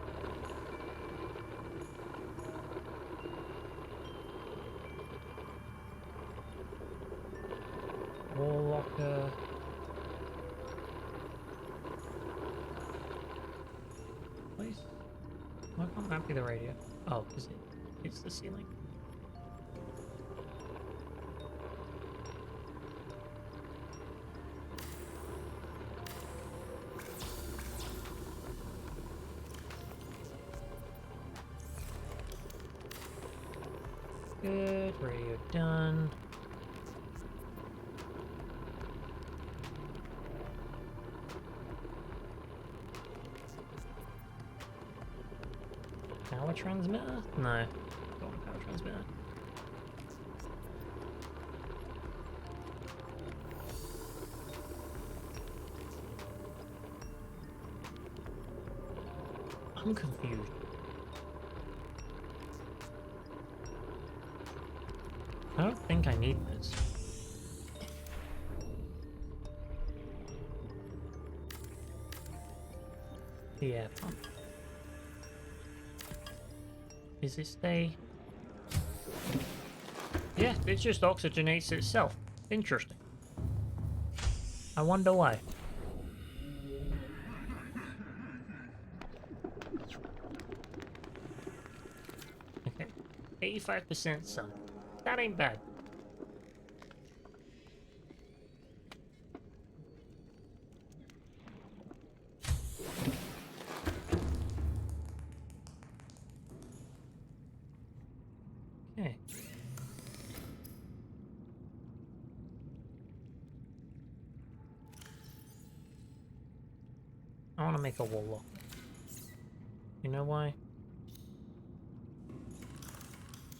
Wall locker. Please. Why can't that be the radio? Oh, because it's the ceiling. Good, radio done. Power transmitter? No. Don't want a power transmitter. I'm confused. I don't think I need this. The air pump. Is it stay? Yeah, it just oxygenates itself. Interesting. I wonder why. Okay. 85% sun. That ain't bad. Okay. I want to make a wall lock. You know why?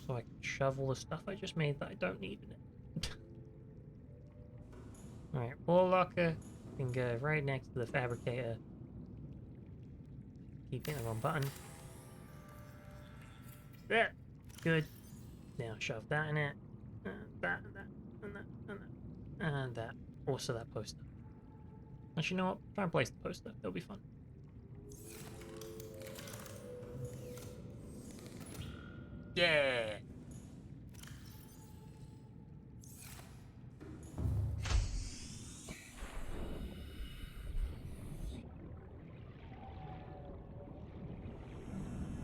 So I can shovel the stuff I just made that I don't need in it. Alright, wall locker can go right next to the fabricator. Keep hitting the wrong button. There! Good. Now shove that in it. And that, and that, and that, and that. And that. Also that poster. Actually, you know what? Try and place the poster. That'll be fun. Yeah!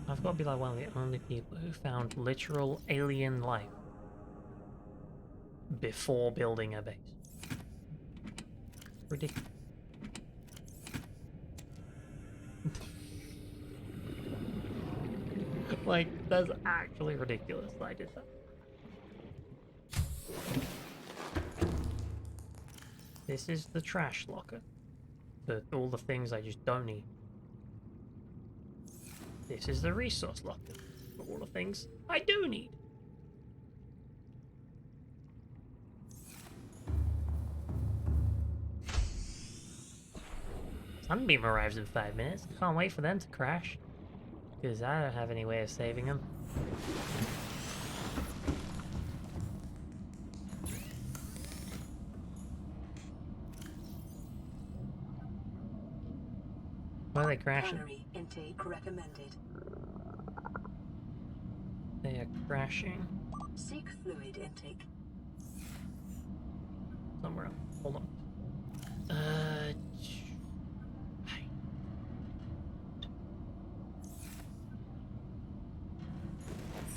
I've got to be like one of the only people who found literal alien life before building a base. Ridiculous. Like, that's actually ridiculous that I did that. This is the trash locker. For all the things I just don't need. This is the resource locker. For all the things I do need. Sunbeam arrives in 5 minutes. Can't wait for them to crash. Because I don't have any way of saving them. Where are they crashing? Calorie intake recommended. They are crashing. Seek fluid intake. Somewhere else. Hold on.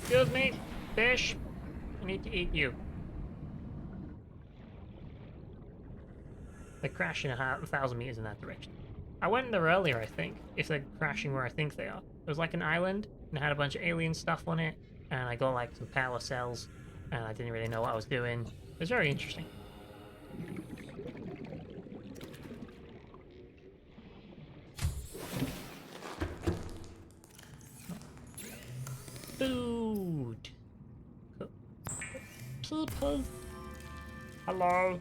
Excuse me, fish. I need to eat you. They're crashing 1,000 meters in that direction. I went there earlier, I think, if they're crashing where I think they are. It was like an island, and it had a bunch of alien stuff on it, and I got like some power cells, and I didn't really know what I was doing. It was very interesting. Food. People. Hello.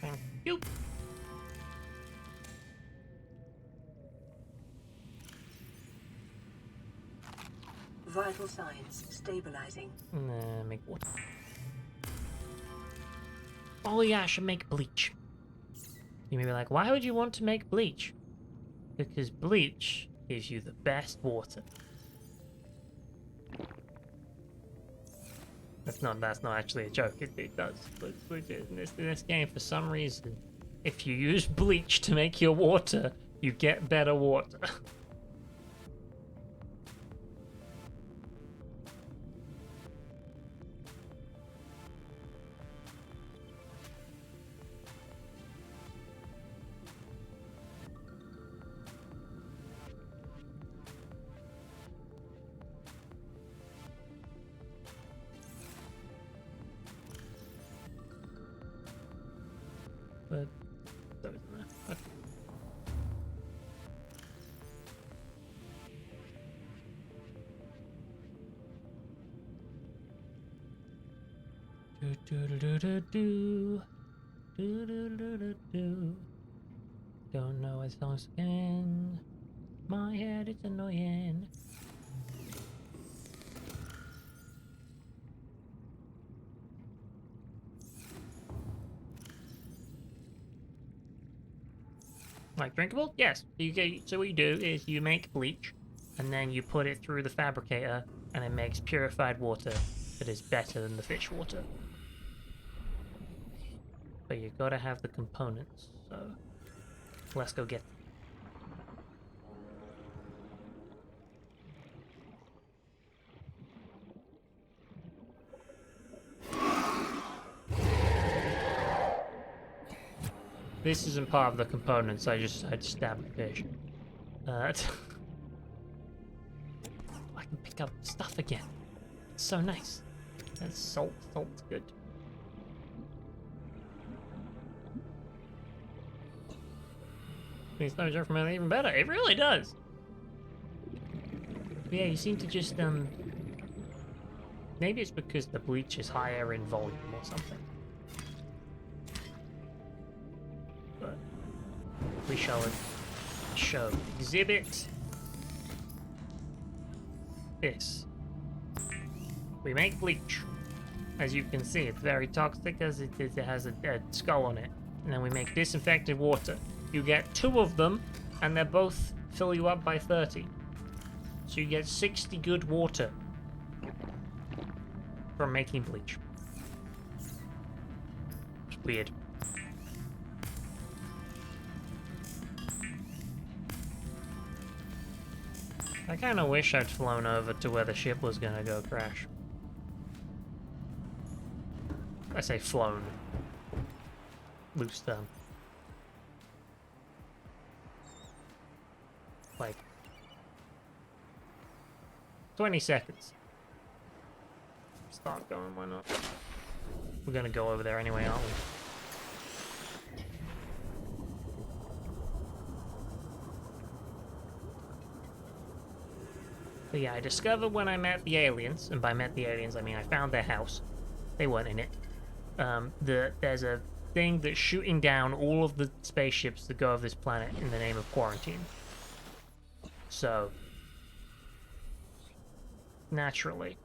Thank you. Vital signs stabilizing. Make water. Oh yeah, I should make bleach. You may be like, why would you want to make bleach? Because bleach gives you the best water. That's not actually a joke. It does. But in this game, for some reason, if you use bleach to make your water, you get better water. But that was enough. Okay. Do. Don't know what songs again. My head is annoying. Like drinkable? Yes. So what you do is you make bleach, and then you put it through the fabricator, and it makes purified water that is better than the fish water. But you gotta have the components, so let's go get them. This isn't part of the components, I just stabbed the fish. I can pick up stuff again. It's so nice. That's salt. Salt's good. These things are from even better. It really does. But yeah, you seem to just maybe it's because the bleach is higher in volume or something. But we shall show exhibit this. We make bleach. As you can see, it's very toxic as it has a skull on it. And then we make disinfected water. You get 2 of them, and they both fill you up by 30. So you get 60 good water from making bleach. It's weird. I kind of wish I'd flown over to where the ship was gonna go crash. I say flown. Loose term. Like 20 seconds. Start going, why not? We're gonna go over there anyway, aren't we? But yeah, I discovered when I met the aliens, and by met the aliens I mean I found their house. They weren't in it. There's a thing that's shooting down all of the spaceships that go over this planet in the name of quarantine. So, naturally,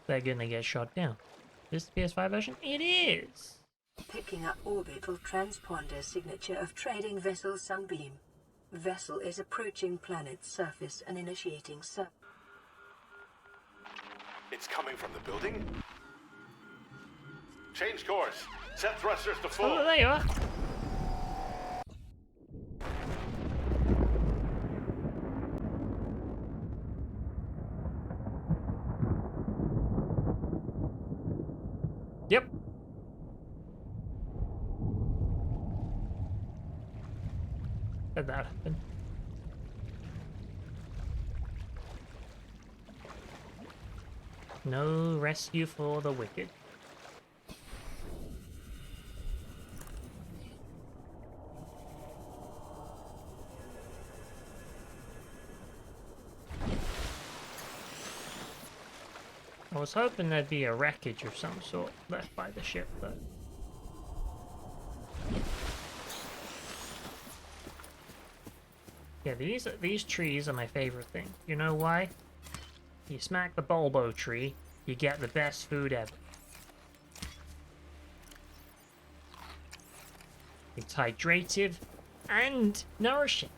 they're gonna get shot down. Is this the PS5 version? It is! Picking up orbital transponder signature of trading vessel Sunbeam. Vessel is approaching planet's surface and initiating It's coming from the building? Change course. Set thrusters to full. Oh, there you are. Yep. Did that happen? No rescue for the wicked. I was hoping there'd be a wreckage of some sort left by the ship, but... Yeah, these trees are my favorite thing. You know why? You smack the bulbo tree, you get the best food ever. It's hydrative and nourishing.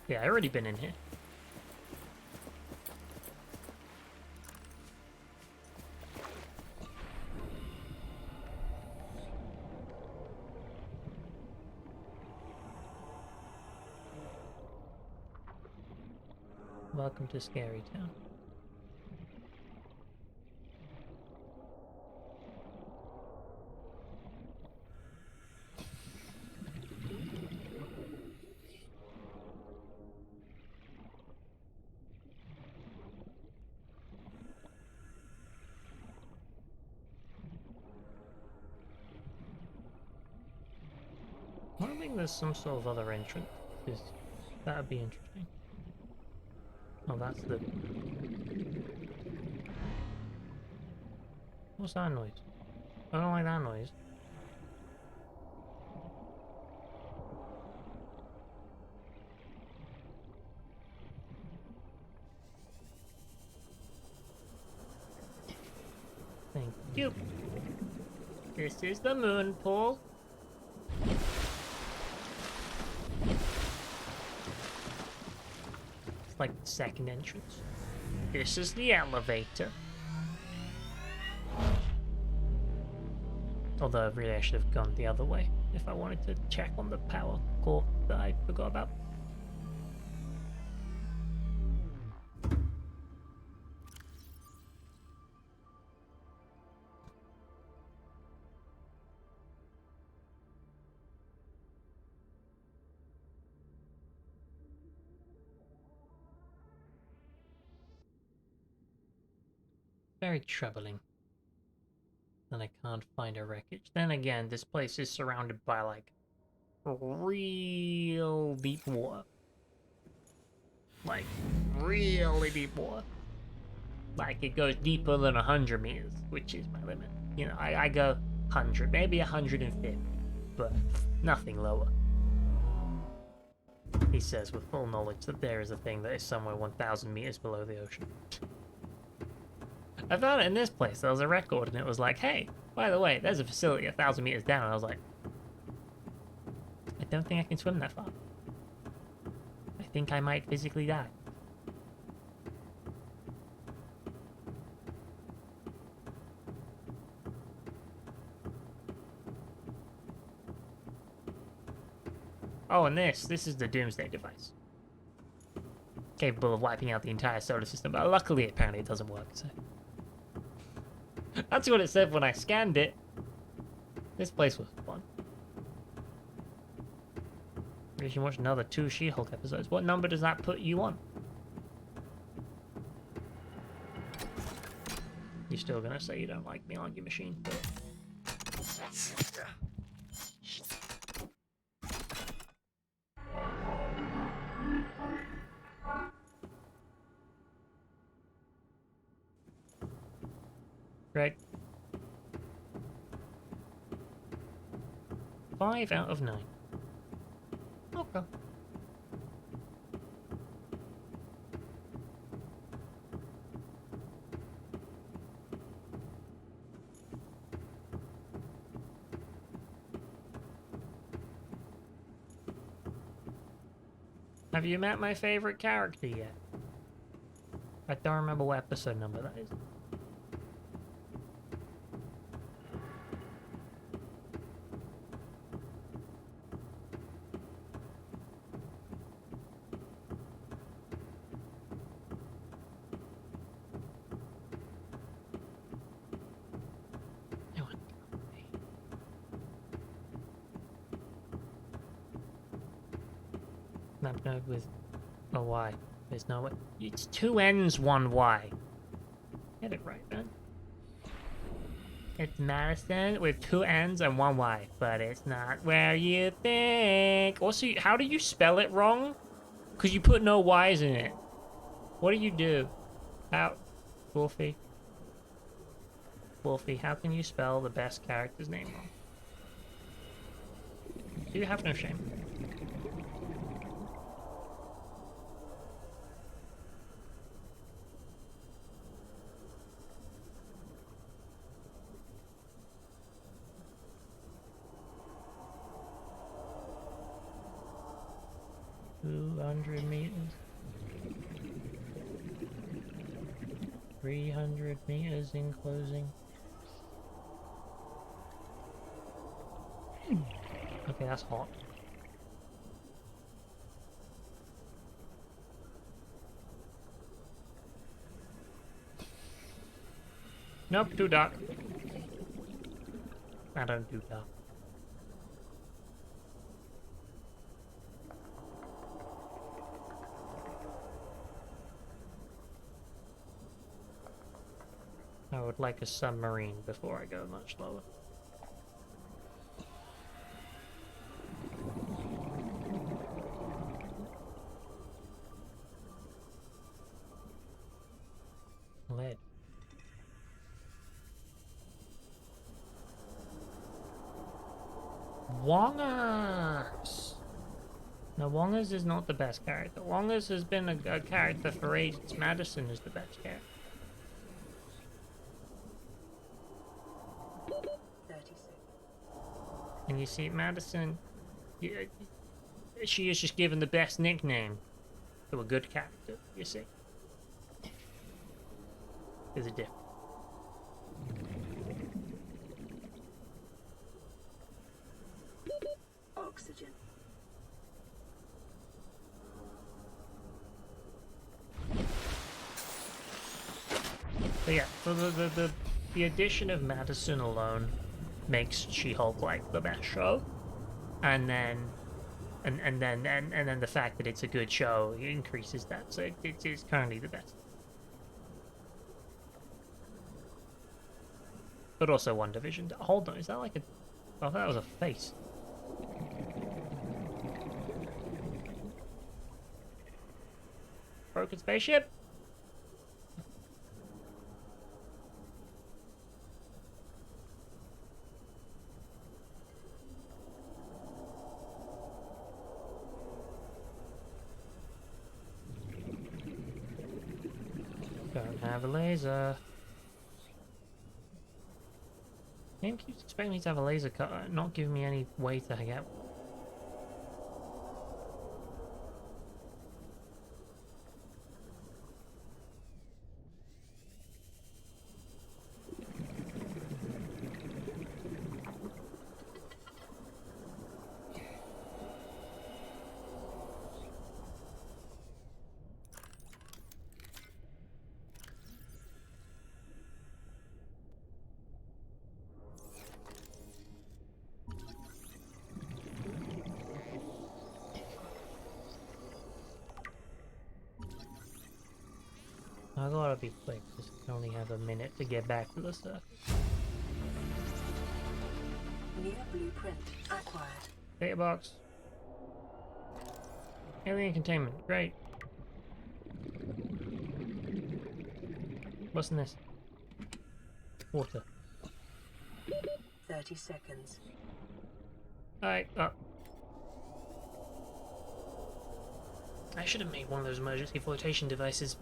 Yeah, I already been in here. Welcome to Scary Town. I'm hoping there's some sort of other entrance, because that would be interesting. Oh, that's the... What's that noise? I don't like that noise. Thank you. This is the moon pool. It's like the second entrance. This is the elevator. Although really I should have gone the other way if I wanted to check on the power core that I forgot about. Very troubling that I can't find a wreckage. Then again, this place is surrounded by like real deep water. Like really deep water. Like it goes deeper than 100 meters, which is my limit. You know, I go 100, maybe 150, but nothing lower. He says with full knowledge that there is a thing that is somewhere 1,000 meters below the ocean. I found it in this place. There was a record, and it was like, hey, by the way, there's a facility 1,000 meters down. And I was like, I don't think I can swim that far. I think I might physically die. Oh, and this is the Doomsday device. Capable of wiping out the entire solar system, but luckily, apparently, it doesn't work, so... That's what it said when I scanned it. This place was fun. You can watch another 2 She-Hulk episodes. What number does that put you on? You're still gonna say you don't like me, aren't you, machine? Right. 5 out of 9. Okay. Have you met my favorite character yet? I don't remember what episode number that is. Map node with a Y. There's no way. It's 2 N's, 1 Y. Get it right, man. It's Madison with 2 N's and 1 Y, but it's not where you think. Also, how do you spell it wrong? Because you put no Y's in it. What do you do? How? Wolfie. Wolfie, how can you spell the best character's name wrong? You have no shame. $200 meters. 300 meters in closing. Okay, that's hot. Nope, too dark. I don't do dark. I would like a submarine before I go much lower. Lead. Wongers! No, Wongers is not the best character. Wongers has been a character for ages. Madison is the best character. 30 seconds. And you see, Madison, she is just given the best nickname to a good character, you see. There's a difference. Oxygen. So yeah, so the addition of Madison alone makes She-Hulk like the best show, and then the fact that it's a good show increases that. So it's currently the best. But also WandaVision. Hold on, is that like a? I thought that was a face. Broken spaceship. Don't have a laser. Game keeps expecting me to have a laser cutter, not giving me any way to get. I gotta be quick, because I only have a minute to get back to the surface. New blueprint acquired. Data box. Alien containment, great. What's in this? Water. 30 seconds. Alright, up. I should have made one of those emergency flotation devices.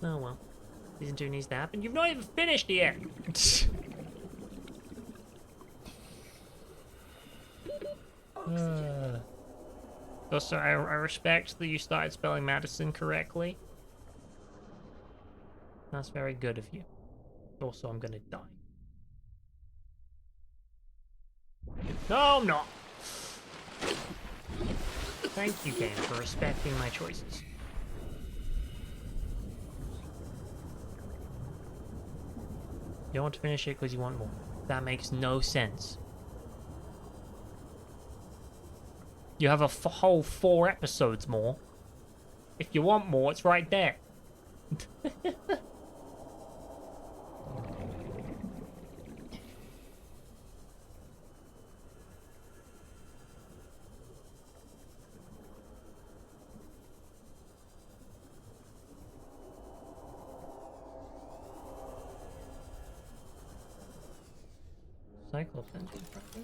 Oh well. Season 2 needs to happen. You've not even finished yet! Oxygen. Also, I respect that you started spelling Madison correctly. That's very good of you. Also, I'm gonna die. No, I'm not. Thank you, game, for respecting my choices. You want to finish it because you want more. That makes no sense. You have a whole 4 episodes more. If you want more, it's right there. Cyclops engine, probably.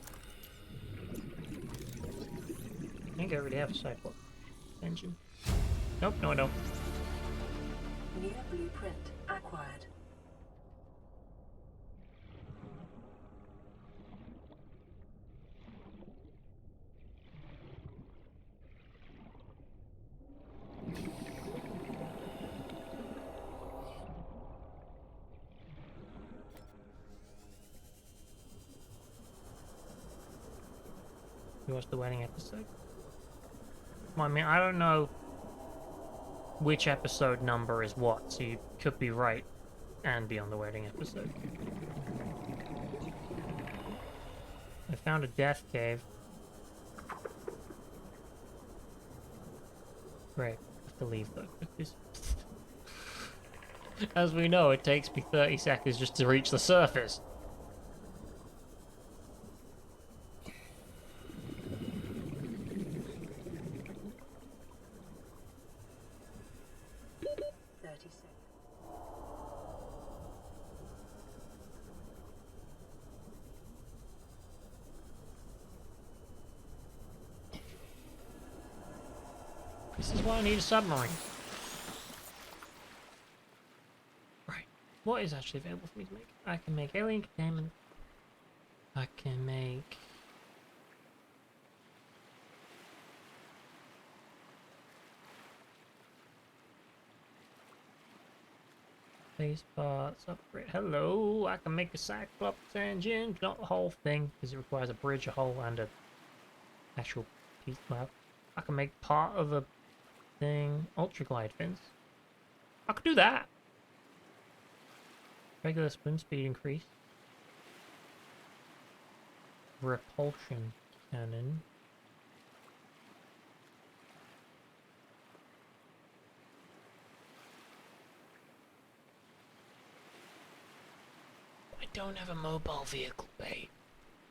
I think I already have a Cyclops engine. Nope, no I don't. New blueprint acquired. You watched the wedding episode? Well, I mean, I don't know which episode number is what, so you could be right and be on the wedding episode. I found a death cave. Great. I have to leave though, because as we know, it takes me 30 seconds just to reach the surface. 30 seconds. This is why I need a submarine. Right. What is actually available for me to make? I can make alien containment. I can make... Base parts upgrade. Hello, I can make a Cyclops engine, not the whole thing, because it requires a bridge, a hull, and a actual piece. Well, I can make part of a thing. Ultra glide fins. I could do that. Regular swim speed increase. Repulsion cannon. I don't have a mobile vehicle bay,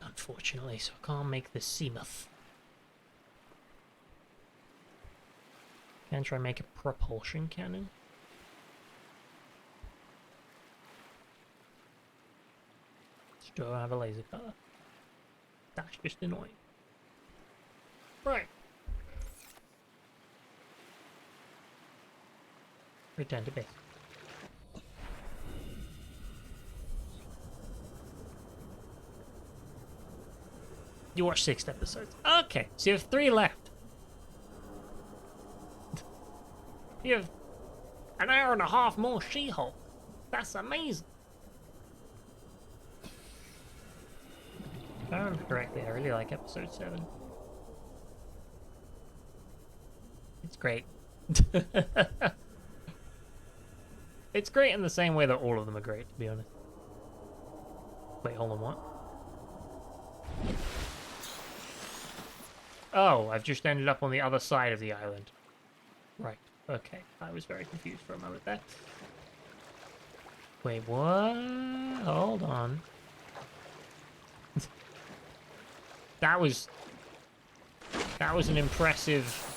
unfortunately, so I can't make the Seamoth. Can I try and make a propulsion cannon? Still don't have a laser cutter. That's just annoying. Right. Return to base. You watched 6 episodes. Okay, so you have 3 left. You have an hour and a half more She-Hulk. That's amazing. If I remember correctly, I really like episode 7. It's great. It's great in the same way that all of them are great, to be honest. Wait, hold on, what? Oh, I've just ended up on the other side of the island. Right, okay. I was very confused for a moment there. Wait, what? Hold on. That was an impressive...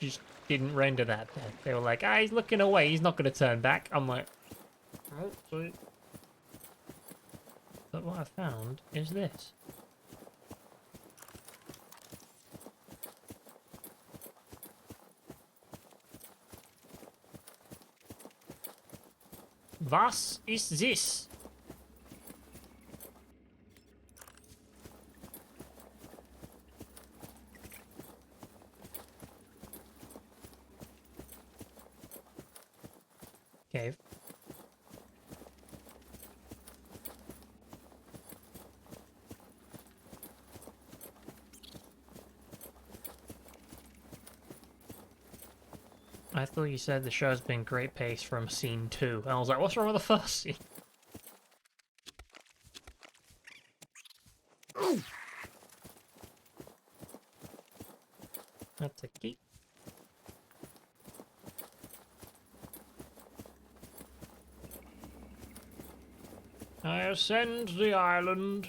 Just didn't render that there. They were like, ah, he's looking away, he's not going to turn back. I'm like, oh, sweet. But what I found is this. Was ist this? I thought you said the show's been great pace from scene 2. And I was like, what's wrong with the first scene? That's a key. I ascend the island.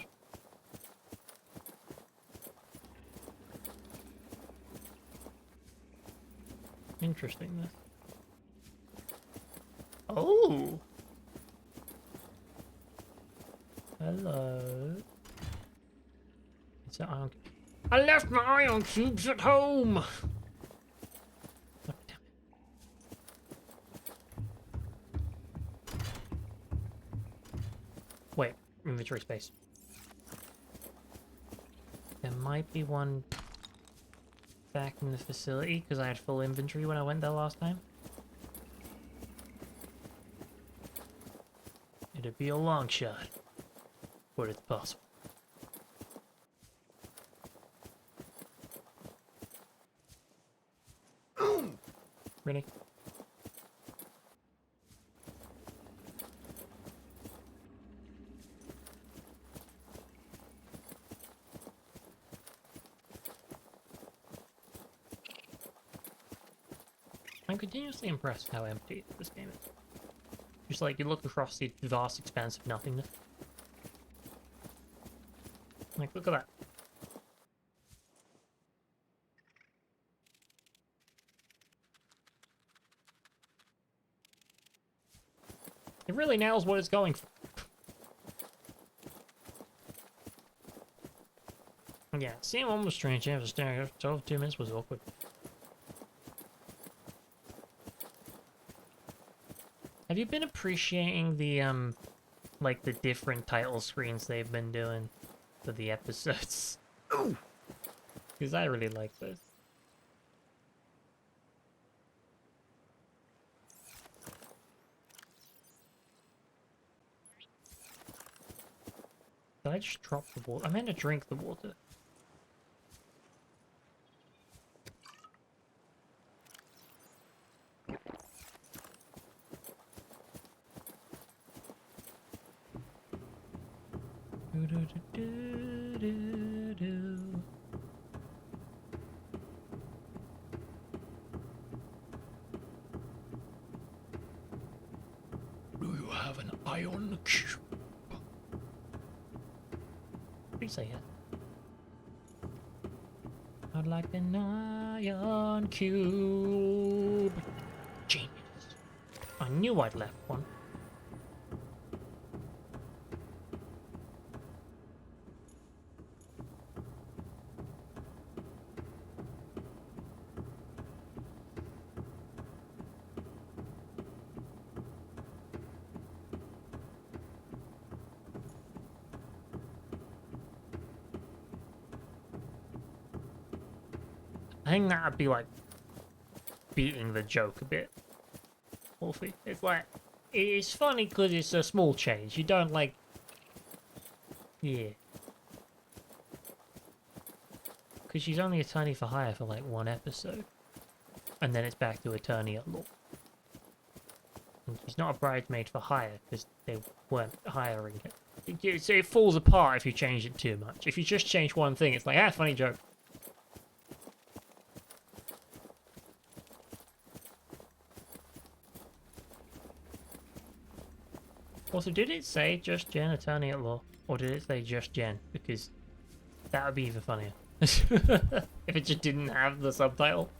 Interesting, this. Oh! Hello. It's an ion. I left my ion cubes at home! Oh, damn it. Wait, inventory space. There might be one back in the facility, because I had full inventory when I went there last time. It'd be a long shot, but it's possible. Really? I'm continuously impressed how empty this game is. Just like you look across the vast expanse of nothingness. Like, look at that. It really nails what it's going for. Yeah, scene 1 was strange. Yeah, was staring at 2 minutes was awkward. Have you been appreciating the, like, the different title screens they've been doing for the episodes? Because I really like this. Did I just drop the water? I meant to drink the water. Do you have an ion cube? Please say yes. I'd like an ion cube. Genius. I knew I'd left one. I think that would be like beating the joke a bit. Wolfie. It's like, it's funny because it's a small change. You don't like, yeah. Because she's only attorney for hire for like 1 episode. And then it's back to attorney at law. And she's not a bridesmaid for hire because they weren't hiring her. So it falls apart if you change it too much. If you just change one thing, it's like, ah, funny joke. Also, did it say just Jen, attorney at law? Or did it say just Jen? Because that would be even funnier. If it just didn't have the subtitle.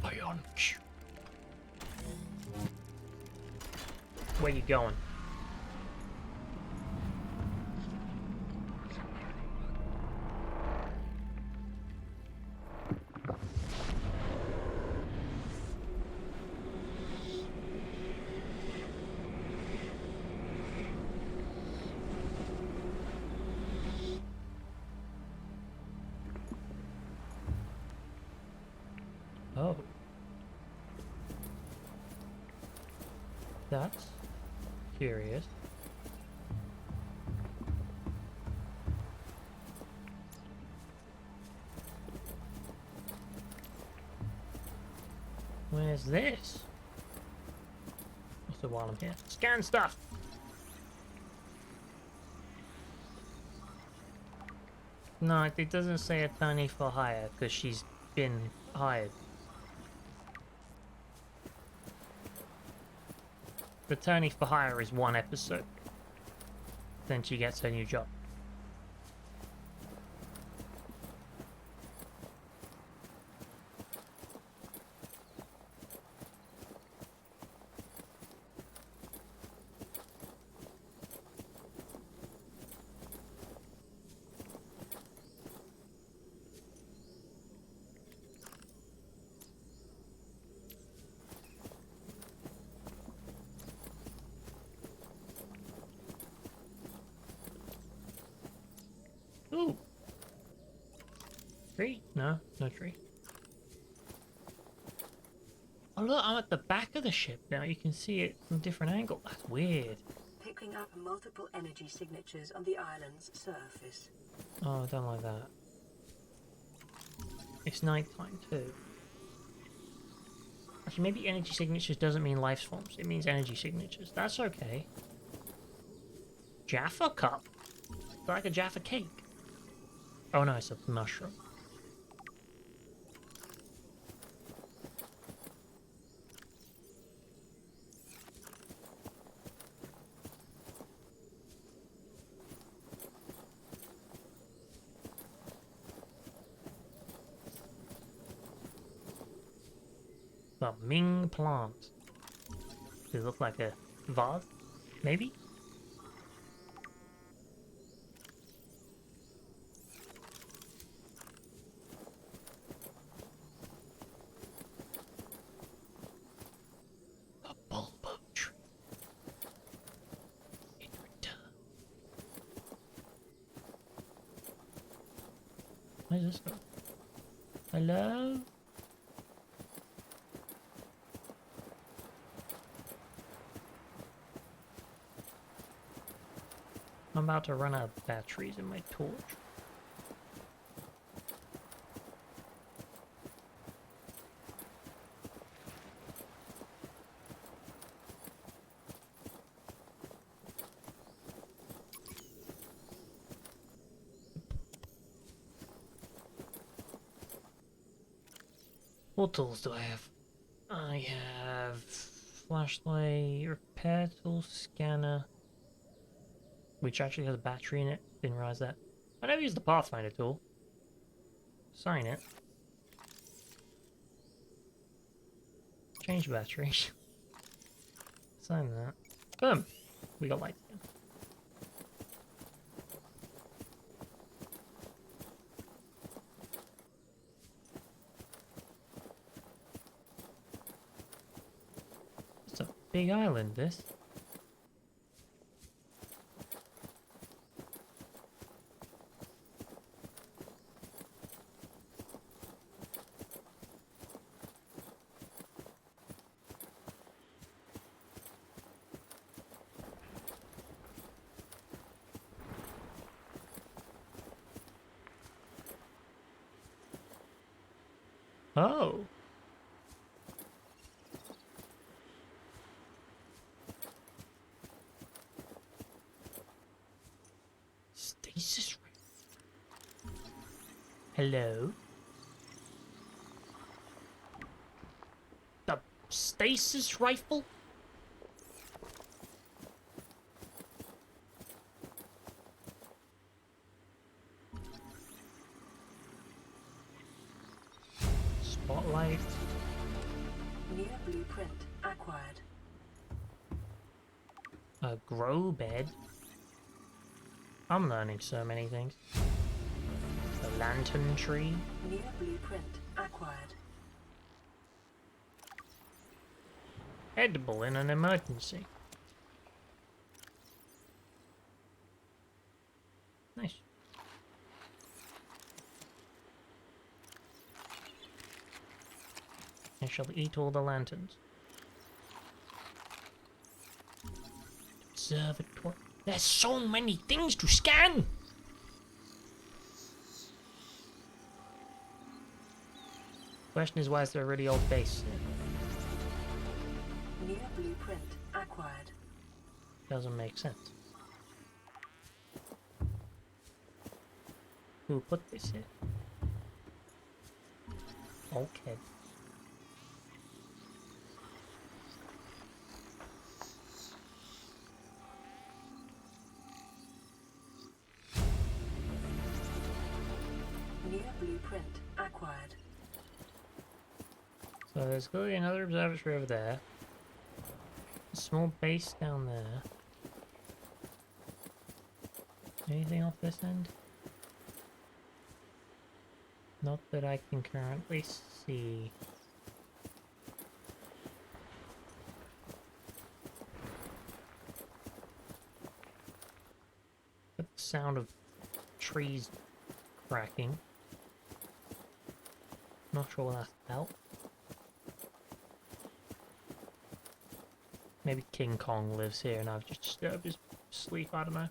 Ion cube. Where you going? That's curious. Where's this? Also, while I'm here, scan stuff. No, it doesn't say attorney for hire because she's been hired. The attorney for hire is 1 episode. Then she gets her new job. Ooh. Tree? No, no tree. Oh look, I'm at the back of the ship now. You can see it from a different angle. That's weird. Picking up multiple energy signatures on the island's surface. Oh, I don't like that. It's nighttime too. Actually, maybe energy signatures doesn't mean life forms. It means energy signatures. That's okay. Jaffa cup? Like a Jaffa cake. Oh no, it's a mushroom. The Ming plant. Does it look like a vase? Maybe? A bulbo tree. In return. Where's this go? Hello? I'm about to run out of batteries in my torch. What tools do I have? I have flashlight, repair tool, scanner, which actually has a battery in it. Didn't realize that. I never used the Pathfinder tool. Sign it. Change battery. Sign that. Boom! We got light again. It's a big island, this. Oh. Stasis rifle. Hello? The stasis rifle? Spotlight. New blueprint acquired. A grow bed. I'm learning so many things. The lantern tree. New blueprint acquired. Edible in an emergency. Nice. I shall eat all the lanterns. Observatory. There's so many things to scan! Question is, why is there a really old base here? New blueprint acquired. Doesn't make sense. Who put this here? Okay. New blueprint acquired. So there's going to be another observatory over there. A small base down there. Anything off this end? Not that I can currently see. But the sound of trees cracking. Not sure what that's about. Maybe King Kong lives here and I've just disturbed his sleep, I don't know.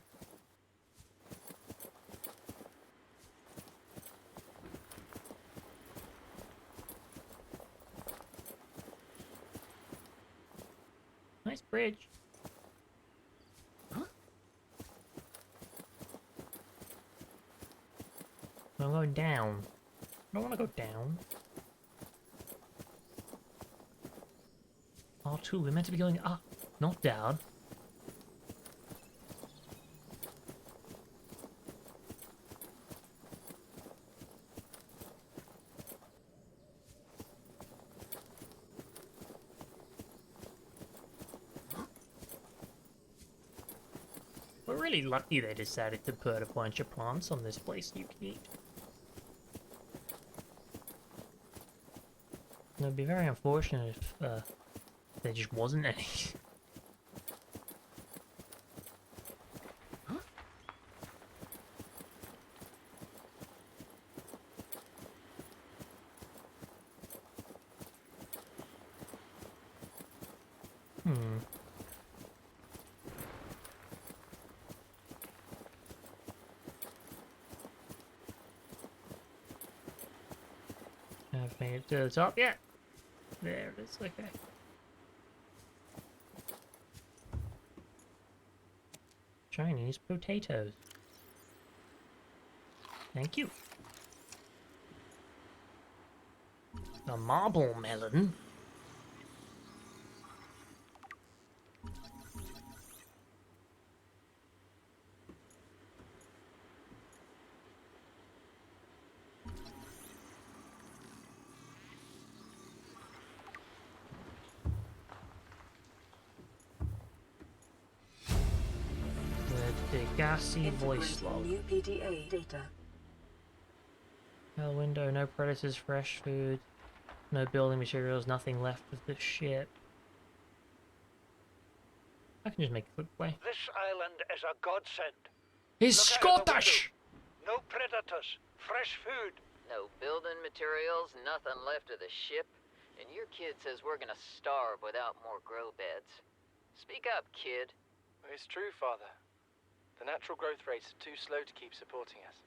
Nice bridge. Huh? I'm going down. I don't want to go down. R2, we're meant to be going up, not down. We're really lucky they decided to put a bunch of plants on this place you can eat. It would be very unfortunate if there just wasn't any. I've made it to the top yet. There it is, okay. Chinese potatoes. Thank you. A marble melon. The gassy voice log. New PDA data. Hell window, no predators, fresh food, no building materials, nothing left of the ship. I can just make a quick play. This island is a godsend. He's Look out of the Scottish! window. No predators, fresh food. No building materials, nothing left of the ship, and your kid says we're gonna starve without more grow beds. Speak up, kid. It's true, Father. The natural growth rates are too slow to keep supporting us.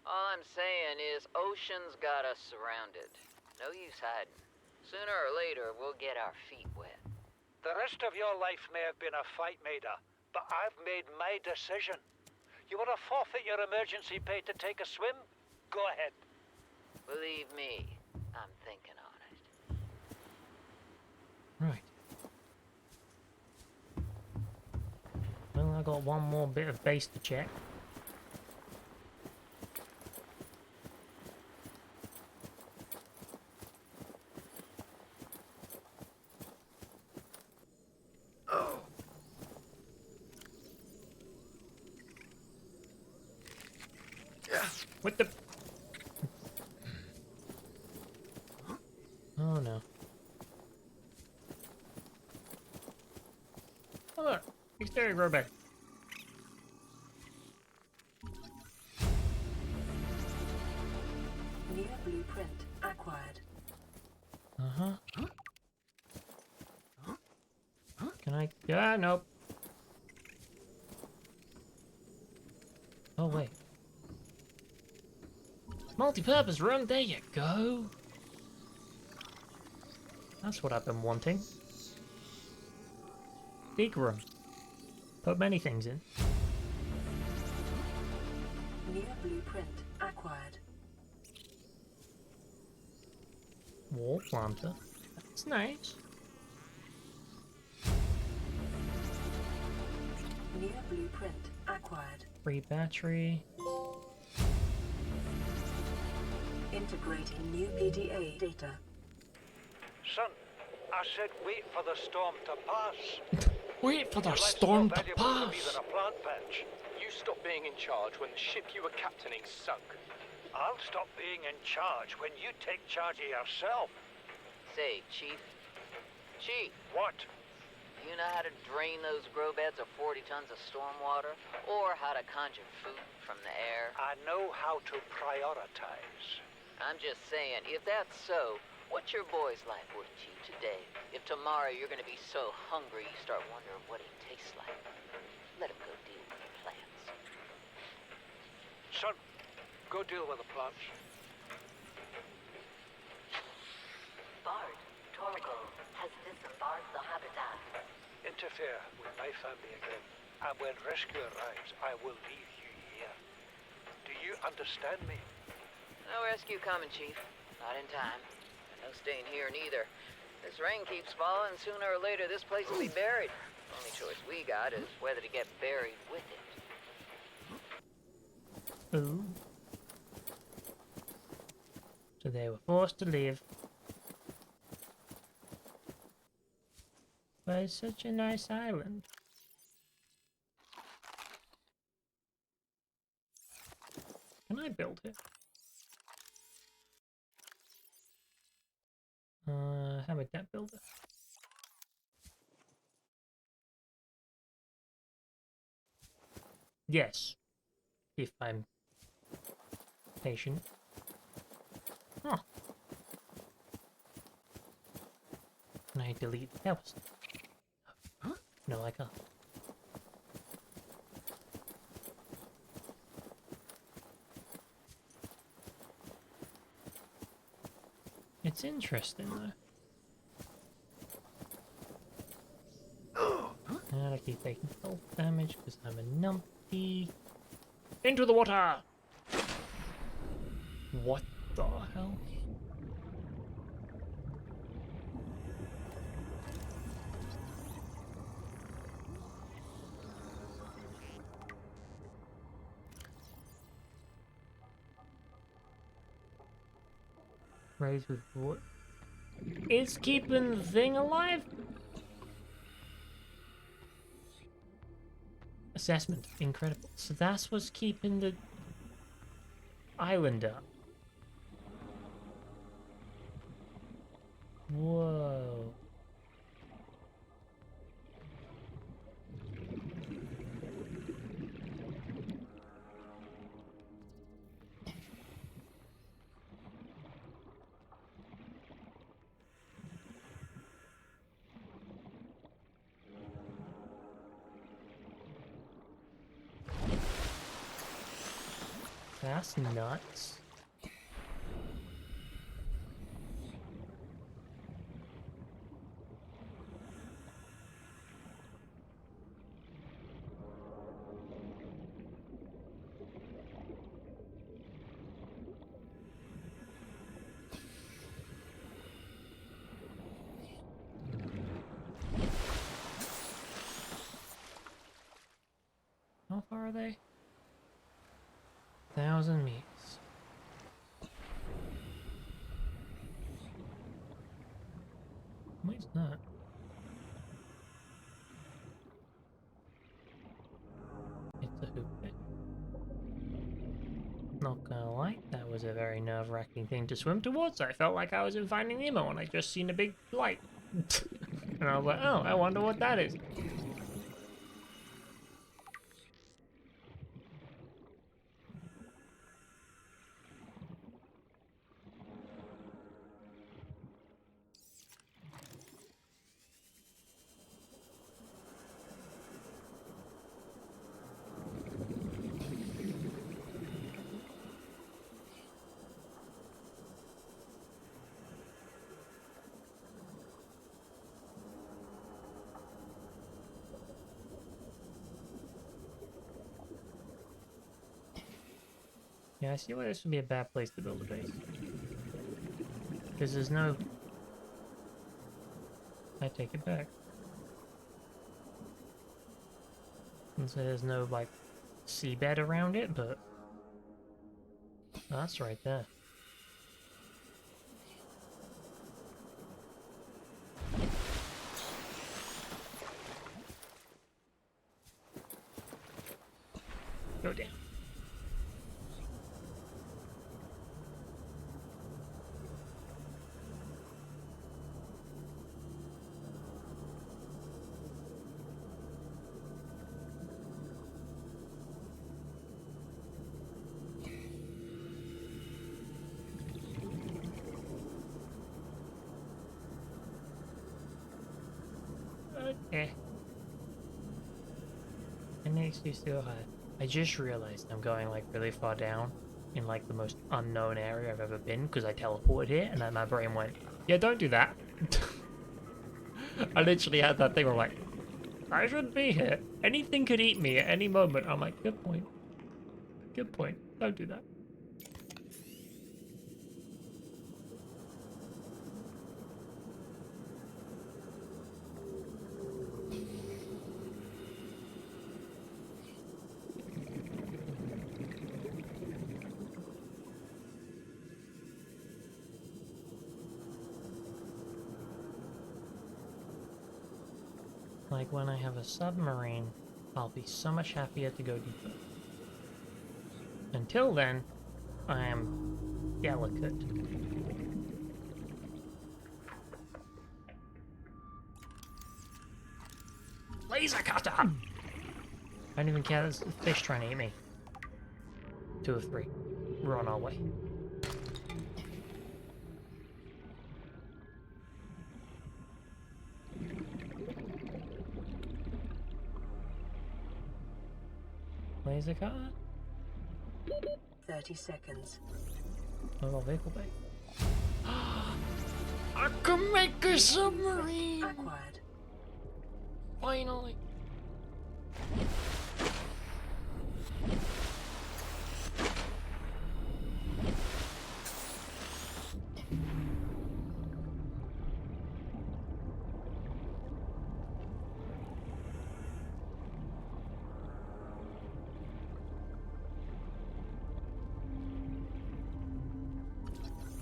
All I'm saying is ocean's got us surrounded. No use hiding. Sooner or later, we'll get our feet wet. The rest of your life may have been a fight, Maida, but I've made my decision. You want to forfeit your emergency pay to take a swim? Go ahead. Believe me, I'm thinking on it. Right. Well, I got one more bit of base to check. What the? Oh no. Oh look, exterior robot. New blueprint acquired. Can I? Yeah, nope. Oh, wait. Multi-purpose room, there you go. That's what I've been wanting. Big room. Put many things in. New blueprint acquired. Wall planter. That's nice. New blueprint acquired. Free battery. Integrating new PDA data. Son, I said wait for the storm to pass. Wait for the Your life's storm more to valuable to me pass. than a plant patch. You stopped being in charge when the ship you were captaining sunk. I'll stop being in charge when you take charge of yourself. Say, Chief. Chief, What? do you know how to drain those grow beds of 40 tons of stormwater? Or how to conjure food from the air? I know how to prioritize. I'm just saying, if that's so, what's your boy's life worth to you today? If tomorrow you're gonna be so hungry you start wondering what he tastes like, let him go deal with the plants. Son, go deal with the plants. Bard, Torgo has disembarked the habitat. Interfere with my family again, and when rescue arrives, I will leave you here. Do you understand me? No rescue coming, Chief. Not in time. No staying here neither. This rain keeps falling, sooner or later this place will be buried. The only choice we got is whether to get buried with it. Ooh. So they were forced to leave. But it's such a nice island. Can I build it? How about that builder? Yes. If I'm patient. Huh. Can I delete the house? No, I can't. It's interesting though. And I keep taking full damage because I'm a numpty. Into the water! What the hell? Raised with what? It's keeping the thing alive? Assessment, incredible. So that's what's keeping the island up. Whoa. That's nuts. How far are they? 1,000 meters. Wait, it's not. It's a hoop thing. Not gonna lie, that was a very nerve-wracking thing to swim towards. I felt like I was in Finding Nemo and I just seen a big light. And I was like, oh, I wonder what that is. Yeah, I see why this would be a bad place to build a base. Because there's no... I take it back. And so there's no, like, seabed around it, but... That's right there. Go down. Okay. It makes you so high. I just realized I'm going like really far down in like the most unknown area I've ever been because I teleported here and then my brain went, yeah, don't do that. I literally had that thing where I'm like, I shouldn't be here. Anything could eat me at any moment. I'm like, good point. Good point. Don't do that. Like when I have a submarine, I'll be so much happier to go deeper. Until then, I am delicate. Laser cutter! I don't even care, there's a fish trying to eat me. 2 of 3. We're on our way. Laser cutter? 30 seconds. Mobile vehicle bay. I can make a submarine! Acquired. Finally!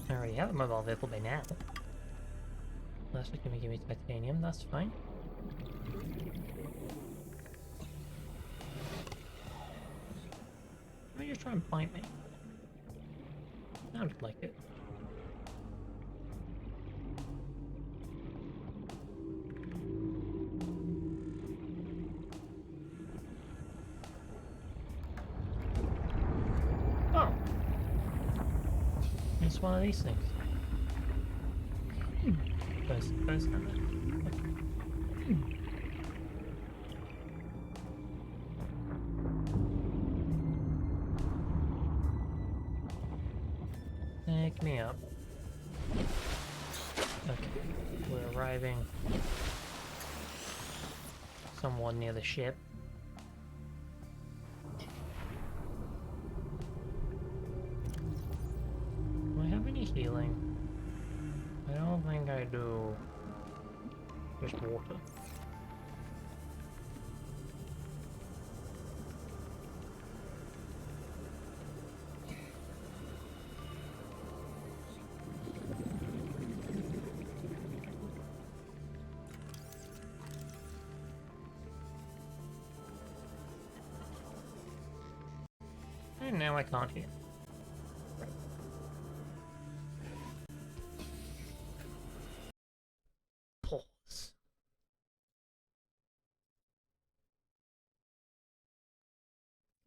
I already have a mobile vehicle by now. That's what can give me titanium, that's fine. Why you try and bite me? Sounded like it. Oh! It's one of these things. First Pick me up. Okay, we're arriving somewhat near the ship. Do I have any healing? I don't think I do. Just water. And now I can't hear. Pause.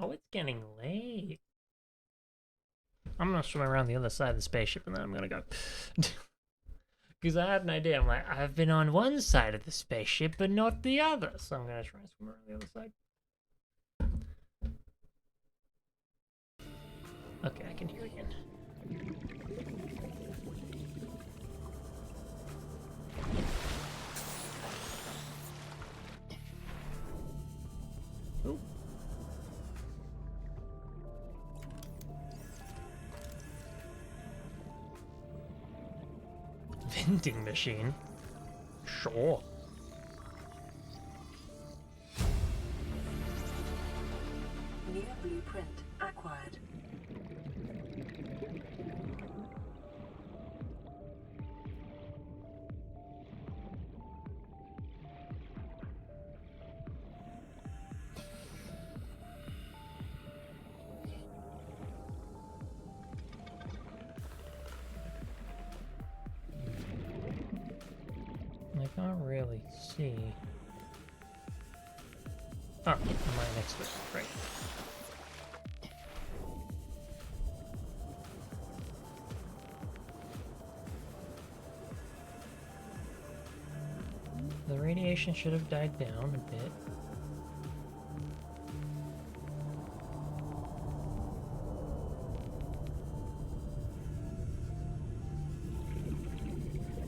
Oh, it's getting late. I'm gonna swim around the other side of the spaceship and then I'm gonna go. Because I had an idea. I'm like, I've been on one side of the spaceship but not the other. So I'm gonna try and swim around the other side. Okay, I can hear again. Ooh. vending machine? Sure. New blueprint acquired. I can't really see. Oh, I'm right next to it. Great. The radiation should have died down a bit.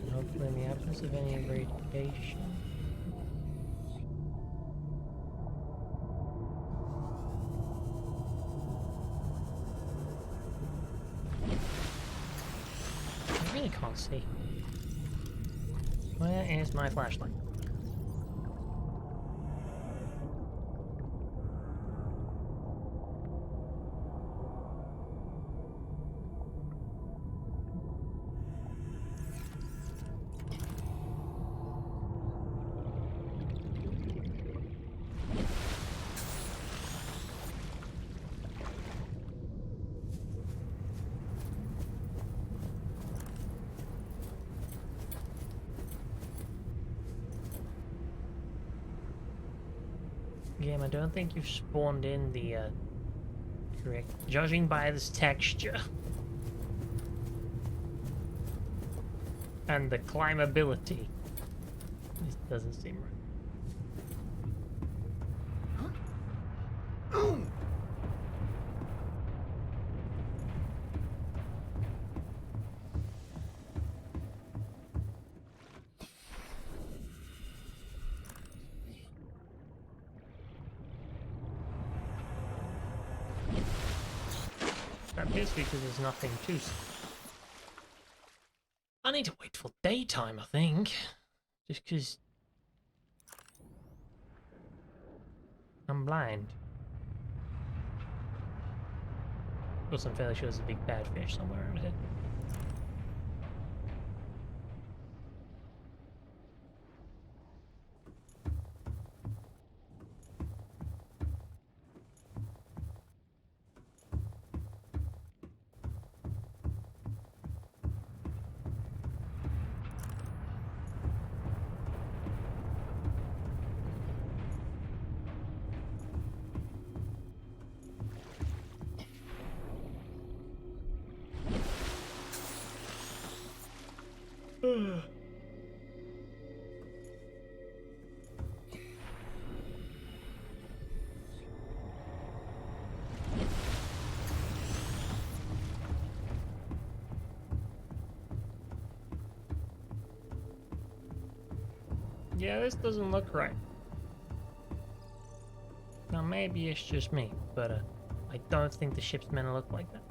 And hopefully in the absence of any radiation. I really can't see. Where is my flashlight? Game, I don't think you've spawned in the correct. Judging by this texture and the climbability, this doesn't seem right. That appears because there's nothing to see. I need to wait for daytime, I think. Just because I'm blind. Of course, I'm fairly sure there's a big bad fish somewhere around here. Yeah, this doesn't look right. Now maybe it's just me, but I don't think the ship's meant to look like that.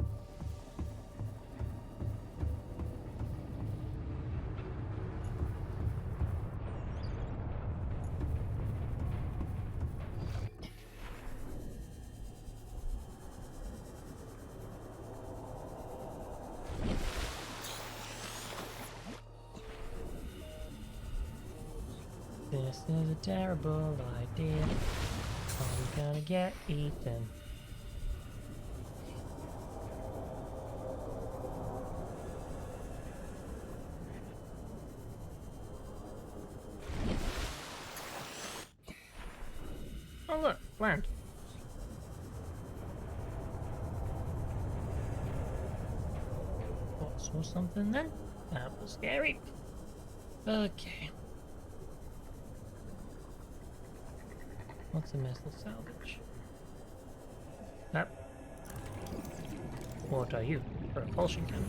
This is a terrible idea. I'm gonna get eaten. Oh look, land. Oh, saw something then? That was scary. Okay. What's a missile salvage? That. What are you? Propulsion cannon.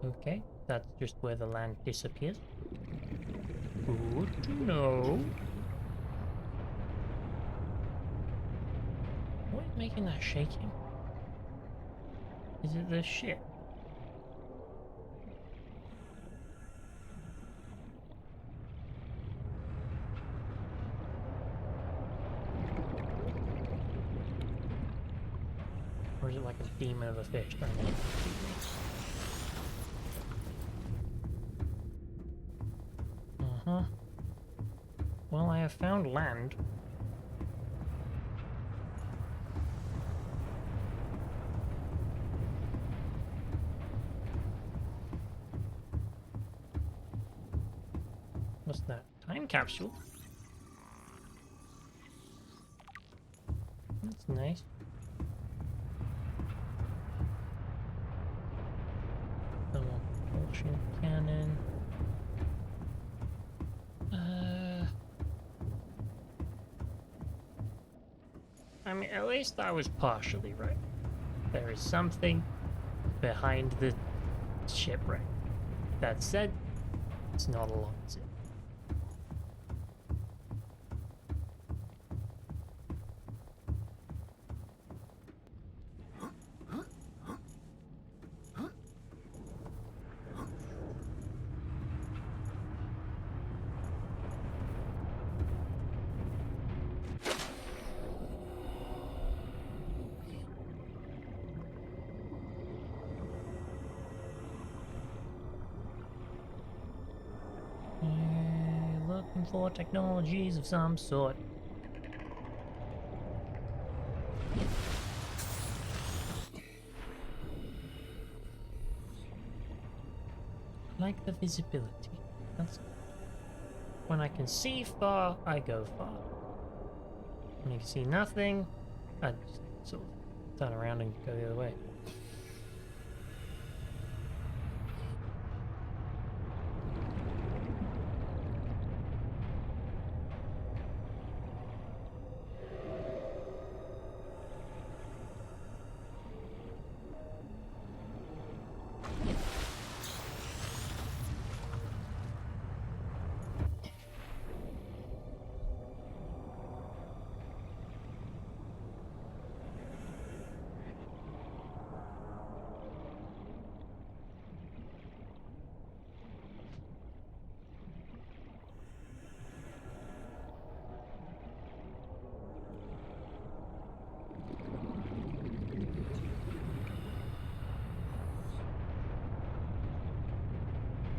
Okay, that's just where the land disappears. Good to know. What is making that shaking? Is it the ship? Or is it like a demon of a fish trying to feed me? Uh-huh. Well, I have found land. What's that? Time capsule? That's nice. Thermal propulsion cannon. I mean, at least I was partially right. There is something behind the shipwreck. That said, it's not a lot, is it? Looking for technologies of some sort. Like the visibility. That's when I can see far, I go far. When you can see nothing, I just sort of turn around and go the other way.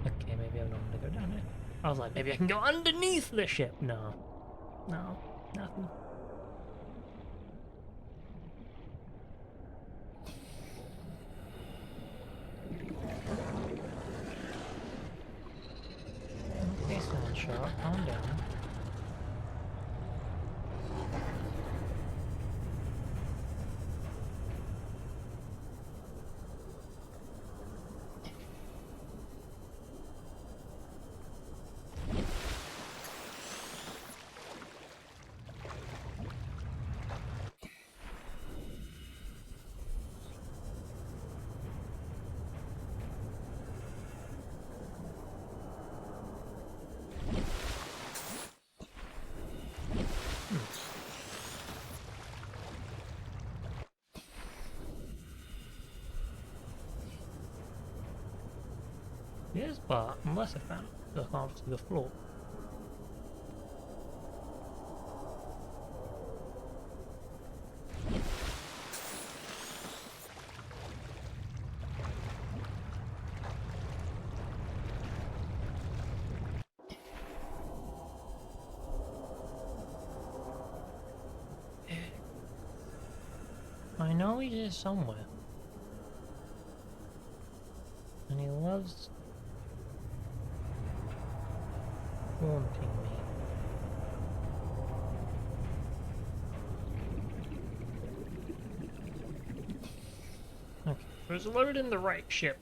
Okay, maybe I don't want to go down it. I was like, maybe I can go underneath the ship. No. No. Nothing. Okay, Sunshot, calm down. Yes, but unless I found the half to the floor. I know he's here somewhere. And he loves haunting me. Okay, so it's loaded in the right ship.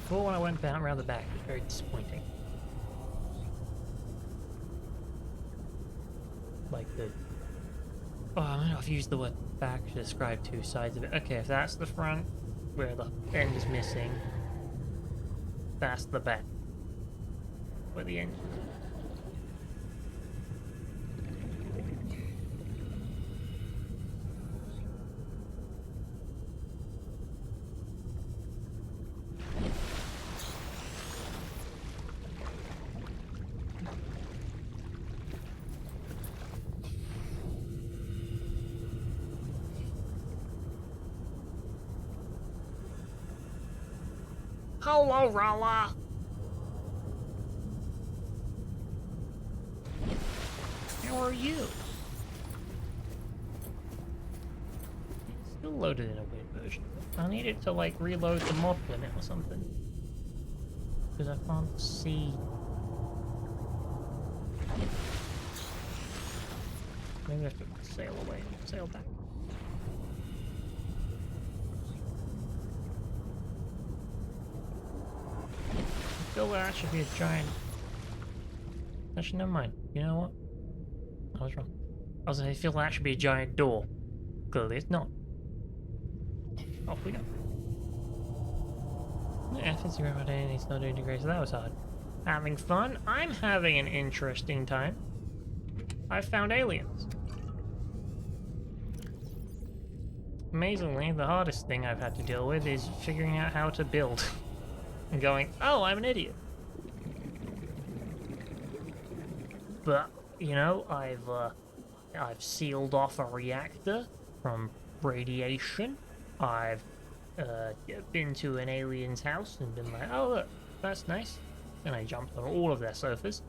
Before when I went down around the back, it was very disappointing. Like the... Oh, I don't know if I used the word back to describe two sides of it. Okay, if that's the front, where the end is missing, that's the back. where the engine is. Hello, Rala. How are you? It's still loaded in a weird version. I needed to like reload the mod limit or something. Because I can't see. Maybe I have to sail away and sail back. I feel that should be a giant. Actually, never mind. You know what? I was wrong. I was gonna feel that should be a giant door. Clearly, it's not. Off we go. Yeah, Instagram about any it's not doing great, so that was hard. Having fun? I'm having an interesting time. I found aliens. Amazingly, the hardest thing I've had to deal with is figuring out how to build. And going, oh, I'm an idiot. But, you know, I've sealed off a reactor from radiation. I've been to an alien's house and been like, oh look, that's nice. And I jumped on all of their sofas.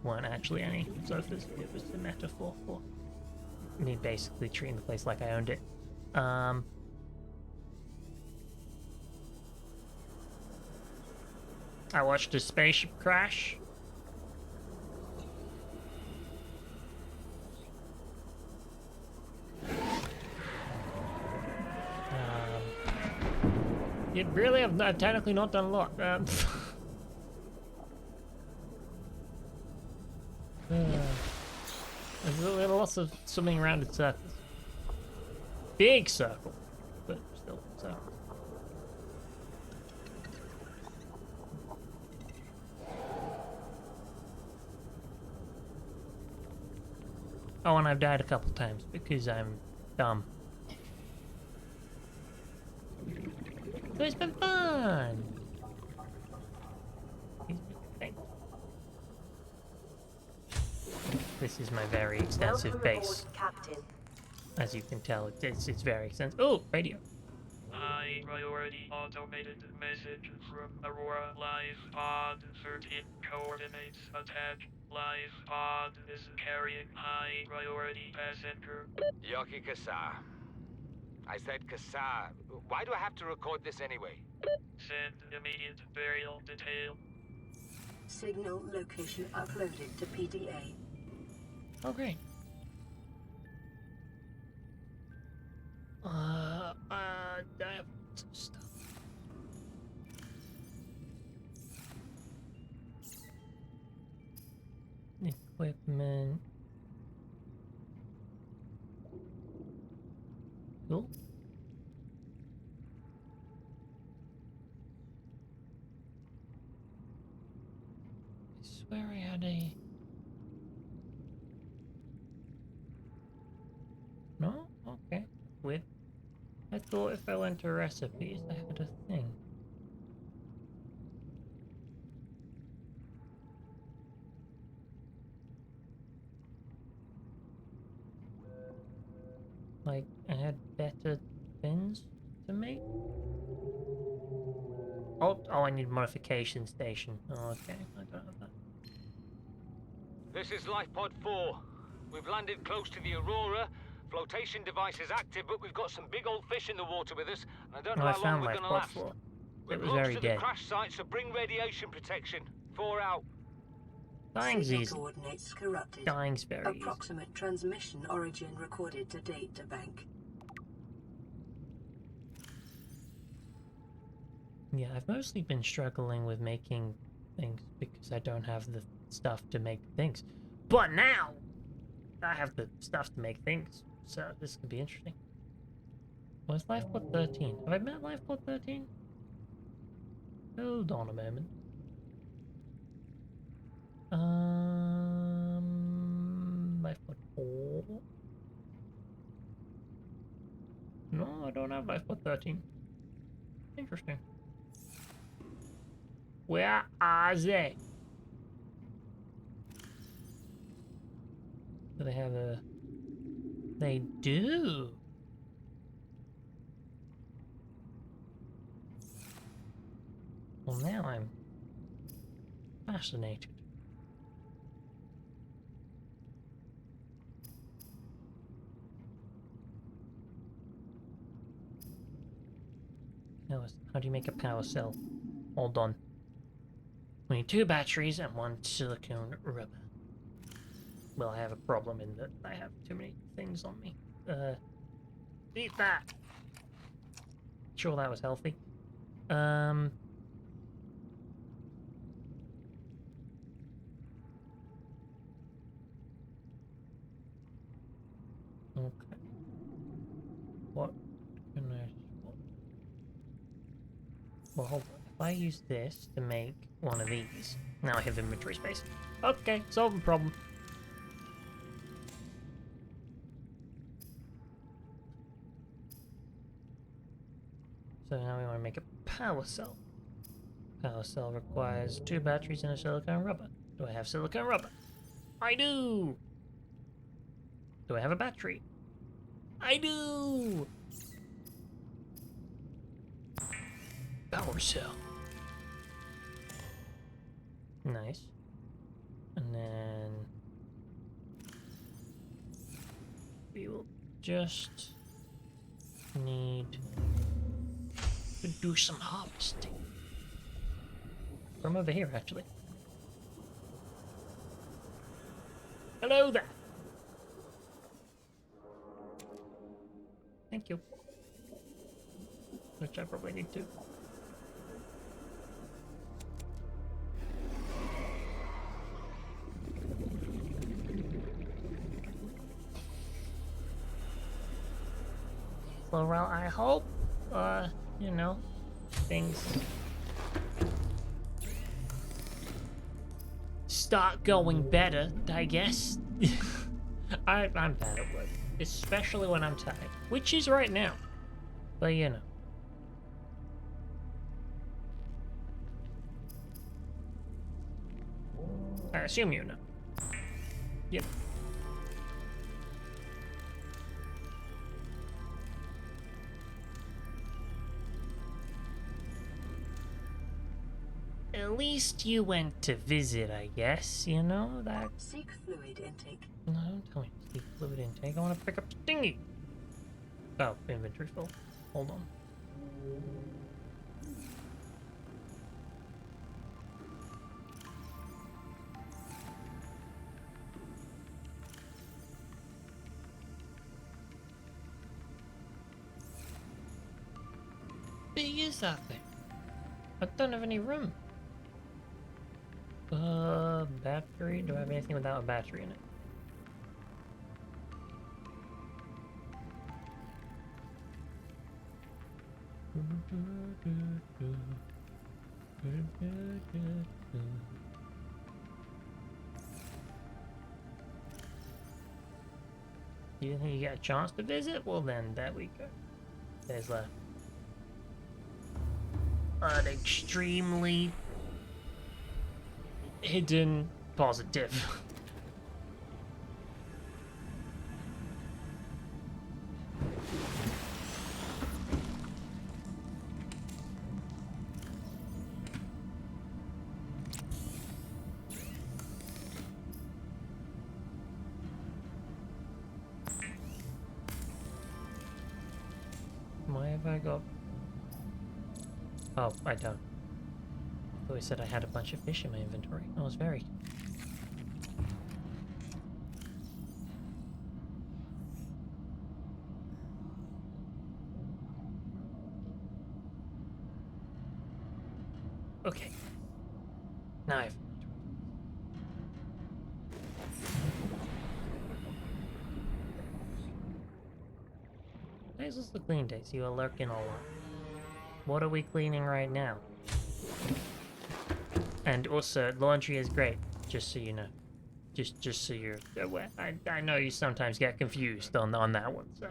Weren't actually any sofas. It was a metaphor for me basically treating the place like I owned it. I watched a spaceship crash. You really have not, technically not done a lot. There's lots of swimming around its surface. Big circle, but still circle. Oh, and I've died a couple times because I'm dumb. So it's been fun! This is my very extensive base. As you can tell, it's very extensive. Oh, radio. High priority automated message from Aurora Live Pod 13 coordinates attack. Live Pod is carrying high priority passenger. Yoki Kasa. I said Kasa. Why do I have to record this anyway? Send immediate burial detail. Signal location uploaded to PDA. Oh, great. I have some stuff. Equipment. Cool. I swear I had a... No? Okay. Weird. I thought if I went to recipes, I had a thing. Like, I had better things to make? Oh, I need modification station. Oh, okay, I don't have that. This is LifePod 4. We've landed close to the Aurora. Flotation device is active, but we've got some big old fish in the water with us, and I don't know how long we're gonna last. It was very dead. We're close to the crash site, so bring radiation protection. 4 out. Dying's easy. Coordinates corrupted. Dying's very easy. Approximate transmission origin recorded to data bank. Yeah, I've mostly been struggling with making things because I don't have the stuff to make things. But now, I have the stuff to make things, so this could be interesting. Where's LifePod 13? Have I met LifePod 13? Hold on a moment. life for 13. Interesting. Where are they? Do they have a... They do. Well, now I'm fascinated. How do you make a power cell? Hold on. We need 2 batteries and 1 silicone rubber. Well, I have a problem in that I have too many things on me. Eat that! Sure, that was healthy. Okay. What can I swap? Well, hold on. If I use this to make one of these, now I have inventory space. Okay, solve the problem. So now we want to make a power cell. Power cell requires 2 batteries and a silicone rubber. Do I have silicone rubber? I do! Do I have a battery? I do! Power cell. Nice. And then we will just need to do some harvesting. From over here, actually. Hello there! Thank you. Which I probably need to. Well, I hope, you know, things start going better, I guess. I'm bad at work, especially when I'm tired, which is right now, but you know. I assume you know. Yep. At least you went to visit, I guess, you know, that... Seek fluid intake. No, don't tell me to seek fluid intake. I want to pick up the dinghy. Oh, inventory full. Hold on. Big is that thing? I don't have any room. Battery? Do I have anything without a battery in it? You think you got a chance to visit? Well then, there we go. There's an extremely hidden positive. Why have I got... Oh, I don't. I thought I said I had a bunch of fish in my inventory. I was very... Okay. Now I've... Today's just the clean day, so you are lurking a lot. What are we cleaning right now? And also, laundry is great, just so you know. Just so you're aware. I know you sometimes get confused on that one, so...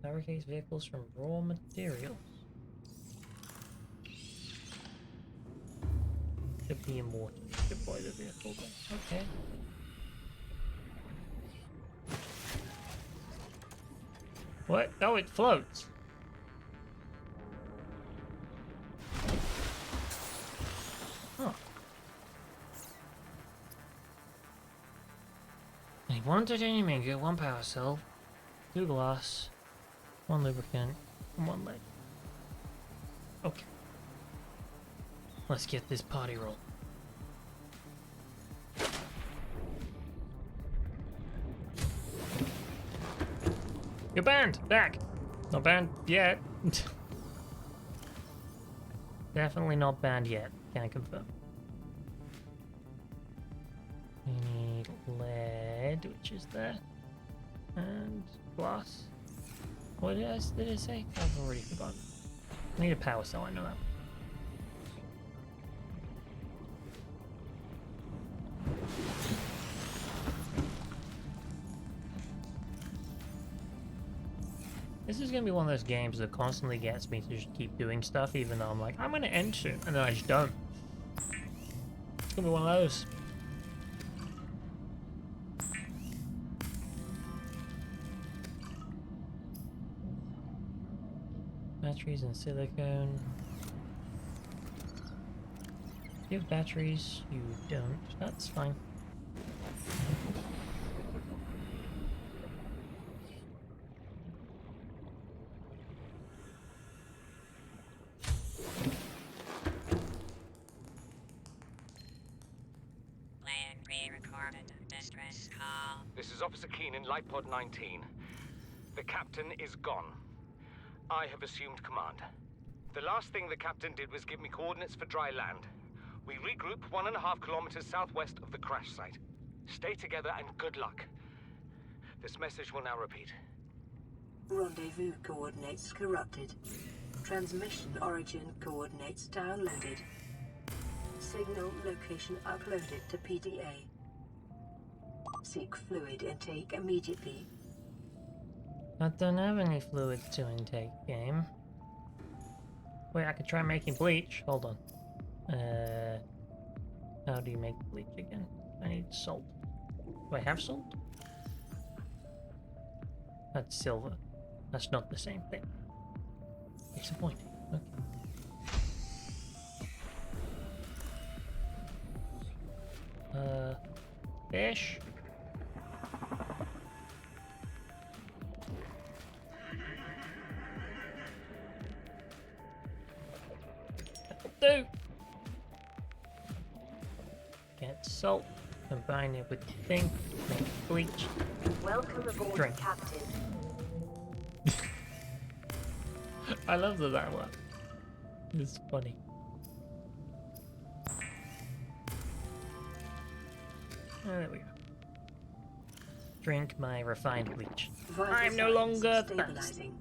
Fabricates vehicles from raw materials. Could be in water. Deploy the vehicle. Okay. What? Oh, it floats. Huh. Need 1 titanium ingot, 1 power cell, 2 glass, 1 lubricant, and 1 lead. Okay. Let's get this party roll. You're banned! Back! Not banned yet. Definitely not banned yet. Can't confirm. We need lead, which is there. And glass. What did it say? I've already forgotten. I need a power cell, I know that. This is gonna be one of those games that constantly gets me to just keep doing stuff, even though I'm like, I'm gonna end soon, and then I just don't. It's gonna be one of those. Batteries and silicone. You have batteries, you don't. That's fine. This is Officer Keenan, Light Pod 19. The captain is gone. I have assumed command. The last thing the captain did was give me coordinates for dry land. We regroup 1.5 kilometers southwest of the crash site. Stay together and good luck. This message will now repeat. Rendezvous coordinates corrupted. Transmission origin coordinates downloaded. Signal location uploaded to PDA. Seek fluid intake immediately. I don't have any fluids to intake, game. Wait, I could try making bleach. Hold on. How do you make bleach again? I need salt. Do I have salt? That's silver. That's not the same thing. Disappointing. Okay. Fish. Do. Get salt, combine it with the thing, make bleach. Welcome aboard, Drink. Captain. I love that one. It's funny. There we go. Drink my refined bleach. Vital I'm no signs longer thirsty. stabilizing.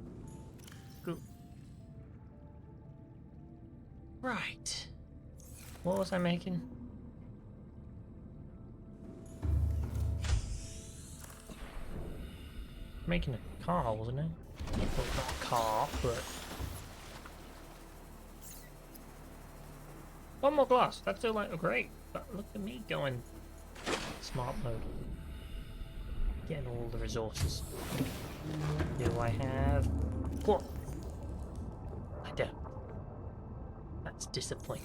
Good. Right. What was I making? Making a car, wasn't it? Well, not a car, but... One more glass. That's still like, oh, great. But look at me going smart mode. Getting all the resources. Do I have... What? I don't. That's disappointing.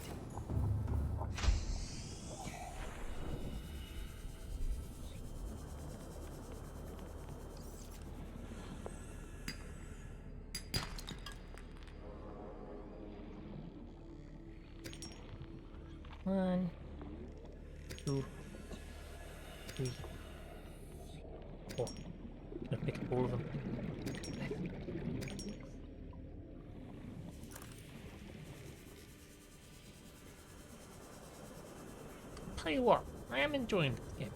One, 2, 3, 4. Gonna pick up all of them. Tell you what, I am enjoying this game.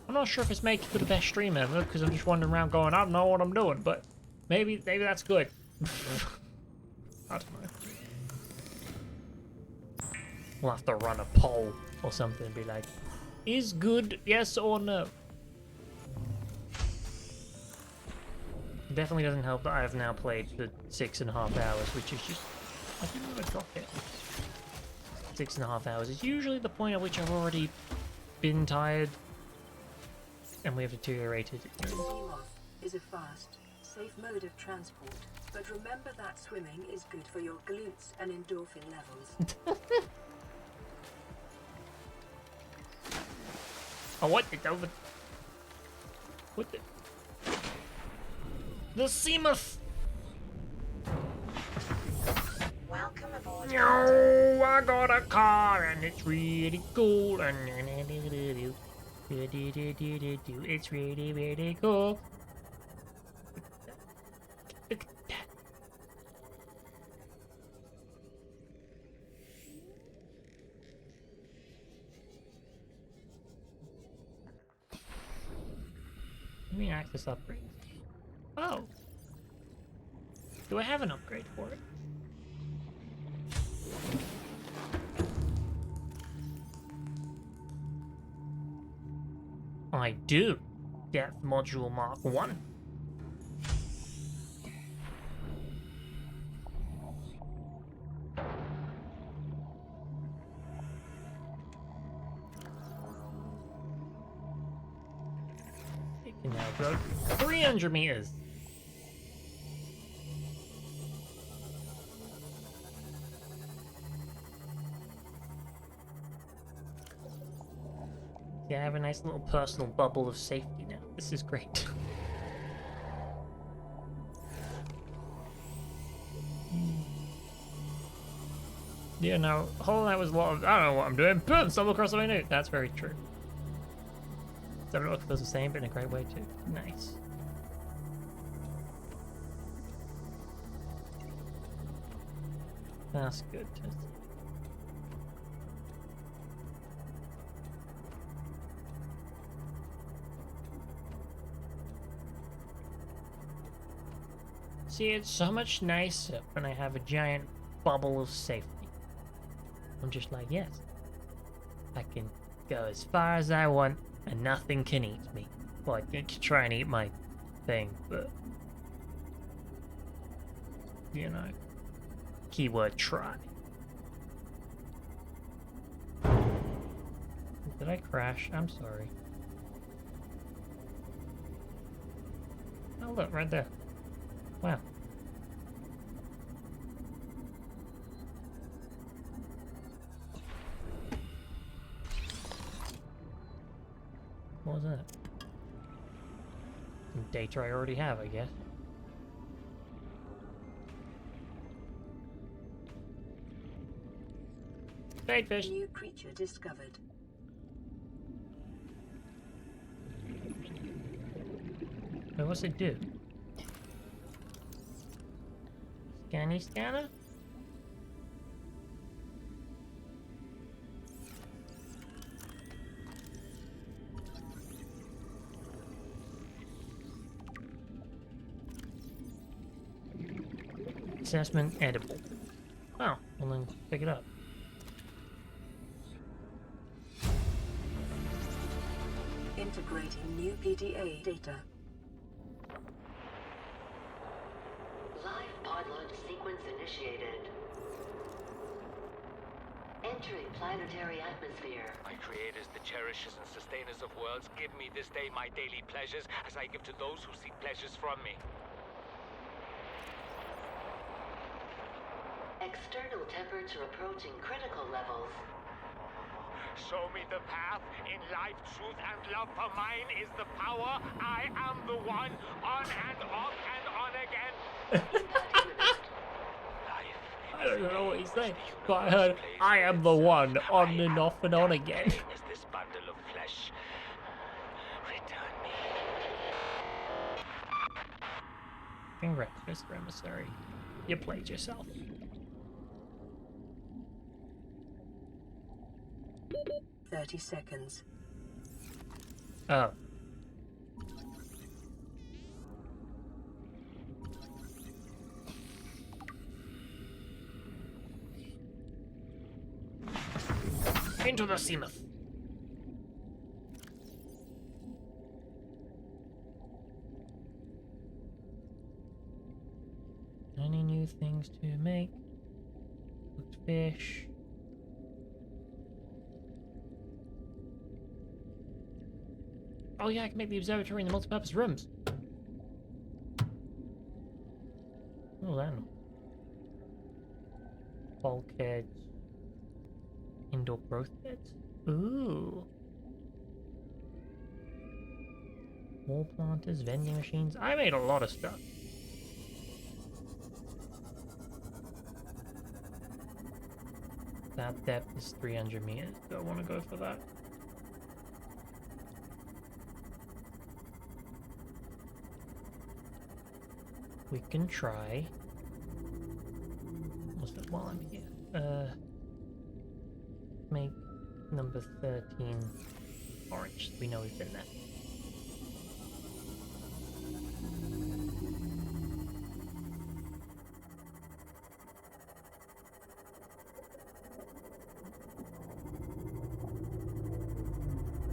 I'm not sure if it's making for the best stream ever, because I'm just wandering around going, I don't know what I'm doing, but maybe that's good. I don't know. We'll have to run a poll or something and be like, is good, yes or no? It definitely doesn't help that I have now played for 6.5 hours, which is just... I think I would drop it. 6.5 hours is usually the point at which I've already been tired and we have deteriorated. Seamoth is a fast, safe mode of transport, but remember that swimming is good for your glutes and endorphin levels. Oh, what the over? What the? The Seamoth! Welcome aboard. No, I got a car and it's really cool. And it's really, really cool. Look at that. Let me access upgrades. Oh. Do I have an upgrade for it? I do. Depth Module Mark 1. It can now go 300 meters. Yeah, I have a nice little personal bubble of safety now. This is great. Yeah, no, Hollow Knight was a lot of, I don't know what I'm doing. Boom, stumble across something new. That's very true. Subnautica feels the same, but in a great way too. Nice. That's good. See, it's so much nicer when I have a giant bubble of safety. I'm just like, yes, I can go as far as I want and nothing can eat me. Well, I can try and eat my thing, but, you know, keyword try. Did I crash? I'm sorry. Oh, look, right there. Wow. What was that? Some data I already have, I guess. Baitfish! New creature discovered. Wait, what's it do? Scanny scanner? Assessment edible. Oh, well then pick it up. Integrating new PDA data. Live pod launch sequence initiated. Entering planetary atmosphere. My creators, the cherishers and sustainers of worlds, give me this day my daily pleasures as I give to those who seek pleasures from me. External temperature approaching critical levels. Show me the path. In life, truth, and love for mine is the power. I am the one. On and off and on again. I don't know what he's saying, but I heard, I am the one, on and off and on again. As this bundle of flesh. Return me. Congrats, Mr. Emissary. You played yourself. seconds. Oh. Into the Seamoth. fish. Oh yeah, I can make the observatory in the multipurpose rooms. Oh, then. Bulkheads. Indoor growth beds. Ooh. Wall planters, vending machines. I made a lot of stuff. That depth is 300 meters. Do I want to go for that? We can try. What's that while I'm here? Make number 13 orange. We know we've been there.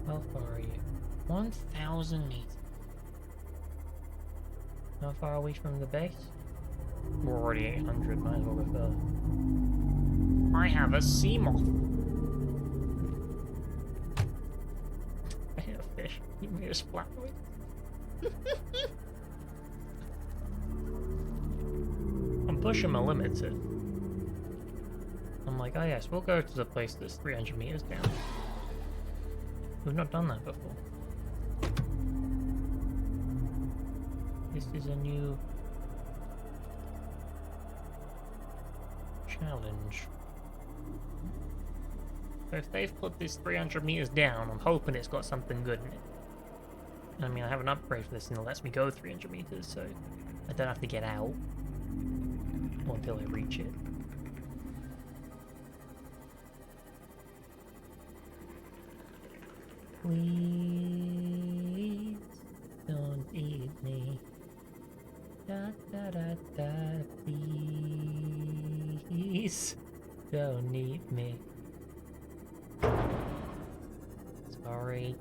How far are you? 1,000 meters. How far are we from the base? We're already 800, might as well go further. I have a sea moth. I hit a fish. You made a splat noise. I'm pushing my limits here. I'm like, oh yes, we'll go to the place that's 300 meters down. We've not done that before. This is a new challenge. So if they've put this 300 meters down, I'm hoping it's got something good in it. I mean, I have an upgrade for this and it lets me go 300 meters, so I don't have to get out until I reach it. Please don't eat me. Da da da da. Please don't eat me. Sorry.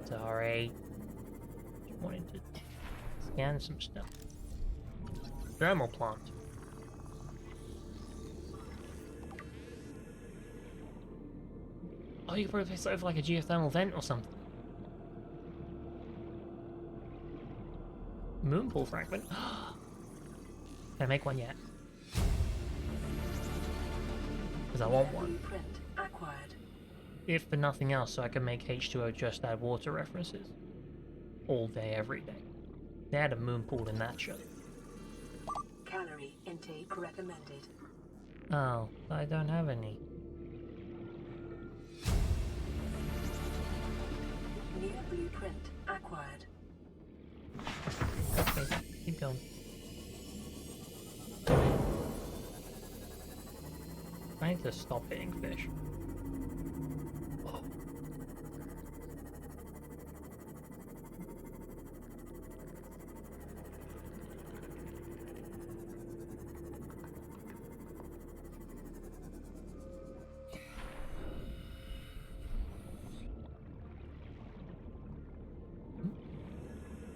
Sorry. Just wanted to scan some stuff. Thermal plant. Oh, you could probably place it over like a geothermal vent or something. Moonpool fragment. Can I make one yet? Because I want one. If for nothing else, so I can make H2O just add water references. All day, every day. They had a moonpool in that show. Calorie intake recommended. Oh, I don't have any. New blueprint acquired. Okay, keep going. I need to stop hitting fish. Whoa.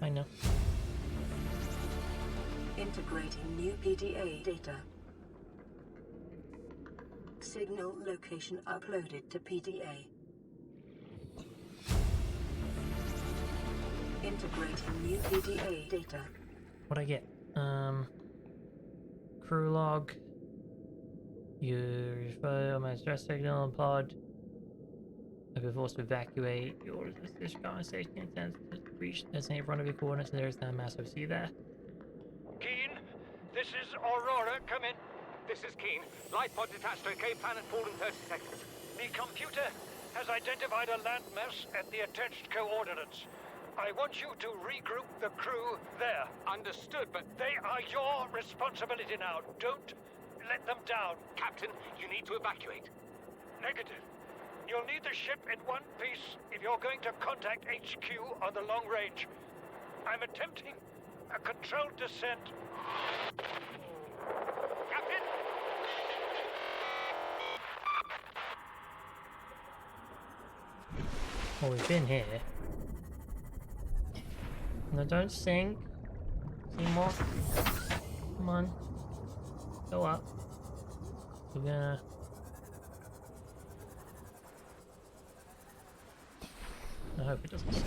I know. Integrating new PDA data. Signal location uploaded to PDA. Integrating new PDA data. What'd I get? Crew log. You refer my stress signal and pod. I've been forced to evacuate. Your orders this conversation intends to reach designated rendezvous coordinates and there is that massive. See you there. Keen, this is Aurora. Come in. This is Keen. Light pod detached to Cape Planet fall in 30 seconds. The computer has identified a landmass at the attached coordinates. I want you to regroup the crew there. Understood, but... They are your responsibility now. Don't let them down. Captain, you need to evacuate. Negative. You'll need the ship in one piece if you're going to contact HQ on the long range. I'm attempting a controlled descent. Captain! Well, we've been here. No, don't sink. See more? Come on. Go up. We're gonna I hope it doesn't sink.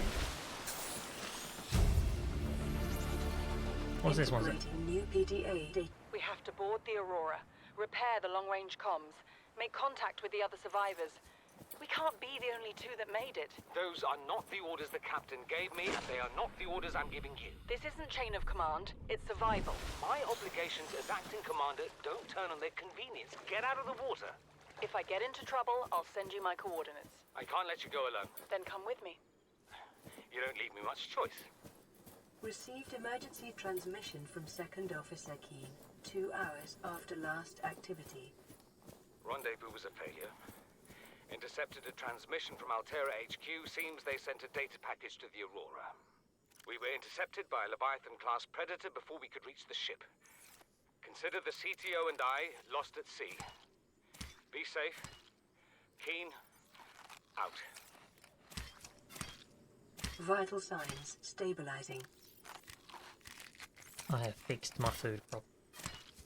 What's this one say? Integrating new PDA data. We have to board the Aurora, repair the long-range comms, make contact with the other survivors. We can't be the only two that made it. Those are not the orders the captain gave me, and they are not the orders I'm giving you. This isn't chain of command, it's survival. My obligations as acting commander don't turn on their convenience. Get out of the water. If I get into trouble, I'll send you my coordinates. I can't let you go alone. Then come with me. You don't leave me much choice. Received emergency transmission from Second Officer Keen 2 hours after last activity. Rendezvous was a failure. Intercepted a transmission from Altera HQ. Seems they sent a data package to the Aurora. We were intercepted by a Leviathan-class predator before we could reach the ship. Consider the CTO and I lost at sea. Be safe. Keen. Out. Vital signs stabilizing. I have fixed my food problem.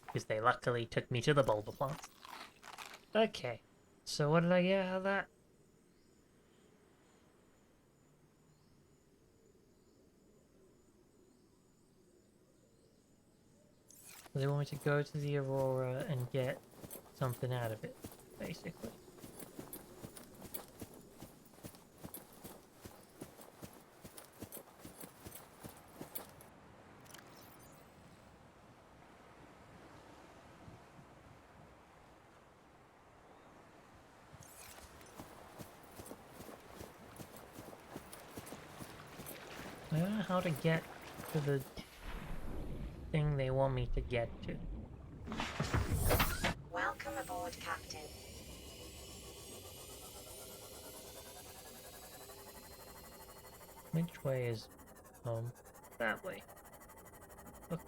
Because they luckily took me to the bulba plants. Okay. So what did I get out of that? They want me to go to the Aurora and get something out of it, basically. I don't know how to get to the thing they want me to get to. Welcome aboard, Captain. Which way is home? That way. Okay.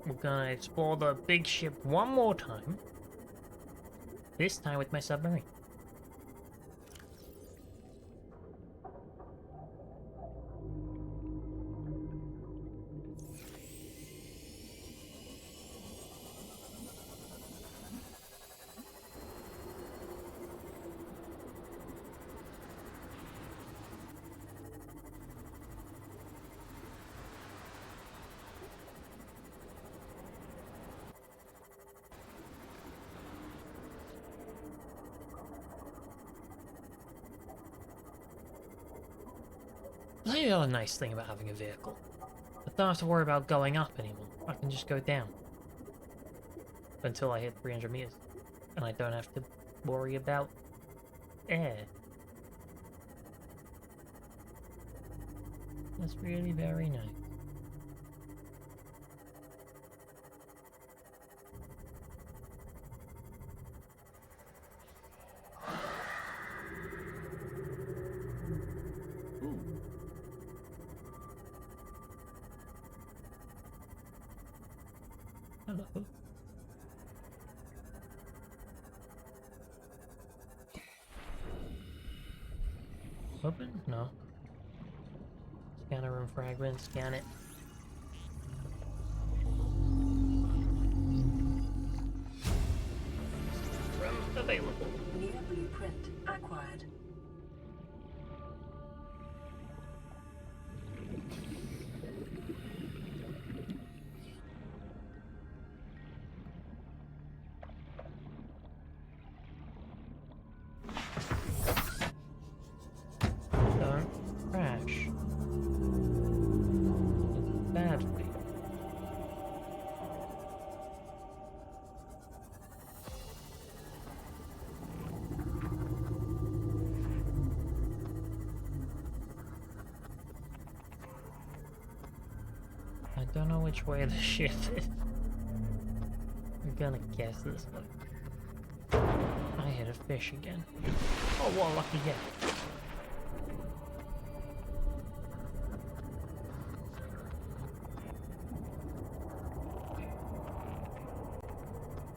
We're gonna explore the big ship one more time. This time with my submarine. That's the other nice thing about having a vehicle. I don't have to worry about going up anymore. I can just go down. Until I hit 300 meters. And I don't have to worry about air. That's really very nice. Hello. Open? No. Scanner room fragment, scan it. Room available. New blueprint acquired. Don't crash. Badly. I don't know which way the ship is. I'm gonna guess this way. I hit a fish again. Oh, what a lucky guess.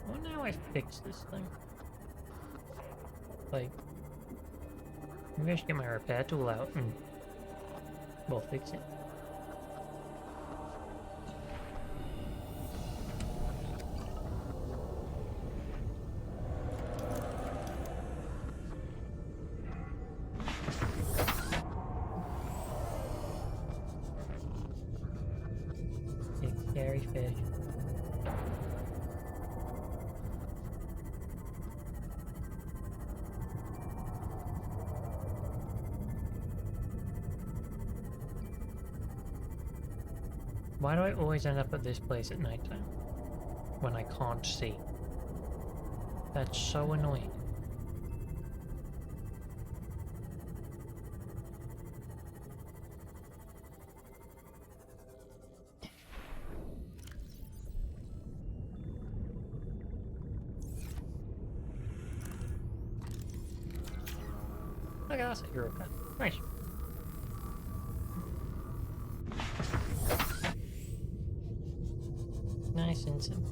Well, now I fix this thing. Like, maybe I should get my repair tool out and we'll fix it. Sorry, fish. Why do I always end up at this place at nighttime when I can't see? That's so annoying. Okay, that's a hero pen. Nice. Nice and simple.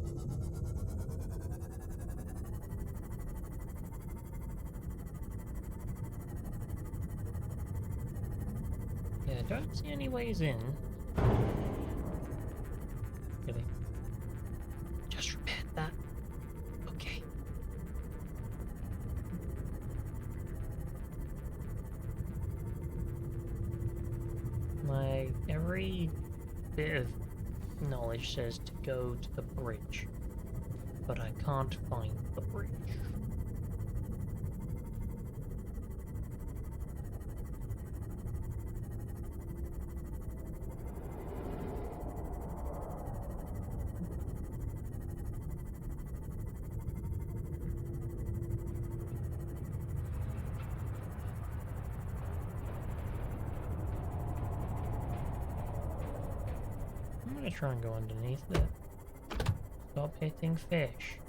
Yeah, don't see any ways in. Really? Just repair that. Okay. My every bit of knowledge says to go to the bridge, but I can't find the bridge. I'm gonna try and go underneath it. Stop hitting fish.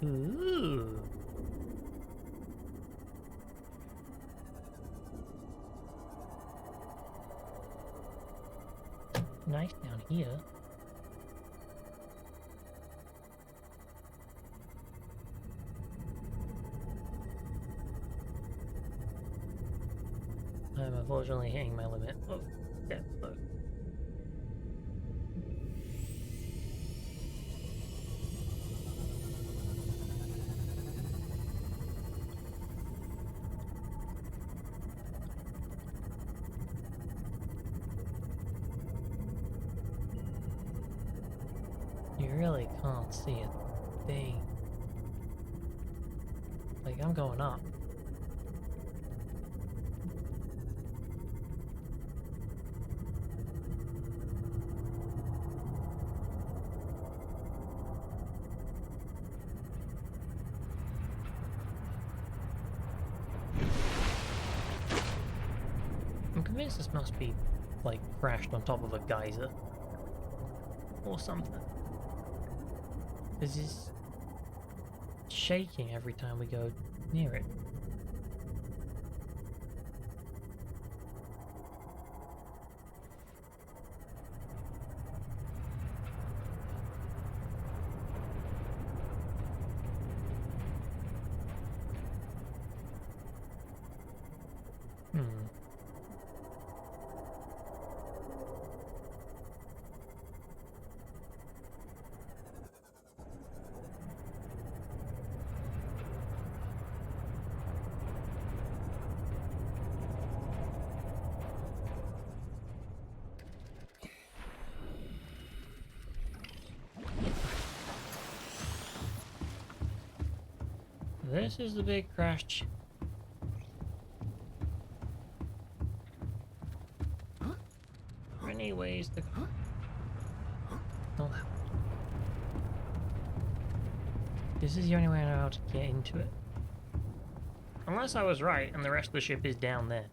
Ooh. Nice down here. I'm unfortunately hitting my limit of depth though. You really can't see a thing. Like, I'm going up. I'm convinced this must be, like, crashed on top of a geyser. Or something. This is shaking every time we go near it. This is the big crash chip. Many ways to go. Oh, this is the only way I know how to get into it. Unless I was right and the rest of the ship is down there.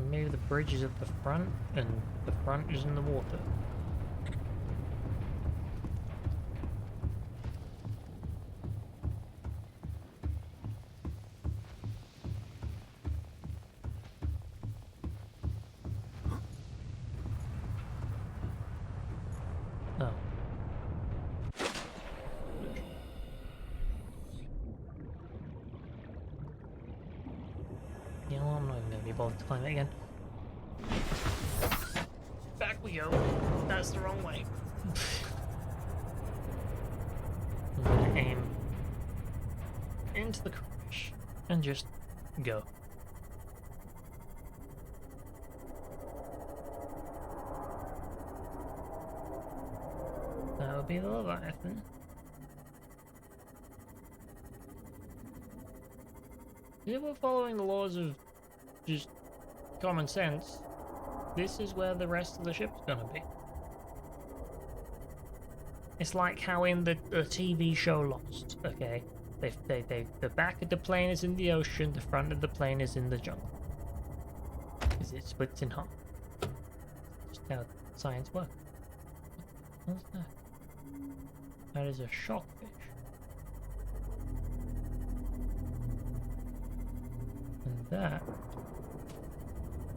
Maybe the bridge is at the front and the front is in the water. You know what, I'm not even gonna be bothered to climb it again. Back we go. That's the wrong way. I'm gonna aim into the crash and just go. That would be the Leviathan. If we're following the laws of just common sense, this is where the rest of the ship's gonna be. It's like how in the TV show Lost, okay? The back of the plane is in the ocean, the front of the plane is in the jungle. Because it splits in half. Just how science works. What's that? That is a shockfish. And that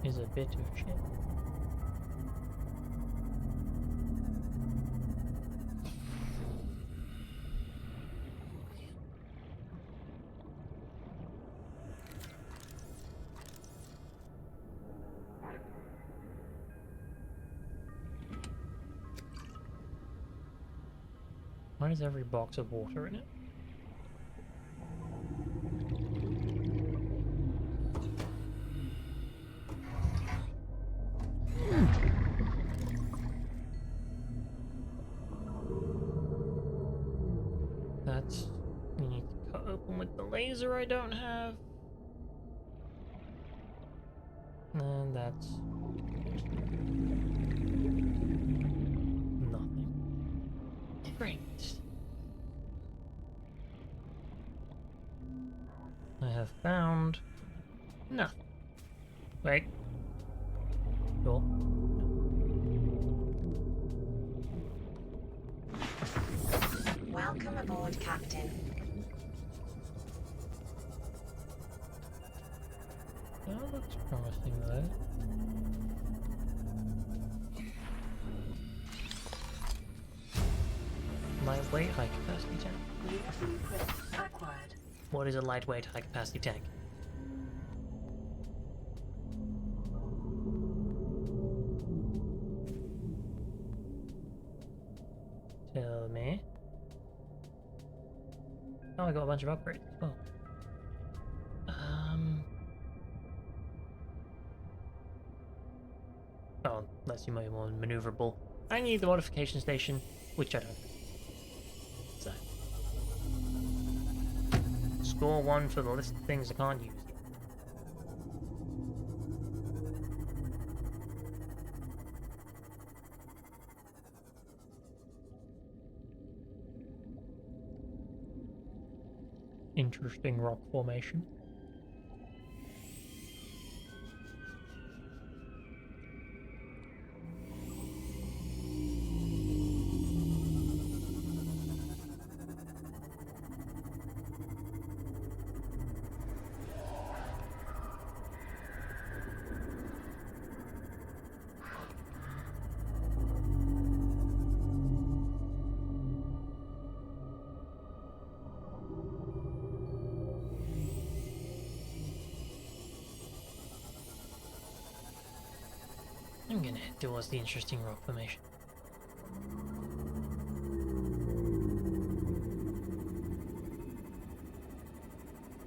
is a bit of shit. Why does every box have water in it? That's... you need to cut open with the laser I don't have. And that's... nothing. Great. I have found... nothing. Wait. Door. Welcome aboard, Captain. That looks promising though. Lightweight, high capacity tank. New blueprint acquired. What is a lightweight, high capacity tank? Tell me. Oh, I got a bunch of upgrades as well. Oh, lets you make more maneuverable. I need the modification station, which I don't. So. Score 1 for the list of things I can't use. Interesting rock formation. I'm gonna head towards the interesting rock formation.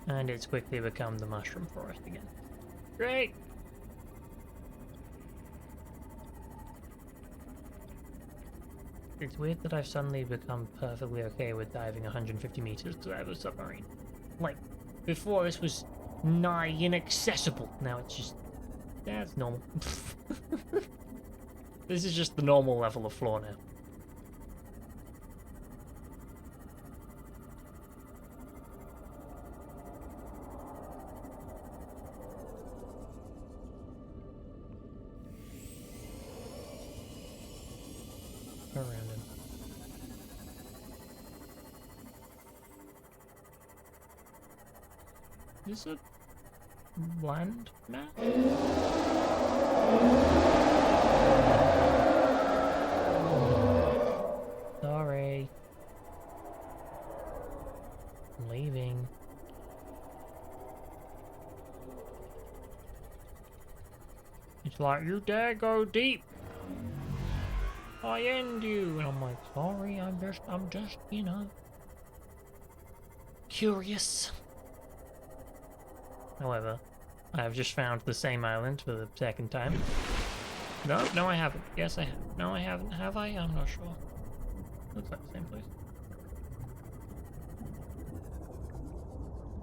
And it's quickly become the mushroom forest again. Great! It's weird that I've suddenly become perfectly okay with diving 150 meters because I have a submarine. Like, before this was nigh inaccessible. Now it's just... that's normal. This is just the normal level of floor now. Around him. Is this a land map? Sorry. I'm leaving. It's like, you dare go deep, I end you. And I'm like, sorry, I'm just, you know, curious. However, I have just found the same island for the second time. No, I haven't. Yes, I have. No, I haven't. Have I? I'm not sure. Looks like the same place.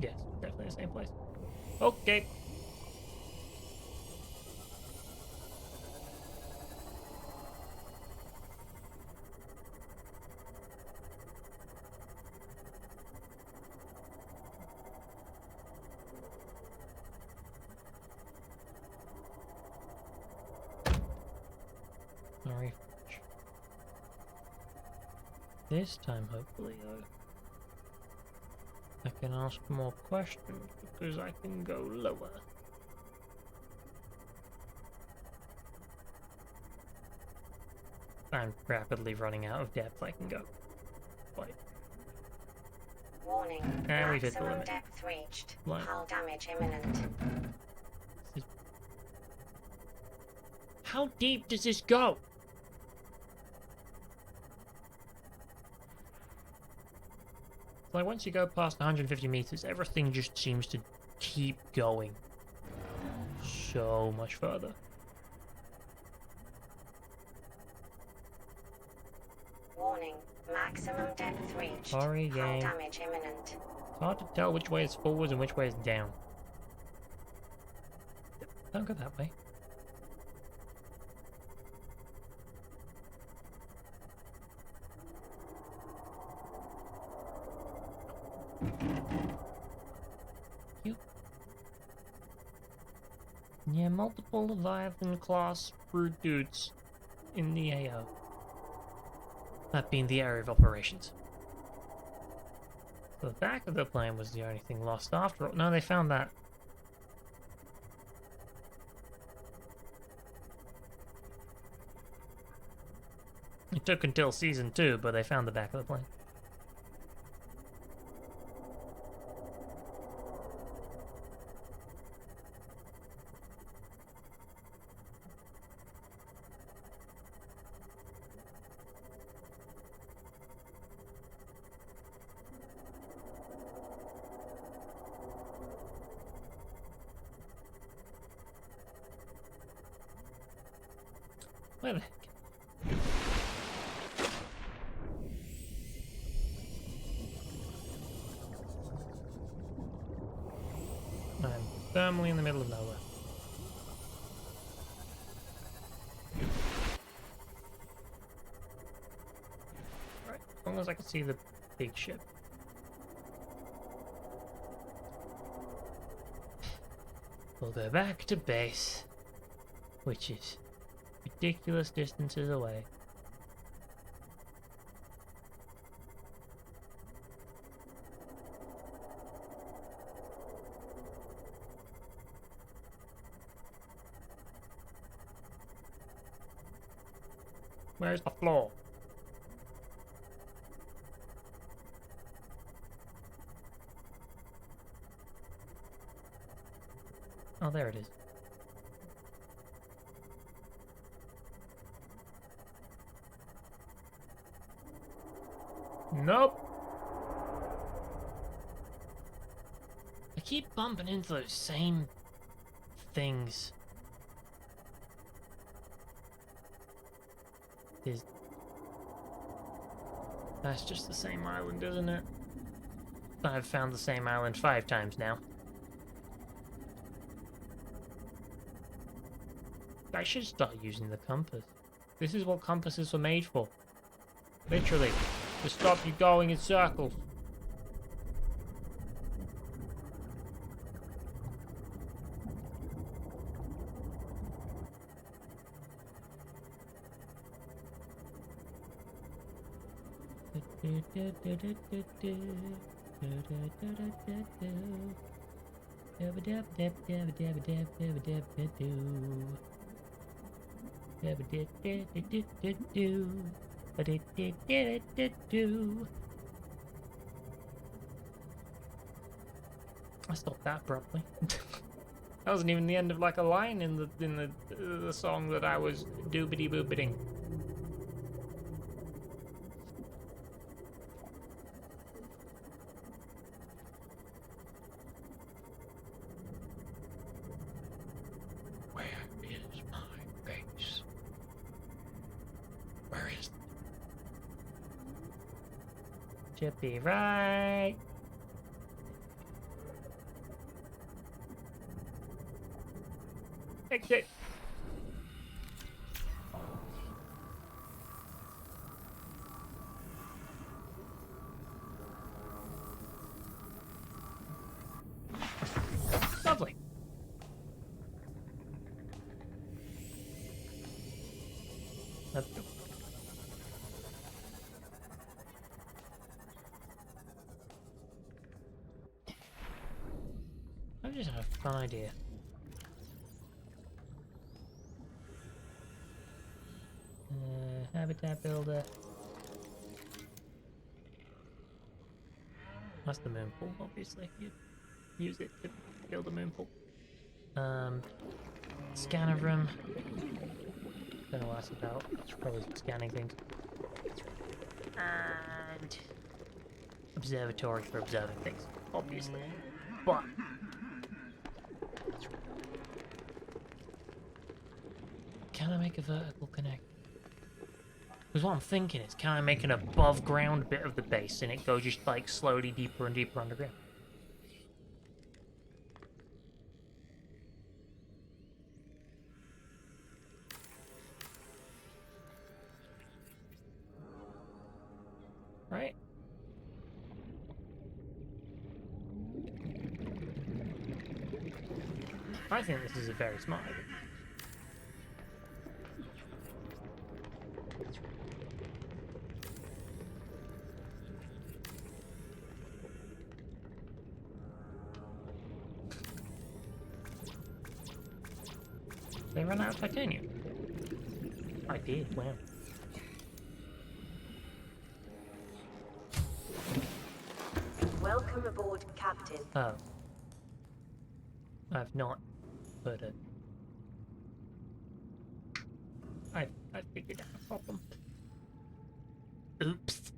Yes, definitely the same place. Okay. Sorry. This time, hopefully, I can ask more questions because I can go lower. I'm rapidly running out of depth I can go. Quite. Warning. And we've hit the Maximum limit. depth reached. Line. Hull damage imminent. How deep does this go? Like, once you go past 150 meters, everything just seems to keep going so much further. Warning. Maximum depth reached. Sorry, Hull game. damage imminent. It's hard to tell which way is forward and which way is down. Don't go that way. You. Yeah, multiple Leviathan class brute dudes in the AO. That being the area of operations. So the back of the plane was the only thing lost after all. No, they found that. It took until season 2, but they found the back of the plane. Where the heck? I'm firmly in the middle of nowhere. Right, as long as I can see the big ship. We'll go back to base, which is ridiculous distances away. Where's the floor? Oh, there it is. Nope. I keep bumping into those same things. That's just the same island, isn't it? I've found the same island 5 times now. I should start using the compass. This is what compasses were made for. Literally. To stop you going in circles. I stopped that abruptly. That wasn't even the end of like a line in the song that I was doobity boobiting. Where is my base? Where is it? Should be right. Exit. Lovely. Let's go. I just have a fun idea. Habitat builder. That's the moon pool, obviously. You use it to build a moon pool. Scanner room. Don't know what that's about. It's probably scanning things. And observatory for observing things, obviously. But can I make a vertical connect? Because what I'm thinking is, can I make an above ground bit of the base and it goes just like slowly deeper and deeper underground? Right? I think this is a very smart idea. They run out of titanium. I did, wow. Welcome aboard, Captain. Oh. I've not heard it. I figured out a problem. Oops.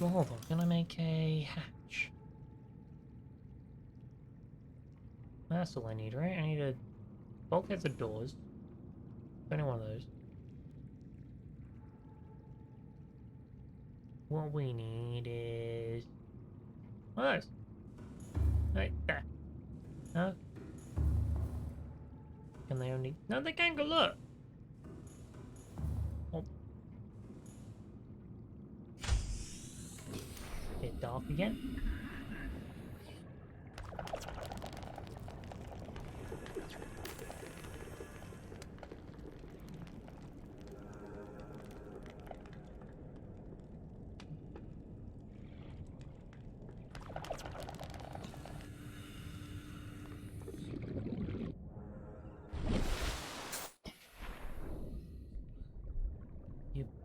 Well, hold on, can I make a hatch? That's all I need, right? I need a bulkheads of doors. Only one of those. What we need is one of those. Right there. No. Can they only? No, they can't go look. Oh. Get dark again.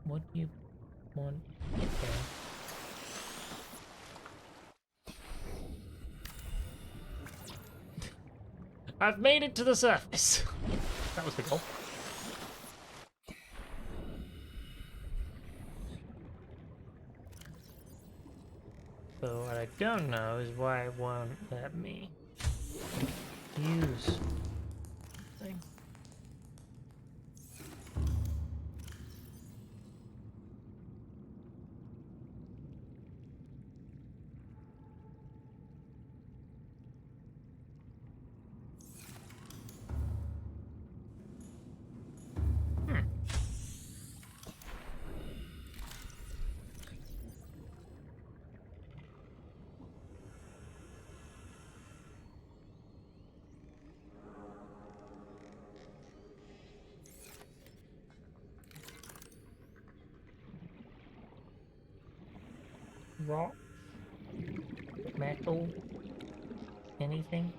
What do you want? Okay. I've made it to the surface. That was the goal. So what I don't know is why it won't let me use thing. Rock, metal, anything.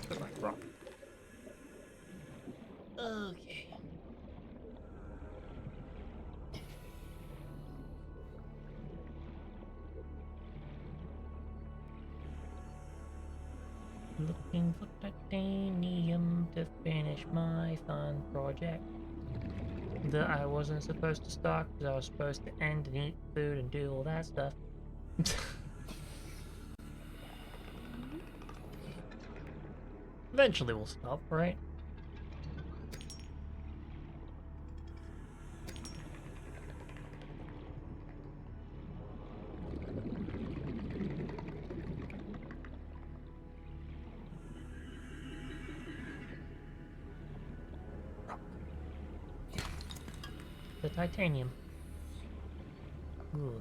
the right rock. Okay. Looking for titanium to finish my fun project that I wasn't supposed to start because I was supposed to end and eat food and do all that stuff. Eventually we'll stop, right? The titanium. Ooh.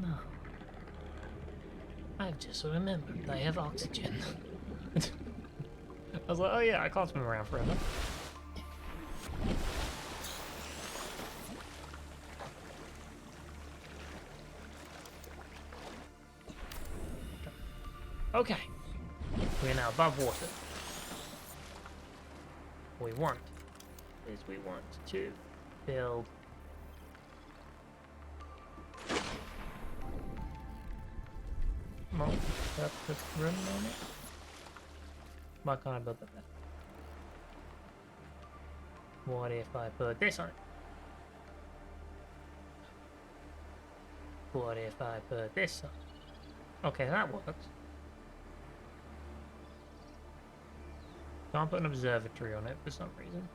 No. I've just remembered I have oxygen. I was like, oh yeah, I can't swim around forever. Okay. We're now above water. What we want is we want to build multi-purpose room on it. Why can't I build that there? What if I put this on it? What if I put this on it? Okay, that works. Can't put an observatory on it for some reason.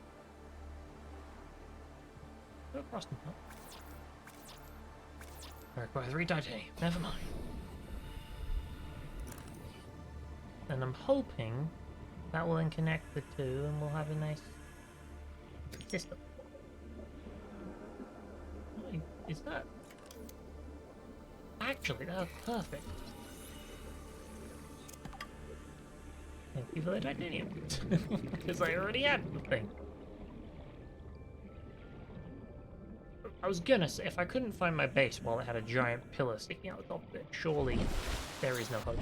Put a frosting pot. I require 3 titanium. Never mind. And I'm hoping that will then connect the two and we'll have a nice system. Is that... Actually, that's perfect. Thank you for the titanium. Because I already had the thing. I was gonna say, if I couldn't find my base while it had a giant pillar sticking out the top of it, surely there is no hope.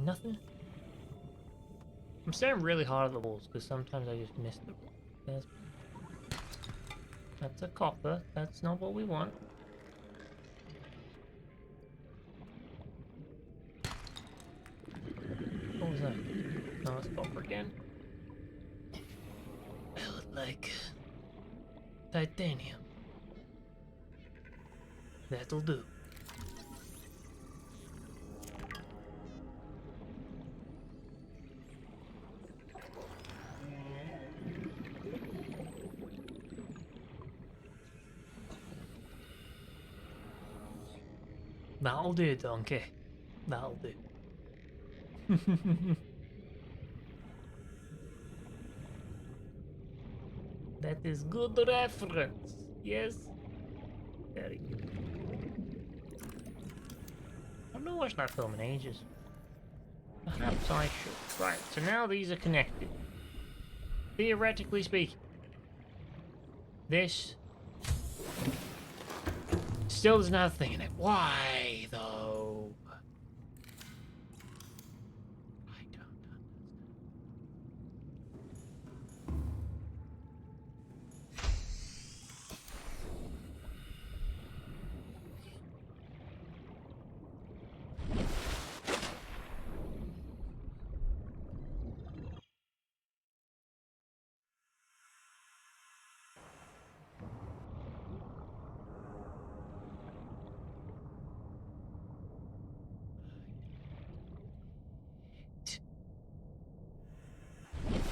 Nothing? I'm staring really hard at the walls because sometimes I just miss the walls. That's a copper. That's not what we want. What was that? No, it's copper again. I would like titanium. That'll do. That'll do, donkey. That'll do. That is good reference. Yes. Very good. I've not watched that film in ages. Perhaps I should. Right, so now these are connected. Theoretically speaking. This still doesn't have a thing in it. Why, though? I don't understand.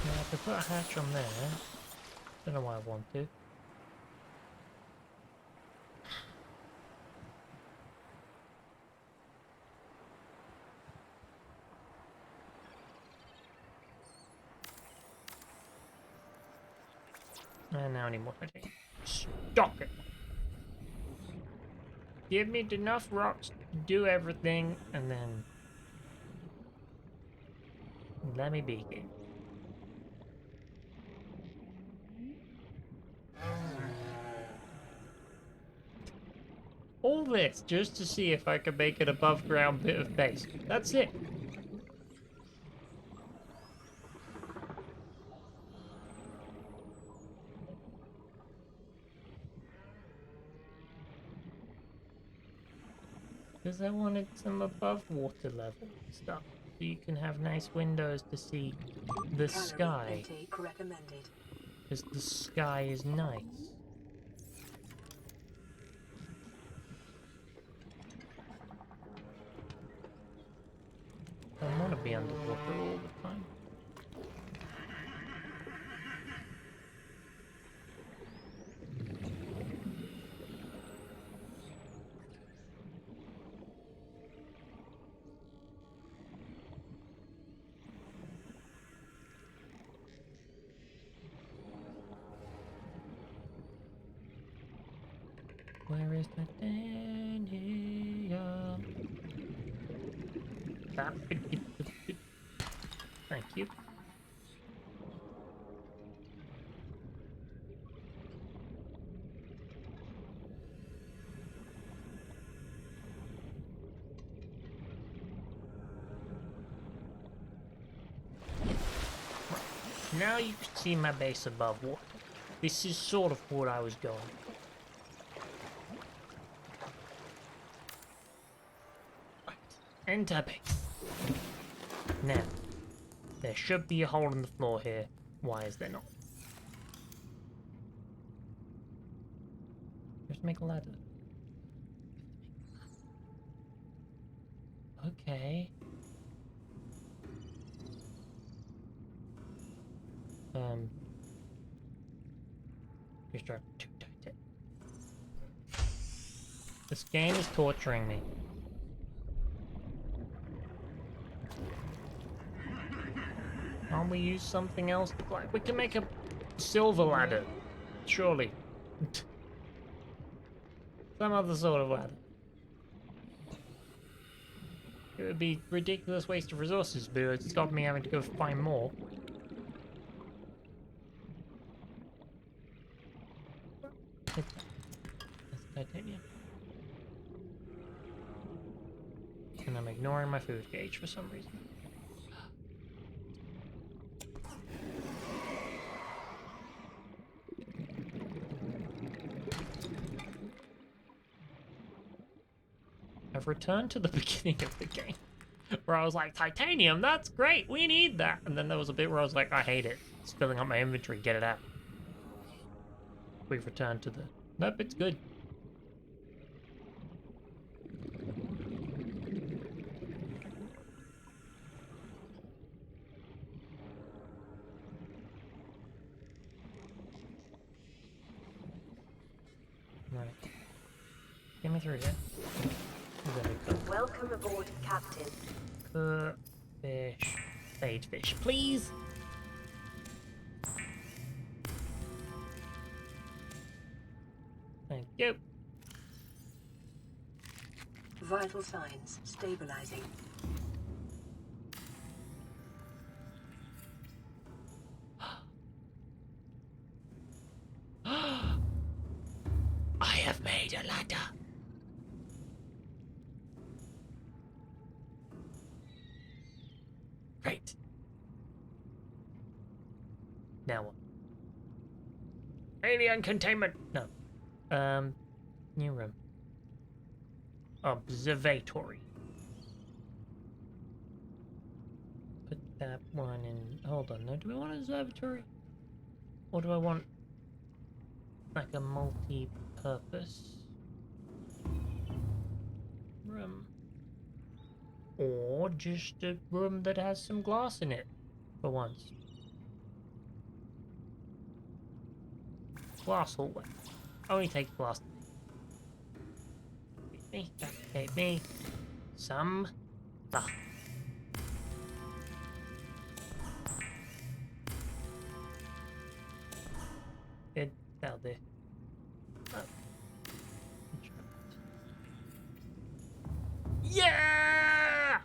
Now, I could put a hatch on there. Don't know why I want to. now anymore. Okay. Stop it. Give me enough rocks to do everything, and then let me begin. All this just to see if I can make an above ground bit of base. That's it. Because I wanted some above water level stuff. So you can have nice windows to see the sky. Because the sky is nice. I don't want to be underwater all the time. Where is titanium? Thank you. Now you can see my base above water. This is sort of what I was going for. Right. Enter base. Now, there should be a hole in the floor here. Why is there not? Just make a ladder. Okay. Just try to tight it. This game is torturing me. Can't we use something else? Like, we can make a silver ladder. Surely. Some other sort of ladder. It would be ridiculous waste of resources, but it would stop me having to go find more. That's titanium. And I'm ignoring my food gauge for some reason. I've returned to the beginning of the game, where I was like, titanium, that's great, we need that. And then there was a bit where I was like, I hate it. It's filling up my inventory, get it out. We've returned to the... Nope, it's good. Right. Get me through here. Welcome aboard, Captain. Fish. Sage fish, please. Thank you. Vital signs stabilizing. I have made a ladder. Great. Now what? Alien containment. No. New room. Observatory. Put that one in. Hold on. Now, do we want an observatory? Or do I want like a multi-purpose room? Or just a room that has some glass in it for once. Glass hallway. Only takes glass. Take me some glass. there. Oh. Yeah!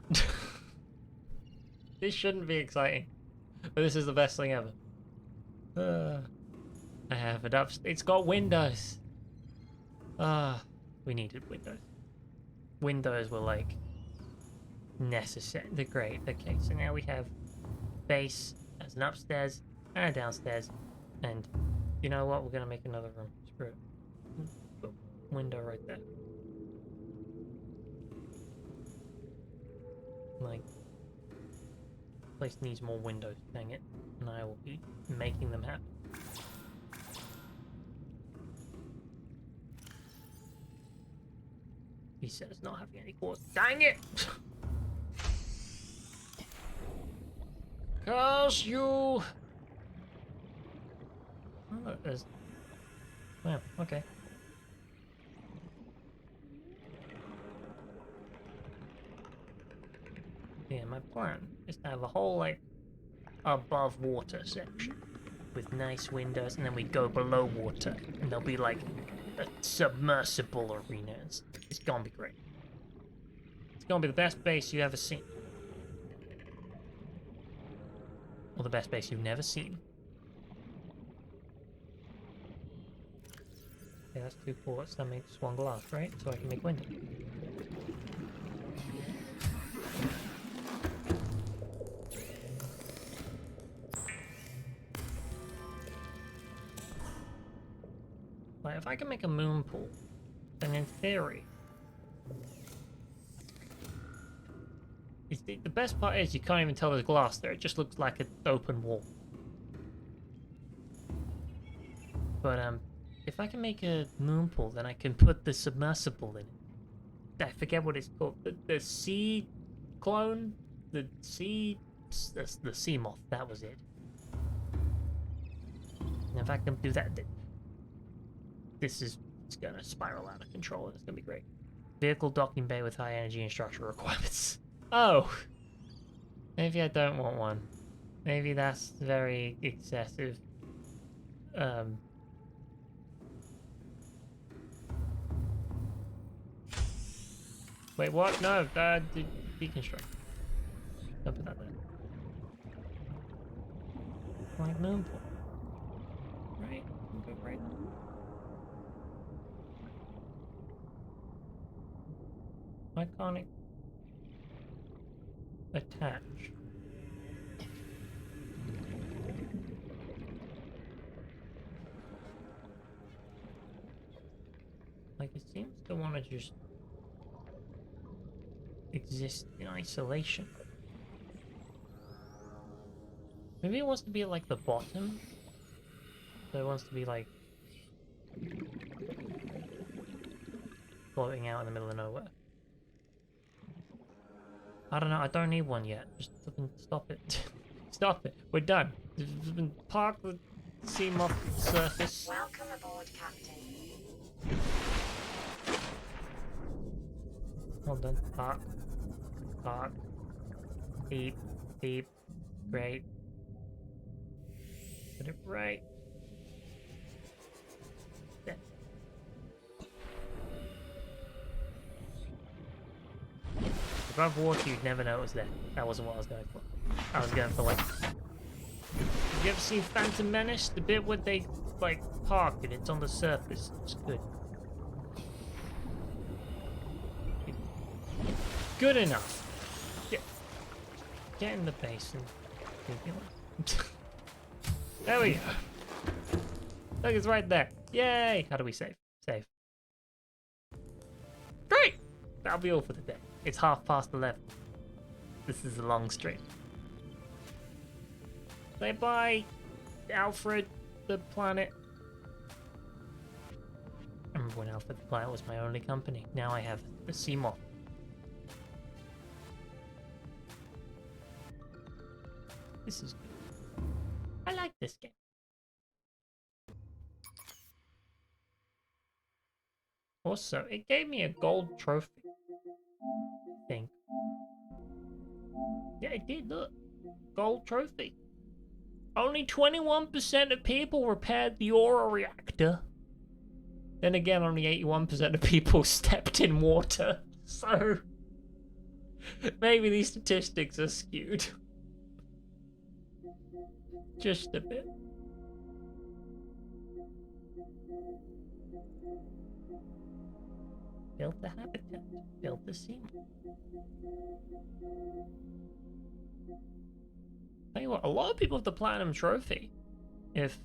This shouldn't be exciting, but this is the best thing ever. I have it up. It's got windows. We needed windows. Windows were like necessary. They're great. Okay, so now we have base as an upstairs and a downstairs, and you know what? We're gonna make another room. Screw it. Window right there. Like, place needs more windows. Dang it! And I will be making them happen. He says not having any quarters. Dang it! Curse you! Oh, there's... Wow, okay. Yeah, my plan is to have a whole, like, above water section with nice windows, and then we go below water, and there'll be, like, a submersible arena. It's gonna be great. It's gonna be the best base you've ever seen. Or the best base you've never seen. Okay, that's 2 ports, that makes 1 glass, right? So I can make window. Like, if I can make a moon pool, then in theory... The best part is you can't even tell there's glass there, it just looks like an open wall. But, if I can make a moon pool, then I can put the submersible in it. I forget what it's called. The sea clone? The sea moth, that was it. And if I can do that, it's gonna spiral out of control and it's gonna be great. Vehicle docking bay with high energy and structural requirements. Oh! Maybe I don't want one. Maybe that's very excessive. Wait, what? No, deconstruct. Don't put that there. Like moon pool. Right? Go right. Why can't it attach? Like, it seems to want to just exist in isolation. Maybe it wants to be at, like, the bottom. So it wants to be, like, floating out in the middle of nowhere. I don't know, I don't need one yet. Just fucking stop it. Stop it. We're done. Park the seam off the surface. Welcome aboard, Captain. Hold on. Park. Park. Beep. Beep. Great. Put it right. There. Above water, you'd never know it was there. That wasn't what I was going for. I was going for, like... Have you ever seen Phantom Menace? The bit where they, like, park and it's on the surface. It's good. Good enough. Get in the basin. There we go. Look, it's right there. Yay! How do we save? Save. Great! That'll be all for today. It's 11:30. This is a long stream. Say bye, Alfred the Planet. I remember when Alfred the Planet was my only company. Now I have the Seamoth. This is good. I like this game. Also, it gave me a gold trophy. I think. Yeah, it did, look. Gold trophy. Only 21% of people repaired the Aura reactor. Then again, only 81% of people stepped in water. So maybe these statistics are skewed. Just a bit. Build the habitat. Build the scene. Tell you what, a lot of people have the platinum trophy. If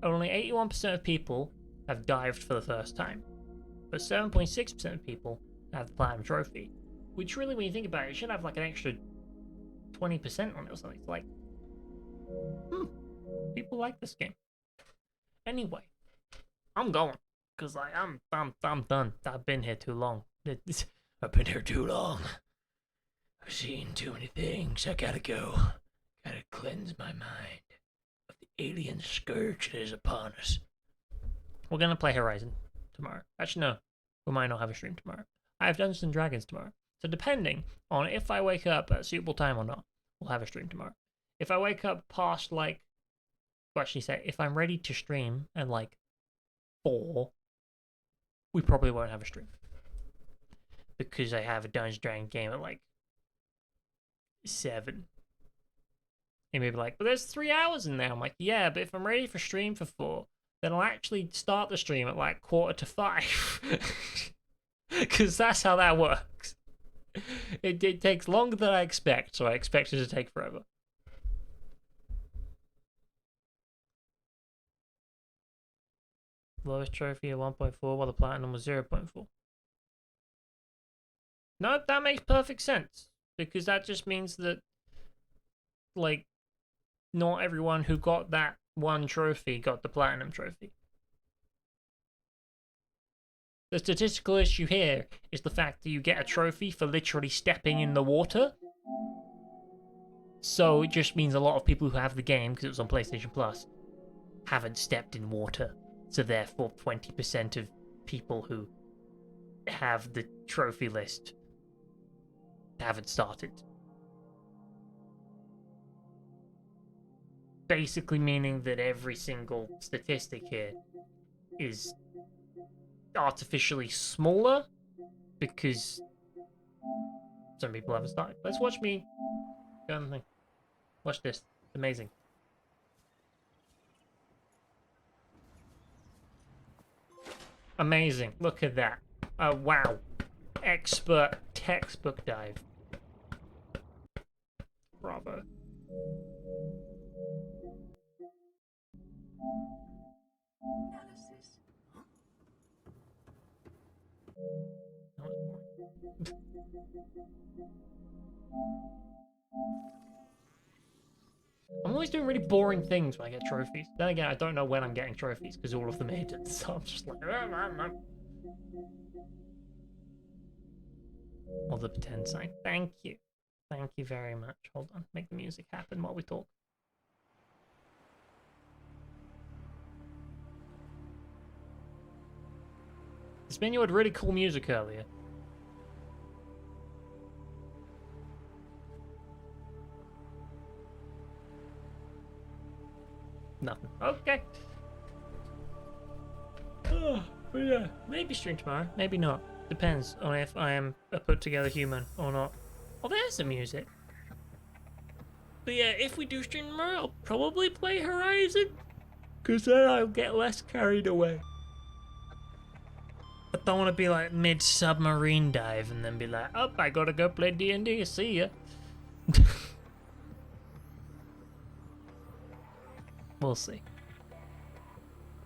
only 81% of people have dived for the first time, but 7.6% of people have the platinum trophy. Which really, when you think about it, should have like an extra 20% on it or something. It's like, people like this game. Anyway, I'm going. Cause like I'm done. I've been here too long. I've been here too long. I've seen too many things. I gotta go. Gotta cleanse my mind of the alien scourge that is upon us. We're gonna play Horizon tomorrow. Actually, no. We might not have a stream tomorrow. I have Dungeons and Dragons tomorrow. So depending on if I wake up at a suitable time or not, we'll have a stream tomorrow. If I wake up past like, well, actually say, if I'm ready to stream at like 4, we probably won't have a stream. Because I have a Dungeons and Dragons game at like 7. And maybe like, but there's 3 hours in there. I'm like, yeah, but if I'm ready for stream for 4, then I'll actually start the stream at like 4:45. Because that's how that works. It takes longer than I expect, so I expect it to take forever. Lowest trophy at 1.4 while the platinum was 0.4. No, that makes perfect sense. Because that just means that, like, not everyone who got that one trophy got the platinum trophy. The statistical issue here is the fact that you get a trophy for literally stepping in the water. So it just means a lot of people who have the game, because it was on PlayStation Plus, haven't stepped in water. So therefore 20% of people who have the trophy list haven't started. Basically meaning that every single statistic here is artificially smaller because some people haven't started. Let's watch me go on the thing. Watch this. It's amazing. Amazing. Look at that. Wow. Expert textbook dive. Bravo. Analysis. I'm always doing really boring things when I get trophies. Then again, I don't know when I'm getting trophies because all of them are hidden, so I'm just like, or the pretend sign. Thank you. Thank you very much. Hold on. Make the music happen while we talk. This menu had really cool music earlier. Nothing. Okay. Oh, but yeah, maybe stream tomorrow, maybe not. Depends on if I am a put together human or not. Oh, there's the music. But yeah, if we do stream tomorrow, I'll probably play Horizon. Because then I'll get less carried away. I don't want to be like mid-submarine dive and then be like, oh, I gotta go play D&D, see ya. We'll see.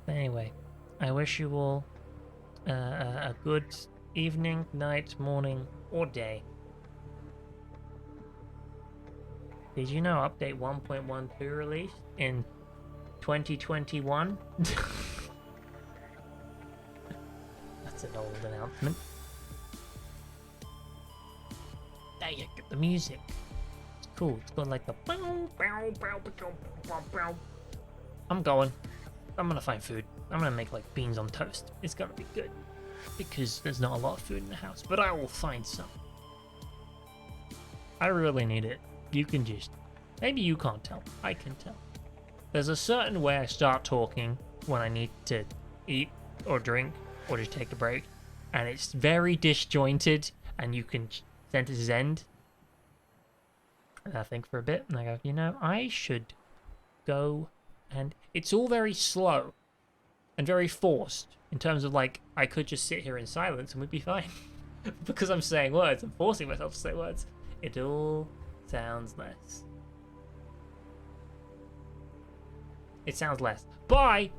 Anyway, I wish you all a good evening, night, morning, or day. Did you know update 1.12 released in 2021? That's an old announcement. There you get the music. It's cool. It's got like the bow, bow, bow, bow, bow, bow. I'm going. I'm gonna find food. I'm gonna make like beans on toast. It's gonna be good. Because there's not a lot of food in the house, but I will find some. I really need it. You can just... Maybe you can't tell. I can tell. There's a certain way I start talking when I need to eat or drink or just take a break. And it's very disjointed, and you can sentences end. And I think for a bit, and I go, you know, I should go, and it's all very slow and very forced in terms of like I could just sit here in silence and we'd be fine. Because I'm saying words, I'm forcing myself to say words. It all sounds less. It sounds less. Bye!